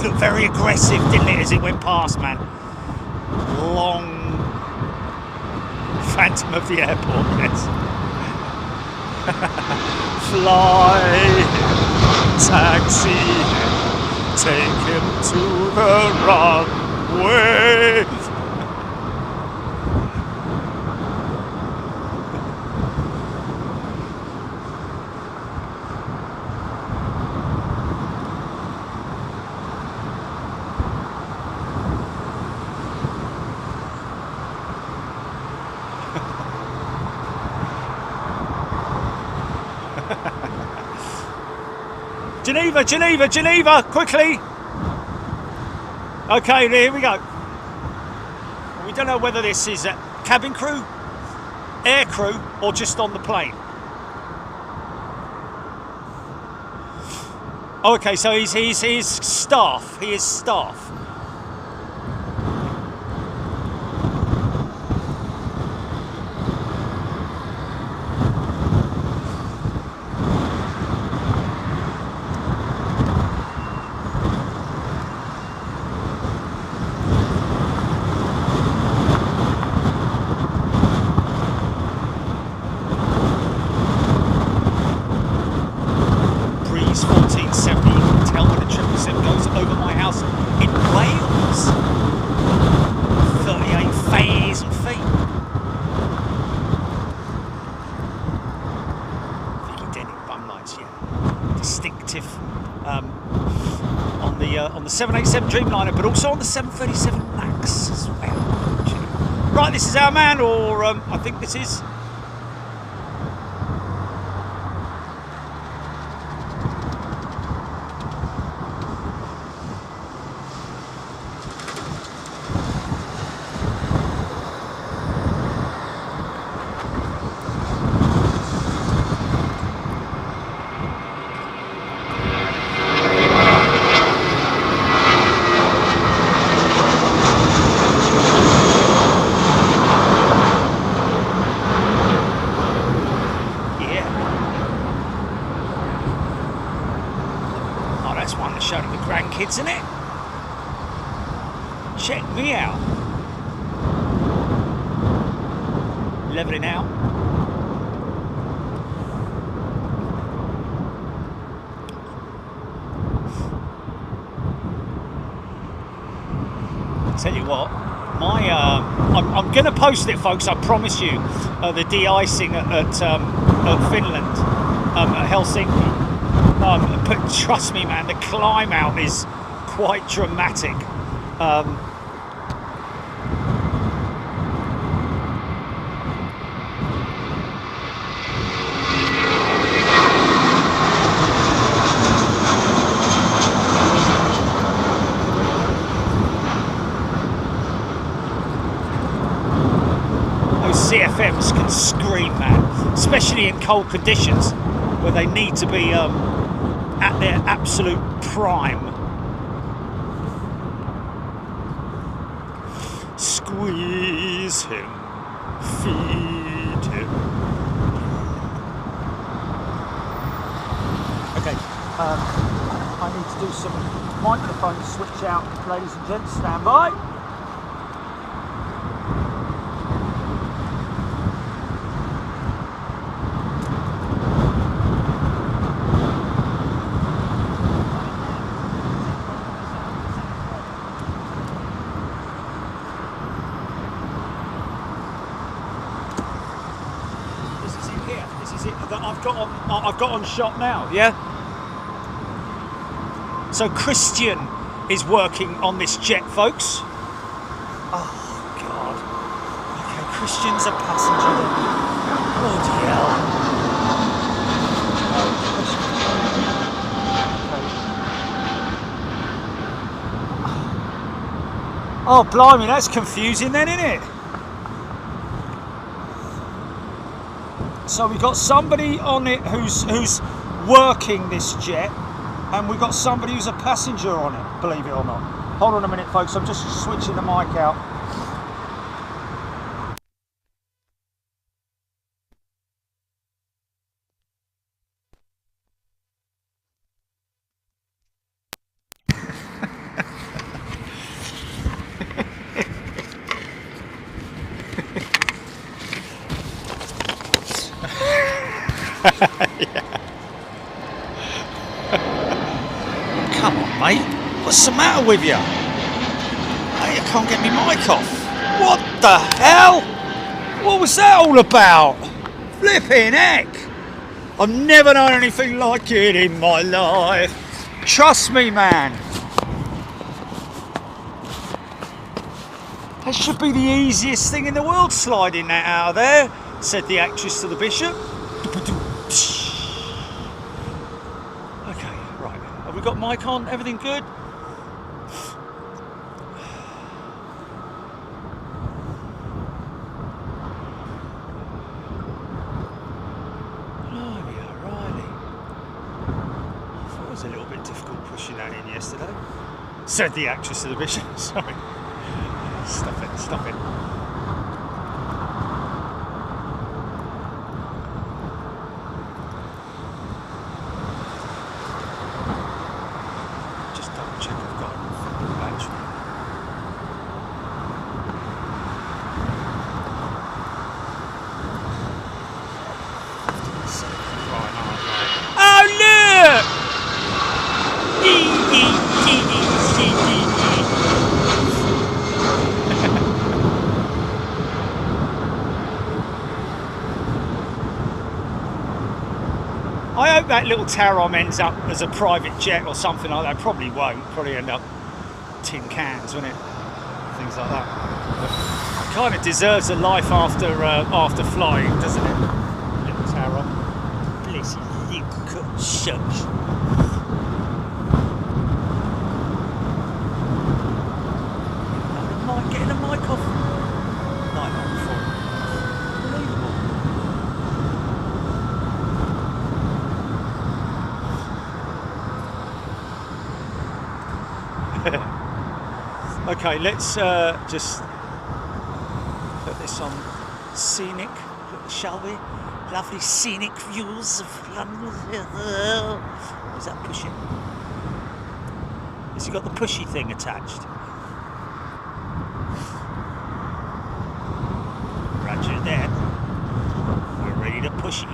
Looked very aggressive, didn't it, as it went past, man? Long Phantom of the Airport, yes. Fly, taxi, take him to the runway. Geneva, quickly! Okay, here we go. We don't know whether this is cabin crew, air crew, or just on the plane. Oh, okay, so he's staff. He is staff. On the 787 Dreamliner, but also on the 737 MAX as well. Right, this is our man, or I think this is. Isn't it? Check me out. Leveling out. Tell you what, I'm going to post it, folks. I promise you. The de-icing at Finland, at Helsinki. But trust me, man, the climb out is quite dramatic. CFMs can scream, man, especially in cold conditions where they need to be at their absolute prime. Squeeze him, feed him. Okay, I need to do some microphone switch out, ladies and gents. Stand by. I've got on shot now, yeah? So Christian is working on this jet, folks. Oh, God. Okay, Christian's a passenger. Bloody hell. Oh, blimey, that's confusing then, isn't it? So we've got somebody on it who's working this jet, and we've got somebody who's a passenger on it, believe it or not. Hold on a minute, folks, I'm just switching the mic out. Come on, mate. What's the matter with you? Hey, I can't get my mic off. What the hell? What was that all about? Flipping heck. I've never known anything like it in my life. Trust me, man. That should be the easiest thing in the world, sliding that out of there, said the actress to the bishop. Okay, right. Have we got mic on? Everything good? A little bit difficult pushing that in yesterday, said the actress to the bishop. Sorry. Stop it, stop it. Just double check I've got a battery. Oh look! I hope that little Tarom ends up as a private jet or something like that. Probably won't. Probably end up tin cans, won't it? Things like that. But it kind of deserves a life after flying, doesn't it? Little Tarom. Bless you, little shucks. Getting the mic off. 994. Unbelievable. Okay, let's just put this on scenic, shall we? Lovely scenic views of London. Is that pushing? Has he got the pushy thing attached? Roger that. We're ready to push it.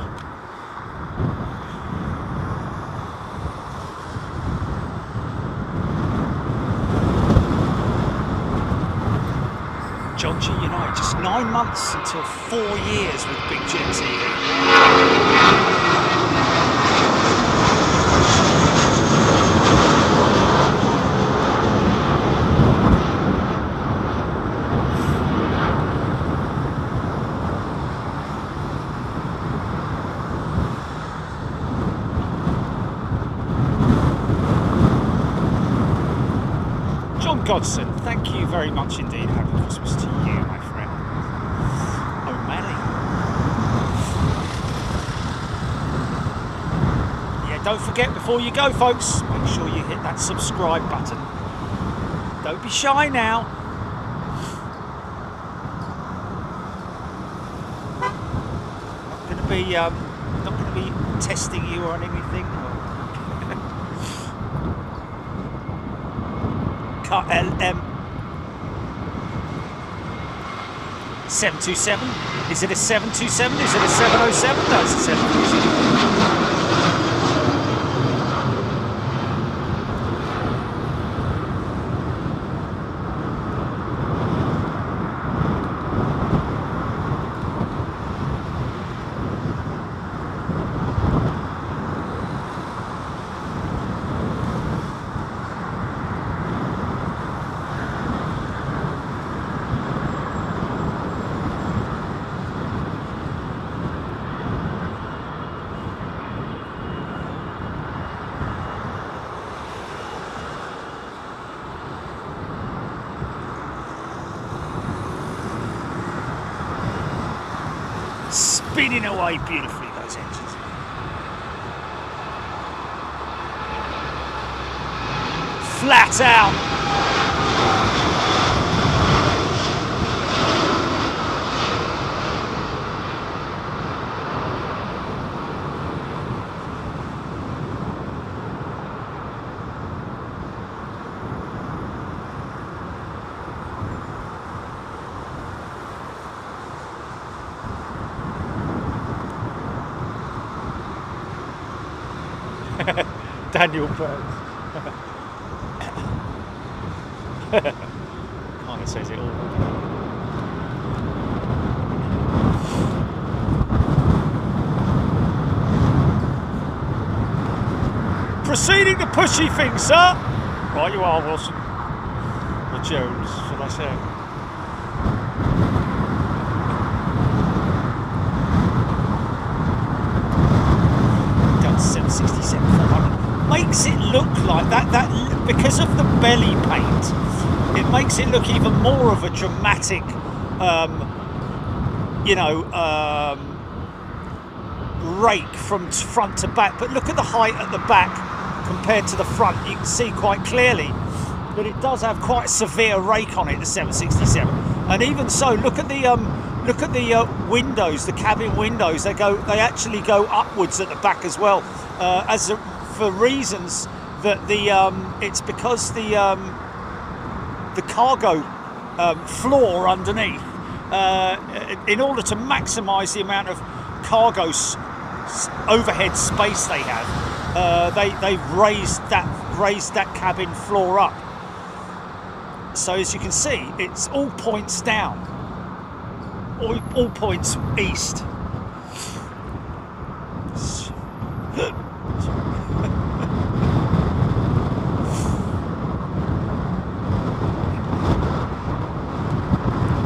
John G. United, just 9 months until 4 years with Big Jim TV. John Godson, thank you very much indeed. Happy Christmas to you, my friend. O'Malley. Yeah, don't forget before you go, folks, make sure you hit that subscribe button. Don't be shy now. Not going to be testing you on anything. LM 727. Is it a 727? Is it a 707? No, it's a 727. Spinning away beautifully, those engines. Flat out. Daniel Burns. Kind of says it all. Proceeding to pushy things, sir. Right you are, Wilson. Or Jones, shall I say. Done 767 400. Makes it look like that because of the belly paint, it makes it look even more of a dramatic rake from front to back. But look at the height at the back compared to the front. You can see quite clearly that it does have quite a severe rake on it, the 767. And even so, look at the windows, the cabin windows. They actually go upwards at the back as well, for reasons that it's because the cargo floor underneath, in order to maximise the amount of cargo overhead space they have, they've raised that cabin floor up. So as you can see, it's all points down, all points east.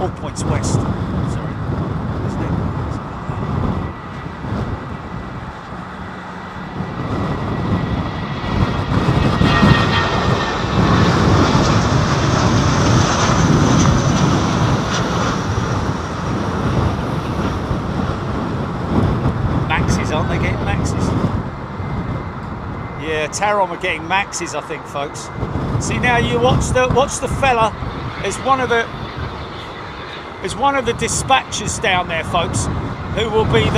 All points west. Sorry. Maxes, aren't they getting maxes? Yeah, Tarom are getting maxes, I think, folks. See now, you watch the fella. There's one of the dispatchers down there, folks, who will be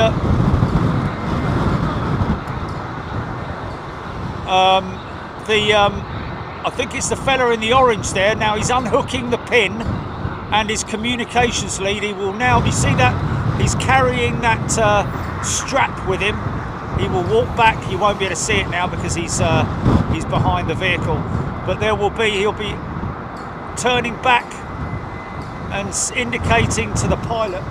I think it's the fella in the orange there. Now he's unhooking the pin and his communications lead. He will now, you see that he's carrying that strap with him. He will walk back. He won't be able to see it now because he's behind the vehicle. But he'll be turning back and indicating to the pilot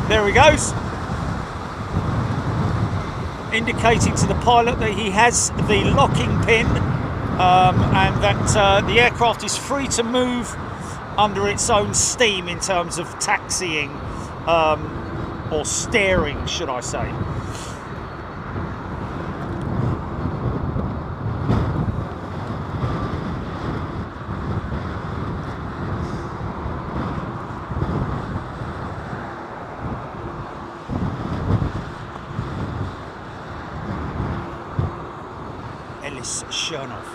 there he goes, indicating to the pilot that he has the locking pin and that the aircraft is free to move under its own steam in terms of taxiing or steering, should I say. Chernoff.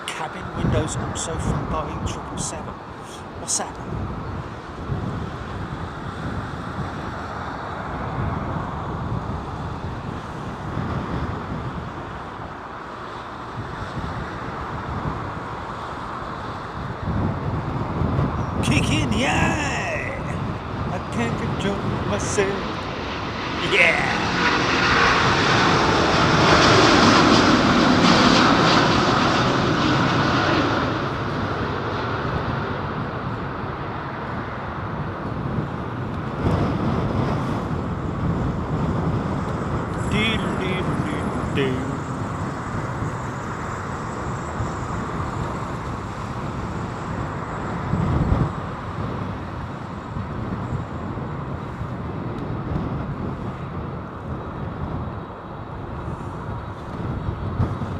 Cabin windows also from Boeing 777. What's that? Kick in the eye! I can't control myself. Yeah!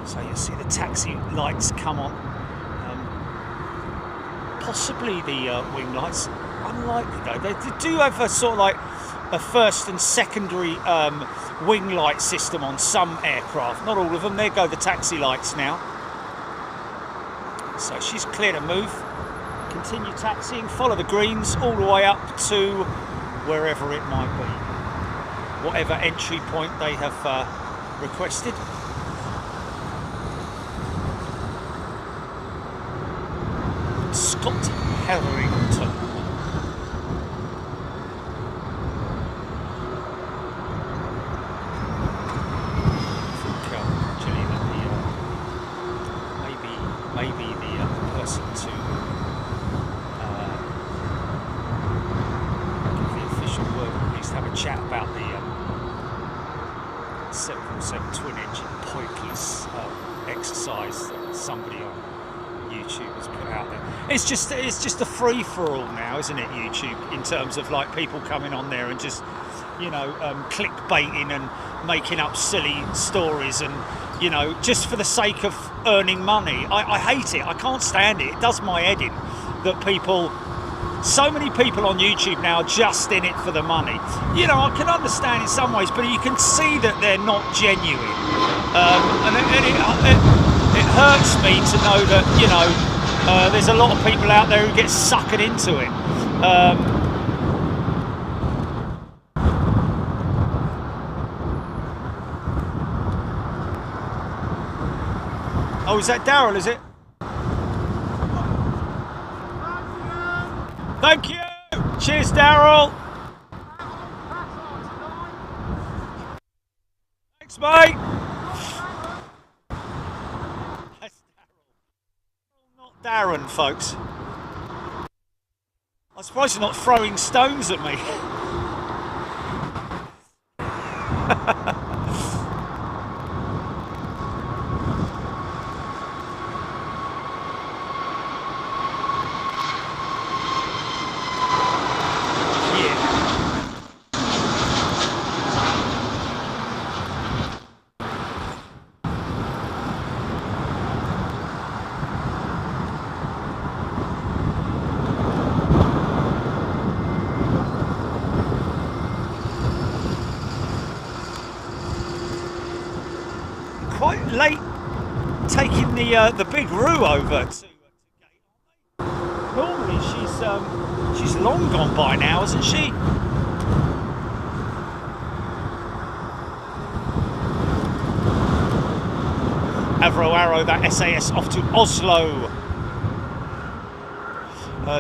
So you see the taxi lights come on, possibly the wing lights, unlikely though. They do have a sort of like a first and secondary wing light system on some aircraft, not all of them. There go the taxi lights now. So she's clear to move. Continue taxiing, follow the greens all the way up to wherever it might be, whatever entry point they have requested. Scott Hetherington. Maybe the person to give the official word, or at least have a chat about the 747 twin engine pointless exercise that somebody on YouTube has put out there. It's just a free for all now, isn't it, YouTube, in terms of like people coming on there and just, you know, clickbaiting and making up silly stories and, you know, just for the sake of earning money. I hate it. I can't stand it. It does my head in that people, so many people on YouTube now are just in it for the money. You know, I can understand in some ways, but you can see that they're not genuine. It hurts me to know that, you know, there's a lot of people out there who get suckered into it. Oh, is that Daryl, is it? Thank you! Cheers, Daryl! Thanks, mate! That's Daryl. Not Darren, folks. I'm surprised you're not throwing stones at me. Quite late taking the big Roo over to Gate. Normally she's long gone by now, isn't she? Avro Arrow, that SAS off to Oslo.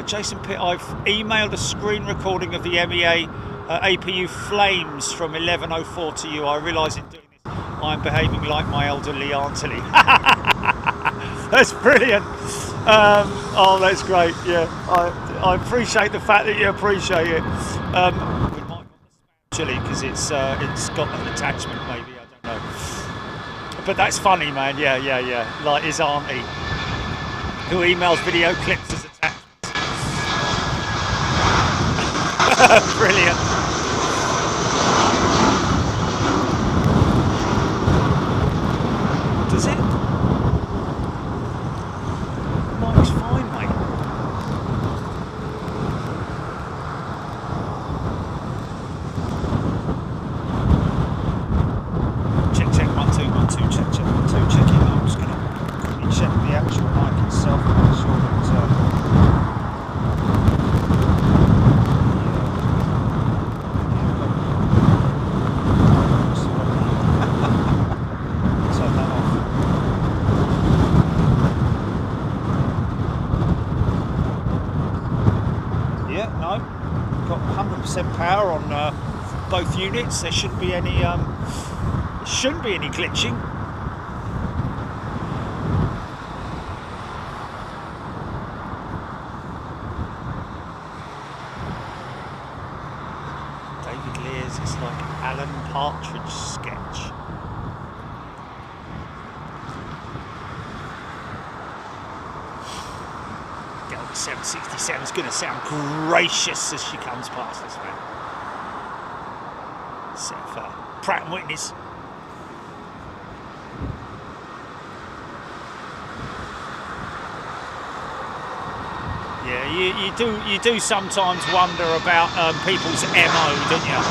Jason Pitt, I've emailed a screen recording of the MEA APU flames from 11:04 to you. I realise in doing this I'm behaving like my elderly auntie. That's brilliant. Oh, that's great. Yeah, I appreciate the fact that you appreciate it. We might want the chili because it's got an attachment, maybe, I don't know. But that's funny, man. Yeah. Like his auntie, who emails video clips as attachments. Brilliant. Does it? Mike's fine, mate. Check, 1 2 1 2. Check 1 2. Check it. I'm just gonna quickly check the actual mic itself and make sure that. Power on both units. There shouldn't be any glitching. David Lear's, it's like an Alan Partridge sketch. Delta 767 is going to sound gracious as she comes past us, man. Set for Pratt and Whitney's. Yeah, you do sometimes wonder about people's MO, don't you?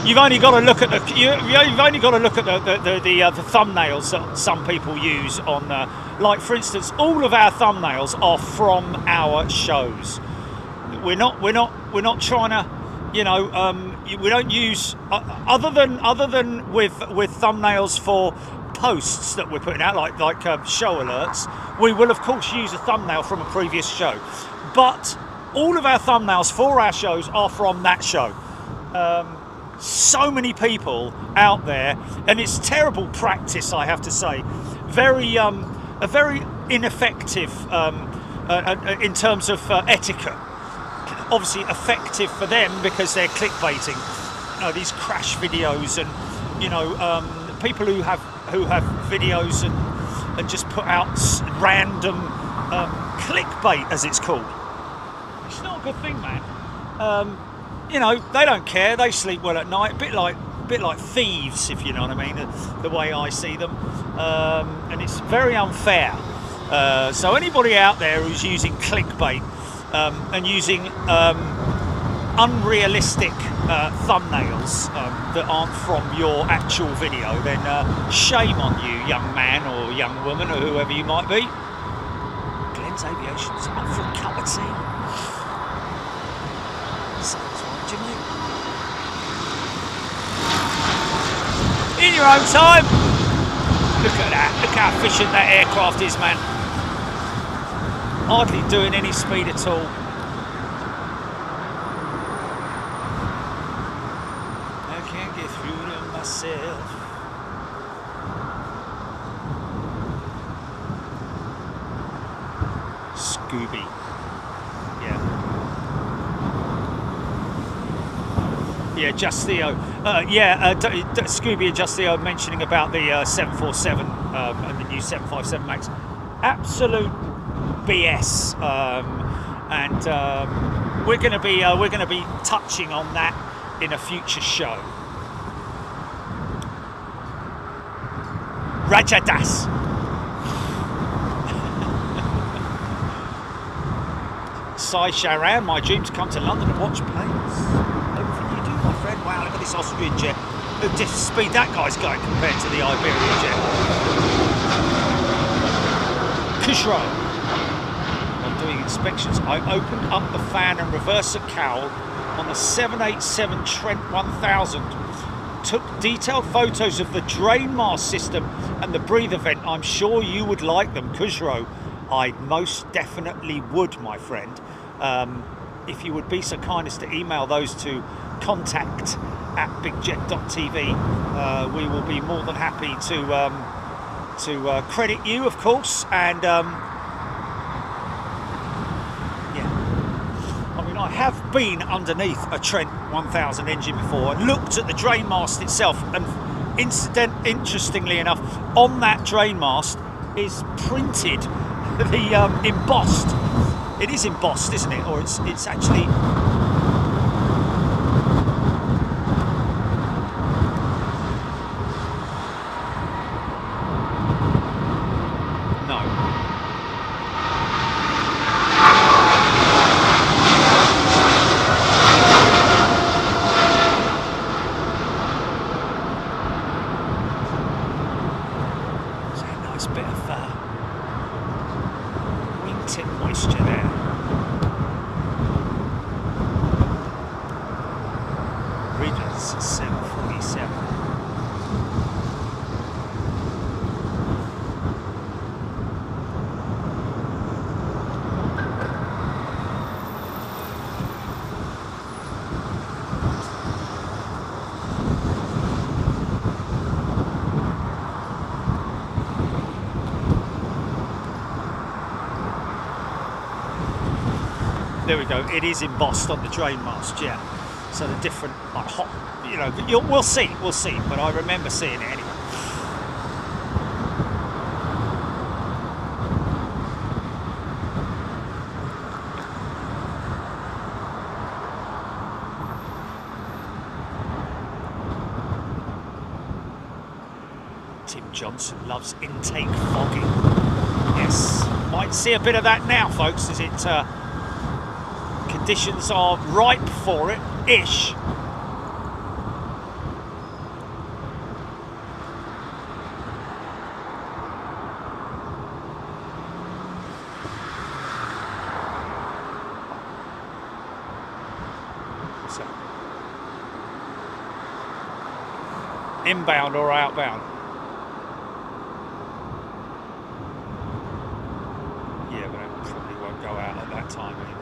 You've only got to look at the the thumbnails that some people use on like, for instance, all of our thumbnails are from our shows. We're not trying to, you know, we don't use other than with thumbnails for posts that we're putting out, like show alerts. We will of course use a thumbnail from a previous show, but all of our thumbnails for our shows are from that show. So many people out there, and it's terrible practice, I have to say. A very ineffective in terms of etiquette. Obviously effective for them because they're clickbaiting. You know, these crash videos, and you know, people who have videos and just put out random clickbait, as it's called. It's not a good thing, man. You know, they don't care. They sleep well at night. A bit like thieves, if you know what I mean. The way I see them, and it's very unfair. So anybody out there who's using clickbait and using unrealistic thumbnails that aren't from your actual video, then shame on you, young man or young woman or whoever you might be. Glenn's Aviation's up for a cup of tea. Sounds right, Jimmy. In your own time. Look at that. Look how efficient that aircraft is, man. Hardly doing any speed at all. I can't get through to myself. Scooby. Yeah, Just Theo. Scooby and Just Theo mentioning about the 747 and the new 757 Max. Absolute BS, and we're going to be touching on that in a future show. Rajadas. Sai Sharan, my dream to come to London and watch planes. Everything you do, my friend. Wow, look at this Austrian jet. The speed that guy's going compared to the Iberian jet. Heathrow. While doing inspections, I opened up the fan and reverser cowl on the 787 Trent 1000. Took detailed photos of the drain mask system and the breather vent. I'm sure you would like them, Heathrow. I most definitely would, my friend. If you would be so kind as to email those to contact at bigjet.tv. We will be more than happy to credit you, of course, and yeah. I mean, I have been underneath a Trent 1000 engine before and looked at the drain mast itself, and interestingly enough, on that drain mast is printed the embossed. It is embossed, isn't it? Or it's actually. No. There's a nice bit of wingtip moisture there. Readers 747. There we go. It is embossed on the drain mast, yeah. So the different, like hot, you know. We'll see. But I remember seeing it anyway. Tim Johnson loves intake fogging. Yes, might see a bit of that now, folks, as it. Conditions are ripe for it, ish. So, inbound or outbound? Yeah, but it probably won't go out at that time anyway.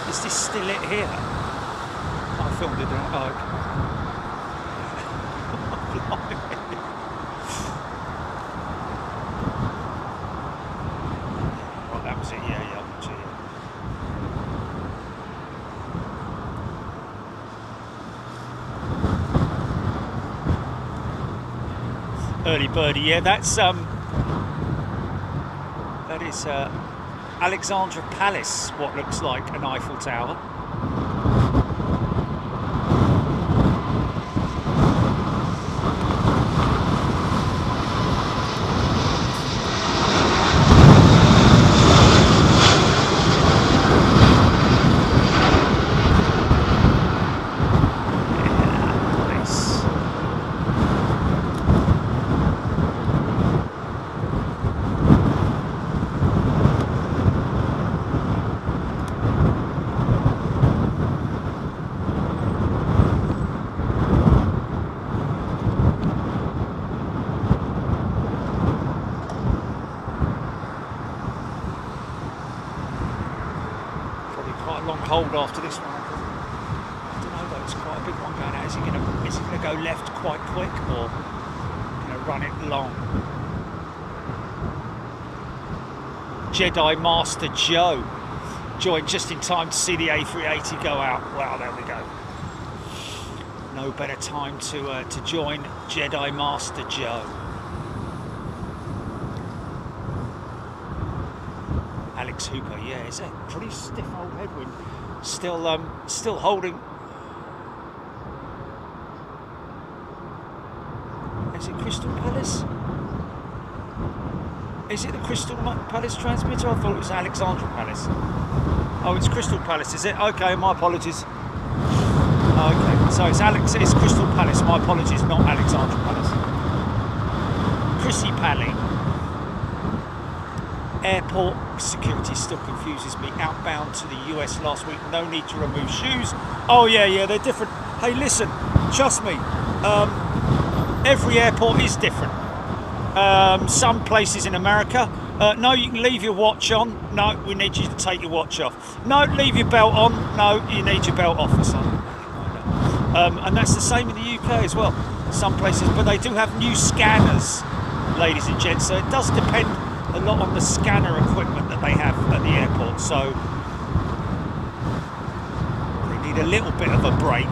Is this still it here? I filmed it down. Oh, okay. Right, that was it. Yeah, I'm watching it. Early birdie, yeah. That's that is Alexandra Palace, what looks like an Eiffel Tower. Hold after this one. I don't know though, it's quite a big one going out. Is it going to go left quite quick, or run it long? Jedi Master Joe joined just in time to see the A380 go out. Wow, there we go. No better time to join Jedi Master Joe. Alex Hooper, yeah, it's a pretty stiff old headwind. Still holding. Is it Crystal Palace? Is it the Crystal Palace transmitter? I thought it was Alexandra Palace. Oh, it's Crystal Palace, is it? Okay, my apologies. Okay, so it's Crystal Palace. My apologies, not Alexandra Palace. Chrissy Pally. Airport security still confuses me. Outbound to the US last week, no need to remove shoes. Oh yeah, they're different. Hey, listen, trust me. Every airport is different. Some places in America, no, you can leave your watch on. No, we need you to take your watch off. No, leave your belt on. No, you need your belt off or something. And that's the same in the UK as well. Some places, but they do have new scanners, ladies and gents. So it does depend a lot on the scanner equipment that they have at the airport. So they need a little bit of a break.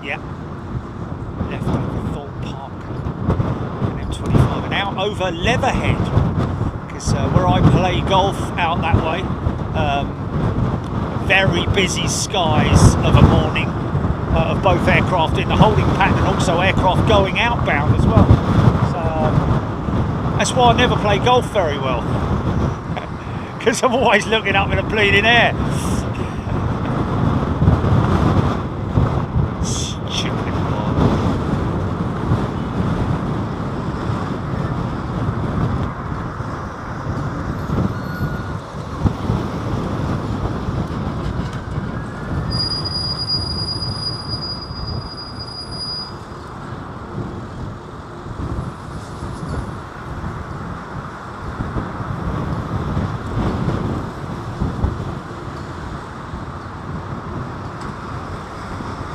Yeah, left over Thorpe Park and M25 and out over Leatherhead, because where I play golf out that way, very busy skies of a morning of both aircraft in the holding pattern and also aircraft going outbound as well. So that's why I never play golf very well, because I'm always looking up in the bleeding air.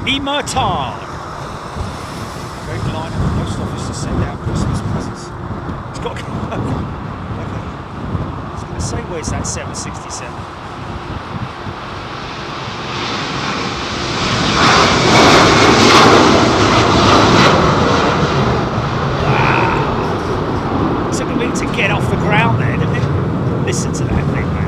'Immertal. Great line at the post office to send out Christmas presents. It's got. Okay. I was going to say, where's that 767? Wow. Took a minute to get off the ground there, didn't it? Listen to that thing, man.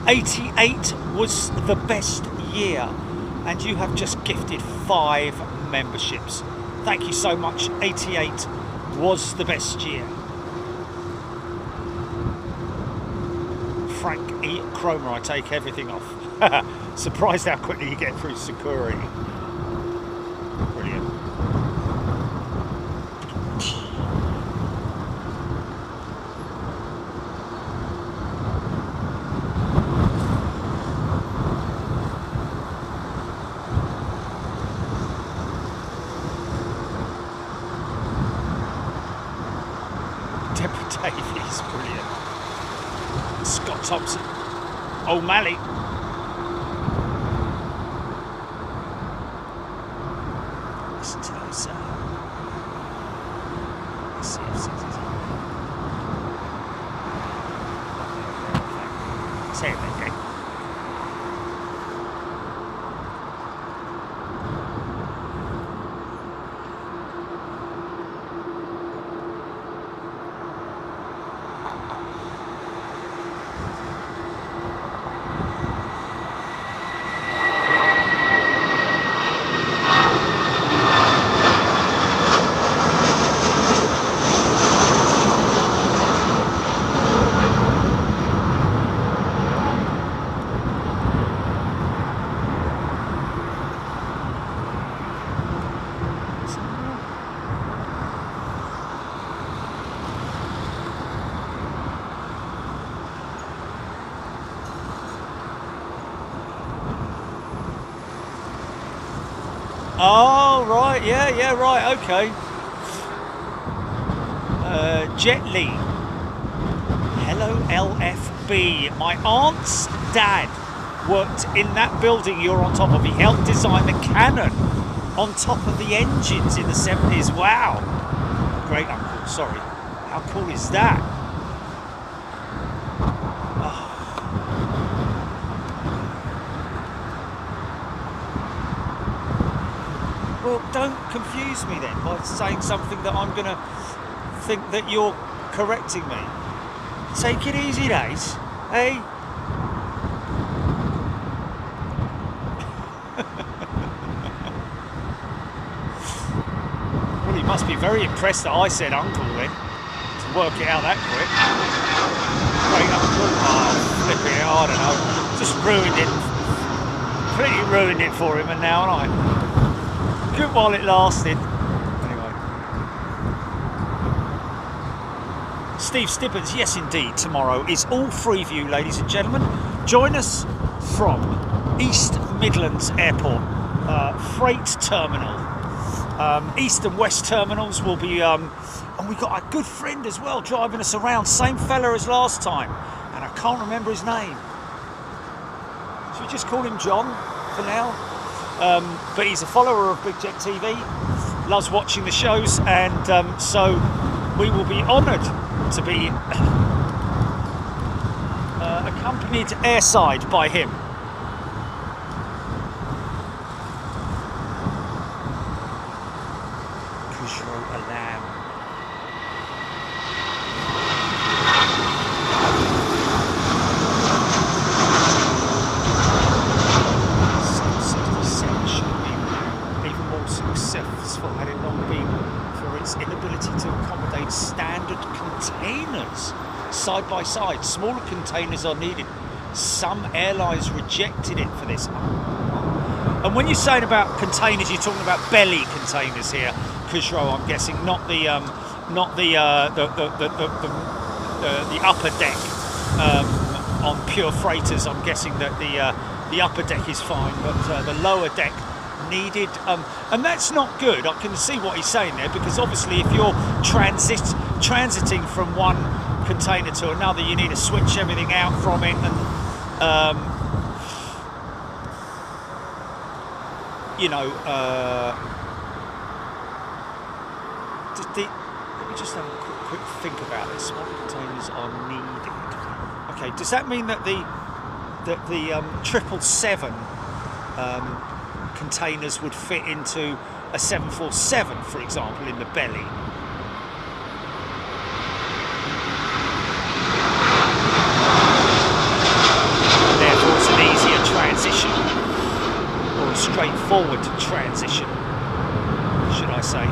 '88 was the best year, and you have just gifted 5 memberships. Thank you so much. '88 was the best year. Frank E. Cromer, I take everything off. Surprised how quickly you get through security. Brilliant. Davies, brilliant. Scott Thompson. O'Malley. Listen to those CF60s. Say it then, Dave. Oh, right, yeah, right, okay. Jet Li. Hello, LFB. My aunt's dad worked in that building you're on top of. He helped design the cannon on top of the engines in the 70s. Wow. Great uncle, sorry. How cool is that? Well, don't confuse me then by saying something that I'm going to think that you're correcting me. Take it easy, Dace. Hey? Well, he must be very impressed that I said uncle then, to work it out that quick. Great uncle. Oh, flipping it, I don't know. Just ruined it. Pretty ruined it for him and now, haven't I? Good while it lasted. Anyway. Steve Stippens, yes indeed, tomorrow is all Freeview, ladies and gentlemen. Join us from East Midlands Airport, Freight Terminal. East and West Terminals will be, and we've got a good friend as well driving us around, same fella as last time, and I can't remember his name. Should we just call him John for now? But he's a follower of Big Jet TV, loves watching the shows, and so we will be honoured to be accompanied airside by him. Heathrow alarm. Successful had it not been for its inability to accommodate standard containers side by side. Smaller containers are needed. Some airlines rejected it for this. And when you're saying about containers, you're talking about belly containers here, Heathrow, I'm guessing, not the upper deck on pure freighters. I'm guessing that the upper deck is fine, but the lower deck needed, and that's not good. I can see what he's saying there, because obviously if you're transiting from one container to another, you need to switch everything out from it, and let me just have a quick think about this. Small containers are needed. Okay, does that mean that the 777 containers would fit into a 747, for example, in the belly? Therefore, it's an easier transition, or a straightforward transition, should I say.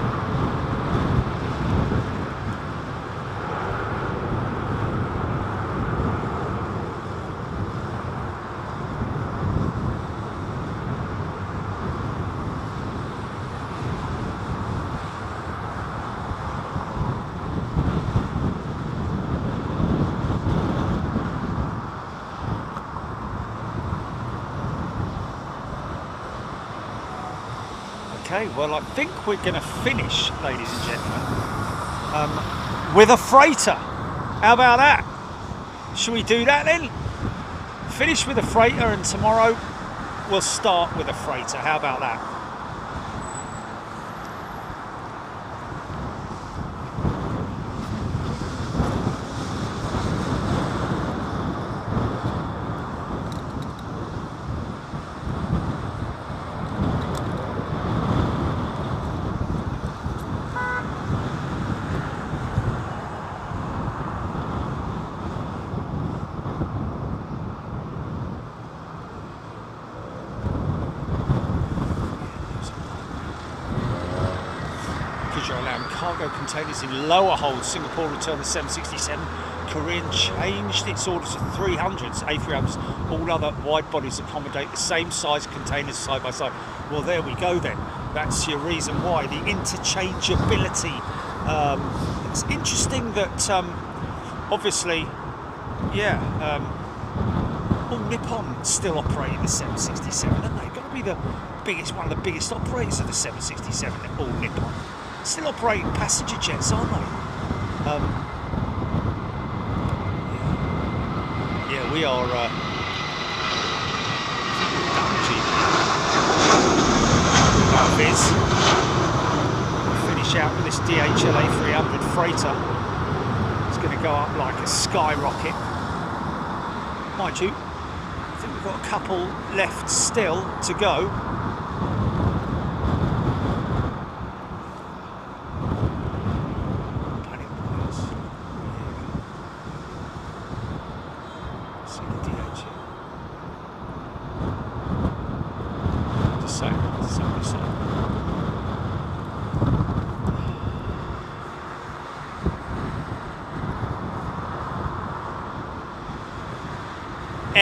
Okay, well, I think we're going to finish, ladies and gentlemen, with a freighter. How about that? Should we do that then? Finish with a freighter, and tomorrow we'll start with a freighter. How about that? Cargo containers in lower hold. Singapore returned the 767. Korean changed its order to 300s. A300s. All other wide bodies accommodate the same size containers side by side. Well, there we go then. That's your reason why. The interchangeability. It's interesting that obviously, all Nippon still operating the 767, haven't they? Got to be the biggest, one of the biggest operators of the 767, all Nippon. Still operating passenger jets, aren't they? Yeah, we are. Finish out with this DHL A300 freighter. It's going to go up like a skyrocket. Mind you, I think we've got a couple left still to go. Plenty of miles. See the DHL. Just saying.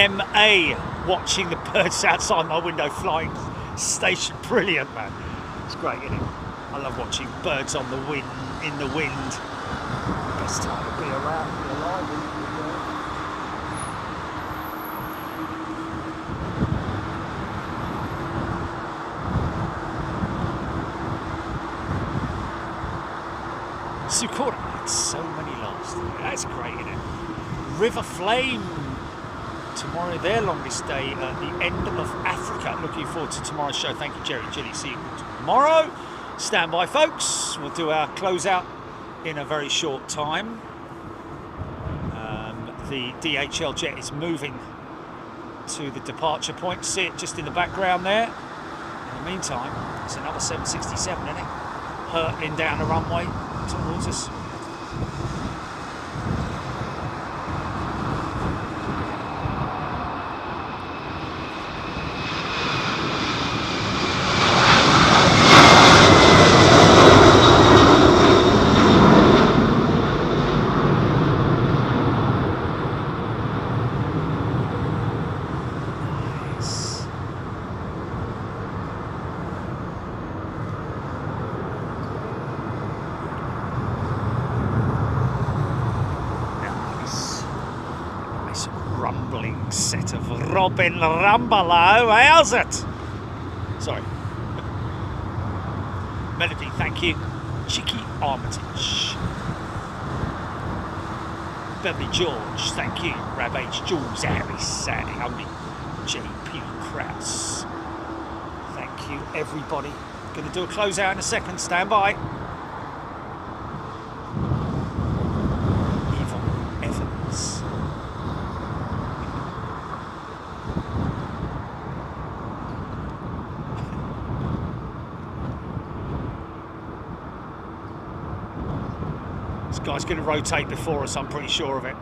MA watching the birds outside my window flying station. Brilliant, man. It's great, isn't it? I love watching birds on the wind, in the wind. Best time to be around, be alive. Sukora had so many last. That's great, isn't it? River Flame. Tomorrow, their longest day at the end of Africa. Looking forward to tomorrow's show. Thank you, Jerry Gilly. See you tomorrow. Stand by, folks. We'll do our closeout in a very short time. The DHL jet is moving to the departure point. See it just in the background there. In the meantime, it's another 767, isn't it? Hurtling down the runway towards us. Set of Robin Rambala. How's it? Sorry. Melody, thank you. Chicky Armitage. Beverly George, thank you. Rab H. Jules Harris, Sandy Only. JP Krause. Thank you, everybody. Going to do a closeout in a second. Stand by. Yvonne Evans. Guy's going to rotate before us, I'm pretty sure of it.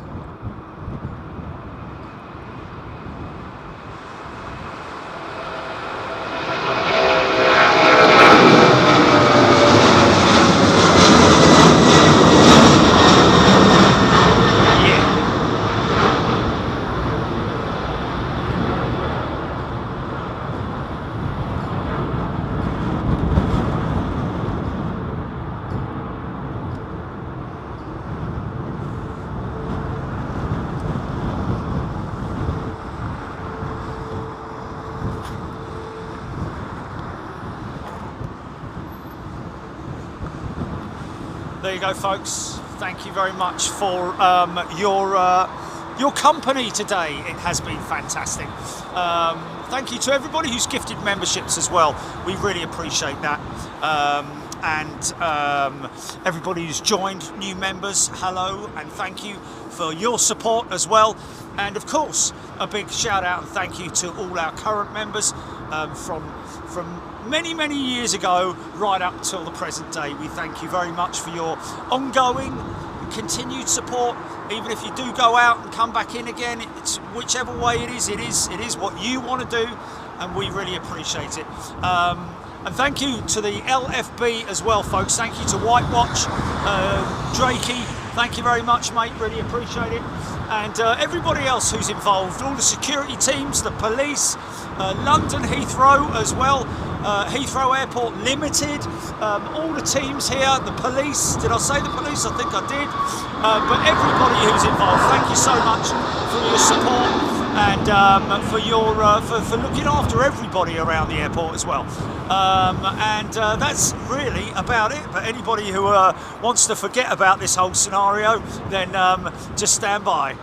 There you go, folks. Thank you very much for your company today. It has been fantastic. Thank you to everybody who's gifted memberships as well. We really appreciate that. Everybody who's joined, new members, hello, and thank you for your support as well. And of course, a big shout out and thank you to all our current members from many years ago right up till the present day. We thank you very much for your ongoing continued support. Even if you do go out and come back in again, it's whichever way it is what you want to do, and we really appreciate it. And thank you to the LFB as well, folks. Thank you to White Watch, Drakey. Thank you very much, mate. Really appreciate it. And everybody else who's involved, all the security teams, the police, London Heathrow as well, Heathrow Airport Limited, all the teams here, the police. Did I say the police? I think I did. But everybody who's involved, thank you so much for your support. and for your for looking after everybody around the airport as well. And that's really about it. But anybody who wants to forget about this whole scenario, then just stand by.